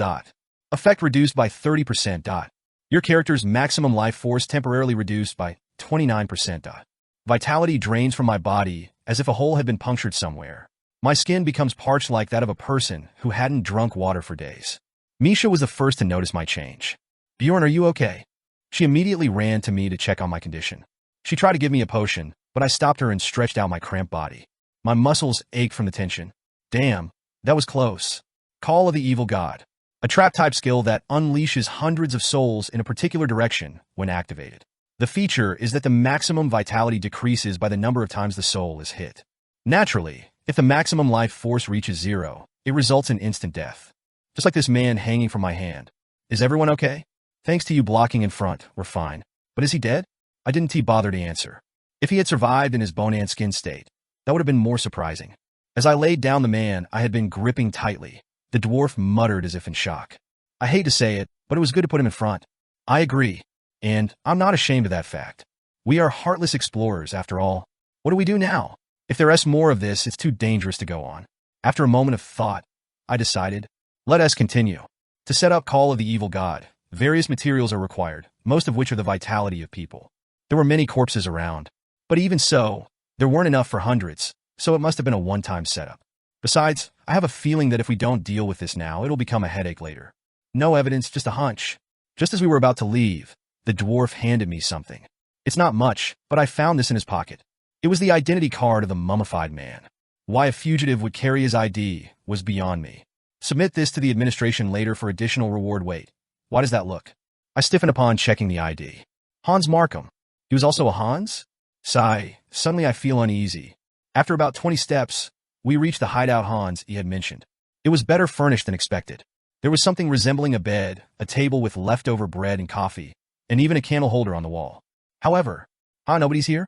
Effect reduced by 30%. Your character's maximum life force temporarily reduced by 29%. Vitality drains from my body as if a hole had been punctured somewhere. My skin becomes parched like that of a person who hadn't drunk water for days. Misha was the first to notice my change. Bjorn, are you okay? She immediately ran to me to check on my condition. She tried to give me a potion, but I stopped her and stretched out my cramped body. My muscles ached from the tension. Damn, that was close. Call of the Evil God. A trap-type skill that unleashes hundreds of souls in a particular direction when activated. The feature is that the maximum vitality decreases by the number of times the soul is hit. Naturally, if the maximum life force reaches 0, it results in instant death. Just like this man hanging from my hand. Is everyone okay? Thanks to you blocking in front, we're fine. But is he dead? I didn't bother to answer. If he had survived in his bone and skin state, that would have been more surprising. As I laid down the man I had been gripping tightly, the dwarf muttered as if in shock. I hate to say it, but it was good to put him in front. I agree. And I'm not ashamed of that fact. We are heartless explorers, after all. What do we do now? If there is more of this, it's too dangerous to go on. After a moment of thought, I decided, let us continue. To set up Call of the Evil God, various materials are required, most of which are the vitality of people. There were many corpses around. But even so, there weren't enough for hundreds, so it must have been a one-time setup. Besides, I have a feeling that if we don't deal with this now, it'll become a headache later. No evidence, just a hunch. Just as we were about to leave, the dwarf handed me something. It's not much, but I found this in his pocket. It was the identity card of the mummified man. Why a fugitive would carry his ID was beyond me. Submit this to the administration later for additional reward. Wait, why does that look? I stiffened upon checking the ID. Hans Markham. He was also a Hans? Sigh, suddenly I feel uneasy. After about 20 steps, we reached the hideout Hans he had mentioned. It was better furnished than expected. There was something resembling a bed, a table with leftover bread and coffee, and even a candle holder on the wall. However, nobody's here?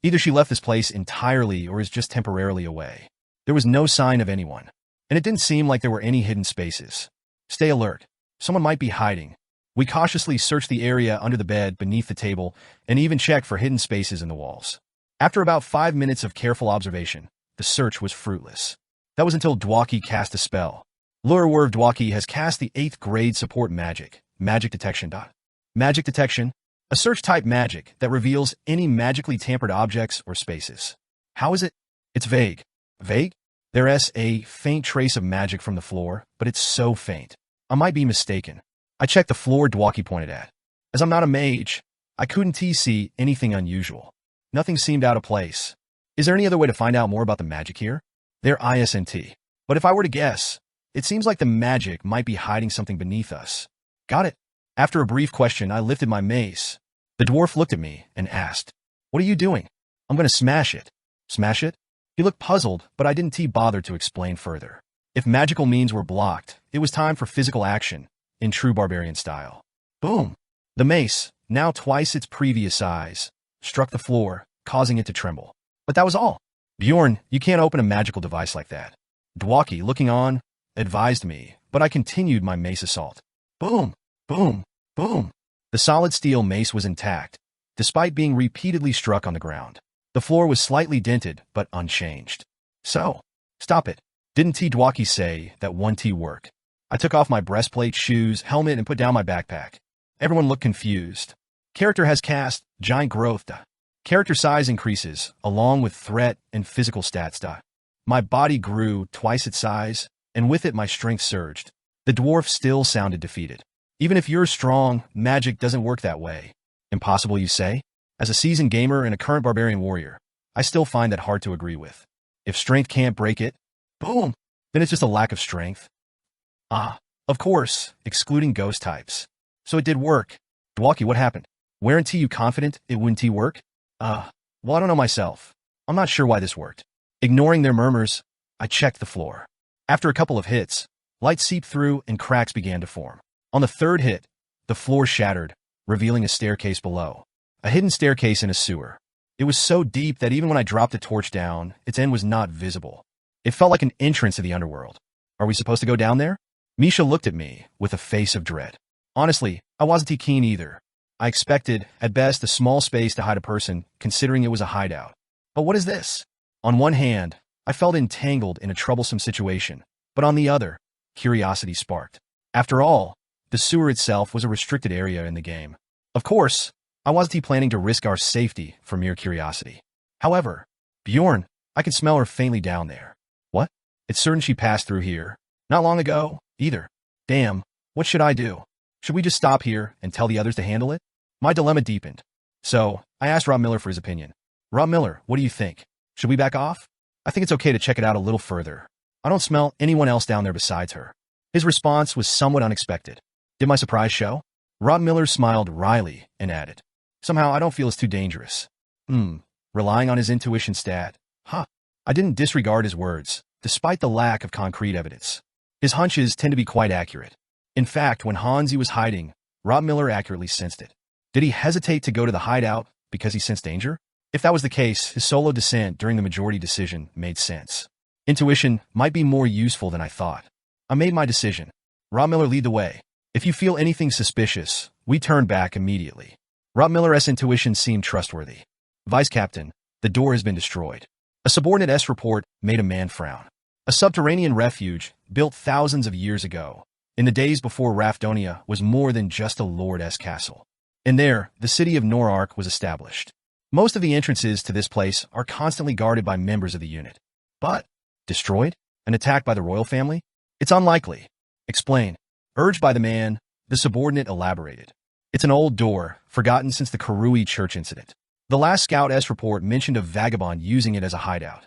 Either she left this place entirely or is just temporarily away. There was no sign of anyone, and it didn't seem like there were any hidden spaces. Stay alert. Someone might be hiding. We cautiously searched the area under the bed, beneath the table, and even checked for hidden spaces in the walls. After about 5 minutes of careful observation, the search was fruitless. That was until Dwaki cast a spell. Whir Dwaki has cast the 8th grade support magic, Magic Detection. Magic Detection, a search-type magic that reveals any magically tampered objects or spaces. How is it? It's vague. Vague? There's a faint trace of magic from the floor, but it's so faint. I might be mistaken. I checked the floor Dwaki pointed at. As I'm not a mage, I couldn't see anything unusual. Nothing seemed out of place. Is there any other way to find out more about the magic here? There isn't. But if I were to guess, it seems like the magic might be hiding something beneath us. Got it. After a brief question, I lifted my mace. The dwarf looked at me and asked, "What are you doing?" "I'm going to smash it." "Smash it?" He looked puzzled, but I didn't bother to explain further. If magical means were blocked, it was time for physical action, in true barbarian style. Boom! The mace, now twice its previous size, struck the floor, causing it to tremble. But that was all. "Bjorn, you can't open a magical device like that." Dwaki, looking on, advised me, but I continued my mace assault. Boom! Boom! Boom! The solid steel mace was intact, despite being repeatedly struck on the ground. The floor was slightly dented, but unchanged. So, stop it. Didn't Dwaki say that 1T work? I took off my breastplate, shoes, helmet, and put down my backpack. Everyone looked confused. Character has cast, giant growth. Character size increases, along with threat and physical stats. My body grew twice its size, and with it my strength surged. The dwarf still sounded defeated. Even if you're strong, magic doesn't work that way. Impossible, you say? As a seasoned gamer and a current barbarian warrior, I still find that hard to agree with. If strength can't break it, boom, then it's just a lack of strength. Of course, excluding ghost types. So it did work. Dwalkie, what happened? Weren't you confident it wouldn't work? Well, I don't know myself. I'm not sure why this worked. Ignoring their murmurs, I checked the floor. After a couple of hits, light seeped through and cracks began to form. On the third hit, the floor shattered, revealing a staircase below. A hidden staircase in a sewer. It was so deep that even when I dropped the torch down, its end was not visible. It felt like an entrance to the underworld. Are we supposed to go down there? Misha looked at me with a face of dread. Honestly, I wasn't keen either. I expected, at best, a small space to hide a person, considering it was a hideout. But what is this? On one hand, I felt entangled in a troublesome situation, but on the other, curiosity sparked. After all, the sewer itself was a restricted area in the game. Of course, I wasn't planning to risk our safety for mere curiosity. However, Bjorn, I could smell her faintly down there. What? It's certain she passed through here. Not long ago, either. Damn, what should I do? Should we just stop here and tell the others to handle it? My dilemma deepened. So, I asked Rob Miller for his opinion. Rob Miller, what do you think? Should we back off? I think it's okay to check it out a little further. I don't smell anyone else down there besides her. His response was somewhat unexpected. Did my surprise show? Rob Miller smiled wryly and added, somehow I don't feel it's too dangerous. Relying on his intuition stat. I didn't disregard his words, despite the lack of concrete evidence. His hunches tend to be quite accurate. In fact, when Hansi was hiding, Rob Miller accurately sensed it. Did he hesitate to go to the hideout because he sensed danger? If that was the case, his solo descent during the majority decision made sense. Intuition might be more useful than I thought. I made my decision. Rob Miller, lead the way. If you feel anything suspicious, we turn back immediately. Rob Miller's intuition seemed trustworthy. Vice Captain, the door has been destroyed. A subordinate S report made a man frown. A subterranean refuge built thousands of years ago, in the days before Rafdonia was more than just a Lord-S castle. And there, the city of Norark was established. Most of the entrances to this place are constantly guarded by members of the unit. But, destroyed? An attack by the royal family? It's unlikely. Explain. Urged by the man, the subordinate elaborated. It's an old door, forgotten since the Karui church incident. The last Scout S report mentioned a vagabond using it as a hideout.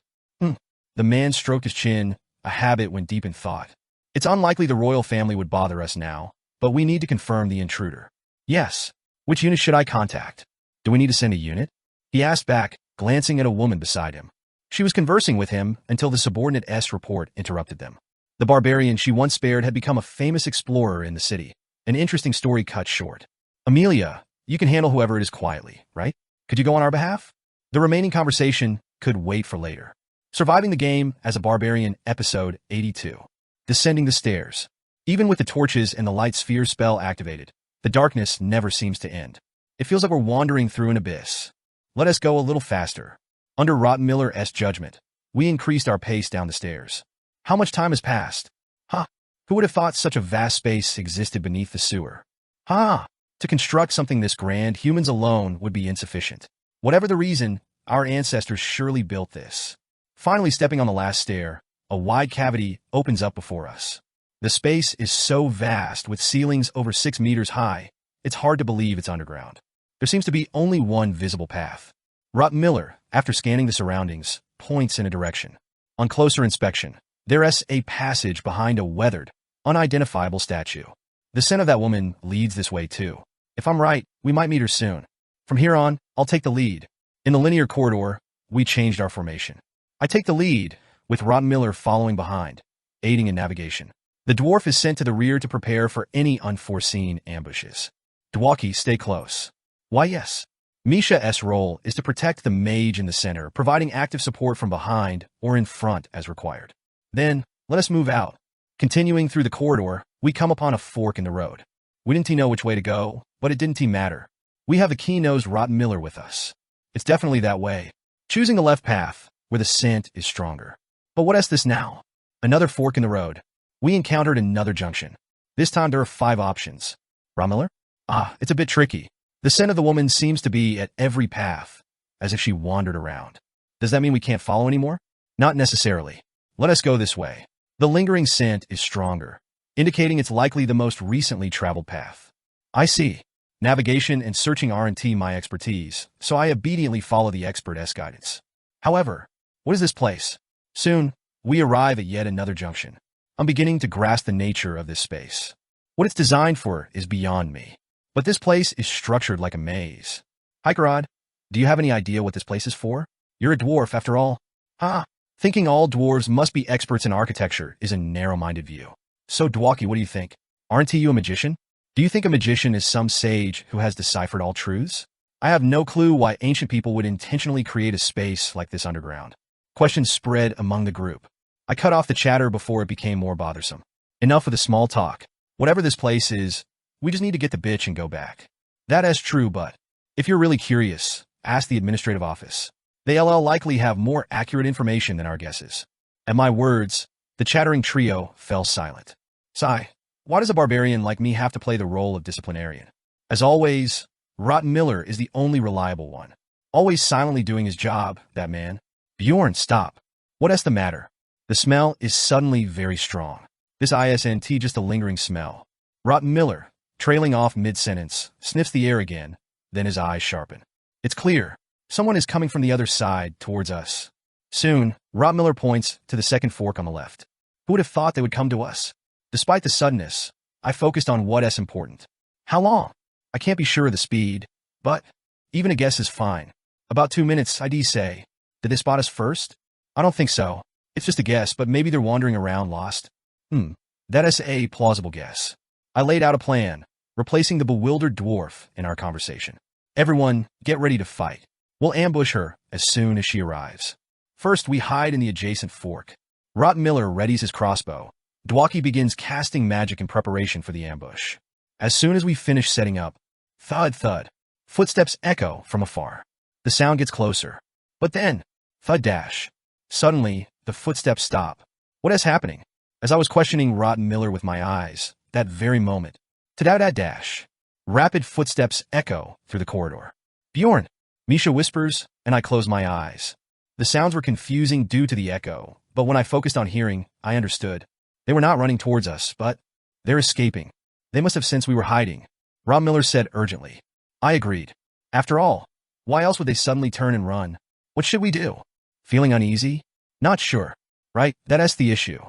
The man stroked his chin, a habit when deep in thought. It's unlikely the royal family would bother us now, but we need to confirm the intruder. Yes. Which unit should I contact? Do we need to send a unit? He asked back, glancing at a woman beside him. She was conversing with him until the subordinate S report interrupted them. The barbarian she once spared had become a famous explorer in the city. An interesting story cut short. Amelia, you can handle whoever it is quietly, right? Could you go on our behalf? The remaining conversation could wait for later. Surviving the game as a barbarian, episode 82. Descending the stairs. Even with the torches and the light sphere spell activated, the darkness never seems to end. It feels like we're wandering through an abyss. Let us go a little faster. Under Rob Miller's judgment, we increased our pace down the stairs. How much time has passed? Who would have thought such a vast space existed beneath the sewer? To construct something this grand, humans alone would be insufficient. Whatever the reason, our ancestors surely built this. Finally stepping on the last stair, a wide cavity opens up before us. The space is so vast, with ceilings over 6 meters high, it's hard to believe it's underground. There seems to be only one visible path. Rob Miller, after scanning the surroundings, points in a direction. On closer inspection, there's a passage behind a weathered, unidentifiable statue. The scent of that woman leads this way too. If I'm right, we might meet her soon. From here on, I'll take the lead. In the linear corridor, we changed our formation. I take the lead, with Rob Miller following behind, aiding in navigation. The dwarf is sent to the rear to prepare for any unforeseen ambushes. Dwalkie, stay close. Why, yes. Misha's role is to protect the mage in the center, providing active support from behind or in front as required. Then, let us move out. Continuing through the corridor, we come upon a fork in the road. We didn't know which way to go, but it didn't matter. We have the keen-nosed Rob Miller with us. It's definitely that way. Choosing the left path, where the scent is stronger. But what is this now? Another fork in the road. We encountered another junction. This time there are 5 options. Miller? It's a bit tricky. The scent of the woman seems to be at every path, as if she wandered around. Does that mean we can't follow anymore? Not necessarily. Let us go this way. The lingering scent is stronger, indicating it's likely the most recently traveled path. I see. Navigation and searching aren't my expertise, so I obediently follow the expert's guidance. However, what is this place? Soon, we arrive at yet another junction. I'm beginning to grasp the nature of this space. What it's designed for is beyond me. But this place is structured like a maze. Hikerod, do you have any idea what this place is for? You're a dwarf, after all. Thinking all dwarves must be experts in architecture is a narrow-minded view. So, Dwaki, what do you think? Aren't you a magician? Do you think a magician is some sage who has deciphered all truths? I have no clue why ancient people would intentionally create a space like this underground. Questions spread among the group. I cut off the chatter before it became more bothersome. Enough of the small talk. Whatever this place is, we just need to get the bitch and go back. That is true, but if you're really curious, ask the administrative office. They'll likely have more accurate information than our guesses. At my words, the chattering trio fell silent. Sigh. Why does a barbarian like me have to play the role of disciplinarian? As always, Miller is the only reliable one. Always silently doing his job, that man. Bjorn, stop. What's the matter? The smell is suddenly very strong. This isn't just a lingering smell. Miller, trailing off mid-sentence, sniffs the air again, then his eyes sharpen. It's clear. Someone is coming from the other side, towards us. Soon, Miller points to the second fork on the left. Who would have thought they would come to us? Despite the suddenness, I focused on what's important. How long? I can't be sure of the speed, but even a guess is fine. About 2 minutes, I'd say. Did they spot us first? I don't think so. It's just a guess, but maybe they're wandering around lost. That is a plausible guess. I laid out a plan, replacing the bewildered dwarf in our conversation. Everyone, get ready to fight. We'll ambush her as soon as she arrives. First, we hide in the adjacent fork. Miller readies his crossbow. Dwaki begins casting magic in preparation for the ambush. As soon as we finish setting up, thud, thud, footsteps echo from afar. The sound gets closer. But then, thud dash. Suddenly, the footsteps stop. What is happening? As I was questioning Miller with my eyes, that very moment, ta-da-da dash. Rapid footsteps echo through the corridor. Bjorn, Misha whispers, and I close my eyes. The sounds were confusing due to the echo, but when I focused on hearing, I understood. They were not running towards us, but they're escaping. They must have sensed we were hiding. Miller said urgently. I agreed. After all, why else would they suddenly turn and run? What should we do? Feeling uneasy? Not sure. Right, that's the issue.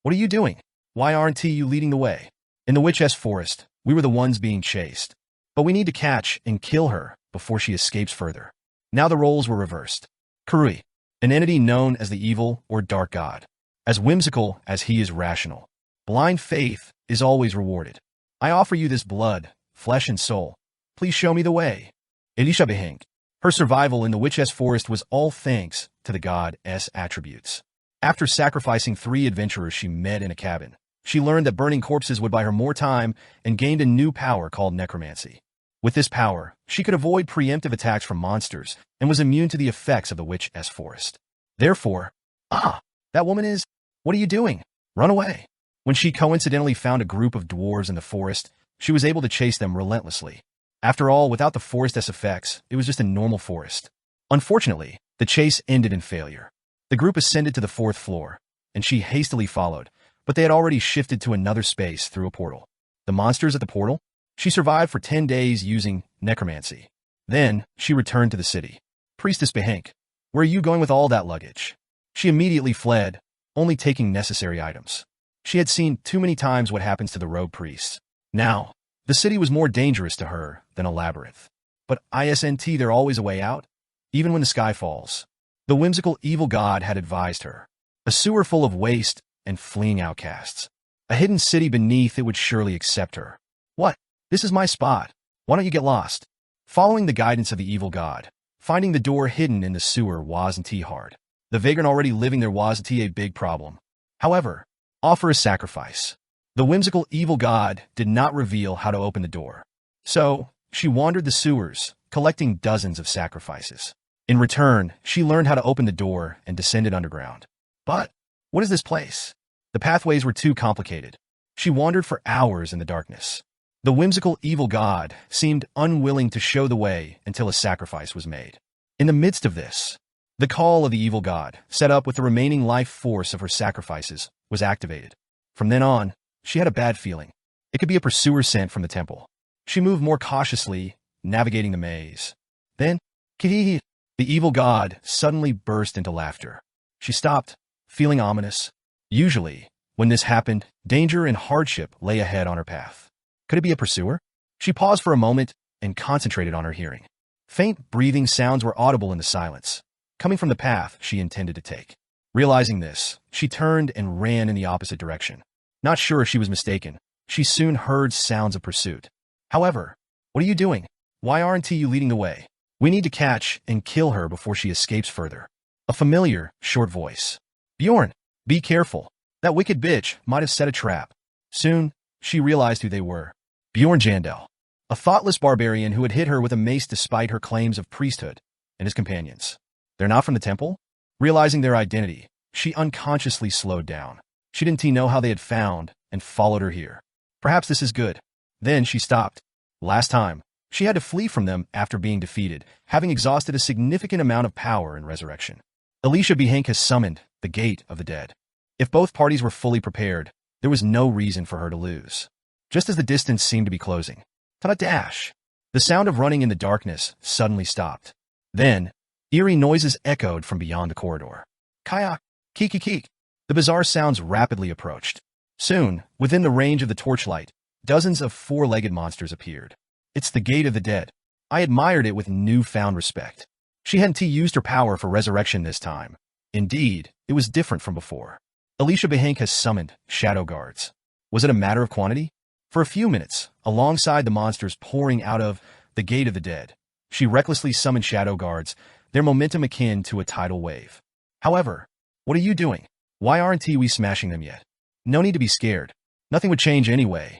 What are you doing? Why aren't you leading the way? In the witch's forest, we were the ones being chased. But we need to catch and kill her before she escapes further. Now the roles were reversed. Karui, an entity known as the evil or dark god. As whimsical as he is rational. Blind faith is always rewarded. I offer you this blood, flesh and soul. Please show me the way. Elisha Behink. Her survival in the witch's forest was all thanks to the god's attributes. After sacrificing 3 adventurers she met in a cabin, she learned that burning corpses would buy her more time and gained a new power called necromancy. With this power, she could avoid preemptive attacks from monsters and was immune to the effects of the witch's forest. Therefore, that woman is... What are you doing? Run away. When she coincidentally found a group of dwarves in the forest, she was able to chase them relentlessly. After all, without the forest's effects, it was just a normal forest. Unfortunately, the chase ended in failure. The group ascended to the 4th floor, and she hastily followed, but they had already shifted to another space through a portal. The monsters at the portal? She survived for 10 days using necromancy. Then, she returned to the city. Priestess Behank, where are you going with all that luggage? She immediately fled, only taking necessary items. She had seen too many times what happens to the rogue priests. Now, the city was more dangerous to her than a labyrinth. But they're always a way out, even when the sky falls. The whimsical evil god had advised her. A sewer full of waste and fleeing outcasts. A hidden city beneath it would surely accept her. What? This is my spot. Why don't you get lost? Following the guidance of the evil god, finding the door hidden in the sewer wasn't hard. The vagrant already living there wasn't a big problem. However, offer a sacrifice. The whimsical evil god did not reveal how to open the door. So, she wandered the sewers, collecting dozens of sacrifices. In return, she learned how to open the door and descended underground. But, what is this place? The pathways were too complicated. She wandered for hours in the darkness. The whimsical evil god seemed unwilling to show the way until a sacrifice was made. In the midst of this, the call of the evil god, set up with the remaining life force of her sacrifices, was activated. From then on, she had a bad feeling. It could be a pursuer sent from the temple. She moved more cautiously, navigating the maze. Then, the evil god suddenly burst into laughter. She stopped, feeling ominous. Usually, when this happened, danger and hardship lay ahead on her path. Could it be a pursuer? She paused for a moment and concentrated on her hearing. Faint breathing sounds were audible in the silence, coming from the path she intended to take. Realizing this, she turned and ran in the opposite direction. Not sure if she was mistaken, she soon heard sounds of pursuit. However, what are you doing? Why aren't you leading the way? We need to catch and kill her before she escapes further. A familiar, short voice. Bjorn, be careful. That wicked bitch might have set a trap. Soon, she realized who they were. Bjorn Jandel, a thoughtless barbarian who had hit her with a mace despite her claims of priesthood, and his companions. They're not from the temple? Realizing their identity, she unconsciously slowed down. She didn't know how they had found and followed her here. Perhaps this is good. Then she stopped. Last time, she had to flee from them after being defeated, having exhausted a significant amount of power in resurrection. Alicia Behank has summoned the Gate of the Dead. If both parties were fully prepared, there was no reason for her to lose. Just as the distance seemed to be closing, ta-da-dash! The sound of running in the darkness suddenly stopped. Then, eerie noises echoed from beyond the corridor. Kayak, keek. The bizarre sounds rapidly approached. Soon, within the range of the torchlight, dozens of four-legged monsters appeared. It's the Gate of the Dead. I admired it with newfound respect. She hadn't used her power for resurrection this time. Indeed, it was different from before. Alicia Behank has summoned shadow guards. Was it a matter of quantity? For a few minutes, alongside the monsters pouring out of the Gate of the Dead, she recklessly summoned shadow guards, their momentum akin to a tidal wave. However, what are you doing? Why aren't we smashing them yet? No need to be scared. Nothing would change anyway.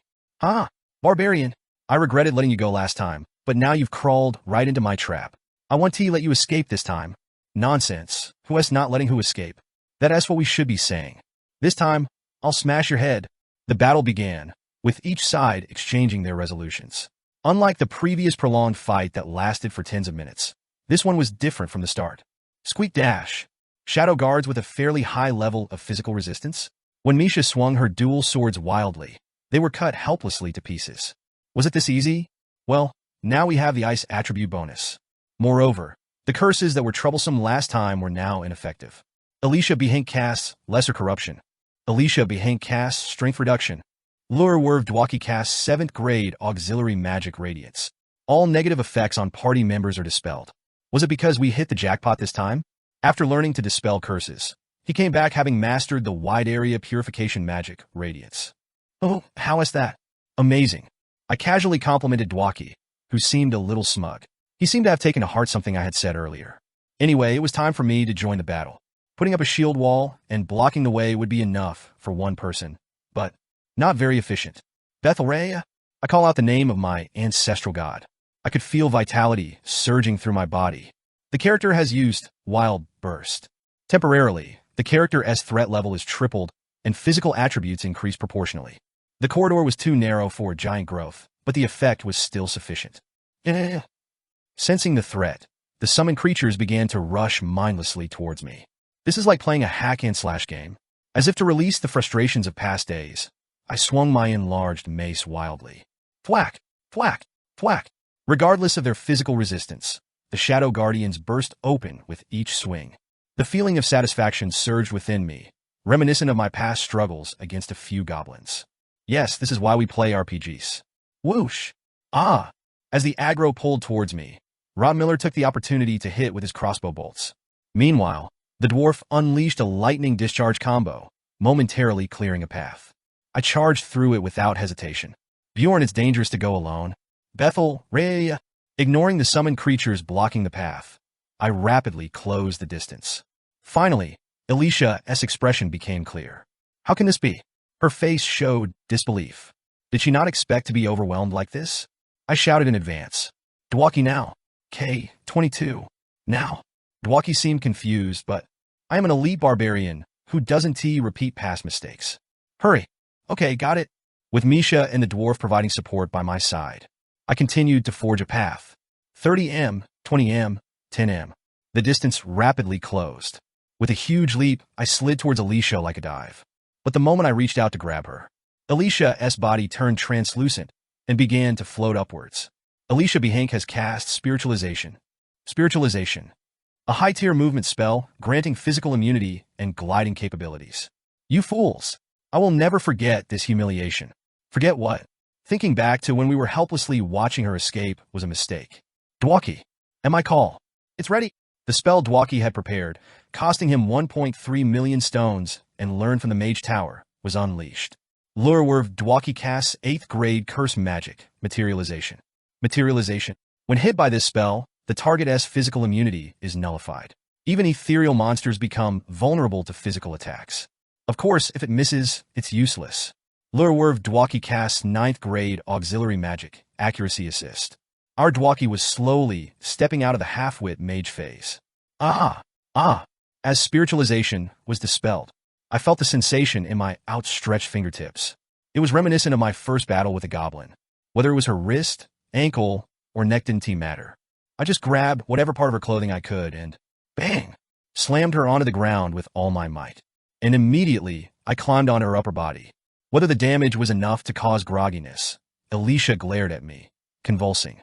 Barbarian, I regretted letting you go last time, but now you've crawled right into my trap. I want to let you escape this time. Nonsense. Who is not letting who escape? That's what we should be saying. This time, I'll smash your head. The battle began, with each side exchanging their resolutions. Unlike the previous prolonged fight that lasted for tens of minutes, this one was different from the start. Squeak dash. Shadow guards with a fairly high level of physical resistance? When Misha swung her dual swords wildly, they were cut helplessly to pieces. Was it this easy? Well, now we have the ice attribute bonus. Moreover, the curses that were troublesome last time were now ineffective. Alicia Behank casts Lesser Corruption. Alicia Behank casts Strength Reduction. world.Back casts 7th grade Auxiliary Magic Radiance. All negative effects on party members are dispelled. Was it because we hit the jackpot this time? After learning to dispel curses, he came back having mastered the wide area purification magic, Radiance. Oh, how is that? Amazing. I casually complimented Dwaki, who seemed a little smug. He seemed to have taken to heart something I had said earlier. Anyway, it was time for me to join the battle. Putting up a shield wall and blocking the way would be enough for one person, but not very efficient. Bethelrea? I call out the name of my ancestral god. I could feel vitality surging through my body. The character has used Wild Burst. Temporarily, the character's threat level is tripled and physical attributes increase proportionally. The corridor was too narrow for giant growth, but the effect was still sufficient. Sensing the threat, the summoned creatures began to rush mindlessly towards me. This is like playing a hack-and-slash game. As if to release the frustrations of past days, I swung my enlarged mace wildly. Thwack! Thwack! Thwack! Regardless of their physical resistance, the Shadow Guardians burst open with each swing. The feeling of satisfaction surged within me, reminiscent of my past struggles against a few goblins. Yes, this is why we play RPGs. Whoosh! As the aggro pulled towards me, Rod Miller took the opportunity to hit with his crossbow bolts. Meanwhile, the dwarf unleashed a lightning discharge combo, momentarily clearing a path. I charged through it without hesitation. Bjorn, it's dangerous to go alone. Bethel, Rhea, ignoring the summoned creatures blocking the path, I rapidly closed the distance. Finally, Alicia's expression became clear. How can this be? Her face showed disbelief. Did she not expect to be overwhelmed like this? I shouted in advance. Dwaki now. K22. Now. Dwaki seemed confused, but I am an elite barbarian who doesn't repeat past mistakes. Hurry. Okay, got it. With Misha and the dwarf providing support by my side, I continued to forge a path. 30 m, 20 m, 10 m. The distance rapidly closed. With a huge leap, I slid towards Alicia like a dive. But the moment I reached out to grab her, Alicia's body turned translucent and began to float upwards. Alicia Behank has cast Spiritualization. Spiritualization. A high-tier movement spell granting physical immunity and gliding capabilities. You fools! I will never forget this humiliation. Forget what? Thinking back to when we were helplessly watching her escape was a mistake. Dwaki. And my call. It's ready. The spell Dwaki had prepared, costing him 1.3 million stones and learned from the Mage Tower, was unleashed. Lurwerv Dwaki casts 8th grade curse magic, Materialization. Materialization. When hit by this spell, the target's physical immunity is nullified. Even ethereal monsters become vulnerable to physical attacks. Of course, if it misses, it's useless. Lurwerv Dwaki casts 9th grade auxiliary magic, Accuracy Assist. Our Dwaki was slowly stepping out of the half-wit mage phase. As spiritualization was dispelled, I felt the sensation in my outstretched fingertips. It was reminiscent of my first battle with a goblin. Whether it was her wrist, ankle, or neck didn't matter. I just grabbed whatever part of her clothing I could and, bang, slammed her onto the ground with all my might. And immediately, I climbed onto her upper body. Whether the damage was enough to cause grogginess, Alicia glared at me, convulsing.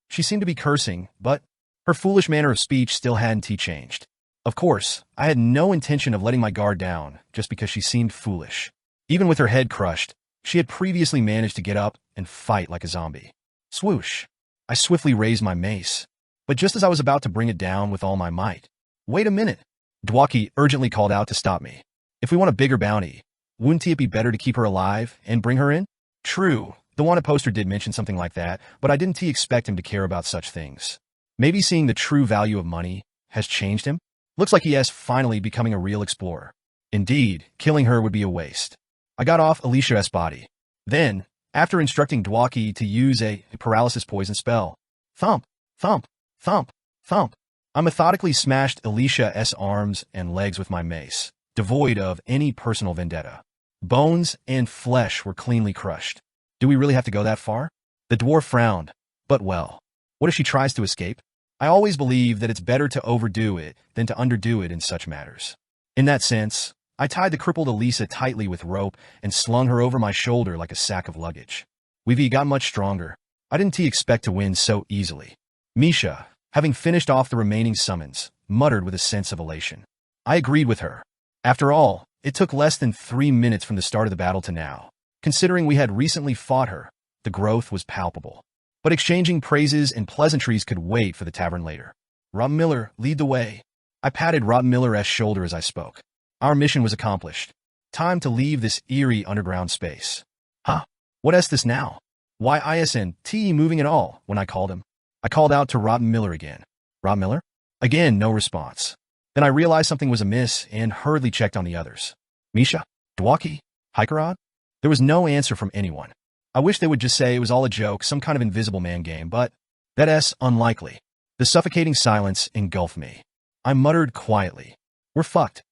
She seemed to be cursing, but her foolish manner of speech still hadn't changed. Of course, I had no intention of letting my guard down just because she seemed foolish. Even with her head crushed, she had previously managed to get up and fight like a zombie. Swoosh. I swiftly raised my mace, but just as I was about to bring it down with all my might, wait a minute. Dwaki urgently called out to stop me. If we want a bigger bounty, wouldn't it be better to keep her alive and bring her in? True, the wanted poster did mention something like that, but I didn't expect him to care about such things. Maybe seeing the true value of money has changed him? Looks like he is finally becoming a real explorer. Indeed, killing her would be a waste. I got off Alicia's body. Then, after instructing Dwaki to use a paralysis poison spell, thump, thump, thump, thump, I methodically smashed Alicia's arms and legs with my mace, devoid of any personal vendetta. Bones and flesh were cleanly crushed. Do we really have to go that far? The dwarf frowned. But well, what if she tries to escape? I always believe that it's better to overdo it than to underdo it in such matters. In that sense, I tied the crippled Elisa tightly with rope and slung her over my shoulder like a sack of luggage. We've got much stronger. I didn't expect to win so easily. Misha, having finished off the remaining summons, muttered with a sense of elation. I agreed with her. After all, it took less than 3 minutes from the start of the battle to now. Considering we had recently fought her, the growth was palpable. But exchanging praises and pleasantries could wait for the tavern later. Rob Miller, lead the way. I patted Rob Miller's shoulder as I spoke. Our mission was accomplished. Time to leave this eerie underground space. Huh? What is this now? Why isn't he moving at all when I called him? I called out to Rob Miller again. Rob Miller? Again, no response. Then I realized something was amiss and hurriedly checked on the others. Misha? Dwaki? Hikerod? There was no answer from anyone. I wish they would just say it was all a joke, some kind of invisible man game, but that's unlikely. The suffocating silence engulfed me. I muttered quietly. We're fucked.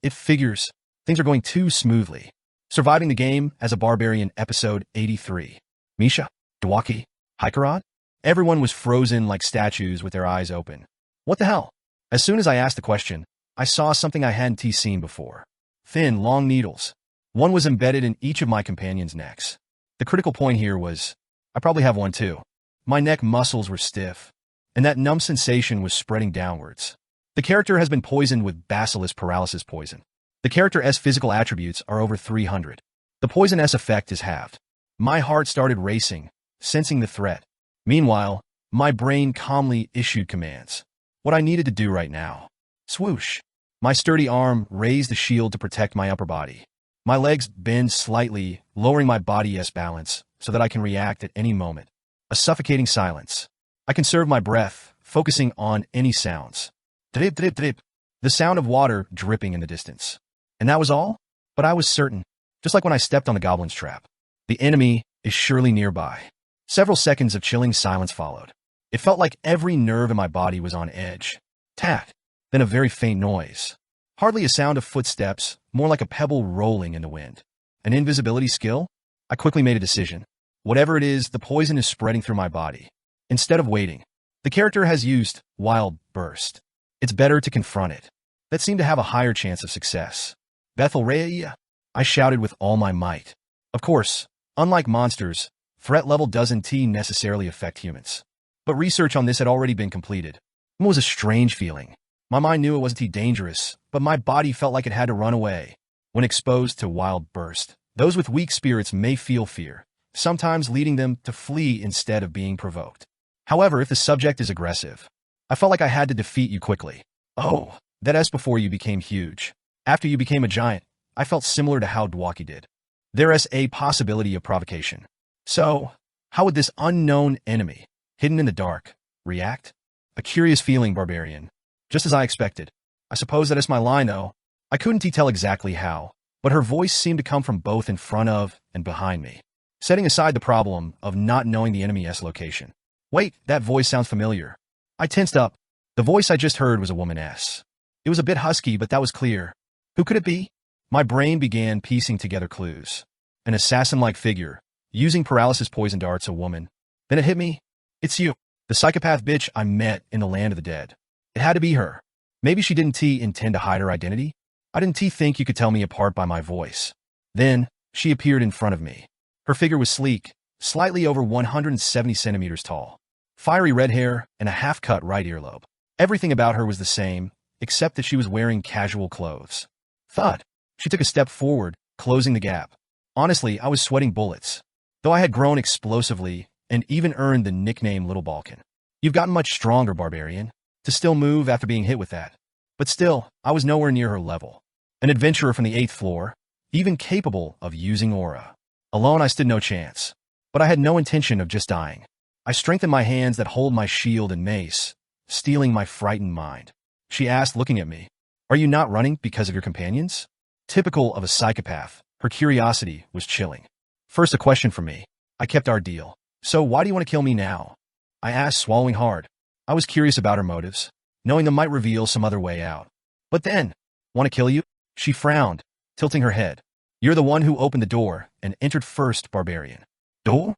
It figures. Things are going too smoothly. Surviving the game as a barbarian, episode 83. Misha? Dwaki? Hikerod? Everyone was frozen like statues with their eyes open. What the hell? As soon as I asked the question, I saw something I hadn't seen before. Thin, long needles. One was embedded in each of my companions' necks. The critical point here was, I probably have one too. My neck muscles were stiff, and that numb sensation was spreading downwards. The character has been poisoned with basilisk paralysis poison. The character's physical attributes are over 300. The poison's effect is halved. My heart started racing, sensing the threat. Meanwhile, my brain calmly issued commands. What I needed to do right now. Swoosh. My sturdy arm raised the shield to protect my upper body. My legs bend slightly, lowering my body's balance so that I can react at any moment. A suffocating silence. I conserve my breath, focusing on any sounds. Drip, drip, drip. The sound of water dripping in the distance. And that was all? But I was certain, just like when I stepped on the goblin's trap. The enemy is surely nearby. Several seconds of chilling silence followed. It felt like every nerve in my body was on edge. Tat. Then a very faint noise. Hardly a sound of footsteps, more like a pebble rolling in the wind. An invisibility skill? I quickly made a decision. Whatever it is, the poison is spreading through my body. Instead of waiting, the character has used wild burst. It's better to confront it. That seemed to have a higher chance of success. Barbaria, I shouted with all my might. Of course, unlike monsters, threat level doesn't necessarily affect humans. But research on this had already been completed. It was a strange feeling. My mind knew it wasn't dangerous, but my body felt like it had to run away. When exposed to wild burst, those with weak spirits may feel fear, sometimes leading them to flee instead of being provoked. However, if the subject is aggressive, I felt like I had to defeat you quickly. Oh, that's before you became huge. After you became a giant, I felt similar to how Dwaki did. There is a possibility of provocation. So, how would this unknown enemy, hidden in the dark, react? A curious feeling, Barbarian. Just as I expected. I suppose that is my line, though. I couldn't tell exactly how, but her voice seemed to come from both in front of and behind me. Setting aside the problem of not knowing the enemy's location. Wait, that voice sounds familiar. I tensed up. The voice I just heard was a woman's. It was a bit husky, but that was clear. Who could it be? My brain began piecing together clues. An assassin-like figure, using paralysis poison darts, a woman. Then it hit me. It's you, the psychopath bitch I met in the land of the dead. It had to be her. Maybe she didn't intend to hide her identity. I didn't think you could tell me apart by my voice. Then, she appeared in front of me. Her figure was sleek, slightly over 170 centimeters tall. Fiery red hair and a half-cut right earlobe. Everything about her was the same, except that she was wearing casual clothes. Thud. She took a step forward, closing the gap. Honestly, I was sweating bullets. Though I had grown explosively and even earned the nickname Little Balkan. You've gotten much stronger, Barbarian. To still move after being hit with that. But still, I was nowhere near her level. An adventurer from the 8th floor, even capable of using aura. Alone, I stood no chance. But I had no intention of just dying. I strengthened my hands that hold my shield and mace, steeling my frightened mind. She asked, looking at me, "Are you not running because of your companions?" Typical of a psychopath, her curiosity was chilling. First, a question from me. I kept our deal. "So why do you want to kill me now?" I asked, swallowing hard. I was curious about her motives, knowing them might reveal some other way out. But then, "Want to kill you?" She frowned, tilting her head. "You're the one who opened the door and entered first, Barbarian." Door?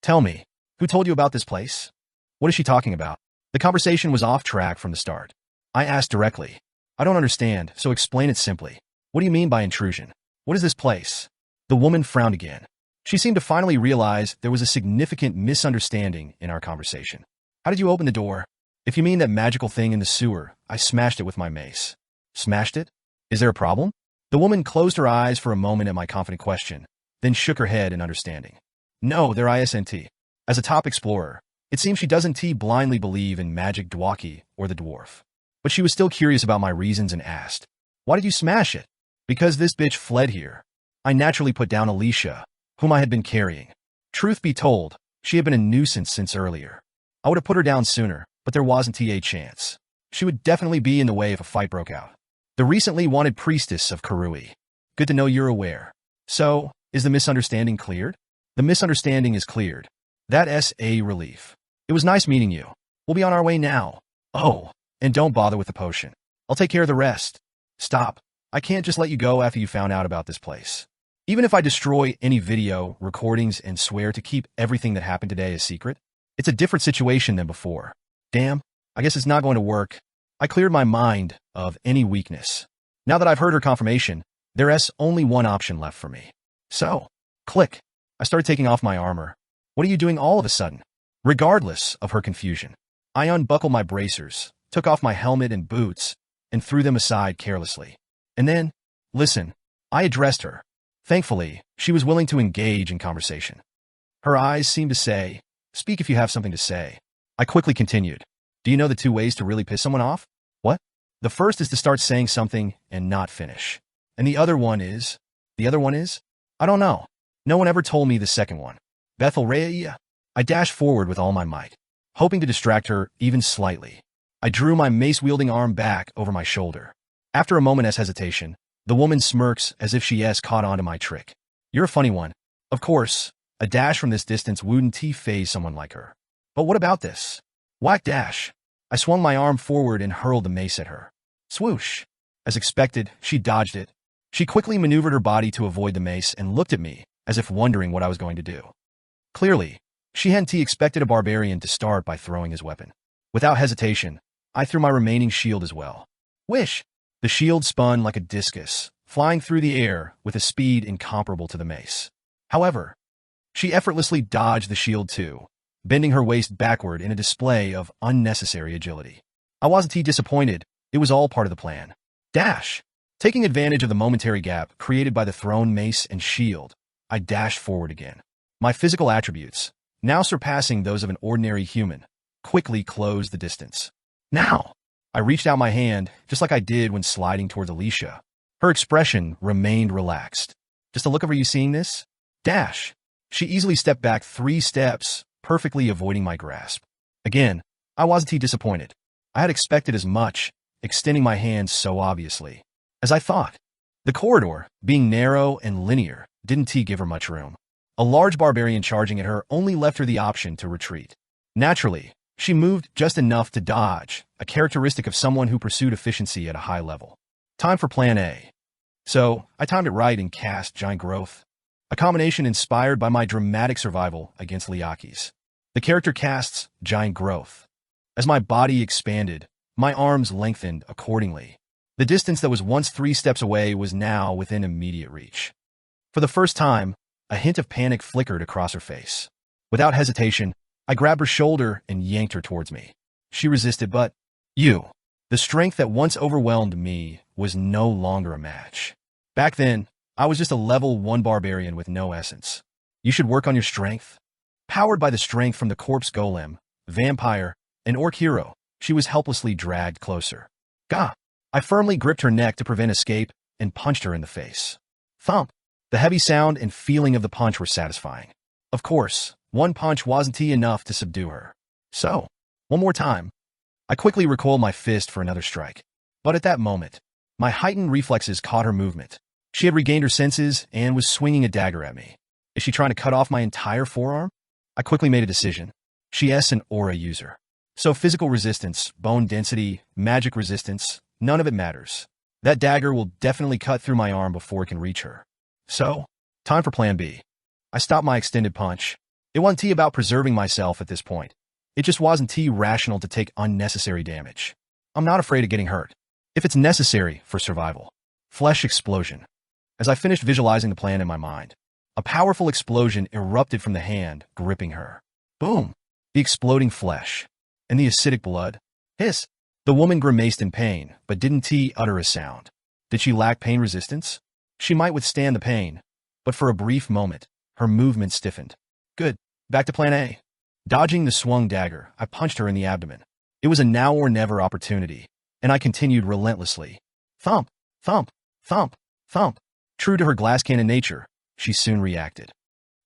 Tell me, who told you about this place? What is she talking about? The conversation was off track from the start. I asked directly. I don't understand, so explain it simply. What do you mean by intrusion? What is this place? The woman frowned again. She seemed to finally realize there was a significant misunderstanding in our conversation. How did you open the door? If you mean that magical thing in the sewer, I smashed it with my mace. Smashed it? Is there a problem? The woman closed her eyes for a moment at my confident question, then shook her head in understanding. No, there isn't. As a top explorer, it seems she doesn't blindly believe in magic Dwaki or the dwarf. But she was still curious about my reasons and asked, "Why did you smash it?" "Because this bitch fled here." I naturally put down Alicia, whom I had been carrying. Truth be told, she had been a nuisance since earlier. I would have put her down sooner, but there wasn't a chance. She would definitely be in the way if a fight broke out. The recently wanted priestess of Karui. Good to know you're aware. So, is the misunderstanding cleared? The misunderstanding is cleared. That's a relief. It was nice meeting you. We'll be on our way now. Oh, and don't bother with the potion. I'll take care of the rest. Stop. I can't just let you go after you found out about this place. Even if I destroy any video, recordings, and swear to keep everything that happened today a secret, it's a different situation than before. Damn, I guess it's not going to work. I cleared my mind of any weakness. Now that I've heard her confirmation, there's only one option left for me. So, click. I started taking off my armor. What are you doing all of a sudden? Regardless of her confusion, I unbuckled my bracers, took off my helmet and boots, and threw them aside carelessly. And then, listen, I addressed her. Thankfully, she was willing to engage in conversation. Her eyes seemed to say, "Speak if you have something to say." I quickly continued. "Do you know the 2 ways to really piss someone off?" "What?" "The first is to start saying something and not finish. And the other one is? I don't know. No one ever told me the second one." Barbaria. I dashed forward with all my might, hoping to distract her even slightly. I drew my mace-wielding arm back over my shoulder. After a moment's hesitation, the woman smirks as if she caught on to my trick. "You're a funny one." Of course, a dash from this distance wouldn't phase someone like her. But what about this? Whack dash. I swung my arm forward and hurled the mace at her. Swoosh. As expected, she dodged it. She quickly maneuvered her body to avoid the mace and looked at me, as if wondering what I was going to do. Clearly, she hadn't expected a barbarian to start by throwing his weapon. Without hesitation, I threw my remaining shield as well. Whish! The shield spun like a discus, flying through the air with a speed incomparable to the mace. However, she effortlessly dodged the shield too, bending her waist backward in a display of unnecessary agility. I wasn't disappointed. It was all part of the plan. Dash! Taking advantage of the momentary gap created by the thrown mace and shield, I dashed forward again. My physical attributes, now surpassing those of an ordinary human, quickly closed the distance. Now! I reached out my hand, just like I did when sliding towards Alicia. Her expression remained relaxed. Just a look of, "Are you seeing this?" Dash! She easily stepped back 3 steps, perfectly avoiding my grasp. Again, I wasn't disappointed. I had expected as much, extending my hand so obviously. As I thought, the corridor, being narrow and linear, didn't give her much room. A large barbarian charging at her only left her the option to retreat. Naturally, she moved just enough to dodge, a characteristic of someone who pursued efficiency at a high level. Time for Plan A. So, I timed it right and cast Giant Growth, a combination inspired by my dramatic survival against Liaki's. The character casts Giant Growth. As my body expanded, my arms lengthened accordingly. The distance that was once 3 steps away was now within immediate reach. For the first time, a hint of panic flickered across her face. Without hesitation, I grabbed her shoulder and yanked her towards me. She resisted, but the strength that once overwhelmed me was no longer a match. Back then, I was just a level 1 barbarian with no essence. You should work on your strength. Powered by the strength from the corpse golem, vampire, and orc hero, she was helplessly dragged closer. Gah! I firmly gripped her neck to prevent escape and punched her in the face. Thump! The heavy sound and feeling of the punch were satisfying. Of course, one punch wasn't enough to subdue her. So, one more time. I quickly recoiled my fist for another strike. But at that moment, my heightened reflexes caught her movement. She had regained her senses and was swinging a dagger at me. Is she trying to cut off my entire forearm? I quickly made a decision. She is an aura user. So physical resistance, bone density, magic resistance, none of it matters. That dagger will definitely cut through my arm before it can reach her. So, time for Plan B. I stopped my extended punch. It wasn't about preserving myself at this point. It just wasn't rational to take unnecessary damage. I'm not afraid of getting hurt, if it's necessary for survival. Flesh explosion. As I finished visualizing the plan in my mind, a powerful explosion erupted from the hand gripping her. Boom! The exploding flesh. And the acidic blood. Hiss! The woman grimaced in pain, but didn't utter a sound. Did she lack pain resistance? She might withstand the pain, but for a brief moment, her movement stiffened. Good. Back to Plan A. Dodging the swung dagger, I punched her in the abdomen. It was a now-or-never opportunity, and I continued relentlessly. Thump! Thump! Thump! Thump! True to her glass cannon nature, she soon reacted.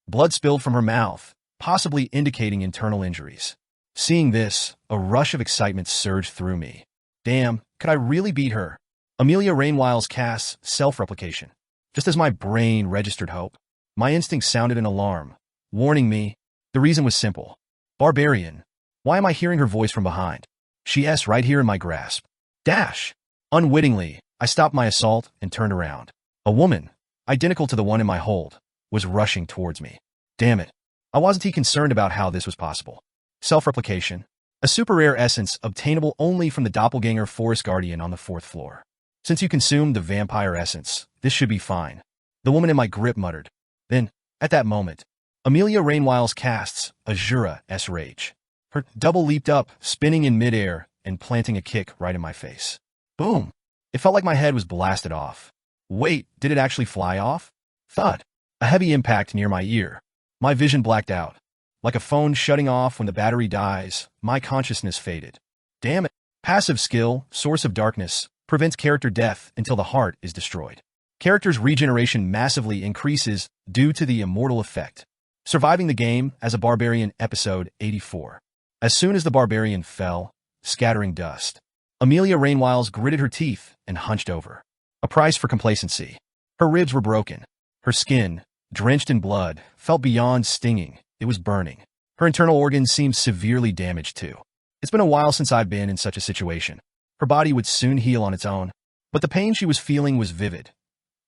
Blood spilled from her mouth, possibly indicating internal injuries. Seeing this, a rush of excitement surged through me. Damn, could I really beat her? Amelia Rainwiles casts self-replication. Just as my brain registered hope, my instinct sounded an alarm, warning me. The reason was simple. Barbarian. Why am I hearing her voice from behind? She is right here in my grasp. Dash! Unwittingly, I stopped my assault and turned around. A woman, identical to the one in my hold, was rushing towards me. Damn it. I wasn't concerned about how this was possible. Self-replication. A super rare essence obtainable only from the doppelganger forest guardian on the 4th floor. Since you consumed the vampire essence, this should be fine. The woman in my grip muttered. Then, at that moment, Amelia Rainwiles casts Azura's Rage. Her double leaped up, spinning in midair and planting a kick right in my face. Boom! It felt like my head was blasted off. Wait, did it actually fly off? Thud. A heavy impact near my ear. My vision blacked out. Like a phone shutting off when the battery dies, my consciousness faded. Damn it. Passive skill, Source of Darkness, prevents character death until the heart is destroyed. Character's regeneration massively increases due to the immortal effect. Surviving the game as a barbarian, episode 84. As soon as the barbarian fell, scattering dust, Amelia Rainwiles gritted her teeth and hunched over. A price for complacency. Her ribs were broken. Her skin, drenched in blood, felt beyond stinging. It was burning. Her internal organs seemed severely damaged too. It's been a while since I've been in such a situation. Her body would soon heal on its own. But the pain she was feeling was vivid,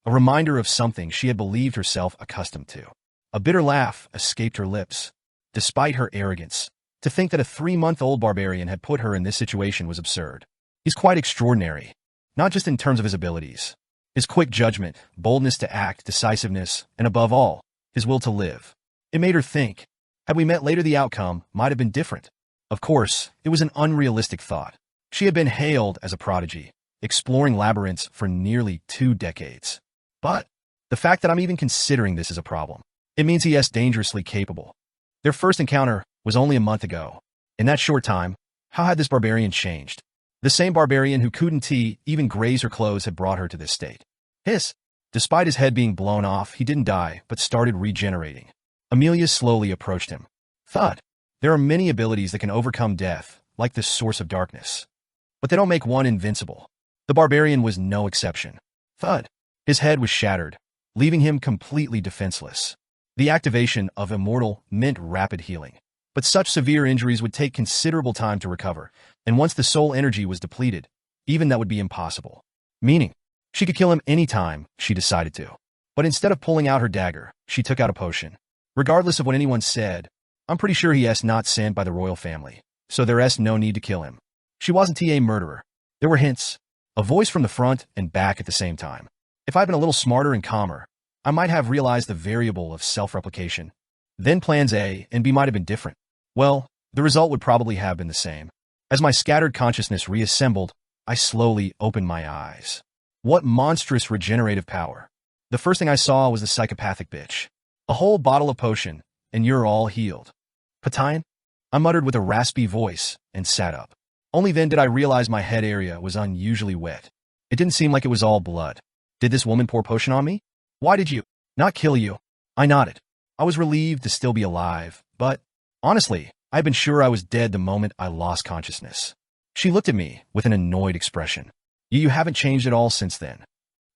a reminder of something she had believed herself accustomed to. A bitter laugh escaped her lips. Despite her arrogance, to think that a 3-month-old barbarian had put her in this situation was absurd. He's quite extraordinary, not just in terms of his abilities. His quick judgment, boldness to act, decisiveness, and above all, his will to live. It made her think, had we met later the outcome might have been different. Of course, it was an unrealistic thought. She had been hailed as a prodigy, exploring labyrinths for nearly 2 decades. But the fact that I'm even considering this is a problem. It means he is dangerously capable. Their first encounter was only a month ago. In that short time, how had this barbarian changed? The same barbarian who couldn't even graze her clothes had brought her to this state. Despite his head being blown off, he didn't die, but started regenerating. Amelia slowly approached him. Thud. There are many abilities that can overcome death, like the source of darkness. But they don't make one invincible. The barbarian was no exception. Thud. His head was shattered, leaving him completely defenseless. The activation of Immortal meant rapid healing. But such severe injuries would take considerable time to recover, and once the soul energy was depleted, even that would be impossible. Meaning, she could kill him any time she decided to. But instead of pulling out her dagger, she took out a potion. Regardless of what anyone said, I'm pretty sure he is not sent by the royal family, so there is no need to kill him. She wasn't a murderer. There were hints, a voice from the front and back at the same time. If I'd been a little smarter and calmer, I might have realized the variable of self-replication. Then plans A and B might have been different. Well, the result would probably have been the same. As my scattered consciousness reassembled, I slowly opened my eyes. What monstrous regenerative power. The first thing I saw was the psychopathic bitch. A whole bottle of potion, and you're all healed. Patine? I muttered with a raspy voice and sat up. Only then did I realize my head area was unusually wet. It didn't seem like it was all blood. Did this woman pour potion on me? Why did you not kill you? I nodded. I was relieved to still be alive, but honestly, I'd been sure I was dead the moment I lost consciousness. She looked at me with an annoyed expression. You haven't changed at all since then.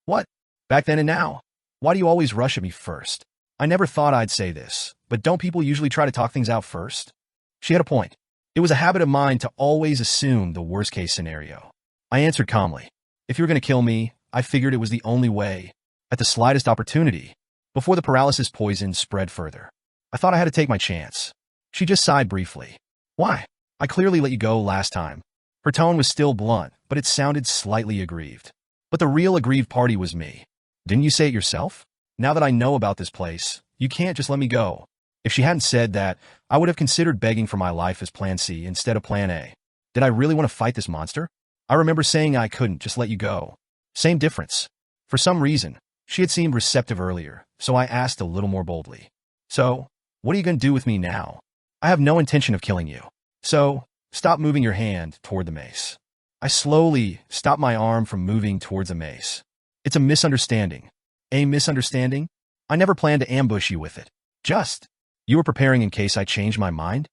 What? Back then and now? Why do you always rush at me first? I never thought I'd say this, but don't people usually try to talk things out first? She had a point. It was a habit of mine to always assume the worst-case scenario. I answered calmly. If you were going to kill me, I figured it was the only way. At the slightest opportunity, before the paralysis poison spread further. I thought I had to take my chance. She just sighed briefly. Why? I clearly let you go last time. Her tone was still blunt, but it sounded slightly aggrieved. But the real aggrieved party was me. Didn't you say it yourself? Now that I know about this place, you can't just let me go. If she hadn't said that, I would have considered begging for my life as plan C instead of plan A. Did I really want to fight this monster? I remember saying I couldn't just let you go. Same difference. For some reason, she had seemed receptive earlier, so I asked a little more boldly. So, what are you going to do with me now? I have no intention of killing you. So, stop moving your hand toward the mace. I slowly stopped my arm from moving towards the mace. It's a misunderstanding. A misunderstanding? I never planned to ambush you with it. You were preparing in case I changed my mind?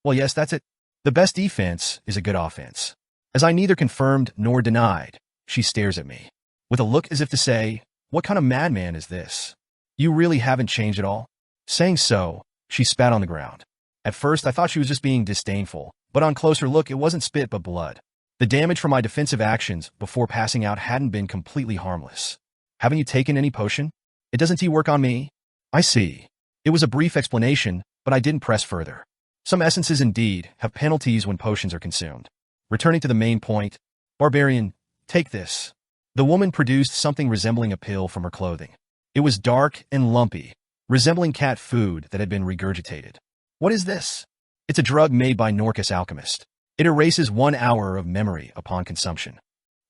Well, yes, that's it. The best defense is a good offense. As I neither confirmed nor denied, she stares at me, with a look as if to say, what kind of madman is this? You really haven't changed at all? Saying so, she spat on the ground. At first, I thought she was just being disdainful, but on closer look, it wasn't spit but blood. The damage from my defensive actions before passing out hadn't been completely harmless. Haven't you taken any potion? It doesn't work on me? I see. It was a brief explanation, but I didn't press further. Some essences indeed have penalties when potions are consumed. Returning to the main point, Barbarian, take this. The woman produced something resembling a pill from her clothing. It was dark and lumpy, resembling cat food that had been regurgitated. What is this? It's a drug made by Norcus alchemist. It erases 1 hour of memory upon consumption.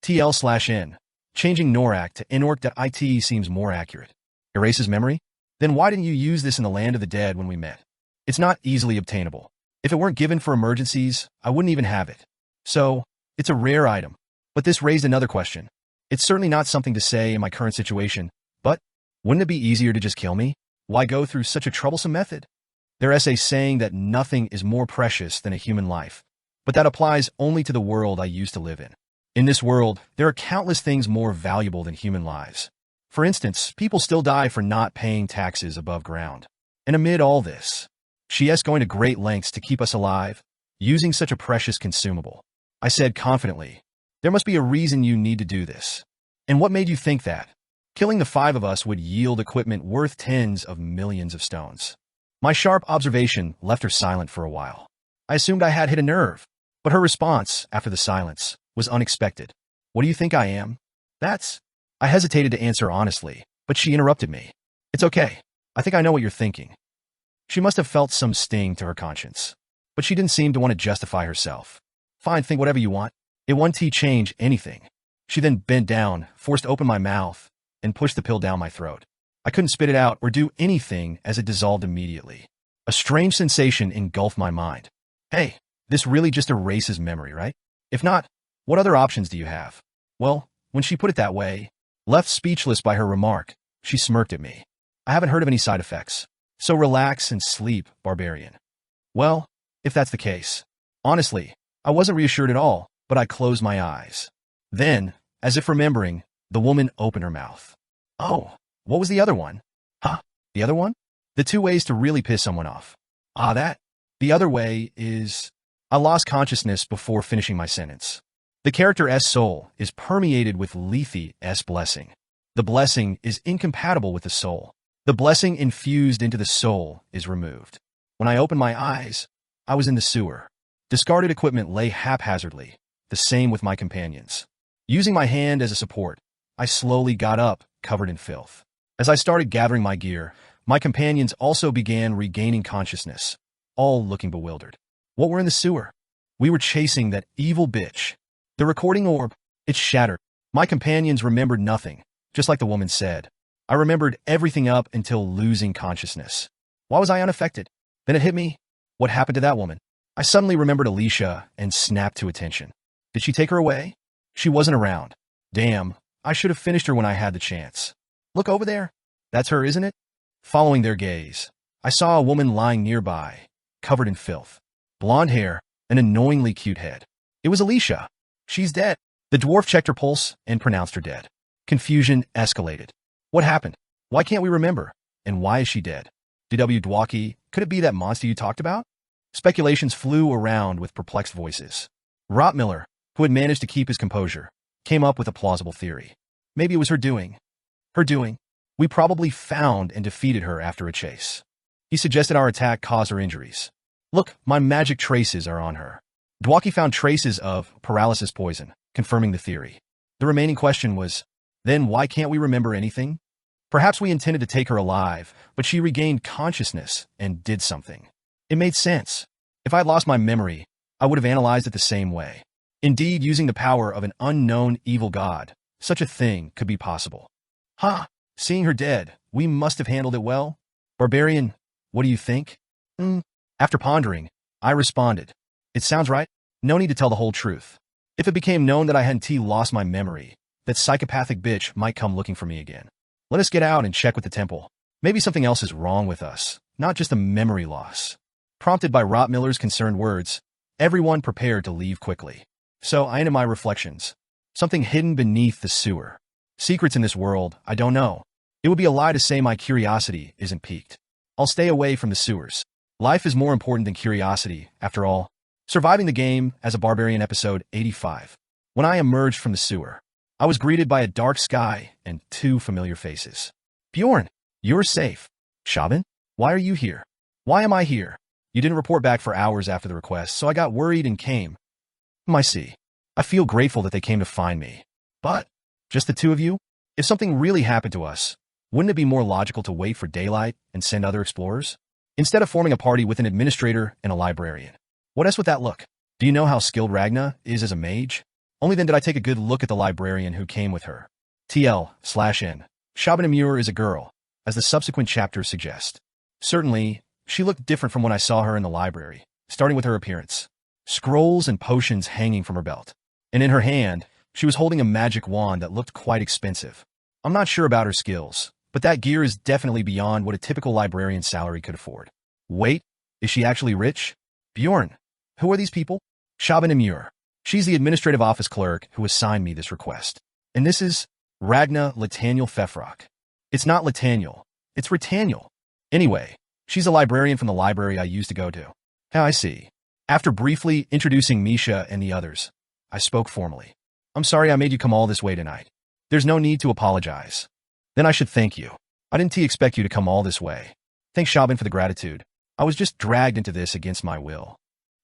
TL/N. Changing Norak to Inork.it seems more accurate. Erases memory? Then why didn't you use this in the land of the dead when we met? It's not easily obtainable. If it weren't given for emergencies, I wouldn't even have it. So, it's a rare item. But this raised another question. It's certainly not something to say in my current situation, but wouldn't it be easier to just kill me? Why go through such a troublesome method? There is a saying that nothing is more precious than a human life, but that applies only to the world I used to live in. In this world, there are countless things more valuable than human lives. For instance, people still die for not paying taxes above ground. And amid all this, she is going to great lengths to keep us alive, using such a precious consumable. I said confidently, there must be a reason you need to do this. And what made you think that? Killing the 5 of us would yield equipment worth tens of millions of stones. My sharp observation left her silent for a while. I assumed I had hit a nerve, but her response, after the silence, was unexpected. What do you think I am? That's... I hesitated to answer honestly, but she interrupted me. It's okay. I think I know what you're thinking. She must have felt some sting to her conscience, but she didn't seem to want to justify herself. Fine, think whatever you want. It won't change anything. She then bent down, forced open my mouth, and pushed the pill down my throat. I couldn't spit it out or do anything as it dissolved immediately. A strange sensation engulfed my mind. Hey, this really just erases memory, right? If not, what other options do you have? Well, when she put it that way, left speechless by her remark, she smirked at me. I haven't heard of any side effects. So relax and sleep, barbarian. Well, if that's the case. Honestly, I wasn't reassured at all, but I closed my eyes. Then, as if remembering, the woman opened her mouth. Oh, what was the other one? Huh? The other one? The 2 ways to really piss someone off. That. The other way is... I lost consciousness before finishing my sentence. The character's soul is permeated with Lethe's blessing. The blessing is incompatible with the soul. The blessing infused into the soul is removed. When I opened my eyes, I was in the sewer. Discarded equipment lay haphazardly, the same with my companions. Using my hand as a support, I slowly got up, covered in filth. As I started gathering my gear, my companions also began regaining consciousness, all looking bewildered. What were in the sewer? We were chasing that evil bitch. The recording orb, it shattered. My companions remembered nothing, just like the woman said. I remembered everything up until losing consciousness. Why was I unaffected? Then it hit me. What happened to that woman? I suddenly remembered Alicia and snapped to attention. Did she take her away? She wasn't around. Damn, I should have finished her when I had the chance. Look over there. That's her, isn't it? Following their gaze, I saw a woman lying nearby, covered in filth. Blonde hair, an annoyingly cute head. It was Alicia. She's dead. The dwarf checked her pulse and pronounced her dead. Confusion escalated. What happened? Why can't we remember? And why is she dead? D.W. Dwaki, could it be that monster you talked about? Speculations flew around with perplexed voices. Rottmiller, who had managed to keep his composure, came up with a plausible theory. Maybe it was her doing. Her doing. We probably found and defeated her after a chase. He suggested our attack caused her injuries. Look, my magic traces are on her. Dwaki found traces of paralysis poison, confirming the theory. The remaining question was, then why can't we remember anything? Perhaps we intended to take her alive, but she regained consciousness and did something. It made sense. If I had lost my memory, I would have analyzed it the same way. Indeed, using the power of an unknown evil god, such a thing could be possible. Seeing her dead, we must have handled it well. Barbarian, what do you think? After pondering, I responded. It sounds right. No need to tell the whole truth. If it became known that I hadn't lost my memory, that psychopathic bitch might come looking for me again. Let us get out and check with the temple. Maybe something else is wrong with us, not just a memory loss. Prompted by Rottmiller's concerned words, everyone prepared to leave quickly. So I ended my reflections. Something hidden beneath the sewer. Secrets in this world, I don't know. It would be a lie to say my curiosity isn't piqued. I'll stay away from the sewers. Life is more important than curiosity, after all. Surviving the game as a barbarian episode 85. When I emerged from the sewer, I was greeted by a dark sky and 2 familiar faces. Bjorn, you're safe. Shaban, why are you here? Why am I here? You didn't report back for hours after the request, so I got worried and came. I see. I feel grateful that they came to find me. But, just the 2 of you? If something really happened to us, wouldn't it be more logical to wait for daylight and send other explorers? Instead of forming a party with an administrator and a librarian. What else would that look? Do you know how skilled Ragna is as a mage? Only then did I take a good look at the librarian who came with her. TL/N. Shaban Muir is a girl, as the subsequent chapters suggest. Certainly, she looked different from when I saw her in the library, starting with her appearance. Scrolls and potions hanging from her belt. And in her hand, she was holding a magic wand that looked quite expensive. I'm not sure about her skills, but that gear is definitely beyond what a typical librarian's salary could afford. Wait, is she actually rich? Bjorn, who are these people? Shaban Muir. She's the administrative office clerk who assigned me this request. And this is Ragna Lataniel Fefrock. It's not Lataniel, it's Ritaniel. Anyway, she's a librarian from the library I used to go to. I see. After briefly introducing Misha and the others, I spoke formally. I'm sorry I made you come all this way tonight. There's no need to apologize. Then I should thank you. I didn't expect you to come all this way. Thanks, Shaban, for the gratitude. I was just dragged into this against my will.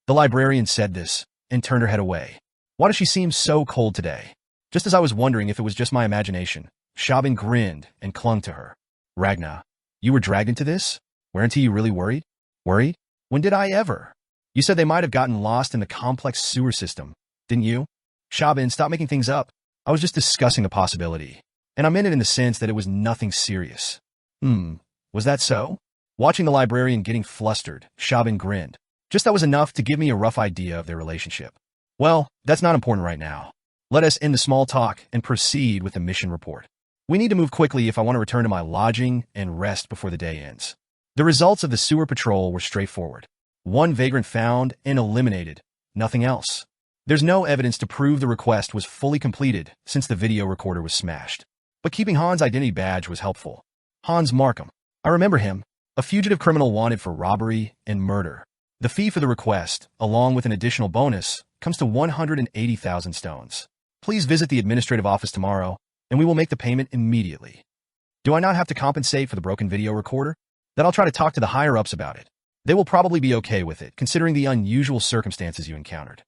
The librarian said this and turned her head away. Why does she seem so cold today? Just as I was wondering if it was just my imagination, Shaban grinned and clung to her. Ragna, you were dragged into this? Weren't you really worried? Worried? When did I ever? You said they might have gotten lost in the complex sewer system, didn't you? Shaban, stop making things up. I was just discussing a possibility. And I meant it in the sense that it was nothing serious. Was that so? Watching the librarian getting flustered, Shaban grinned. Just that was enough to give me a rough idea of their relationship. Well, that's not important right now. Let us end the small talk and proceed with the mission report. We need to move quickly if I want to return to my lodging and rest before the day ends. The results of the sewer patrol were straightforward. 1 vagrant found and eliminated. Nothing else. There's no evidence to prove the request was fully completed since the video recorder was smashed. But keeping Hans' identity badge was helpful. Hans Markham. I remember him. A fugitive criminal wanted for robbery and murder. The fee for the request, along with an additional bonus, comes to 180,000 stones. Please visit the administrative office tomorrow, and we will make the payment immediately. Do I not have to compensate for the broken video recorder? Then I'll try to talk to the higher-ups about it. They will probably be okay with it, considering the unusual circumstances you encountered.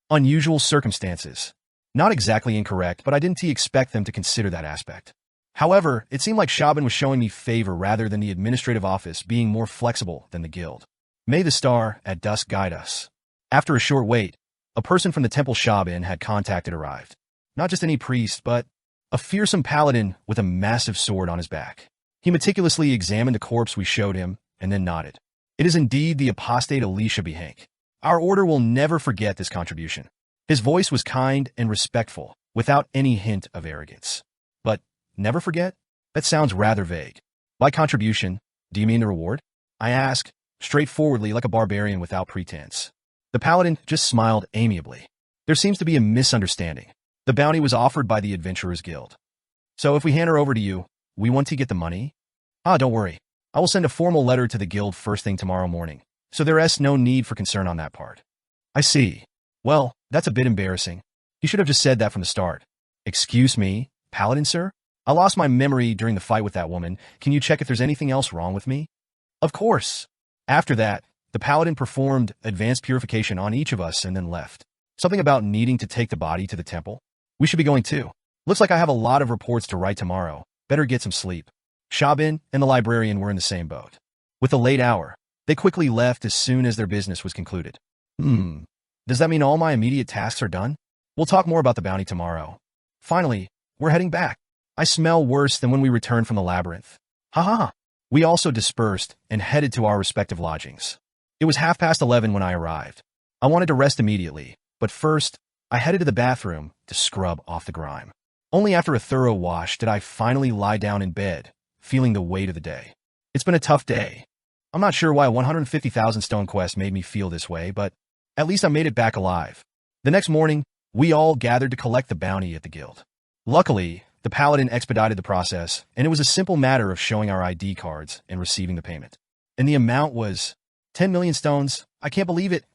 Unusual circumstances. Not exactly incorrect, but I didn't expect them to consider that aspect. However, it seemed like Shaban was showing me favor rather than the administrative office being more flexible than the guild. May the star at dusk guide us. After a short wait, a person from the temple Shaban had contacted arrived. Not just any priest, but a fearsome paladin with a massive sword on his back. He meticulously examined the corpse we showed him and then nodded. It is indeed the apostate Elisha B. Hank. Our order will never forget this contribution. His voice was kind and respectful, without any hint of arrogance. But never forget? That sounds rather vague. By contribution, do you mean the reward? I asked, straightforwardly like a barbarian without pretense. The paladin just smiled amiably. There seems to be a misunderstanding. The bounty was offered by the Adventurers Guild. So if we hand her over to you, we want to get the money? Don't worry. I will send a formal letter to the guild first thing tomorrow morning, so there is no need for concern on that part. I see. Well, that's a bit embarrassing. You should have just said that from the start. Excuse me, paladin, sir? I lost my memory during the fight with that woman. Can you check if there's anything else wrong with me? Of course. After that, the paladin performed advanced purification on each of us and then left. Something about needing to take the body to the temple. We should be going too. Looks like I have a lot of reports to write tomorrow. Better get some sleep. Shaban and the librarian were in the same boat. With a late hour, they quickly left as soon as their business was concluded. Does that mean all my immediate tasks are done? We'll talk more about the bounty tomorrow. Finally, we're heading back. I smell worse than when we returned from the labyrinth. We also dispersed and headed to our respective lodgings. It was 11:30 when I arrived. I wanted to rest immediately, but first, I headed to the bathroom to scrub off the grime. Only after a thorough wash did I finally lie down in bed, feeling the weight of the day. It's been a tough day. I'm not sure why a 150,000 stone quest made me feel this way, but at least I made it back alive. The next morning, we all gathered to collect the bounty at the guild. Luckily, the paladin expedited the process, and it was a simple matter of showing our ID cards and receiving the payment. And the amount was 10 million stones. I can't believe it.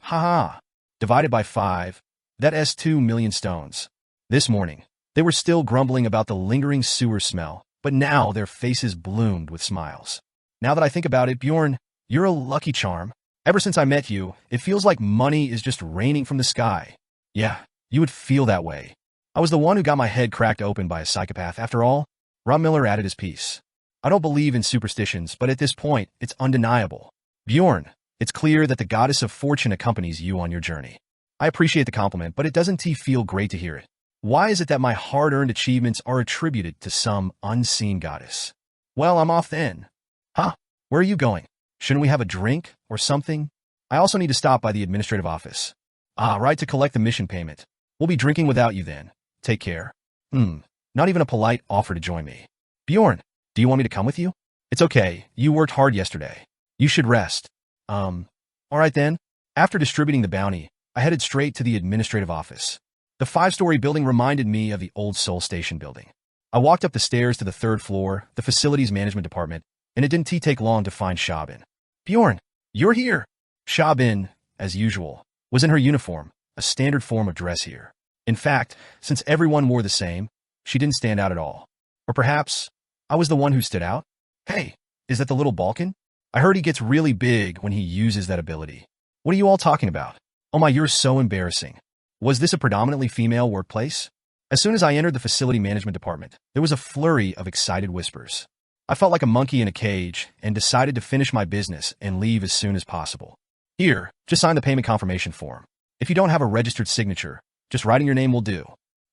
Divided by 5, that is 2 million stones. This morning, they were still grumbling about the lingering sewer smell, but now their faces bloomed with smiles. Now that I think about it, Bjorn, you're a lucky charm. Ever since I met you, it feels like money is just raining from the sky. Yeah, you would feel that way. I was the one who got my head cracked open by a psychopath after all. Rob Miller added his piece. I don't believe in superstitions, but at this point, it's undeniable. Bjorn, it's clear that the goddess of fortune accompanies you on your journey. I appreciate the compliment, but it doesn't feel great to hear it. Why is it that my hard-earned achievements are attributed to some unseen goddess? Well, I'm off then. Where are you going? Shouldn't we have a drink or something? I also need to stop by the administrative office. Right, to collect the mission payment. We'll be drinking without you then. Take care. Not even a polite offer to join me. Bjorn, do you want me to come with you? It's okay. You worked hard yesterday. You should rest. All right then. After distributing the bounty, I headed straight to the administrative office. The 5-story building reminded me of the old Seoul Station building. I walked up the stairs to the 3rd floor, the facilities management department, and it didn't take long to find Shaban. Bjorn, you're here. Shaban, as usual, was in her uniform, a standard form of dress here. In fact, since everyone wore the same, she didn't stand out at all. Or perhaps I was the one who stood out? Hey, is that the little Balkan? I heard he gets really big when he uses that ability. What are you all talking about? Oh my, you're so embarrassing. Was this a predominantly female workplace? As soon as I entered the facility management department, there was a flurry of excited whispers. I felt like a monkey in a cage and decided to finish my business and leave as soon as possible. Here, just sign the payment confirmation form. If you don't have a registered signature, just writing your name will do.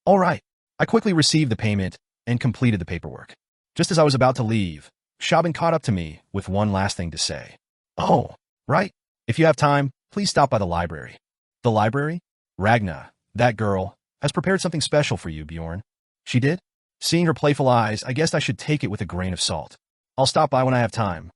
All right. I quickly received the payment and completed the paperwork. Just as I was about to leave, Shaban caught up to me with one last thing to say. Oh, right. If you have time, please stop by the library. The library? Ragna, that girl, has prepared something special for you, Bjorn. She did? Seeing her playful eyes, I guessed I should take it with a grain of salt. I'll stop by when I have time.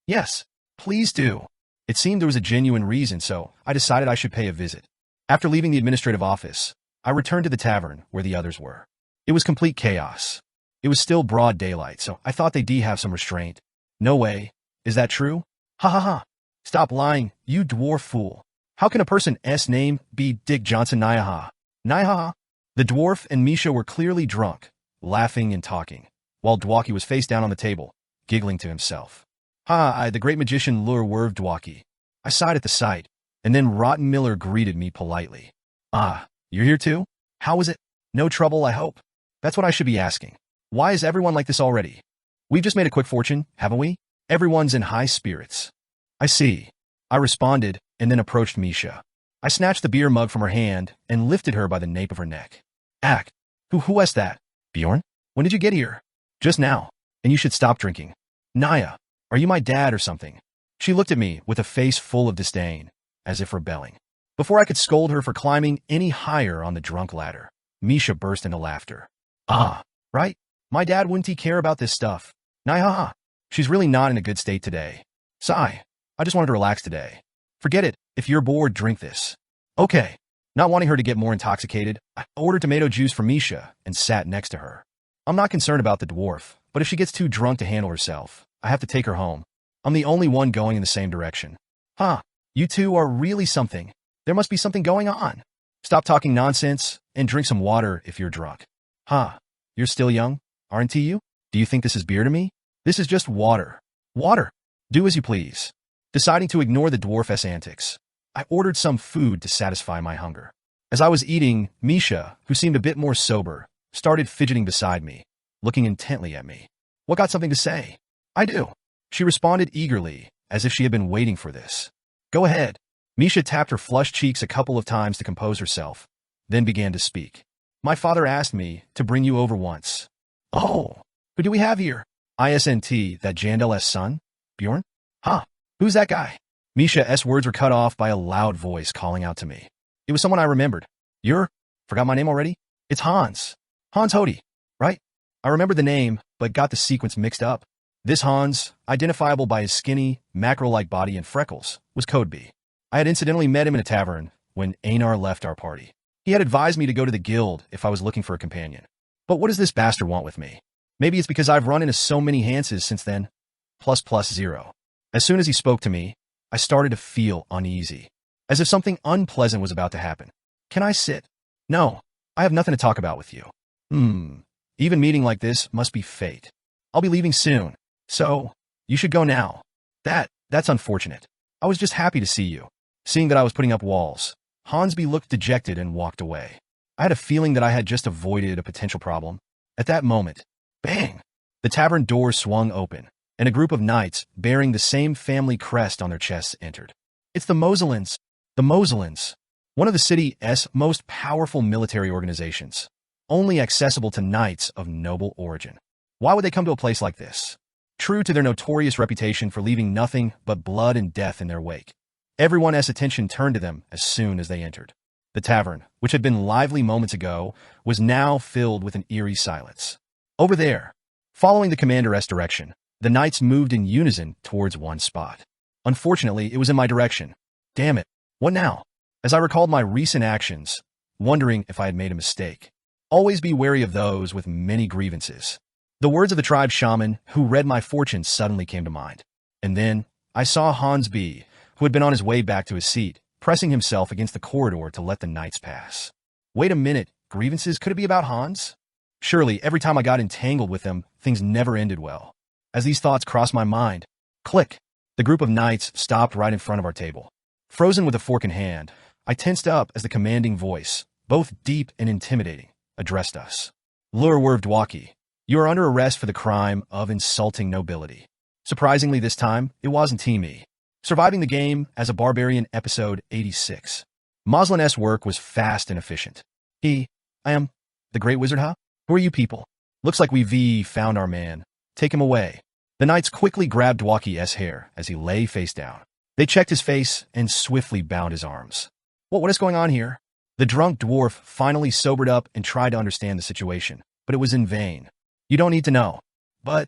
Yes, please do. It seemed there was a genuine reason, so I decided I should pay a visit. After leaving the administrative office, I returned to the tavern where the others were. It was complete chaos. It was still broad daylight, so I thought they'd have some restraint. No way. Is that true? Ha ha ha. Stop lying, you dwarf fool. How can a person's name be Dick Johnson Nyaha? Nyaha? The dwarf and Misha were clearly drunk, laughing and talking, while Dwaki was face down on the table, giggling to himself. Ha, the great magician whir Dwaki. I sighed at the sight, and then Rotten Miller greeted me politely. Ah, you're here too? How was it? No trouble, I hope. That's what I should be asking. Why is everyone like this already? We've just made a quick fortune, haven't we? Everyone's in high spirits. I see. I responded, and then approached Misha. I snatched the beer mug from her hand and lifted her by the nape of her neck. Ack, who is that? Bjorn? When did you get here? Just now, and you should stop drinking. Naya, are you my dad or something? She looked at me with a face full of disdain, as if rebelling. Before I could scold her for climbing any higher on the drunk ladder, Misha burst into laughter. Ah, right? My dad wouldn't he care about this stuff? Naya, she's really not in a good state today. Sigh, I just wanted to relax today. Forget it, if you're bored, drink this. Okay. Not wanting her to get more intoxicated, I ordered tomato juice for Misha and sat next to her. I'm not concerned about the dwarf, but if she gets too drunk to handle herself, I have to take her home. I'm the only one going in the same direction. Huh, you two are really something. There must be something going on. Stop talking nonsense and drink some water if you're drunk. Huh, you're still young, aren't you? Do you think this is beer to me? This is just water. Water. Do as you please. Deciding to ignore the dwarf's antics, I ordered some food to satisfy my hunger. As I was eating, Misha, who seemed a bit more sober, started fidgeting beside me, looking intently at me. What, got something to say? I do. She responded eagerly, as if she had been waiting for this. Go ahead. Misha tapped her flushed cheeks a couple of times to compose herself, then began to speak. My father asked me to bring you over once. Oh, who do we have here? Isn't that Jandel's son? Bjorn? Huh, who's that guy? Misha's words were cut off by a loud voice calling out to me. It was someone I remembered. Forgot my name already? It's Hans. Hans Hody, right? I remembered the name, but got the sequence mixed up. This Hans, identifiable by his skinny, mackerel-like body and freckles, was Code B. I had incidentally met him in a tavern when Einar left our party. He had advised me to go to the guild if I was looking for a companion. But what does this bastard want with me? Maybe it's because I've run into so many Hanses since then. +0. As soon as he spoke to me, I started to feel uneasy, as if something unpleasant was about to happen. Can I sit? No, I have nothing to talk about with you. Even meeting like this must be fate. I'll be leaving soon, so you should go now. That's unfortunate. I was just happy to see you. Seeing that I was putting up walls, Hansby looked dejected and walked away. I had a feeling that I had just avoided a potential problem. At that moment, bang! The tavern door swung open, and a group of knights bearing the same family crest on their chests entered. It's the Moselans. The Moselans, one of the city's most powerful military organizations, only accessible to knights of noble origin. Why would they come to a place like this? True to their notorious reputation for leaving nothing but blood and death in their wake, everyone's attention turned to them as soon as they entered. The tavern, which had been lively moments ago, was now filled with an eerie silence. Over there, following the commander's direction, the knights moved in unison towards one spot. Unfortunately, it was in my direction. Damn it, what now? As I recalled my recent actions, wondering if I had made a mistake. Always be wary of those with many grievances. The words of the tribe shaman who read my fortune suddenly came to mind. And then I saw Hans B., who had been on his way back to his seat, pressing himself against the corridor to let the knights pass. Wait a minute, grievances? Could it be about Hans? Surely, every time I got entangled with them, things never ended well. As these thoughts crossed my mind, click, the group of knights stopped right in front of our table. Frozen with a fork in hand, I tensed up as the commanding voice, both deep and intimidating, addressed us. World.Back, you are under arrest for the crime of insulting nobility. Surprisingly this time, it wasn't me. Surviving the game as a barbarian episode 86. Moslin's work was fast and efficient. I am the great wizard, huh? Who are you people? Looks like we've found our man. Take him away. The knights quickly grabbed Dwaki's hair as he lay face down. They checked his face and swiftly bound his arms. What is going on here? The drunk dwarf finally sobered up and tried to understand the situation, but it was in vain. You don't need to know. But,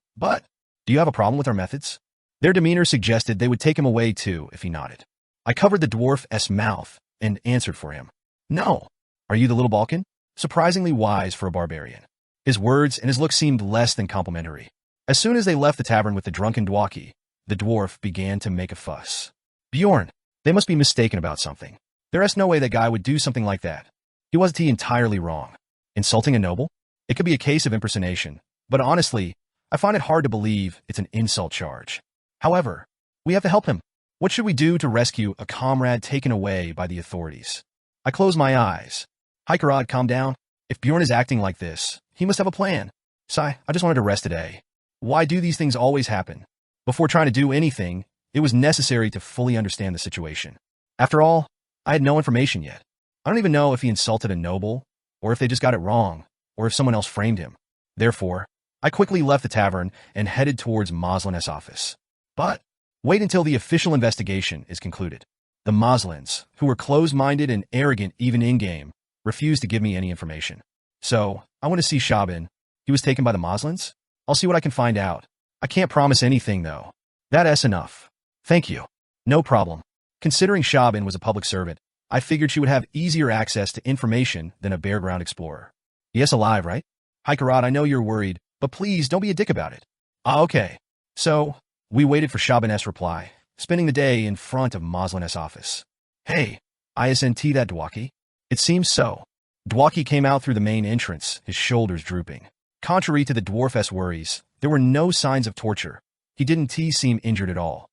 do you have a problem with our methods? Their demeanor suggested they would take him away too if he nodded. I covered the dwarf's mouth and answered for him. No. Are you the little Balkan? Surprisingly wise for a barbarian. His words and his look seemed less than complimentary. As soon as they left the tavern with the drunken Dwaki, the dwarf began to make a fuss. Bjorn, they must be mistaken about something. There's no way that guy would do something like that. He wasn't entirely wrong. Insulting a noble? It could be a case of impersonation, but honestly, I find it hard to believe it's an insult charge. However, we have to help him. What should we do to rescue a comrade taken away by the authorities? I closed my eyes. Hikerod, calm down. If Bjorn is acting like this, he must have a plan. Sigh, I just wanted to rest today. Why do these things always happen? Before trying to do anything, it was necessary to fully understand the situation. After all, I had no information yet. I don't even know if he insulted a noble, or if they just got it wrong, or if someone else framed him. Therefore, I quickly left the tavern and headed towards Moslin's office. But wait until the official investigation is concluded. The Moslins, who were closed-minded and arrogant even in-game, refused to give me any information. So, I went to see Shaban. He was taken by the Moslins? I'll see what I can find out. I can't promise anything, though. That's enough. Thank you. No problem. Considering Shaban was a public servant, I figured she would have easier access to information than a bare-ground explorer. Yes, alive, right? Hikerod, I know you're worried, but please don't be a dick about it. Okay. So, we waited for Shaban's reply, spending the day in front of Moslin's office. Hey, isn't that Dwaki? It seems so. Dwaki came out through the main entrance, his shoulders drooping. Contrary to the dwarf's worries, there were no signs of torture. He didn't seem injured at all.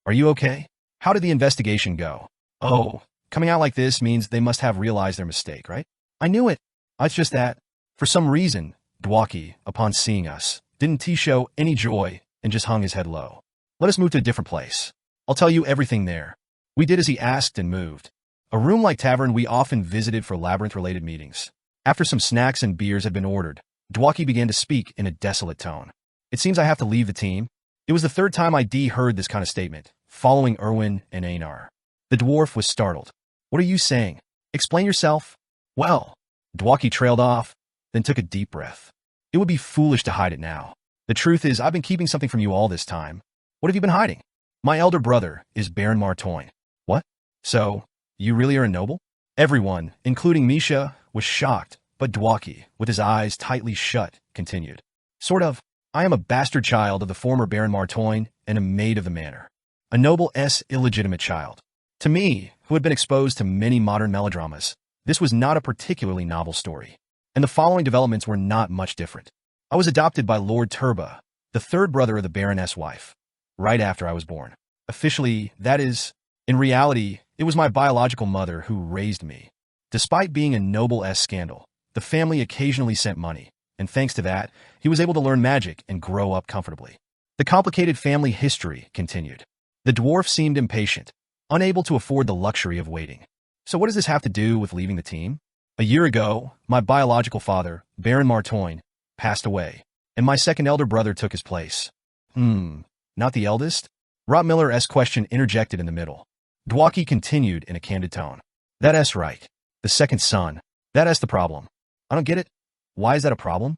Are you okay? How did the investigation go? Oh, coming out like this means they must have realized their mistake, right? I knew it. It's just that, for some reason, Dwaki, upon seeing us, didn't show any joy and just hung his head low. Let us move to a different place. I'll tell you everything there. We did as he asked and moved. A room-like tavern we often visited for labyrinth-related meetings. After some snacks and beers had been ordered, Dwaki began to speak in a desolate tone. It seems I have to leave the team. It was the third time I'd heard this kind of statement, following Erwin and Einar. The dwarf was startled. What are you saying? Explain yourself. Well, Dwaki trailed off, then took a deep breath. It would be foolish to hide it now. The truth is, I've been keeping something from you all this time. What have you been hiding? My elder brother is Baron Martoin. What? So, you really are a noble? Everyone, including Misha, was shocked, but Dwaki, with his eyes tightly shut, continued. Sort of. I am a bastard child of the former Baron Martoin and a maid of the manor. A noble's illegitimate child. To me, who had been exposed to many modern melodramas, this was not a particularly novel story. And the following developments were not much different. I was adopted by Lord Turba, the third brother of the Baroness' wife, right after I was born. Officially, that is, in reality, it was my biological mother who raised me. Despite being a noble-esque scandal, the family occasionally sent money, and thanks to that, he was able to learn magic and grow up comfortably. The complicated family history continued. The dwarf seemed impatient, unable to afford the luxury of waiting. So what does this have to do with leaving the team? A year ago, my biological father, Baron Martoin, passed away, and my second elder brother took his place. Not the eldest? Rottmiller's question interjected in the middle. Dwaki continued in a candid tone. That's right. The second son. That's the problem. I don't get it. Why is that a problem?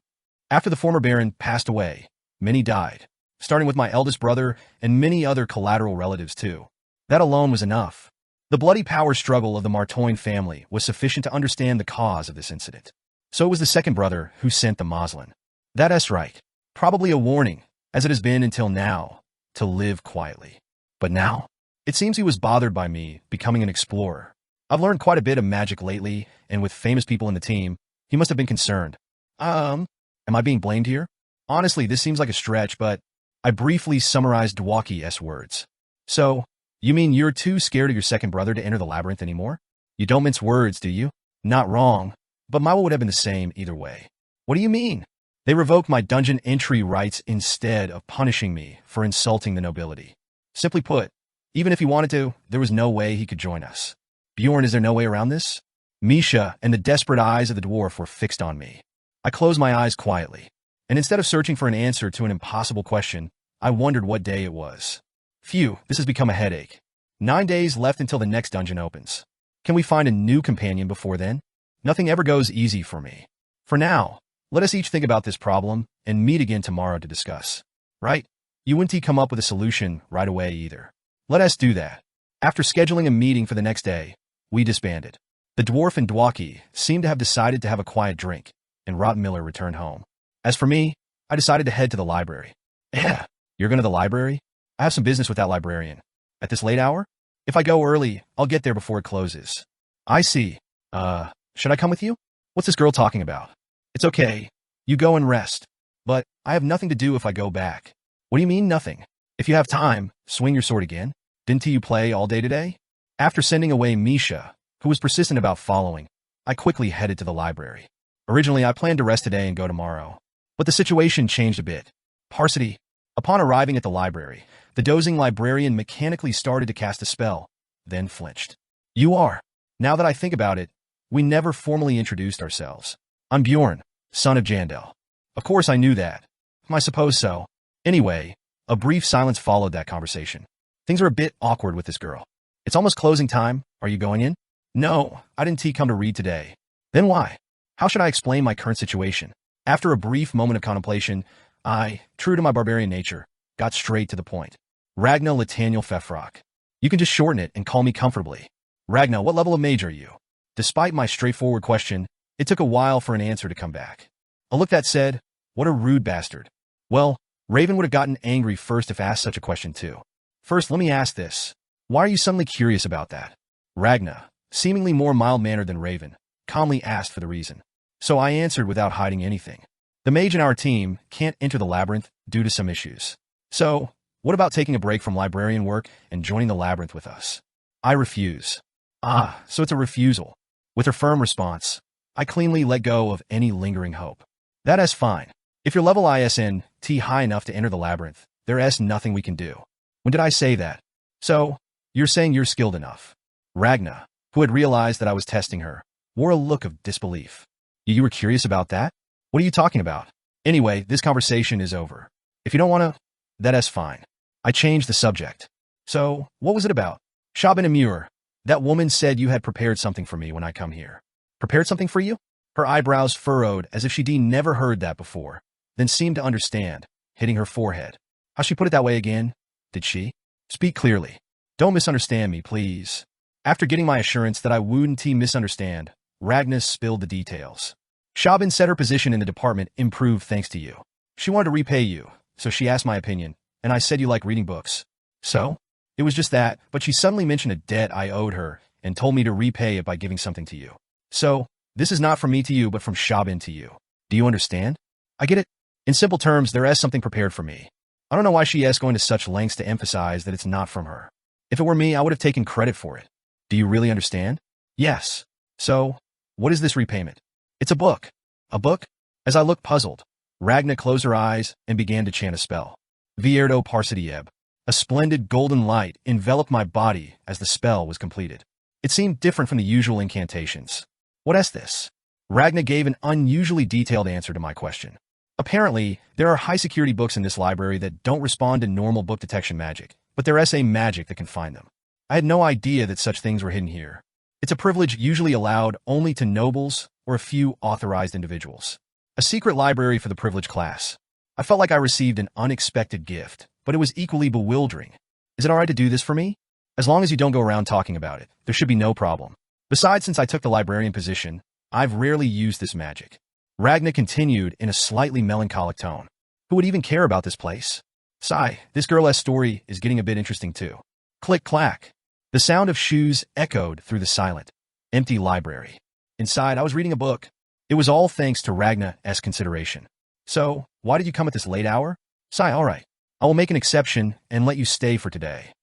After the former Baron passed away, many died, starting with my eldest brother and many other collateral relatives too. That alone was enough. The bloody power struggle of the Martoin family was sufficient to understand the cause of this incident. So it was the second brother who sent the Moslin. That's right. Probably a warning, as it has been until now, to live quietly. But now, it seems he was bothered by me becoming an explorer. I've learned quite a bit of magic lately, and with famous people in the team, he must have been concerned. Am I being blamed here? Honestly, this seems like a stretch, but I briefly summarized Dwaki's words. So, you mean you're too scared of your second brother to enter the labyrinth anymore? You don't mince words, do you? Not wrong, but Manhwa would have been the same either way. What do you mean? They revoked my dungeon entry rights instead of punishing me for insulting the nobility. Simply put, even if he wanted to, there was no way he could join us. Bjorn, is there no way around this? Misha and the desperate eyes of the dwarf were fixed on me. I closed my eyes quietly, and instead of searching for an answer to an impossible question, I wondered what day it was. Phew, this has become a headache. 9 days left until the next dungeon opens. Can we find a new companion before then? Nothing ever goes easy for me. For now, let us each think about this problem and meet again tomorrow to discuss. Right? You wouldn't come up with a solution right away either. Let us do that. After scheduling a meeting for the next day, we disbanded. The dwarf and Dwaki seemed to have decided to have a quiet drink, and Rotmiller returned home. As for me, I decided to head to the library. Yeah, you're going to the library? I have some business with that librarian. At this late hour? If I go early, I'll get there before it closes. I see. Should I come with you? What's this girl talking about? It's okay. You go and rest. But I have nothing to do if I go back. What do you mean, nothing? If you have time, swing your sword again. Didn't you play all day today? After sending away Misha, who was persistent about following, I quickly headed to the library. Originally, I planned to rest today and go tomorrow. But the situation changed a bit. Parsity. Upon arriving at the library, the dozing librarian mechanically started to cast a spell, then flinched. You are. Now that I think about it, we never formally introduced ourselves. I'm Bjorn, son of Jandel. Of course I knew that. I suppose so. Anyway, a brief silence followed that conversation. Things are a bit awkward with this girl. It's almost closing time. Are you going in? No, I didn't come to read today. Then why? How should I explain my current situation? After a brief moment of contemplation, I, true to my barbarian nature, got straight to the point. Ragna Lataniel Fefrock. You can just shorten it and call me comfortably. Ragna, what level of mage are you? Despite my straightforward question, it took a while for an answer to come back. A look that said, what a rude bastard. Well, Raven would have gotten angry first if asked such a question too. First, let me ask this. Why are you suddenly curious about that? Ragna, seemingly more mild-mannered than Raven, calmly asked for the reason. So I answered without hiding anything. The mage in our team can't enter the labyrinth due to some issues. So, what about taking a break from librarian work and joining the labyrinth with us? I refuse. Ah, so it's a refusal. With her firm response, I cleanly let go of any lingering hope. That is fine. If your level ISNT high enough to enter the labyrinth, there is nothing we can do. When did I say that? So, you're saying you're skilled enough. Ragna, who had realized that I was testing her, wore a look of disbelief. You were curious about that? What are you talking about? Anyway, this conversation is over. If you don't want to, that is fine. I changed the subject. So, what was it about? Shabin Amur, that woman said you had prepared something for me when I come here. Prepared something for you? Her eyebrows furrowed as if she'd never heard that before, then seemed to understand, hitting her forehead. How she put it that way again? Did she? Speak clearly. Don't misunderstand me, please. After getting my assurance that I wouldn't misunderstand, Ragna spilled the details. Shabin said her position in the department improved thanks to you. She wanted to repay you, so she asked my opinion, and I said you like reading books. So? It was just that, but she suddenly mentioned a debt I owed her and told me to repay it by giving something to you. So, this is not from me to you, but from Shabin to you. Do you understand? I get it. In simple terms, there is something prepared for me. I don't know why she is going to such lengths to emphasize that it's not from her. If it were me, I would have taken credit for it. Do you really understand? Yes. So, what is this repayment? It's a book. A book? As I looked puzzled, Ragna closed her eyes and began to chant a spell. Vierdo Parsidieb. A splendid golden light enveloped my body as the spell was completed. It seemed different from the usual incantations. What is this? Ragna gave an unusually detailed answer to my question. Apparently, there are high-security books in this library that don't respond to normal book detection magic, but there is a magic that can find them. I had no idea that such things were hidden here. It's a privilege usually allowed only to nobles or a few authorized individuals. A secret library for the privileged class. I felt like I received an unexpected gift, but it was equally bewildering. Is it all right to do this for me? As long as you don't go around talking about it, there should be no problem. Besides, since I took the librarian position, I've rarely used this magic. Ragna continued in a slightly melancholic tone. Who would even care about this place? Sigh, this girl's story is getting a bit interesting too. Click-clack. The sound of shoes echoed through the silent, empty library. Inside, I was reading a book. It was all thanks to Ragna's consideration. So, why did you come at this late hour? Sigh, all right. I will make an exception and let you stay for today.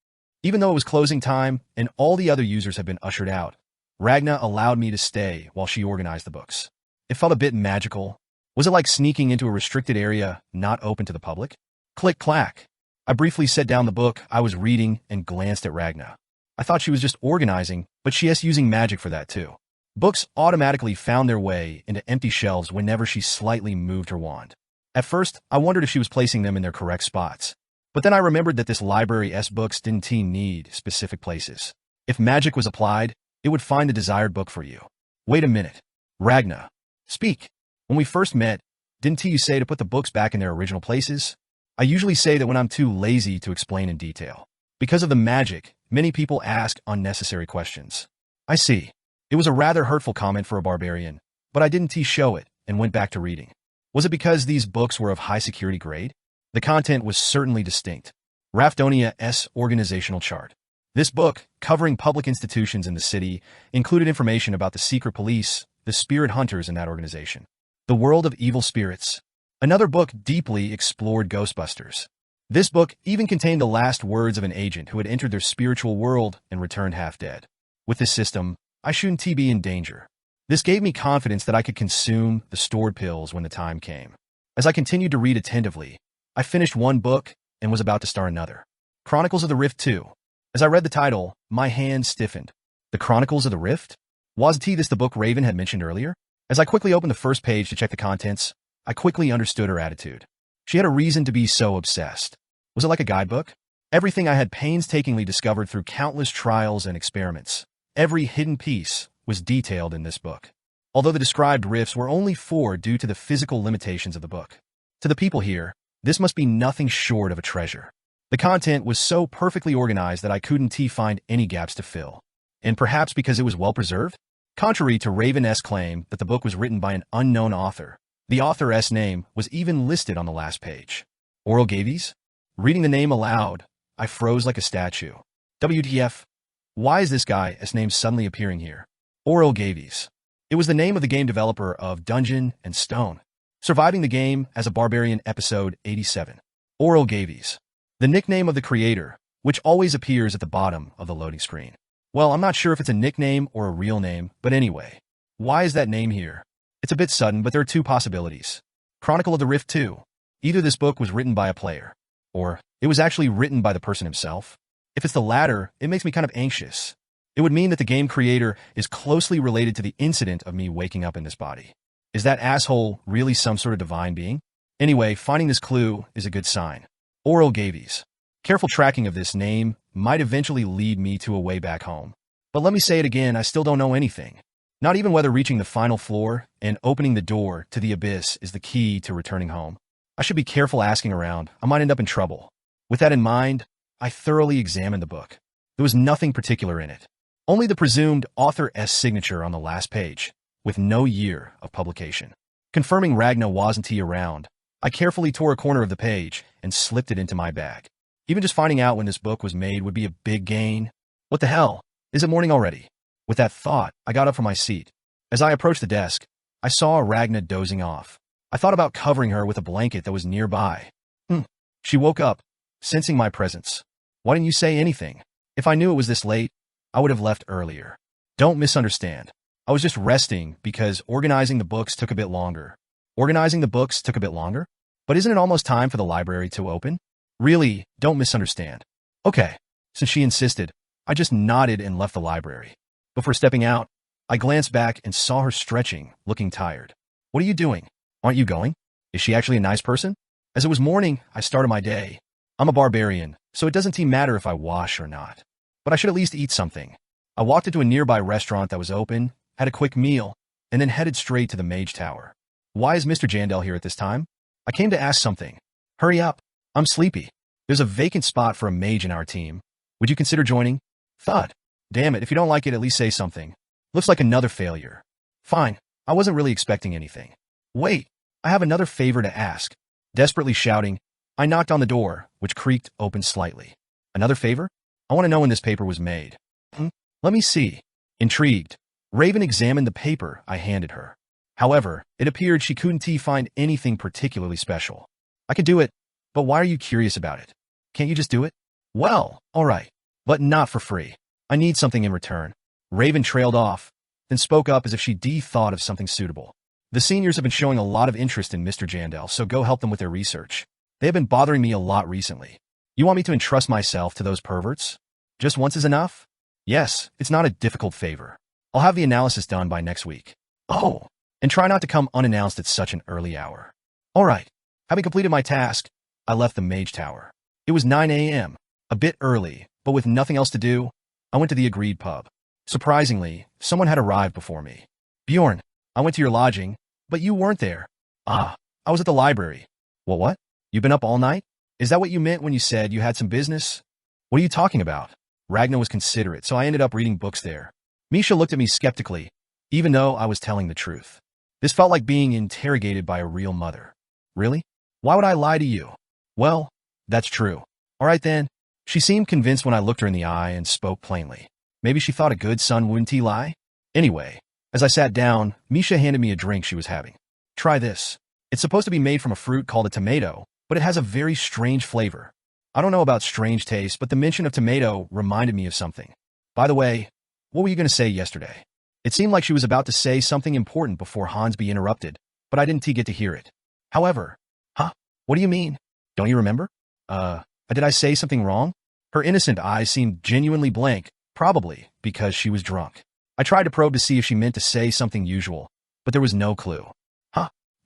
Even though it was closing time and all the other users had been ushered out, Ragna allowed me to stay while she organized the books. It felt a bit magical. Was it like sneaking into a restricted area not open to the public? Click, clack. I briefly set down the book I was reading and glanced at Ragna. I thought she was just organizing, but she is using magic for that too. Books automatically found their way into empty shelves whenever she slightly moved her wand. At first, I wondered if she was placing them in their correct spots. But then I remembered that this library's books didn't need specific places. If magic was applied, it would find the desired book for you. Wait a minute. Ragna. Speak. When we first met, didn't you say to put the books back in their original places? I usually say that when I'm too lazy to explain in detail. Because of the magic, many people ask unnecessary questions. I see. It was a rather hurtful comment for a barbarian, but I didn't show it and went back to reading. Was it because these books were of high security grade? The content was certainly distinct. Raftonia's organizational chart. This book, covering public institutions in the city, included information about the secret police, the spirit hunters in that organization, the world of evil spirits. Another book deeply explored Ghostbusters. This book even contained the last words of an agent who had entered their spiritual world and returned half dead. With this system, I shouldn't be in danger. This gave me confidence that I could consume the stored pills when the time came. As I continued to read attentively, I finished one book and was about to start another. Chronicles of the Rift 2. As I read the title, my hand stiffened. The Chronicles of the Rift? Was this the book Raven had mentioned earlier? As I quickly opened the first page to check the contents, I quickly understood her attitude. She had a reason to be so obsessed. Was it like a guidebook? Everything I had painstakingly discovered through countless trials and experiments. Every hidden piece was detailed in this book. Although the described rifts were only 4 due to the physical limitations of the book. To the people here, this must be nothing short of a treasure. The content was so perfectly organized that I couldn't find any gaps to fill. And perhaps because it was well preserved? Contrary to Raven's claim that the book was written by an unknown author, the author's name was even listed on the last page. Oral Gavies? Reading the name aloud, I froze like a statue. WTF? Why is this guy's name suddenly appearing here? Oral Gavies. It was the name of the game developer of Dungeon and Stone, surviving the game as a barbarian episode 87. Oral Gavies. The nickname of the creator, which always appears at the bottom of the loading screen. Well, I'm not sure if it's a nickname or a real name, but anyway. Why is that name here? It's a bit sudden, but there are 2 possibilities. Chronicle of the Rift 2. Either this book was written by a player, or it was actually written by the person himself. If it's the latter, it makes me kind of anxious. It would mean that the game creator is closely related to the incident of me waking up in this body. Is that asshole really some sort of divine being? Anyway, finding this clue is a good sign. Oral Gavies. Careful tracking of this name might eventually lead me to a way back home. But let me say it again, I still don't know anything. Not even whether reaching the final floor and opening the door to the abyss is the key to returning home. I should be careful asking around. I might end up in trouble. With that in mind, I thoroughly examined the book. There was nothing particular in it. Only the presumed author's signature on the last page, with no year of publication. Confirming Ragna wasn't around, I carefully tore a corner of the page and slipped it into my bag. Even just finding out when this book was made would be a big gain. What the hell? Is it morning already? With that thought, I got up from my seat. As I approached the desk, I saw Ragna dozing off. I thought about covering her with a blanket that was nearby. She woke up, sensing my presence. Why didn't you say anything? If I knew it was this late, I would have left earlier. Don't misunderstand. I was just resting because organizing the books took a bit longer. Organizing the books took a bit longer? But isn't it almost time for the library to open? Really, don't misunderstand. Okay. Since she insisted, I just nodded and left the library. Before stepping out, I glanced back and saw her stretching, looking tired. What are you doing? Aren't you going? Is she actually a nice person? As it was morning, I started my day. I'm a barbarian, so it doesn't matter if I wash or not. But I should at least eat something. I walked into a nearby restaurant that was open, had a quick meal, and then headed straight to the Mage Tower. Why is Mr. Jandel here at this time? I came to ask something. Hurry up. I'm sleepy. There's a vacant spot for a mage in our team. Would you consider joining? Thud. Damn it, if you don't like it, at least say something. Looks like another failure. Fine. I wasn't really expecting anything. Wait, I have another favor to ask. Desperately shouting, I knocked on the door, which creaked open slightly. Another favor? I want to know when this paper was made. Let me see. Intrigued, Raven examined the paper I handed her. However, it appeared she couldn't find anything particularly special. I can do it, but why are you curious about it? Can't you just do it? Well, all right, but not for free. I need something in return. Raven trailed off, then spoke up as if she'd thought of something suitable. The seniors have been showing a lot of interest in Mr. Jandel, so go help them with their research. They have been bothering me a lot recently. You want me to entrust myself to those perverts? Just once is enough? Yes, it's not a difficult favor. I'll have the analysis done by next week. Oh, and try not to come unannounced at such an early hour. All right. Having completed my task, I left the Mage Tower. It was 9 a.m., a bit early, but with nothing else to do, I went to the agreed pub. Surprisingly, someone had arrived before me. Bjorn, I went to your lodging, but you weren't there. Ah, I was at the library. Well, what? You've been up all night? Is that what you meant when you said you had some business? What are you talking about? Ragnar was considerate, so I ended up reading books there. Misha looked at me skeptically, even though I was telling the truth. This felt like being interrogated by a real mother. Really? Why would I lie to you? Well, that's true. All right then. She seemed convinced when I looked her in the eye and spoke plainly. Maybe she thought a good son wouldn't lie? Anyway, as I sat down, Misha handed me a drink she was having. Try this. It's supposed to be made from a fruit called a tomato, but it has a very strange flavor. I don't know about strange taste, but the mention of tomato reminded me of something. By the way, what were you going to say yesterday? It seemed like she was about to say something important before Hansby interrupted, but I didn't get to hear it. However, what do you mean? Don't you remember? Did I say something wrong? Her innocent eyes seemed genuinely blank, probably because she was drunk. I tried to probe to see if she meant to say something usual, but there was no clue.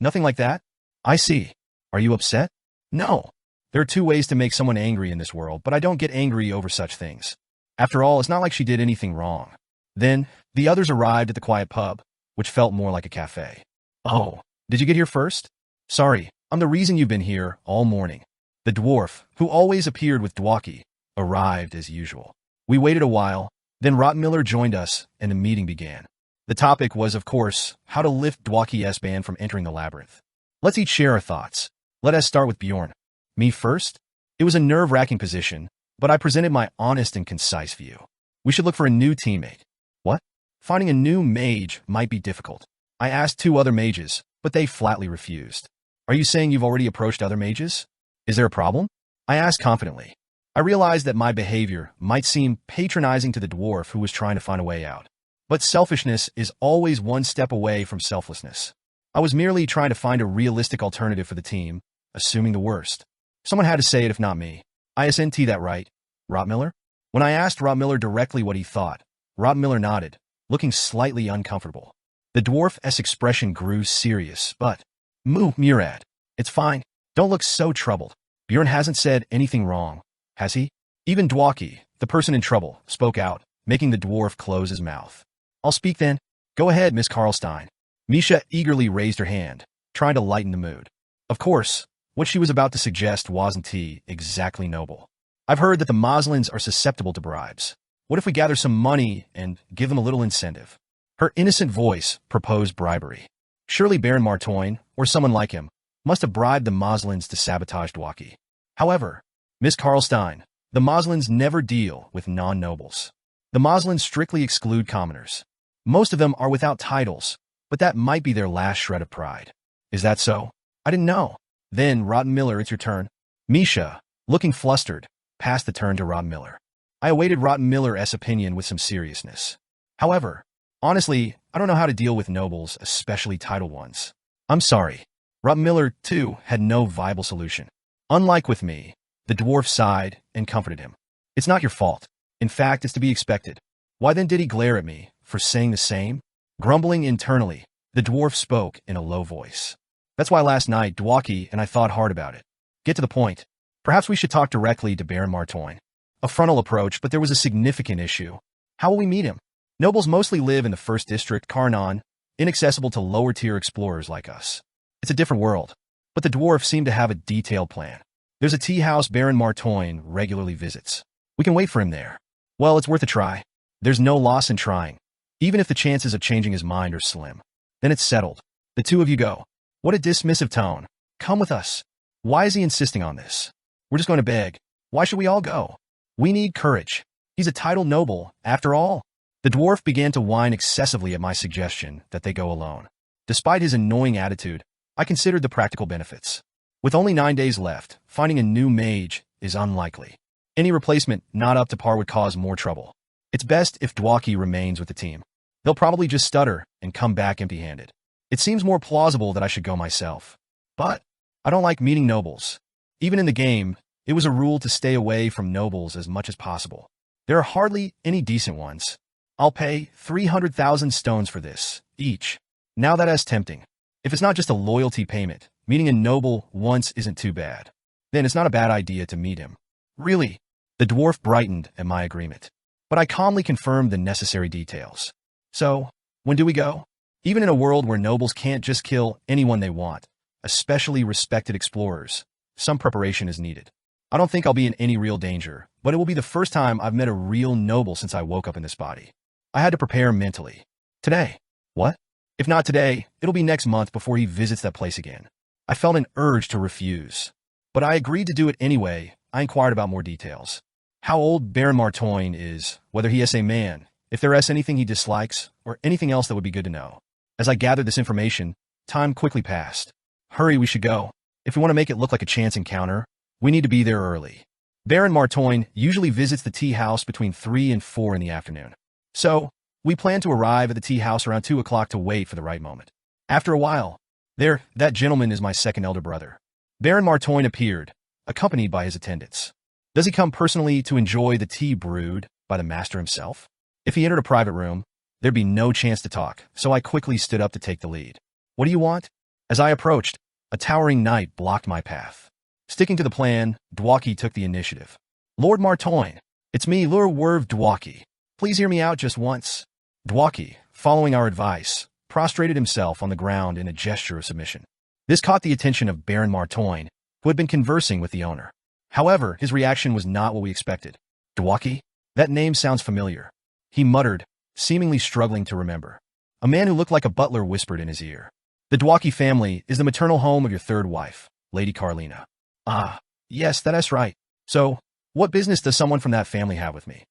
Nothing like that? I see. Are you upset? No. There are two ways to make someone angry in this world, but I don't get angry over such things. After all, it's not like she did anything wrong. Then, the others arrived at the quiet pub, which felt more like a cafe. Oh, did you get here first? Sorry, I'm the reason you've been here all morning. The dwarf, who always appeared with Dwaki, arrived as usual. We waited a while, then Rotmiller joined us, and the meeting began. The topic was, of course, how to lift Dwaki S-Band from entering the labyrinth. Let's each share our thoughts. Let us start with Bjorn. Me first? It was a nerve-wracking position, but I presented my honest and concise view. We should look for a new teammate. What? Finding a new mage might be difficult. I asked 2 other mages, but they flatly refused. Are you saying you've already approached other mages? Is there a problem? I asked confidently. I realized that my behavior might seem patronizing to the dwarf who was trying to find a way out. But selfishness is always one step away from selflessness. I was merely trying to find a realistic alternative for the team, assuming the worst. Someone had to say it if not me. Isn't that right, Rotmiller? When I asked Rotmiller directly what he thought, Rotmiller nodded, looking slightly uncomfortable. The dwarf's expression grew serious, but, Murad, it's fine. Don't look so troubled. Bjorn hasn't said anything wrong, has he? Even Dwaki, the person in trouble, spoke out, making the dwarf close his mouth. I'll speak then. Go ahead, Miss Karlstein. Misha eagerly raised her hand, trying to lighten the mood. Of course, what she was about to suggest wasn't exactly noble. I've heard that the Moslins are susceptible to bribes. What if we gather some money and give them a little incentive? Her innocent voice proposed bribery. Surely Baron Martoin, or someone like him, must have bribed the Moslins to sabotage Dwaki. However, Miss Karlstein, the Moslins never deal with non-nobles. The Moslins strictly exclude commoners. Most of them are without titles, but that might be their last shred of pride. Is that so? I didn't know. Then, Rotmiller, it's your turn. Misha, looking flustered, passed the turn to Rotmiller. I awaited Rotmiller's opinion with some seriousness. However, honestly, I don't know how to deal with nobles, especially titled ones. I'm sorry. Rotmiller, too, had no viable solution. Unlike with me, the dwarf sighed and comforted him. It's not your fault. In fact, it's to be expected. Why then did he glare at me for saying the same? Grumbling internally, the dwarf spoke in a low voice. That's why last night, Dwaki and I thought hard about it. Get to the point. Perhaps we should talk directly to Baron Martoin. A frontal approach, but there was a significant issue. How will we meet him? Nobles mostly live in the 1st District, Karnan, inaccessible to lower-tier explorers like us. It's a different world. But the dwarf seemed to have a detailed plan. There's a tea house Baron Martoin regularly visits. We can wait for him there. Well, it's worth a try. There's no loss in trying, even if the chances of changing his mind are slim. Then it's settled. The 2 of you go. What a dismissive tone. Come with us. Why is he insisting on this? We're just going to beg. Why should we all go? We need courage. He's a titled noble, after all. The dwarf began to whine excessively at my suggestion that they go alone. Despite his annoying attitude, I considered the practical benefits. With only 9 days left, finding a new mage is unlikely. Any replacement not up to par would cause more trouble. It's best if Dwaki remains with the team. They'll probably just stutter and come back empty-handed. It seems more plausible that I should go myself. But I don't like meeting nobles. Even in the game, it was a rule to stay away from nobles as much as possible. There are hardly any decent ones. I'll pay 300,000 stones for this, each. Now that's tempting. If it's not just a loyalty payment, meeting a noble once isn't too bad. Then it's not a bad idea to meet him. Really? The dwarf brightened at my agreement. But I calmly confirmed the necessary details. So, when do we go? Even in a world where nobles can't just kill anyone they want, especially respected explorers, some preparation is needed. I don't think I'll be in any real danger, but it will be the first time I've met a real noble since I woke up in this body. I had to prepare mentally. Today. What? If not today, it'll be next month before he visits that place again. I felt an urge to refuse. But I agreed to do it anyway. I inquired about more details. How old Baron Martoin is, whether he is a man, if there is anything he dislikes, or anything else that would be good to know. As I gathered this information, time quickly passed. Hurry, we should go. If we want to make it look like a chance encounter, we need to be there early. Baron Martoin usually visits the tea house between 3 and 4 in the afternoon. So, we plan to arrive at the tea house around 2 o'clock to wait for the right moment. After a while, that gentleman is my second elder brother. Baron Martoin appeared, accompanied by his attendants. Does he come personally to enjoy the tea brewed by the master himself? If he entered a private room, there'd be no chance to talk, so I quickly stood up to take the lead. What do you want? As I approached, a towering knight blocked my path. Sticking to the plan, Dwaki took the initiative. Lord Martoin, it's me, Lord Dwaki. Please hear me out just once. Dwaki, following our advice, prostrated himself on the ground in a gesture of submission. This caught the attention of Baron Martoin, who had been conversing with the owner. However, his reaction was not what we expected. Dwaki? That name sounds familiar. He muttered, seemingly struggling to remember. A man who looked like a butler whispered in his ear. The Dwaki family is the maternal home of your third wife, Lady Carlina. Ah, yes, that's right. So, what business does someone from that family have with me?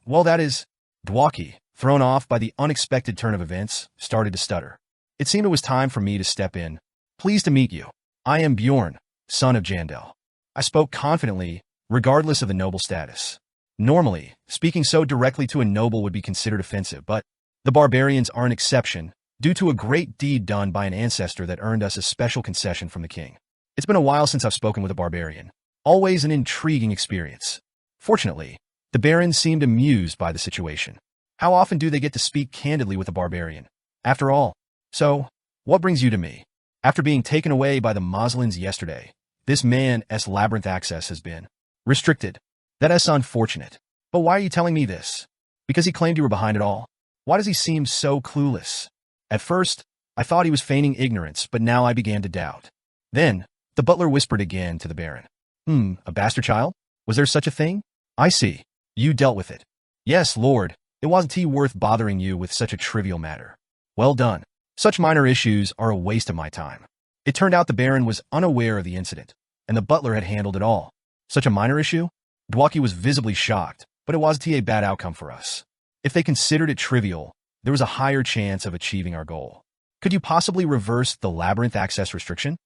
Well, that is... Dwaki, thrown off by the unexpected turn of events, started to stutter. It seemed it was time for me to step in. Pleased to meet you. I am Bjorn, son of Jandel. I spoke confidently, regardless of the noble status. Normally, speaking so directly to a noble would be considered offensive, but the barbarians are an exception, due to a great deed done by an ancestor that earned us a special concession from the king. It's been a while since I've spoken with a barbarian. Always an intriguing experience. Fortunately, the barons seemed amused by the situation. How often do they get to speak candidly with a barbarian? After all, so, what brings you to me? After being taken away by the Moslins yesterday, this man's labyrinth access has been restricted. That is unfortunate. But why are you telling me this? Because he claimed you were behind it all? Why does he seem so clueless? At first, I thought he was feigning ignorance, but now I began to doubt. Then, the butler whispered again to the baron. A bastard child? Was there such a thing? I see. You dealt with it. Yes, lord. It wasn't worth bothering you with such a trivial matter. Well done. Such minor issues are a waste of my time. It turned out the baron was unaware of the incident, and the butler had handled it all. Such a minor issue? Dwaki was visibly shocked, but it wasn't a bad outcome for us. If they considered it trivial, there was a higher chance of achieving our goal. Could you possibly reverse the labyrinth access restriction?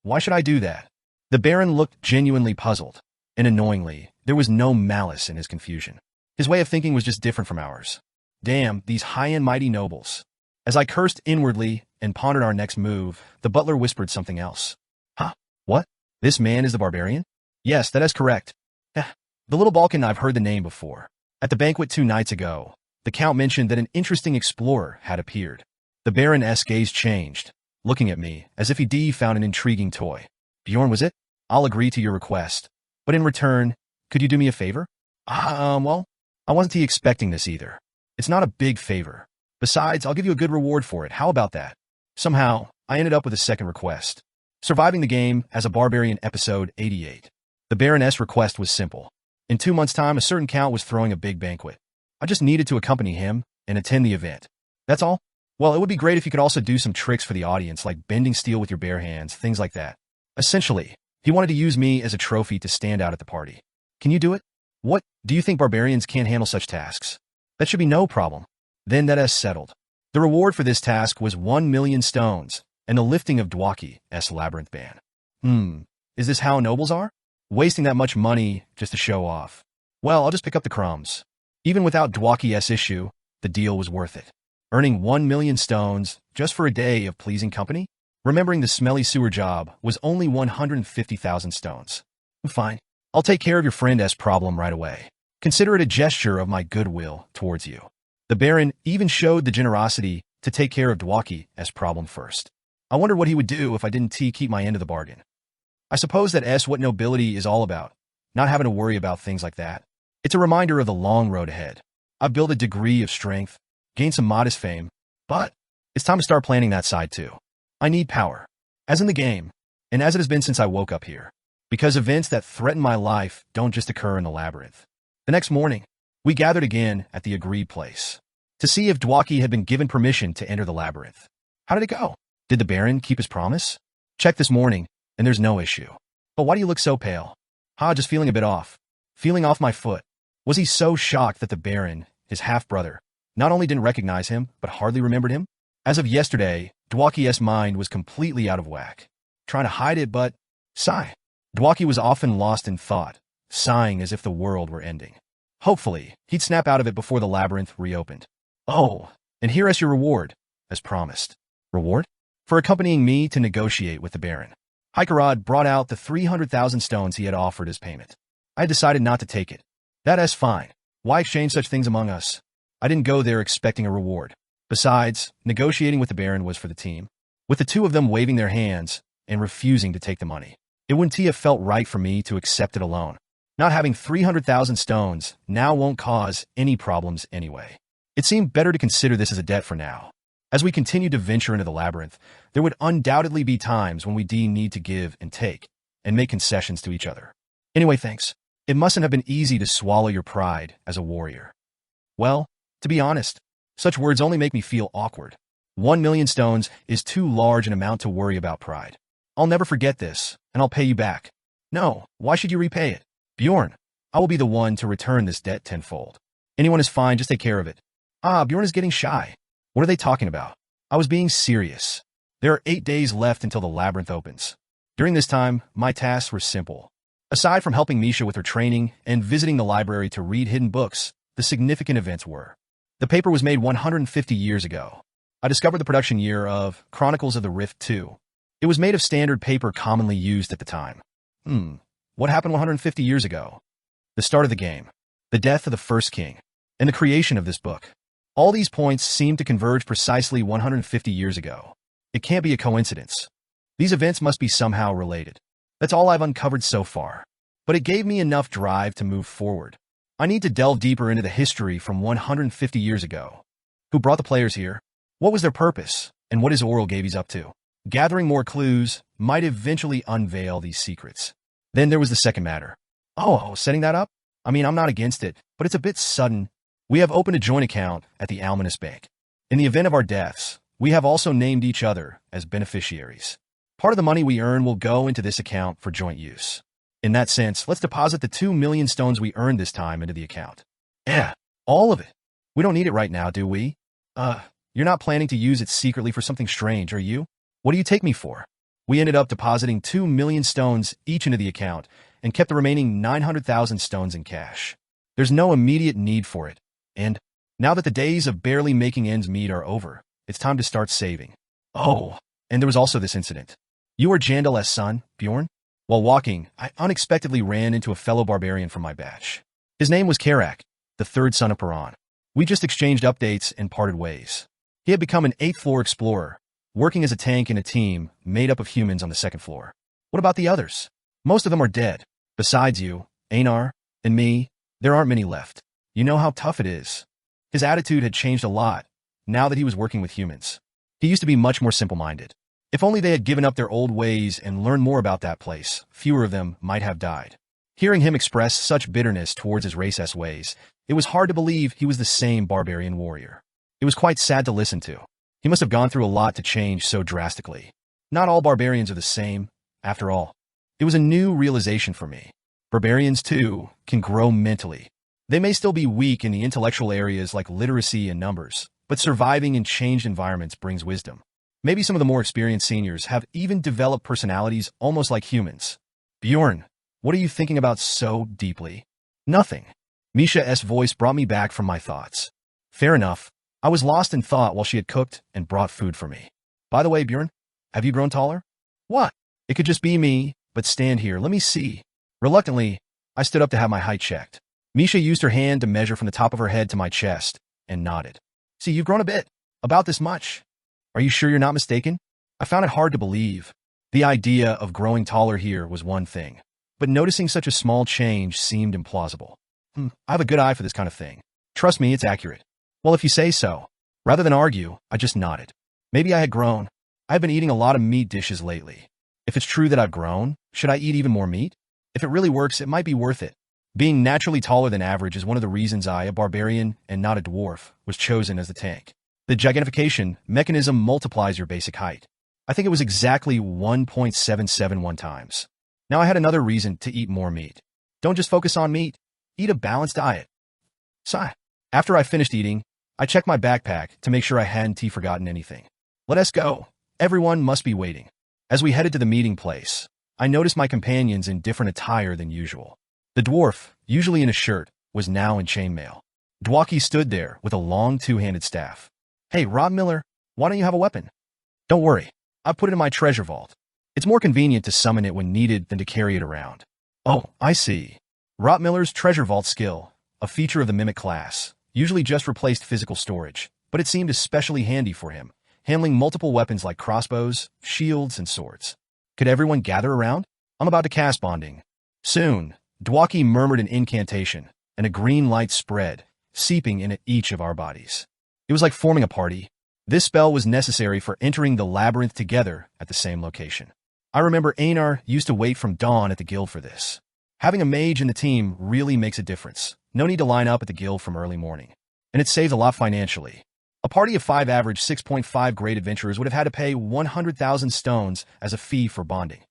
Why should I do that? The baron looked genuinely puzzled, and annoyingly, there was no malice in his confusion. His way of thinking was just different from ours. Damn, these high and mighty nobles. As I cursed inwardly and pondered our next move, the butler whispered something else. Huh? What? This man is the barbarian? Yes, that is correct. The little Balkan, I've heard the name before. At the banquet 2 nights ago, the count mentioned that an interesting explorer had appeared. The baron's gaze changed, looking at me as if he found an intriguing toy. Bjorn, was it? I'll agree to your request. But in return, could you do me a favor? Well, I wasn't expecting this either. It's not a big favor. Besides, I'll give you a good reward for it. How about that? Somehow, I ended up with a second request. Surviving the game as a barbarian episode 88. The baroness' request was simple. In 2 months' time, a certain count was throwing a big banquet. I just needed to accompany him and attend the event. That's all? Well, it would be great if you could also do some tricks for the audience, like bending steel with your bare hands, things like that. Essentially, he wanted to use me as a trophy to stand out at the party. Can you do it? What, do you think barbarians can't handle such tasks? That should be no problem. Then that is settled. The reward for this task was 1,000,000 stones and the lifting of Dwaki's labyrinth ban. Is this how nobles are? Wasting that much money just to show off. Well, I'll just pick up the crumbs. Even without Dwaki's issue, the deal was worth it. Earning 1,000,000 stones just for a day of pleasing company? Remembering the smelly sewer job was only 150,000 stones. Fine. I'll take care of your friend's problem right away. Consider it a gesture of my goodwill towards you. The Baron even showed the generosity to take care of Dwaki's problem first. I wondered what he would do if I didn't keep my end of the bargain. I suppose that's what nobility is all about, not having to worry about things like that. It's a reminder of the long road ahead. I've built a degree of strength, gained some modest fame, but it's time to start planning that side too. I need power, as in the game, and as it has been since I woke up here, because events that threaten my life don't just occur in the labyrinth. The next morning, we gathered again at the agreed place to see if Dwaki had been given permission to enter the labyrinth. How did it go? Did the Baron keep his promise? Checked this morning, and there's no issue. But why do you look so pale? Just feeling a bit off. Feeling off my foot. Was he so shocked that the Baron, his half-brother, not only didn't recognize him, but hardly remembered him? As of yesterday, Dwaki's mind was completely out of whack. Trying to hide it, but sigh. Dwaki was often lost in thought, sighing as if the world were ending. Hopefully, he'd snap out of it before the labyrinth reopened. Oh, and here is your reward, as promised. Reward? For accompanying me to negotiate with the Baron. Hikerod brought out the 300,000 stones he had offered as payment. I had decided not to take it. That's fine. Why exchange such things among us? I didn't go there expecting a reward. Besides, negotiating with the Baron was for the team. With the two of them waving their hands and refusing to take the money, it wouldn't have felt right for me to accept it alone. Not having 300,000 stones now won't cause any problems anyway. It seemed better to consider this as a debt for now. As we continued to venture into the labyrinth, there would undoubtedly be times when we need to give and take, and make concessions to each other. Anyway, thanks. It mustn't have been easy to swallow your pride as a warrior. Well, to be honest, such words only make me feel awkward. 1,000,000 stones is too large an amount to worry about pride. I'll never forget this, and I'll pay you back. No, why should you repay it? Bjorn, I will be the one to return this debt tenfold. Anyone is fine, just take care of it. Bjorn is getting shy. What are they talking about? I was being serious. There are 8 days left until the labyrinth opens. During this time, my tasks were simple. Aside from helping Misha with her training and visiting the library to read hidden books, the significant events were: the paper was made 150 years ago. I discovered the production year of Chronicles of the Rift-2. It was made of standard paper commonly used at the time. What happened 150 years ago? The start of the game, the death of the first king, and the creation of this book. All these points seem to converge precisely 150 years ago. It can't be a coincidence. These events must be somehow related. That's all I've uncovered so far. But it gave me enough drive to move forward. I need to delve deeper into the history from 150 years ago. Who brought the players here? What was their purpose? And what is Oral Gavies up to? Gathering more clues might eventually unveil these secrets. Then there was the second matter. Setting that up? I'm not against it, but it's a bit sudden. We have opened a joint account at the Almanus Bank. In the event of our deaths, we have also named each other as beneficiaries. Part of the money we earn will go into this account for joint use. In that sense, let's deposit the 2,000,000 stones we earned this time into the account. All of it. We don't need it right now, do we? You're not planning to use it secretly for something strange, are you? What do you take me for? We ended up depositing 2,000,000 stones each into the account and kept the remaining 900,000 stones in cash. There's no immediate need for it. And now that the days of barely making ends meet are over, it's time to start saving. And there was also this incident. You are Jandal's son, Bjorn? While walking, I unexpectedly ran into a fellow barbarian from my batch. His name was Karak, the third son of Paran. We just exchanged updates and parted ways. He had become an 8th floor explorer, working as a tank in a team made up of humans on the 2nd floor. What about the others? Most of them are dead. Besides you, Einar, and me, there aren't many left. You know how tough it is. His attitude had changed a lot, now that he was working with humans. He used to be much more simple-minded. If only they had given up their old ways and learned more about that place, fewer of them might have died. Hearing him express such bitterness towards his race's ways, it was hard to believe he was the same barbarian warrior. It was quite sad to listen to. He must have gone through a lot to change so drastically. Not all barbarians are the same, after all. It was a new realization for me. Barbarians, too, can grow mentally. They may still be weak in the intellectual areas like literacy and numbers, but surviving in changed environments brings wisdom. Maybe some of the more experienced seniors have even developed personalities almost like humans. Bjorn, what are you thinking about so deeply? Nothing. Misha's voice brought me back from my thoughts. Fair enough. I was lost in thought while she had cooked and brought food for me. By the way, Bjorn, have you grown taller? What? It could just be me, but stand here, let me see. Reluctantly, I stood up to have my height checked. Misha used her hand to measure from the top of her head to my chest and nodded. See, you've grown a bit. About this much. Are you sure you're not mistaken? I found it hard to believe. The idea of growing taller here was one thing, but noticing such a small change seemed implausible. I have a good eye for this kind of thing. Trust me, it's accurate. Well, if you say so. Rather than argue, I just nodded. Maybe I had grown. I've been eating a lot of meat dishes lately. If it's true that I've grown, should I eat even more meat? If it really works, it might be worth it. Being naturally taller than average is one of the reasons I, a barbarian and not a dwarf, was chosen as the tank. The gigantfication mechanism multiplies your basic height. I think it was exactly 1.771 times. Now I had another reason to eat more meat. Don't just focus on meat. Eat a balanced diet. Sigh. After I finished eating, I checked my backpack to make sure I hadn't forgotten anything. Let us go. Everyone must be waiting. As we headed to the meeting place, I noticed my companions in different attire than usual. The dwarf, usually in a shirt, was now in chainmail. Dwaki stood there with a long two-handed staff. Hey, Rob Miller, why don't you have a weapon? Don't worry, I put it in my treasure vault. It's more convenient to summon it when needed than to carry it around. Oh, I see. Rob Miller's treasure vault skill, a feature of the mimic class, usually just replaced physical storage, but it seemed especially handy for him, handling multiple weapons like crossbows, shields, and swords. Could everyone gather around? I'm about to cast bonding. Soon, Dwaki murmured an incantation, and a green light spread, seeping into each of our bodies. It was like forming a party. This spell was necessary for entering the labyrinth together at the same location. I remember Einar used to wait from dawn at the guild for this. Having a mage in the team really makes a difference. No need to line up at the guild from early morning. And it saves a lot financially. A party of 5 average 6.5 grade adventurers would have had to pay 100,000 stones as a fee for bonding.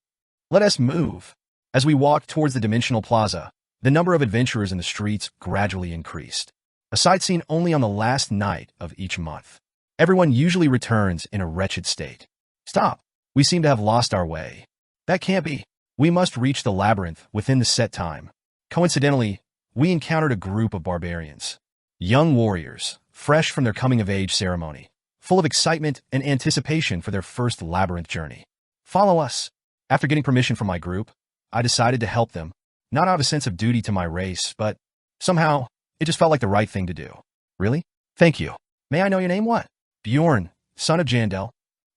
Let us move. As we walked towards the Dimensional Plaza, the number of adventurers in the streets gradually increased. A sight seen only on the last night of each month. Everyone usually returns in a wretched state. Stop. We seem to have lost our way. That can't be. We must reach the labyrinth within the set time. Coincidentally, we encountered a group of barbarians. Young warriors, fresh from their coming-of-age ceremony, full of excitement and anticipation for their first labyrinth journey. Follow us. After getting permission from my group, I decided to help them, not out of a sense of duty to my race, but somehow, it just felt like the right thing to do. Really? Thank you. May I know your name? What? Bjorn, son of Jandel.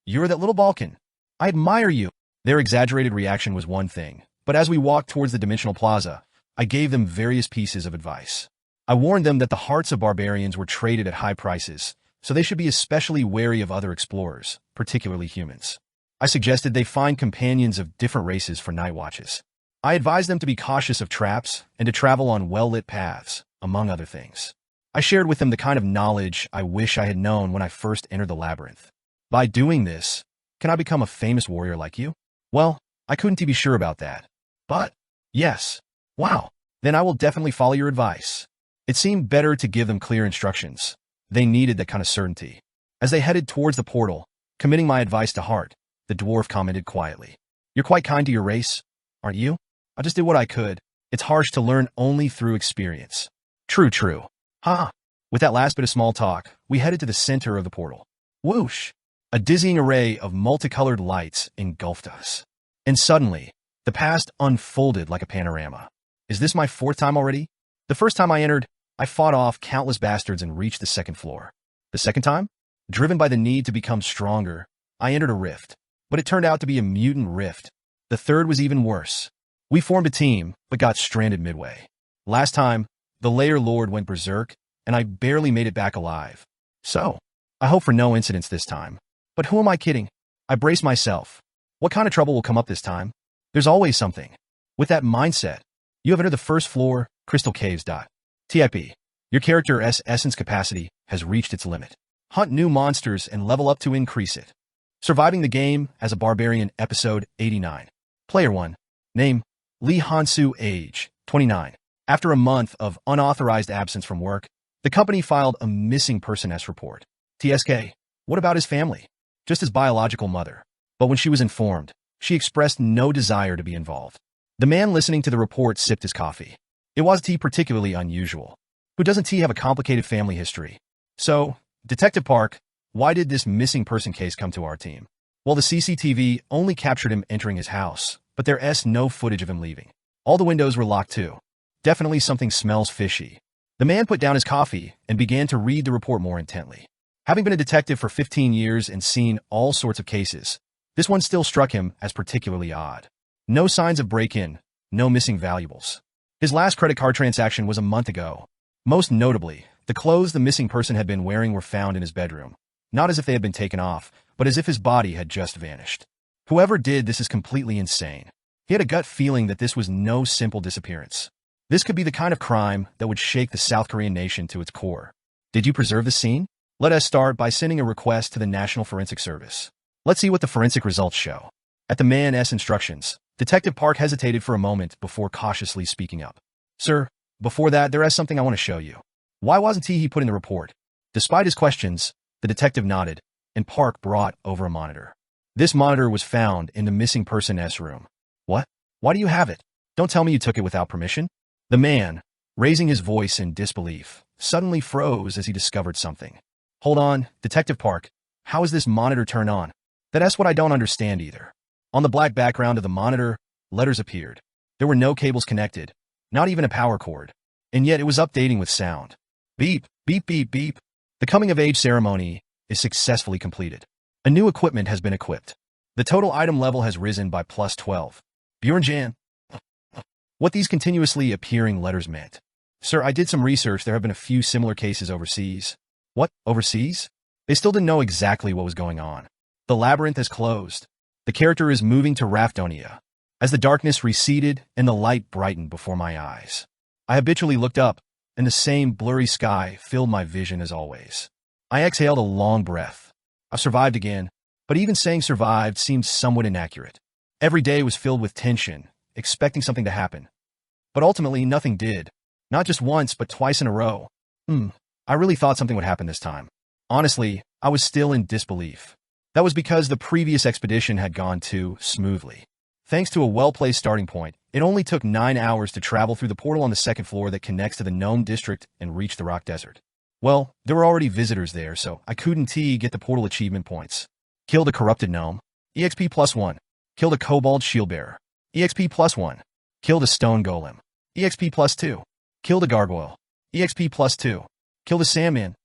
You're that little Balkan. I admire you. Their exaggerated reaction was one thing, but as we walked towards the Dimensional Plaza, I gave them various pieces of advice. I warned them that the hearts of barbarians were traded at high prices, so they should be especially wary of other explorers, particularly humans. I suggested they find companions of different races for night watches. I advised them to be cautious of traps and to travel on well-lit paths, among other things. I shared with them the kind of knowledge I wish I had known when I first entered the labyrinth. By doing this, can I become a famous warrior like you? Well, I couldn't be sure about that. But, yes. Wow. Then I will definitely follow your advice. It seemed better to give them clear instructions. They needed that kind of certainty. As they headed towards the portal, committing my advice to heart, the dwarf commented quietly. You're quite kind to your race, aren't you? I just did what I could. It's harsh to learn only through experience. True. Ha! With that last bit of small talk, we headed to the center of the portal. Whoosh! A dizzying array of multicolored lights engulfed us. And suddenly, the past unfolded like a panorama. Is this my 4th time already? The first time I entered, I fought off countless bastards and reached the 2nd floor. The second time? Driven by the need to become stronger, I entered a rift. But it turned out to be a mutant rift. The third was even worse. We formed a team, but got stranded midway. Last time, the Layer Lord went berserk, and I barely made it back alive. So, I hope for no incidents this time. But who am I kidding? I brace myself. What kind of trouble will come up this time? There's always something. With that mindset, you have entered the 1st floor, Crystal Caves. TIP. Your character's essence capacity has reached its limit. Hunt new monsters and level up to increase it. Surviving the game as a barbarian, episode 89. Player 1. Name, Lee Hansu, age, 29. After a month of unauthorized absence from work, the company filed a missing personness report. TSK. What about his family? Just his biological mother. But when she was informed, she expressed no desire to be involved. The man listening to the report sipped his coffee. It was T particularly unusual. Who doesn't T have a complicated family history? So, Detective Park, why did this missing person case come to our team? Well, the CCTV only captured him entering his house, but there's no footage of him leaving. All the windows were locked too. Definitely something smells fishy. The man put down his coffee and began to read the report more intently. Having been a detective for 15 years and seen all sorts of cases, this one still struck him as particularly odd. No signs of break-in, no missing valuables. His last credit card transaction was a month ago. Most notably, the clothes the missing person had been wearing were found in his bedroom. Not as if they had been taken off, but as if his body had just vanished. Whoever did this is completely insane. He had a gut feeling that this was no simple disappearance. This could be the kind of crime that would shake the South Korean nation to its core. Did you preserve the scene? Let us start by sending a request to the National Forensic Service. Let's see what the forensic results show. At the man's instructions, Detective Park hesitated for a moment before cautiously speaking up. Sir, before that, there is something I want to show you. Why wasn't he put in the report? Despite his questions, the detective nodded, and Park brought over a monitor. This monitor was found in the missing person's room. What? Why do you have it? Don't tell me you took it without permission? The man, raising his voice in disbelief, suddenly froze as he discovered something. Hold on, Detective Park. How is this monitor turned on? That's what I don't understand either. On the black background of the monitor, letters appeared. There were no cables connected, not even a power cord. And yet it was updating with sound. Beep, beep, beep, beep. The coming-of-age ceremony is successfully completed. A new equipment has been equipped. The total item level has risen by plus 12. Bjorn. What these continuously appearing letters meant. Sir, I did some research. There have been a few similar cases overseas. What? Overseas? They still didn't know exactly what was going on. The labyrinth is closed. The character is moving to Rafdonia. As the darkness receded and the light brightened before my eyes, I habitually looked up, and the same blurry sky filled my vision as always. I exhaled a long breath. I survived again, but even saying survived seemed somewhat inaccurate. Every day was filled with tension, expecting something to happen. But ultimately, nothing did. Not just once, but twice in a row. I really thought something would happen this time. Honestly, I was still in disbelief. That was because the previous expedition had gone too smoothly. Thanks to a well-placed starting point, it only took 9 hours to travel through the portal on the second floor that connects to the Gnome District and reach the Rock Desert. Well, there were already visitors there, so I couldn't get the portal achievement points. Killed a corrupted gnome. EXP +1. Killed a kobold shieldbearer. EXP +1. Killed a stone golem. EXP +2. Killed a gargoyle. EXP +2. Killed a sandman.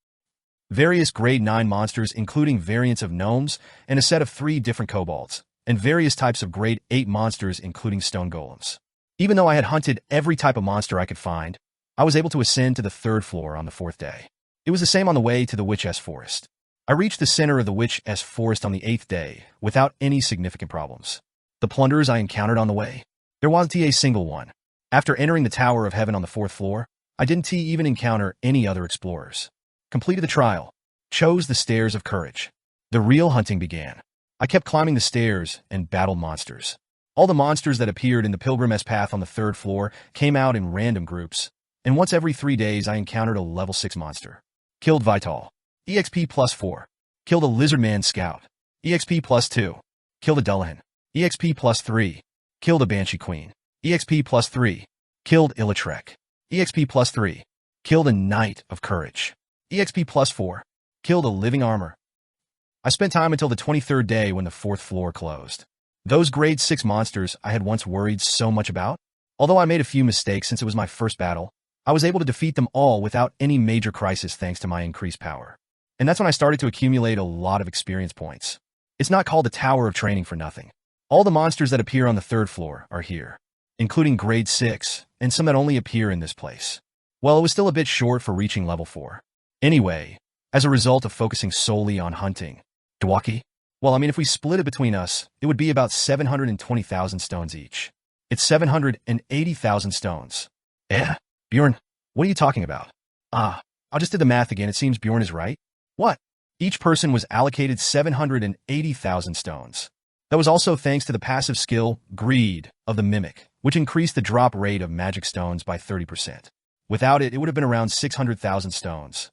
Various grade 9 monsters including variants of gnomes and a set of 3 different kobolds, and various types of grade 8 monsters including stone golems. Even though I had hunted every type of monster I could find, I was able to ascend to the 3rd floor on the 4th day. It was the same on the way to the Witch's Forest. I reached the center of the Witch's Forest on the 8th day without any significant problems. The plunderers I encountered on the way, there wasn't a single one. After entering the Tower of Heaven on the 4th floor, I didn't even encounter any other explorers. Completed the trial. Chose the Stairs of Courage. The real hunting began. I kept climbing the stairs and battled monsters. All the monsters that appeared in the Pilgrim's Path on the 3rd floor came out in random groups, and once every 3 days I encountered a level 6 monster. Killed Vital. EXP +4. Killed a Lizardman Scout. EXP +2. Killed a Dullahan. EXP +3. Killed a Banshee Queen. EXP +3. Killed Illitrek. EXP +3. Killed a Knight of Courage. EXP +4. Killed a Living Armor. I spent time until the 23rd day when the 4th floor closed. Those grade 6 monsters I had once worried so much about. Although I made a few mistakes since it was my first battle, I was able to defeat them all without any major crisis thanks to my increased power. And that's when I started to accumulate a lot of experience points. It's not called the Tower of Training for nothing. All the monsters that appear on the 3rd floor are here, including grade 6, and some that only appear in this place. Well, it was still a bit short for reaching level 4. Anyway, as a result of focusing solely on hunting, Dwaki? Well, I mean, if we split it between us, it would be about 720,000 stones each. It's 780,000 stones. Bjorn, what are you talking about? I just did the math again. It seems Bjorn is right. What? Each person was allocated 780,000 stones. That was also thanks to the passive skill, Greed, of the Mimic, which increased the drop rate of magic stones by 30%. Without it, it would have been around 600,000 stones.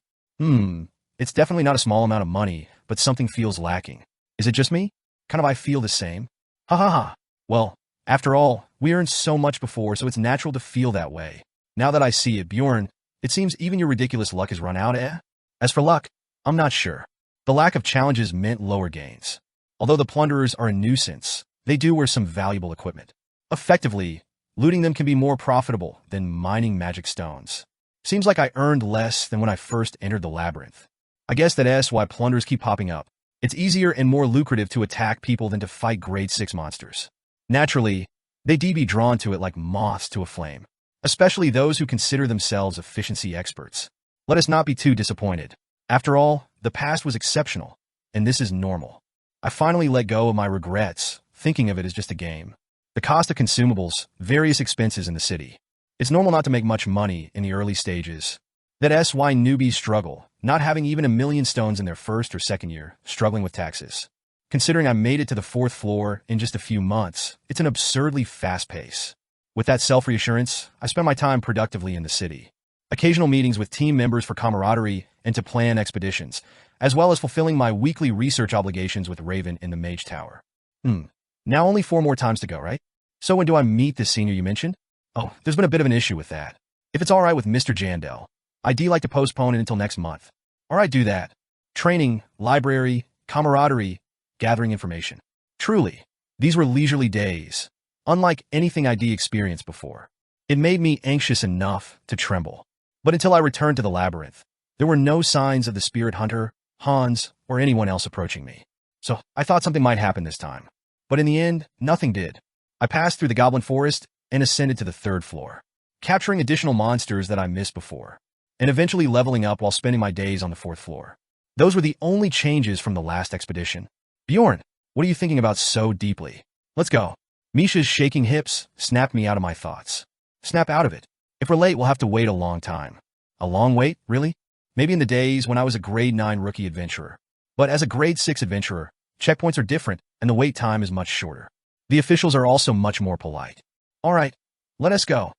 It's definitely not a small amount of money, but something feels lacking. Is it just me? Kind of I feel the same. Ha ha ha. Well, after all, we earned so much before, so it's natural to feel that way. Now that I see it, Bjorn, it seems even your ridiculous luck has run out, eh? As for luck, I'm not sure. The lack of challenges meant lower gains. Although the plunderers are a nuisance, they do wear some valuable equipment. Effectively, looting them can be more profitable than mining magic stones. Seems like I earned less than when I first entered the labyrinth. I guess that's why plunderers keep popping up. It's easier and more lucrative to attack people than to fight grade 6 monsters. Naturally, they'd be drawn to it like moths to a flame, especially those who consider themselves efficiency experts. Let us not be too disappointed. After all, the past was exceptional, and this is normal. I finally let go of my regrets, thinking of it as just a game. The cost of consumables, various expenses in the city. It's normal not to make much money in the early stages. That's why newbies struggle, not having even 1,000,000 stones in their first or second year, struggling with taxes. Considering I made it to the 4th floor in just a few months, it's an absurdly fast pace. With that self-reassurance, I spend my time productively in the city. Occasional meetings with team members for camaraderie and to plan expeditions, as well as fulfilling my weekly research obligations with Raven in the Mage Tower. Now only 4 more times to go, right? So when do I meet this senior you mentioned? Oh, there's been a bit of an issue with that. If it's alright with Mr. Jandel, I'd like to postpone it until next month. Alright, do that. Training, library, camaraderie, gathering information. Truly, these were leisurely days, unlike anything I'd experienced before. It made me anxious enough to tremble. But until I returned to the labyrinth, there were no signs of the spirit hunter, Hans, or anyone else approaching me. So I thought something might happen this time. But in the end, nothing did. I passed through the goblin forest and ascended to the 3rd floor, capturing additional monsters that I missed before, and eventually leveling up while spending my days on the 4th floor. Those were the only changes from the last expedition. Bjorn, what are you thinking about so deeply? Let's go. Misha's shaking hips snapped me out of my thoughts. Snap out of it. If we're late, we'll have to wait a long time. A long wait, really? Maybe in the days when I was a grade 9 rookie adventurer. But as a grade 6 adventurer, checkpoints are different and the wait time is much shorter. The officials are also much more polite. Alright, let us go.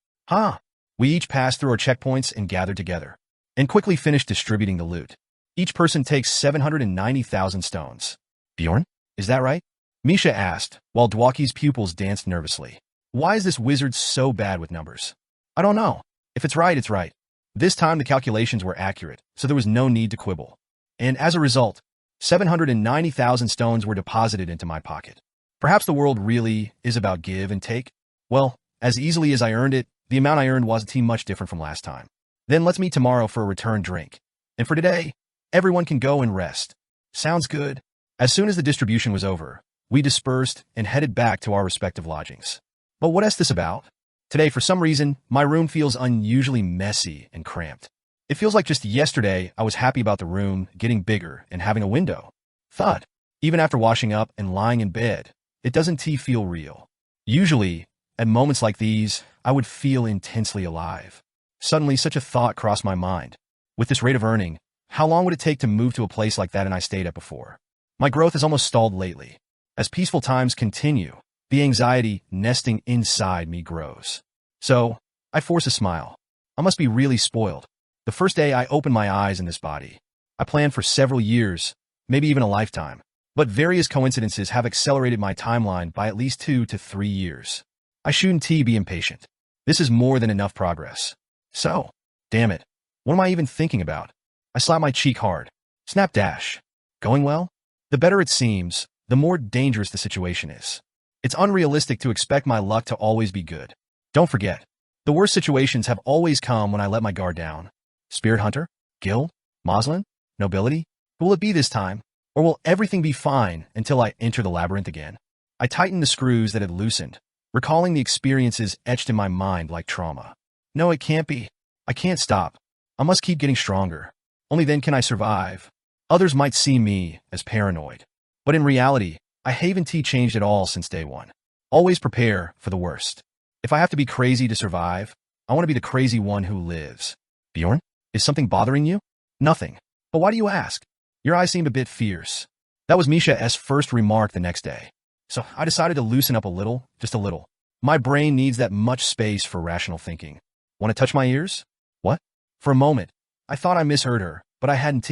We each passed through our checkpoints and gathered together, and quickly finished distributing the loot. Each person takes 790,000 stones. Bjorn, is that right? Misha asked, while Dwaki's pupils danced nervously. Why is this wizard so bad with numbers? I don't know. If it's right, it's right. This time the calculations were accurate, so there was no need to quibble. And as a result, 790,000 stones were deposited into my pocket. Perhaps the world really is about give and take? Well, as easily as I earned it, the amount I earned wasn't much different from last time. Then let's meet tomorrow for a return drink. And for today, everyone can go and rest. Sounds good. As soon as the distribution was over, we dispersed and headed back to our respective lodgings. But what is this about? Today, for some reason, my room feels unusually messy and cramped. It feels like just yesterday I was happy about the room getting bigger and having a window. Thud. Even after washing up and lying in bed, it doesn't feel real. Usually, at moments like these, I would feel intensely alive. Suddenly, such a thought crossed my mind. With this rate of earning, how long would it take to move to a place like that I stayed at before? My growth has almost stalled lately. As peaceful times continue, the anxiety nesting inside me grows. So, I force a smile. I must be really spoiled. The first day I opened my eyes in this body, I planned for several years, maybe even a lifetime. But various coincidences have accelerated my timeline by at least 2 to 3 years. I shouldn't be impatient. This is more than enough progress. So, damn it. What am I even thinking about? I slap my cheek hard. Snapdash. Going well? The better it seems, the more dangerous the situation is. It's unrealistic to expect my luck to always be good. Don't forget, the worst situations have always come when I let my guard down. Spirit Hunter? Guild? Moslin? Nobility? Who will it be this time? Or will everything be fine until I enter the labyrinth again? I tightened the screws that had loosened, recalling the experiences etched in my mind like trauma. No, it can't be. I can't stop. I must keep getting stronger. Only then can I survive. Others might see me as paranoid. But in reality, I haven't changed at all since day one. Always prepare for the worst. If I have to be crazy to survive, I want to be the crazy one who lives. Bjorn, is something bothering you? Nothing. But why do you ask? Your eyes seemed a bit fierce. That was Misha's first remark the next day. So I decided to loosen up a little, just a little. My brain needs that much space for rational thinking. Want to touch my ears? What? For a moment, I thought I misheard her, but I hadn't.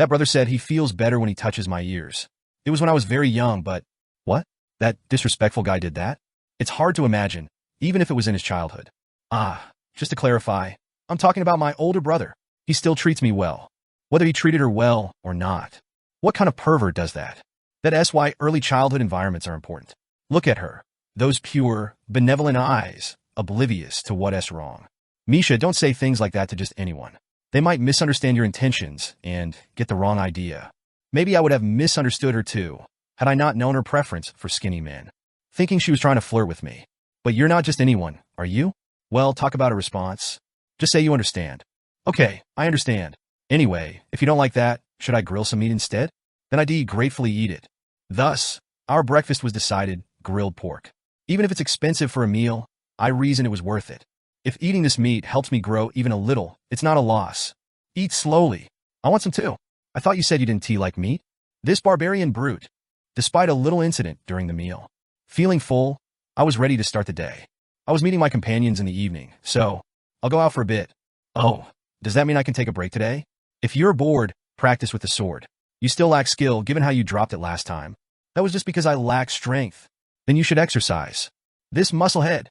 That brother said he feels better when he touches my ears. It was when I was very young, but what? That disrespectful guy did that? It's hard to imagine, even if it was in his childhood. Just to clarify, I'm talking about my older brother. He still treats me well. Whether he treated her well or not. What kind of pervert does that? That's why early childhood environments are important. Look at her. Those pure, benevolent eyes, oblivious to what's wrong. Misha, don't say things like that to just anyone. They might misunderstand your intentions and get the wrong idea. Maybe I would have misunderstood her too, had I not known her preference for skinny men. Thinking she was trying to flirt with me. But you're not just anyone, are you? Well, talk about a response. Just say you understand. Okay, I understand. Anyway, if you don't like that, should I grill some meat instead? Then I'd gratefully eat it. Thus, our breakfast was decided, grilled pork. Even if it's expensive for a meal, I reason it was worth it. If eating this meat helps me grow even a little, it's not a loss. Eat slowly. I want some too. I thought you said you didn't like meat? This barbarian brute. Despite a little incident during the meal. Feeling full, I was ready to start the day. I was meeting my companions in the evening, so I'll go out for a bit. Oh, does that mean I can take a break today? If you're bored, practice with the sword. You still lack skill given how you dropped it last time. That was just because I lack strength. Then you should exercise. This musclehead.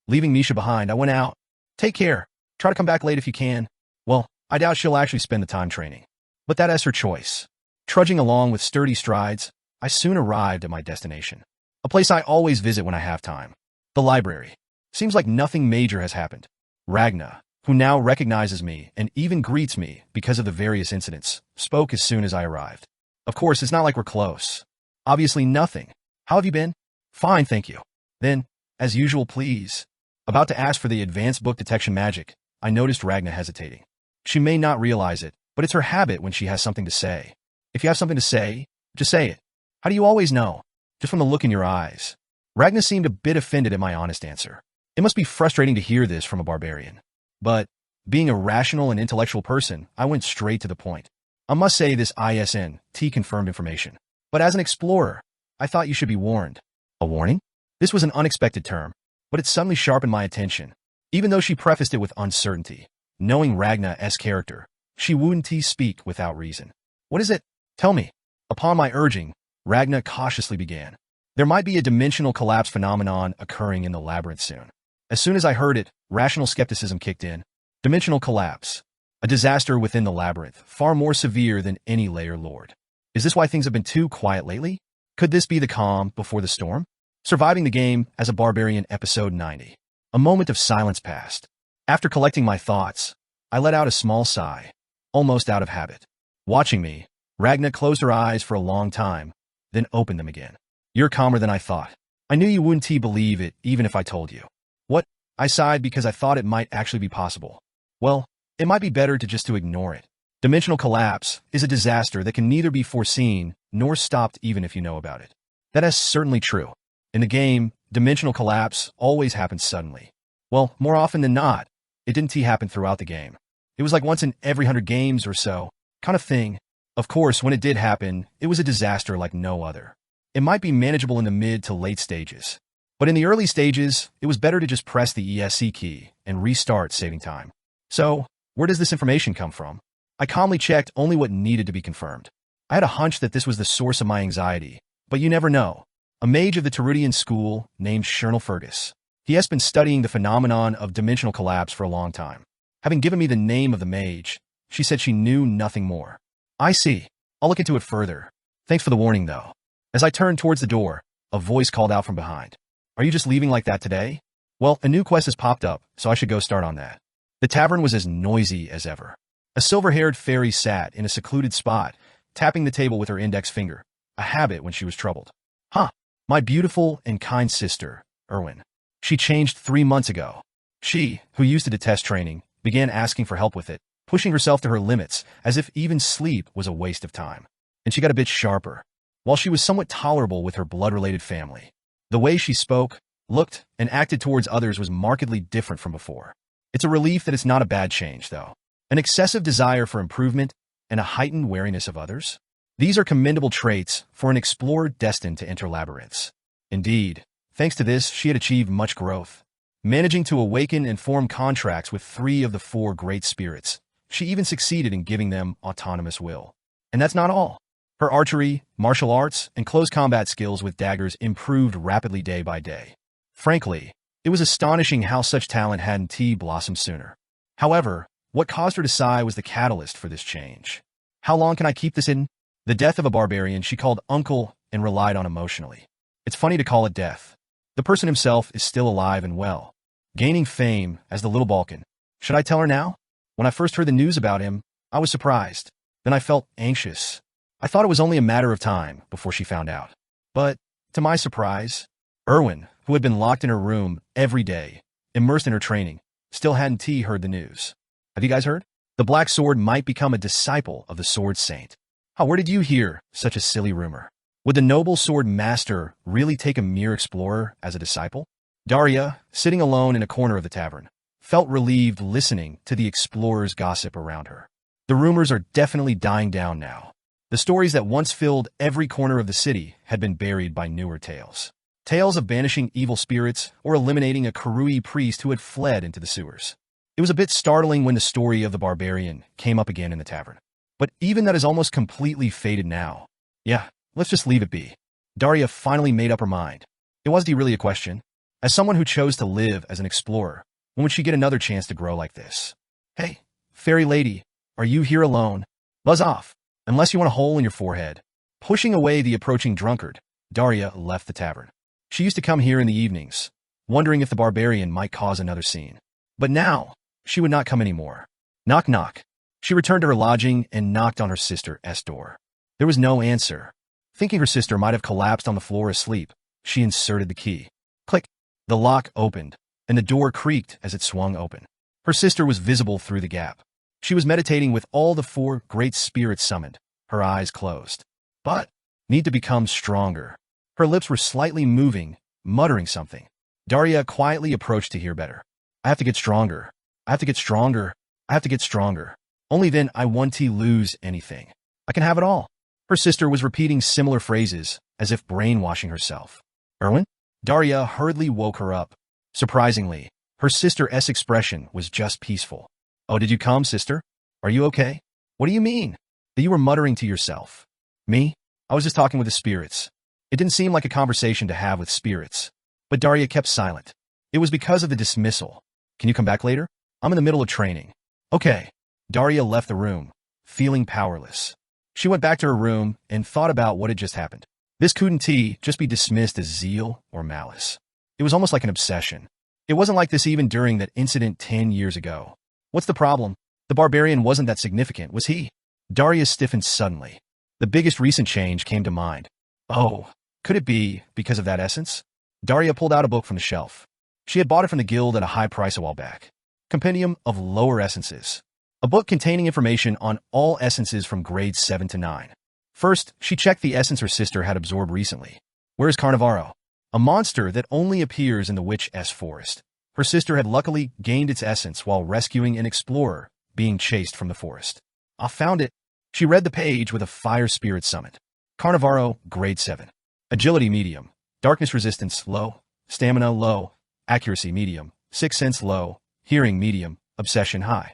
Leaving Misha behind, I went out. Take care. Try to come back late if you can. Well, I doubt she'll actually spend the time training. But that's her choice. Trudging along with sturdy strides, I soon arrived at my destination. A place I always visit when I have time. The library. Seems like nothing major has happened. Ragna, who now recognizes me and even greets me because of the various incidents, spoke as soon as I arrived. Of course, it's not like we're close. Obviously nothing. How have you been? Fine, thank you. Then, as usual, please. About to ask for the advanced book detection magic, I noticed Ragna hesitating. She may not realize it, but it's her habit when she has something to say. If you have something to say, just say it. How do you always know? Just from the look in your eyes. Ragna seemed a bit offended at my honest answer. It must be frustrating to hear this from a barbarian. But, being a rational and intellectual person, I went straight to the point. I must say this ISN-T confirmed information. But as an explorer, I thought you should be warned. A warning? This was an unexpected term, but it suddenly sharpened my attention. Even though she prefaced it with uncertainty, knowing Ragna's character, she wouldn't speak without reason. What is it? Tell me. Upon my urging, Ragna cautiously began. There might be a dimensional collapse phenomenon occurring in the labyrinth soon. As soon as I heard it, rational skepticism kicked in. Dimensional collapse. A disaster within the labyrinth, far more severe than any layer lord. Is this why things have been too quiet lately? Could this be the calm before the storm? Surviving the game as a barbarian, episode 90. A moment of silence passed. After collecting my thoughts, I let out a small sigh, almost out of habit. Watching me, Ragna closed her eyes for a long time, then opened them again. You're calmer than I thought. I knew you wouldn't believe it even if I told you. What? I sighed because I thought it might actually be possible. Well, it might be better just to ignore it. Dimensional collapse is a disaster that can neither be foreseen nor stopped even if you know about it. That is certainly true. In the game, dimensional collapse always happens suddenly. Well, more often than not, it didn't happen throughout the game. It was like once in every 100 games or so, kind of thing. Of course, when it did happen, it was a disaster like no other. It might be manageable in the mid to late stages. But in the early stages, it was better to just press the ESC key and restart, saving time. So, where does this information come from? I calmly checked only what needed to be confirmed. I had a hunch that this was the source of my anxiety, but you never know. A mage of the Terudian school named Shernal Fergus. He has been studying the phenomenon of dimensional collapse for a long time. Having given me the name of the mage, she said she knew nothing more. I see. I'll look into it further. Thanks for the warning, though. As I turned towards the door, a voice called out from behind. Are you just leaving like that today? Well, a new quest has popped up, so I should go start on that. The tavern was as noisy as ever. A silver-haired fairy sat in a secluded spot, tapping the table with her index finger, a habit when she was troubled. Huh. My beautiful and kind sister, Erwin. She changed 3 months ago. She, who used to detest training, began asking for help with it, pushing herself to her limits, as if even sleep was a waste of time. And she got a bit sharper. While she was somewhat tolerable with her blood-related family, the way she spoke, looked, and acted towards others was markedly different from before. It's a relief that it's not a bad change, though. An excessive desire for improvement and a heightened wariness of others? These are commendable traits for an explorer destined to enter labyrinths. Indeed, thanks to this, she had achieved much growth. Managing to awaken and form contracts with 3 of the 4 great spirits, she even succeeded in giving them autonomous will. And that's not all. Her archery, martial arts, and close combat skills with daggers improved rapidly day by day. Frankly, it was astonishing how such talent hadn't blossomed sooner. However, what caused her to sigh was the catalyst for this change. How long can I keep this in? The death of a barbarian she called uncle and relied on emotionally. It's funny to call it death. The person himself is still alive and well, gaining fame as the Little Balkan. Should I tell her now? When I first heard the news about him, I was surprised. Then I felt anxious. I thought it was only a matter of time before she found out. But, to my surprise, Erwin, who had been locked in her room every day, immersed in her training, still hadn't heard the news. Have you guys heard? The Black Sword might become a disciple of the Sword Saint. Oh, where did you hear such a silly rumor? Would the noble sword master really take a mere explorer as a disciple? Daria, sitting alone in a corner of the tavern, felt relieved listening to the explorer's gossip around her. The rumors are definitely dying down now. The stories that once filled every corner of the city had been buried by newer tales. Tales of banishing evil spirits or eliminating a Karui priest who had fled into the sewers. It was a bit startling when the story of the barbarian came up again in the tavern. But even that is almost completely faded now. Yeah, let's just leave it be. Daria finally made up her mind. It wasn't really a question. As someone who chose to live as an explorer, when would she get another chance to grow like this? Hey, fairy lady, are you here alone? Buzz off, unless you want a hole in your forehead. Pushing away the approaching drunkard, Daria left the tavern. She used to come here in the evenings, wondering if the barbarian might cause another scene. But now, she would not come anymore. Knock knock. She returned to her lodging and knocked on her sister's door. There was no answer. Thinking her sister might have collapsed on the floor asleep, she inserted the key. Click. The lock opened, and the door creaked as it swung open. Her sister was visible through the gap. She was meditating with all the 4 great spirits summoned, her eyes closed. But, need to become stronger. Her lips were slightly moving, muttering something. Daria quietly approached to hear better. I have to get stronger. I have to get stronger. I have to get stronger. Only then I won't lose anything. I can have it all. Her sister was repeating similar phrases, as if brainwashing herself. Erwin? Daria hurriedly woke her up. Surprisingly, her sister's expression was just peaceful. Oh, did you come, sister? Are you okay? What do you mean? That you were muttering to yourself. Me? I was just talking with the spirits. It didn't seem like a conversation to have with spirits. But Daria kept silent. It was because of the dismissal. Can you come back later? I'm in the middle of training. Okay. Daria left the room, feeling powerless. She went back to her room and thought about what had just happened. This couldn't just be dismissed as zeal or malice. It was almost like an obsession. It wasn't like this even during that incident 10 years ago. What's the problem? The barbarian wasn't that significant, was he? Daria stiffened suddenly. The biggest recent change came to mind. Oh, could it be because of that essence? Daria pulled out a book from the shelf. She had bought it from the guild at a high price a while back. Compendium of Lower Essences. A book containing information on all essences from grades 7 to 9. First, she checked the essence her sister had absorbed recently. Where is Carnivaro? A monster that only appears in the witch's forest. Her sister had luckily gained its essence while rescuing an explorer being chased from the forest. I found it. She read the page with a fire spirit summoned. Carnivaro, grade 7. Agility medium. Darkness resistance low. Stamina low. Accuracy medium. Sixth sense low. Hearing medium. Obsession high.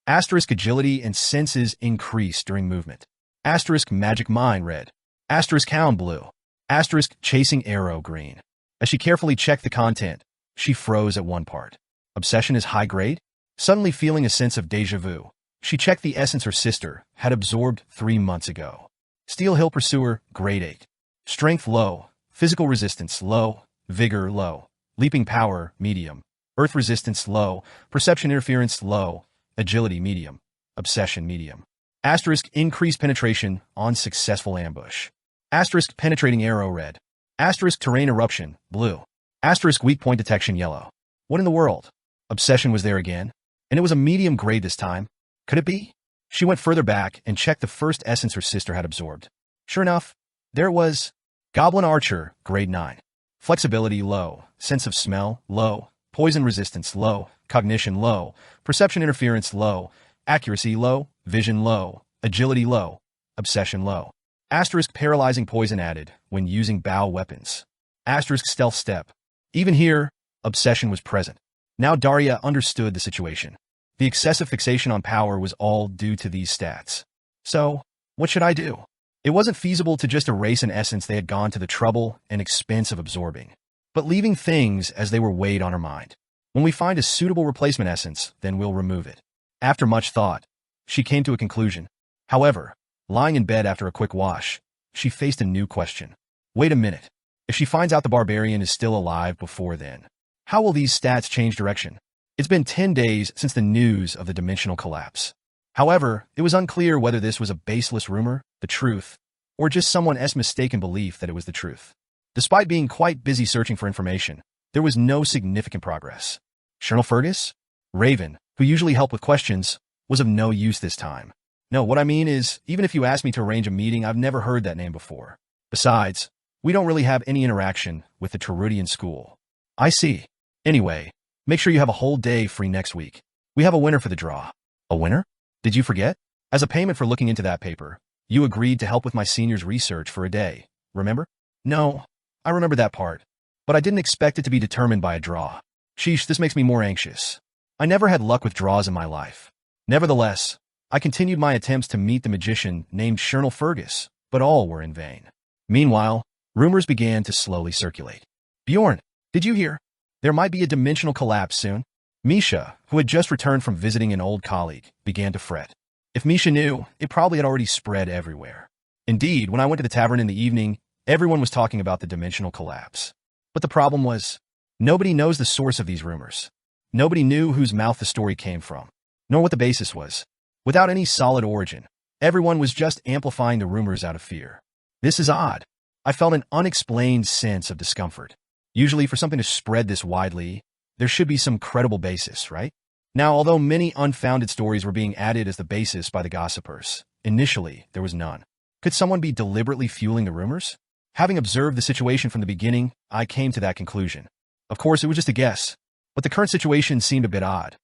Asterisk agility and senses increase during movement. Asterisk magic mind red. Asterisk hound blue. Asterisk chasing arrow green. As she carefully checked the content, she froze at one part. Obsession is high grade? Suddenly feeling a sense of déjà vu, she checked the essence her sister had absorbed 3 months ago. Steel Hill Pursuer, grade 8. Strength low. Physical resistance low. Vigor low. Leaping power medium. Earth resistance low. Perception interference low. Agility medium. Obsession medium. Asterisk increased penetration on successful ambush. Asterisk penetrating arrow red. Asterisk terrain eruption blue. Asterisk weak point detection yellow. What in the world? Obsession was there again? And it was a medium grade this time. Could it be? She went further back and checked the first essence her sister had absorbed. Sure enough, there it was. Goblin Archer, grade 9. Flexibility low. Sense of smell low. Poison resistance low. Cognition low. Perception interference low. Accuracy low. Vision low. Agility low. Obsession low. Asterisk paralyzing poison added when using bow weapons. Asterisk stealth step. Even here, obsession was present. Now Daria understood the situation. The excessive fixation on power was all due to these stats. So, What should I do? It wasn't feasible to just erase an essence they had gone to the trouble and expense of absorbing, but leaving things as they were weighed on her mind. When we find a suitable replacement essence, then we'll remove it. After much thought, she came to a conclusion. However, lying in bed after a quick wash, she faced a new question. Wait a minute. If she finds out the barbarian is still alive before then, how will these stats change direction? It's been 10 days since the news of the dimensional collapse. However, it was unclear whether this was a baseless rumor, the truth, or just someone's mistaken belief that it was the truth. Despite being quite busy searching for information, there was no significant progress. Colonel Fergus? Raven, who usually helped with questions, was of no use this time. No, what I mean is, even if you asked me to arrange a meeting, I've never heard that name before. Besides, we don't really have any interaction with the Terudian school. I see. Anyway, make sure you have a whole day free next week. We have a winner for the draw. A winner? Did you forget? As a payment for looking into that paper, you agreed to help with my senior's research for a day, remember? No, I remember that part. But I didn't expect it to be determined by a draw. Sheesh, this makes me more anxious. I never had luck with draws in my life. Nevertheless, I continued my attempts to meet the magician named Colonel Fergus, but all were in vain. Meanwhile, rumors began to slowly circulate. Bjorn, did you hear? There might be a dimensional collapse soon. Misha, who had just returned from visiting an old colleague, began to fret. If Misha knew, it probably had already spread everywhere. Indeed, when I went to the tavern in the evening, everyone was talking about the dimensional collapse. But the problem was, nobody knows the source of these rumors. Nobody knew whose mouth the story came from, nor what the basis was. Without any solid origin, everyone was just amplifying the rumors out of fear. This is odd. I felt an unexplained sense of discomfort. Usually, for something to spread this widely, there should be some credible basis, right? Now, although many unfounded stories were being added as the basis by the gossipers, initially, there was none. Could someone be deliberately fueling the rumors? Having observed the situation from the beginning, I came to that conclusion. Of course, it was just a guess, but the current situation seemed a bit odd.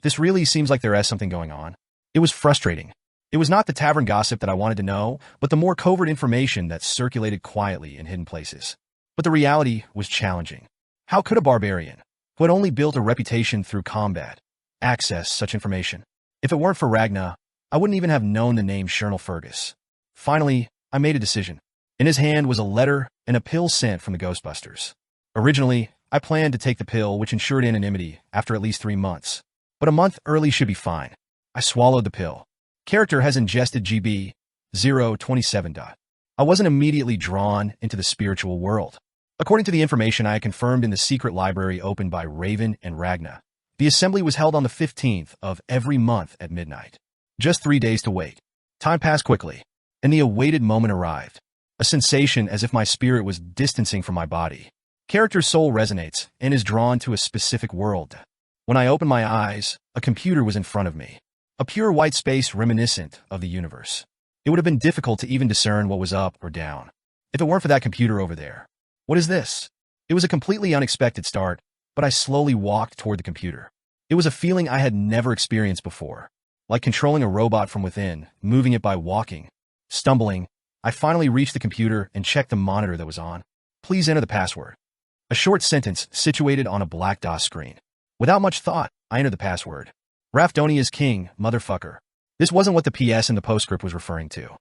This really seems like there is something going on. It was frustrating. It was not the tavern gossip that I wanted to know, but the more covert information that circulated quietly in hidden places. But the reality was challenging. How could a barbarian, who had only built a reputation through combat, access such information? If it weren't for Ragna, I wouldn't even have known the name Colonel Fergus. Finally, I made a decision. In his hand was a letter and a pill sent from the Ghostbusters. Originally, I planned to take the pill, which ensured anonymity after at least 3 months. But a month early should be fine. I swallowed the pill. Character has ingested GB 027. I wasn't immediately drawn into the spiritual world. According to the information I had confirmed in the secret library opened by Raven and Ragna, the assembly was held on the 15th of every month at midnight. Just 3 days to wait. Time passed quickly, and the awaited moment arrived. A sensation as if my spirit was distancing from my body. Character's soul resonates and is drawn to a specific world. When I opened my eyes, a computer was in front of me. A pure white space reminiscent of the universe. It would have been difficult to even discern what was up or down, if it weren't for that computer over there. What is this? It was a completely unexpected start, but I slowly walked toward the computer. It was a feeling I had never experienced before, like controlling a robot from within, moving it by walking. Stumbling, I finally reached the computer and checked the monitor that was on. Please enter the password. A short sentence situated on a black DOS screen. Without much thought, I entered the password. Rafdoni is king, motherfucker. This wasn't what the PS in the postscript was referring to.